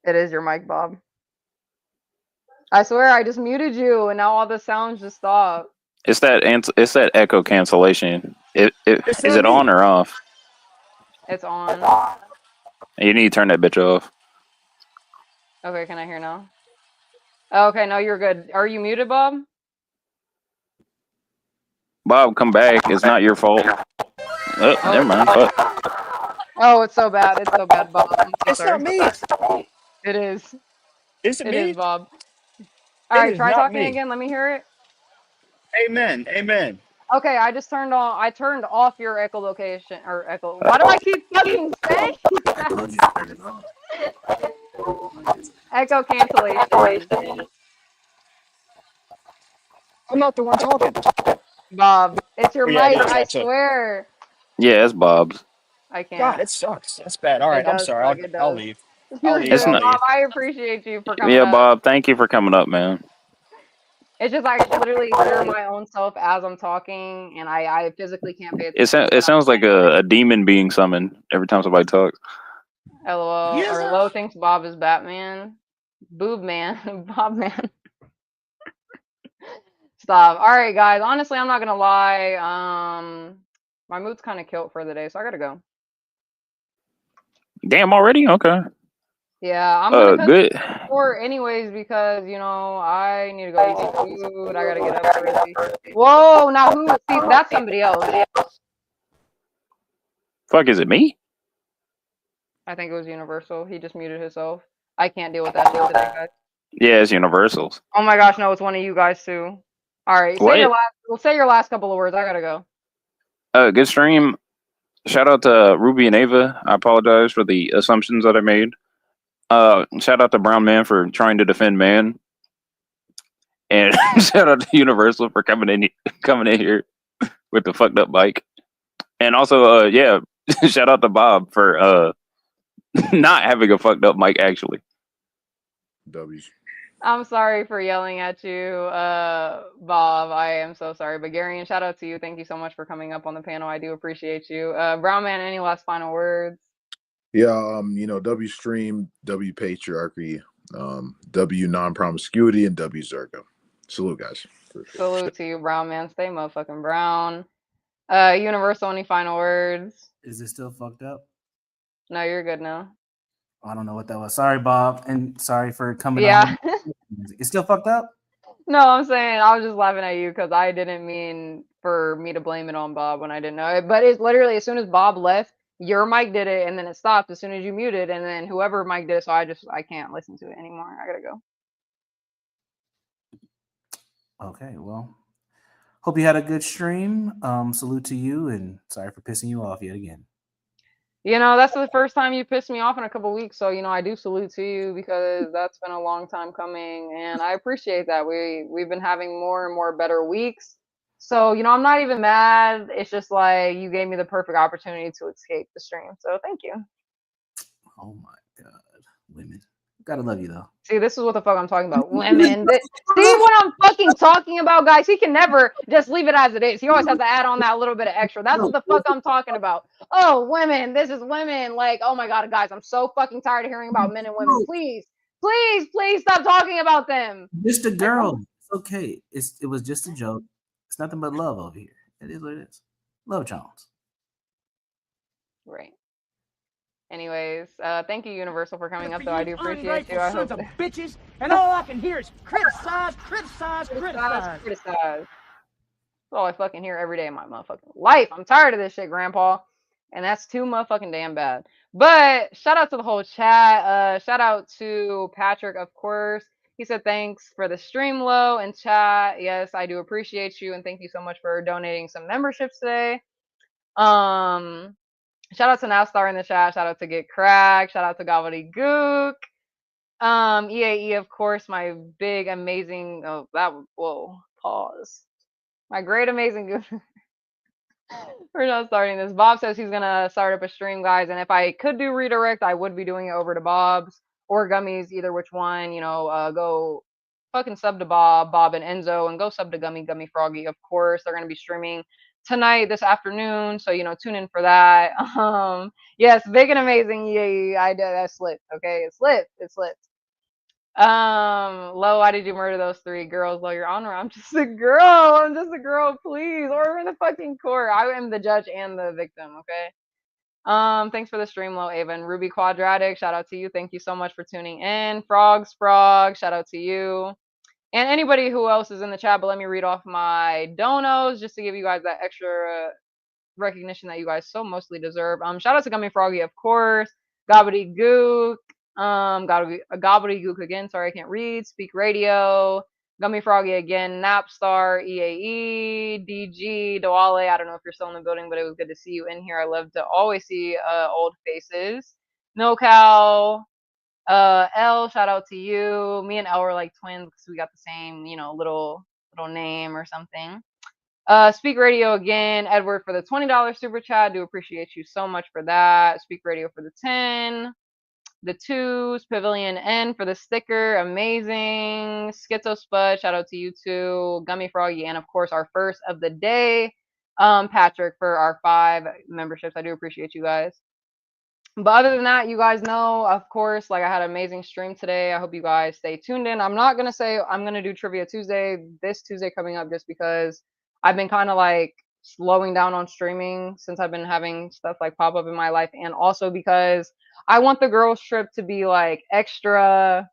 D: It is your mic, Bob. I swear I just muted you, and now all the sounds just stopped.
G: It's that echo cancellation. Is it on or off?
D: It's on.
G: You need to turn that bitch off.
D: Okay, can I hear now? Okay, no, you're good. Are you muted, Bob?
G: Bob, come back. It's not your fault. Oh, never mind.
D: Oh, it's so bad. It's so bad, Bob.
M: It's not me.
D: It is.
M: Is it me?
D: It is, Bob. All right, try talking again. Let me hear it.
M: Amen. Amen.
D: Okay, I just turned on. I turned off your echolocation or echo. Why do I keep fucking saying that? Echo cancellation.
M: I'm not the one talking.
D: Bob, it's your
M: Yeah, it
D: mic.
M: is
D: I
M: that too.
D: swear.
G: Yeah, it's Bob's.
D: I
M: God,
D: can't.
M: it sucks. That's bad. All
D: It
M: right, I'm
D: does
M: sorry.
D: suck. It
M: I'll
D: does.
M: leave. I'll
D: You're
M: leave.
G: It's
D: good,
M: I'll
G: not.
D: Bob.
M: leave.
D: I appreciate you for coming
G: Yeah,
D: up.
G: Bob. Thank you for coming up, man.
D: It's just I literally hear my own self as I'm talking, and I physically can't pay attention to
G: It
D: what I'm
G: sounds like
D: saying.
G: a demon being summoned every time somebody talks.
D: LOL.
M: Yes,
D: Or
M: sir.
D: Lo thinks Bob is Batman. Boob man. Bob man. Stop. All right, guys. Honestly, I'm not gonna lie. My mood's kind of killed for the day, so I gotta go.
G: Damn, already? Okay.
D: Yeah, I'm gonna cut
G: Good.
D: short anyways because I need to go eat some food. I gotta get up early. Whoa, now who? See, that's somebody else.
G: Fuck, is it me?
D: I think it was Universal. He just muted himself. I can't deal with that shit today, guys.
G: Yeah, it's Universals.
D: Oh my gosh, no, it's one of you guys too. All right,
G: What?
D: say your last couple of words. I gotta go.
G: Good stream. Shout out to Ruby and Ava. I apologize for the assumptions that I made. Shout out to Brown Man for trying to defend man. And shout out to Universal for coming in here with the fucked up bike. And also, yeah, shout out to Bob for not having a fucked up mic actually.
H: W's.
D: I'm sorry for yelling at you, Bob. I am so sorry. But Gary, and shout out to you. Thank you so much for coming up on the panel. I do appreciate you. Brown Man, any last final words?
H: Yeah, W stream, W patriarchy, W non-promiscuity, and W Zergo. Salute, guys.
D: Salute to you, Brown Man. Stay motherfucking brown. Universal, any final words?
N: Is it still fucked up?
D: No, you're good now.
N: I don't know what that was. Sorry, Bob, and sorry for coming
D: Yeah.
N: on. It's still fucked up?
D: No, I'm saying I was just laughing at you because I didn't mean for me to blame it on Bob when I didn't know it. But it's literally as soon as Bob left, your mic did it, and then it stopped as soon as you muted, and then whoever mic did it. So I can't listen to it anymore. I gotta go.
N: Okay, well, hope you had a good stream. Salute to you, and sorry for pissing you off yet again.
D: That's the first time you pissed me off in a couple weeks. So, I do salute to you because that's been a long time coming. And I appreciate that. We've been having more and more better weeks. So, I'm not even mad. It's just like you gave me the perfect opportunity to escape the stream. So thank you.
N: Oh my God. Women. Gotta love you though.
D: See, this is what the fuck I'm talking about. Women. See what I'm fucking talking about, guys? He can never just leave it as it is. He always has to add on that little bit of extra. That's what the fuck I'm talking about. Oh, women. This is women. Like, oh my God, guys, I'm so fucking tired of hearing about men and women. Please, please, please stop talking about them.
N: Just a girl. It's okay. It was just a joke. It's nothing but love over here. It is what it is. Love Jones.
D: Right. Anyways, thank you, Universal, for coming up, though. I do appreciate you. I hope
J: sons of bitches, and all I can hear is criticize, criticize, criticize.
D: That's all I fucking hear every day in my motherfucking life. I'm tired of this shit, Grandpa. And that's too motherfucking damn bad. But shout out to the whole chat. Shout out to Patrick, of course. He said thanks for the stream, Lo, and chat. Yes, I do appreciate you, and thank you so much for donating some memberships today. Shout out to Nowstar in the chat. Shout out to Get Cracked. Shout out to Gobbledygook. EAE, of course, my big, amazing. Whoa, pause. My great, amazing good. We're not starting this. Bob says he's gonna start up a stream, guys. And if I could do redirect, I would be doing it over to Bob's or Gummies, either which one. Go fucking sub to Bob and Enzo, and go sub to Gummy Froggy. Of course, they're gonna be streaming tonight, this afternoon. So tune in for that. Yes, big and amazing. Yeah, I did. That slipped. Okay, it slipped. Lo, why did you murder those 3 girls? Lo, Your Honor, I'm just a girl, please. Or we're in the fucking court. I am the judge and the victim, okay? Thanks for the stream, Lo, Ava. And Ruby Quadratic, shout out to you. Thank you so much for tuning in. Frog, shout out to you. And anybody who else is in the chat, but let me read off my donos just to give you guys that extra recognition that you guys so mostly deserve. Shout out to Gummy Froggy, of course. Gobbledygook. Gobbledygook again. Sorry, I can't read. Speak Radio. Gummy Froggy again, Napstar, EAE, DG, Doale. I don't know if you're still in the building, but it was good to see you in here. I love to always see old faces. NoCal, L, shout out to you. Me and L were like twins because we got the same, you know, little name or something. Speak Radio again, Edward for the $20 super chat. Do appreciate you so much for that. Speak Radio for the 10. The 2s, Pavilion N for the sticker, amazing. Schizo Spud, shout out to you too. Gummy Froggy, and of course our first of the day, Patrick for our 5 memberships. I do appreciate you guys. But other than that, you guys know, of course, like I had an amazing stream today. I hope you guys stay tuned in. I'm not gonna say I'm gonna do Trivia Tuesday this Tuesday coming up just because I've been kind of like slowing down on streaming since I've been having stuff like pop up in my life, and also because I want the girls trip to be like extra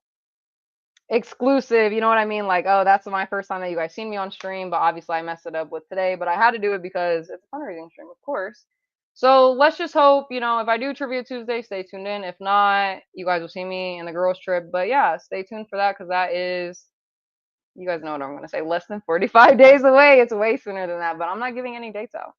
D: exclusive, you know what I mean? Like, oh, that's my first time that you guys seen me on stream, but obviously I messed it up with today, but I had to do it because it's a fundraising stream, of course. So let's just hope, you know, if I do Trivia Tuesday, stay tuned in. If not, you guys will see me in the girls trip. But yeah, stay tuned for that because that is, you guys know what I'm going to say, less than 45 days away. It's way sooner than that, but I'm not giving any dates out.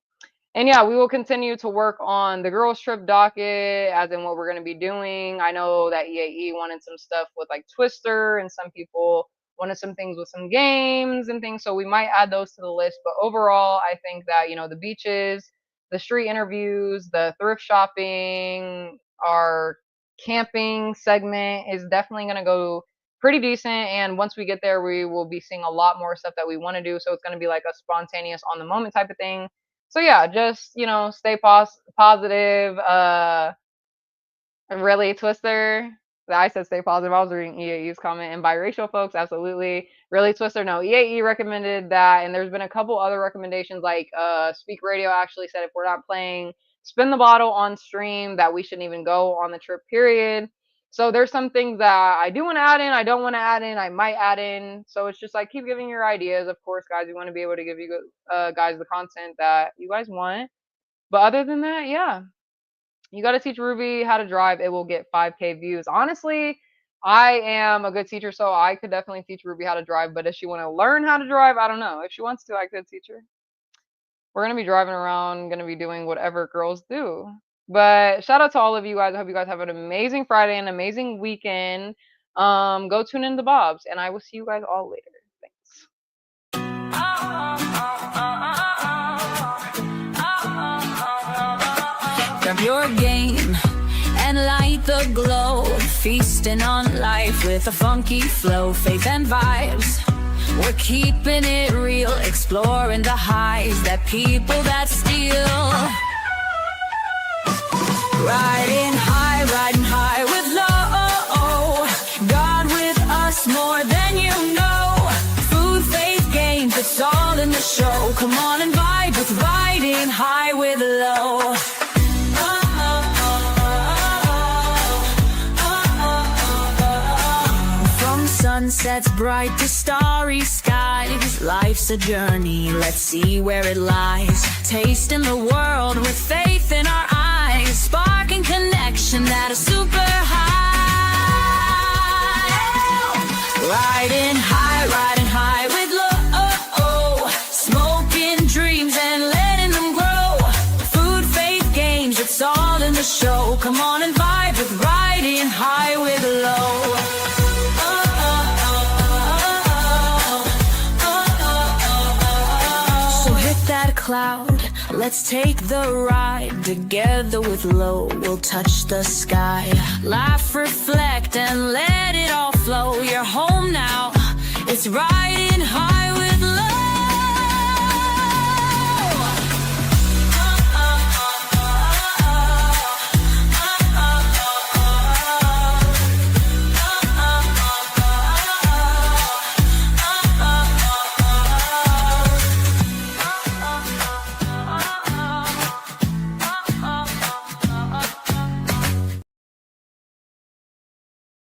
D: And yeah, we will continue to work on the girls trip docket, as in what we're going to be doing. I know that EAE wanted some stuff with like Twister, and some people wanted some things with some games and things. So we might add those to the list. But overall, I think that, you know, the beaches, the street interviews, the thrift shopping, our camping segment is definitely going to go pretty decent. And once we get there, we will be seeing a lot more stuff that we want to do. So it's going to be like a spontaneous on the moment type of thing. So yeah, just, you know, stay positive. Really, Twister. I said stay positive. I was reading EAE's comment. And biracial folks, absolutely. Really, Twister. No, EAE recommended that. And there's been a couple other recommendations, like Speak Radio actually said if we're not playing Spin the Bottle on stream, that we shouldn't even go on the trip, period. So there's some things that I do want to add in, I don't want to add in, I might add in. So it's just like, keep giving your ideas. Of course, guys, we want to be able to give you guys the content that you guys want. But other than that, yeah, you got to teach Ruby how to drive. It will get 5K views. Honestly, I am a good teacher, so I could definitely teach Ruby how to drive. But if she want to learn how to drive, I don't know. If she wants to, I could teach her. We're going to be driving around, going to be doing whatever girls do. But shout out to all of you guys. I hope you guys have an amazing Friday, an amazing weekend. Go tune in to Bob's, and I will see you guys all later. Thanks.
A: Grab your game and light the glow. Feasting on life with a funky flow, faith and vibes. We're keeping it real, exploring the highs that people that steal. Riding high with low. God with us more than you know. Food, faith, games, it's all in the show. Come on and vibe with Riding High with Low. From sunsets bright to starry skies, life's a journey, let's see where it lies. Tasting the world with faith in our eyes, sparking connection at a super high. Riding high with low. Smoking dreams and letting them grow. Food, faith, games, it's all in the show. Come on and vibe with Riding High with Low. So hit that cloud, let's take the ride. Together with Low, we'll touch the sky. Laugh, reflect, and let it all flow. You're home now, it's Riding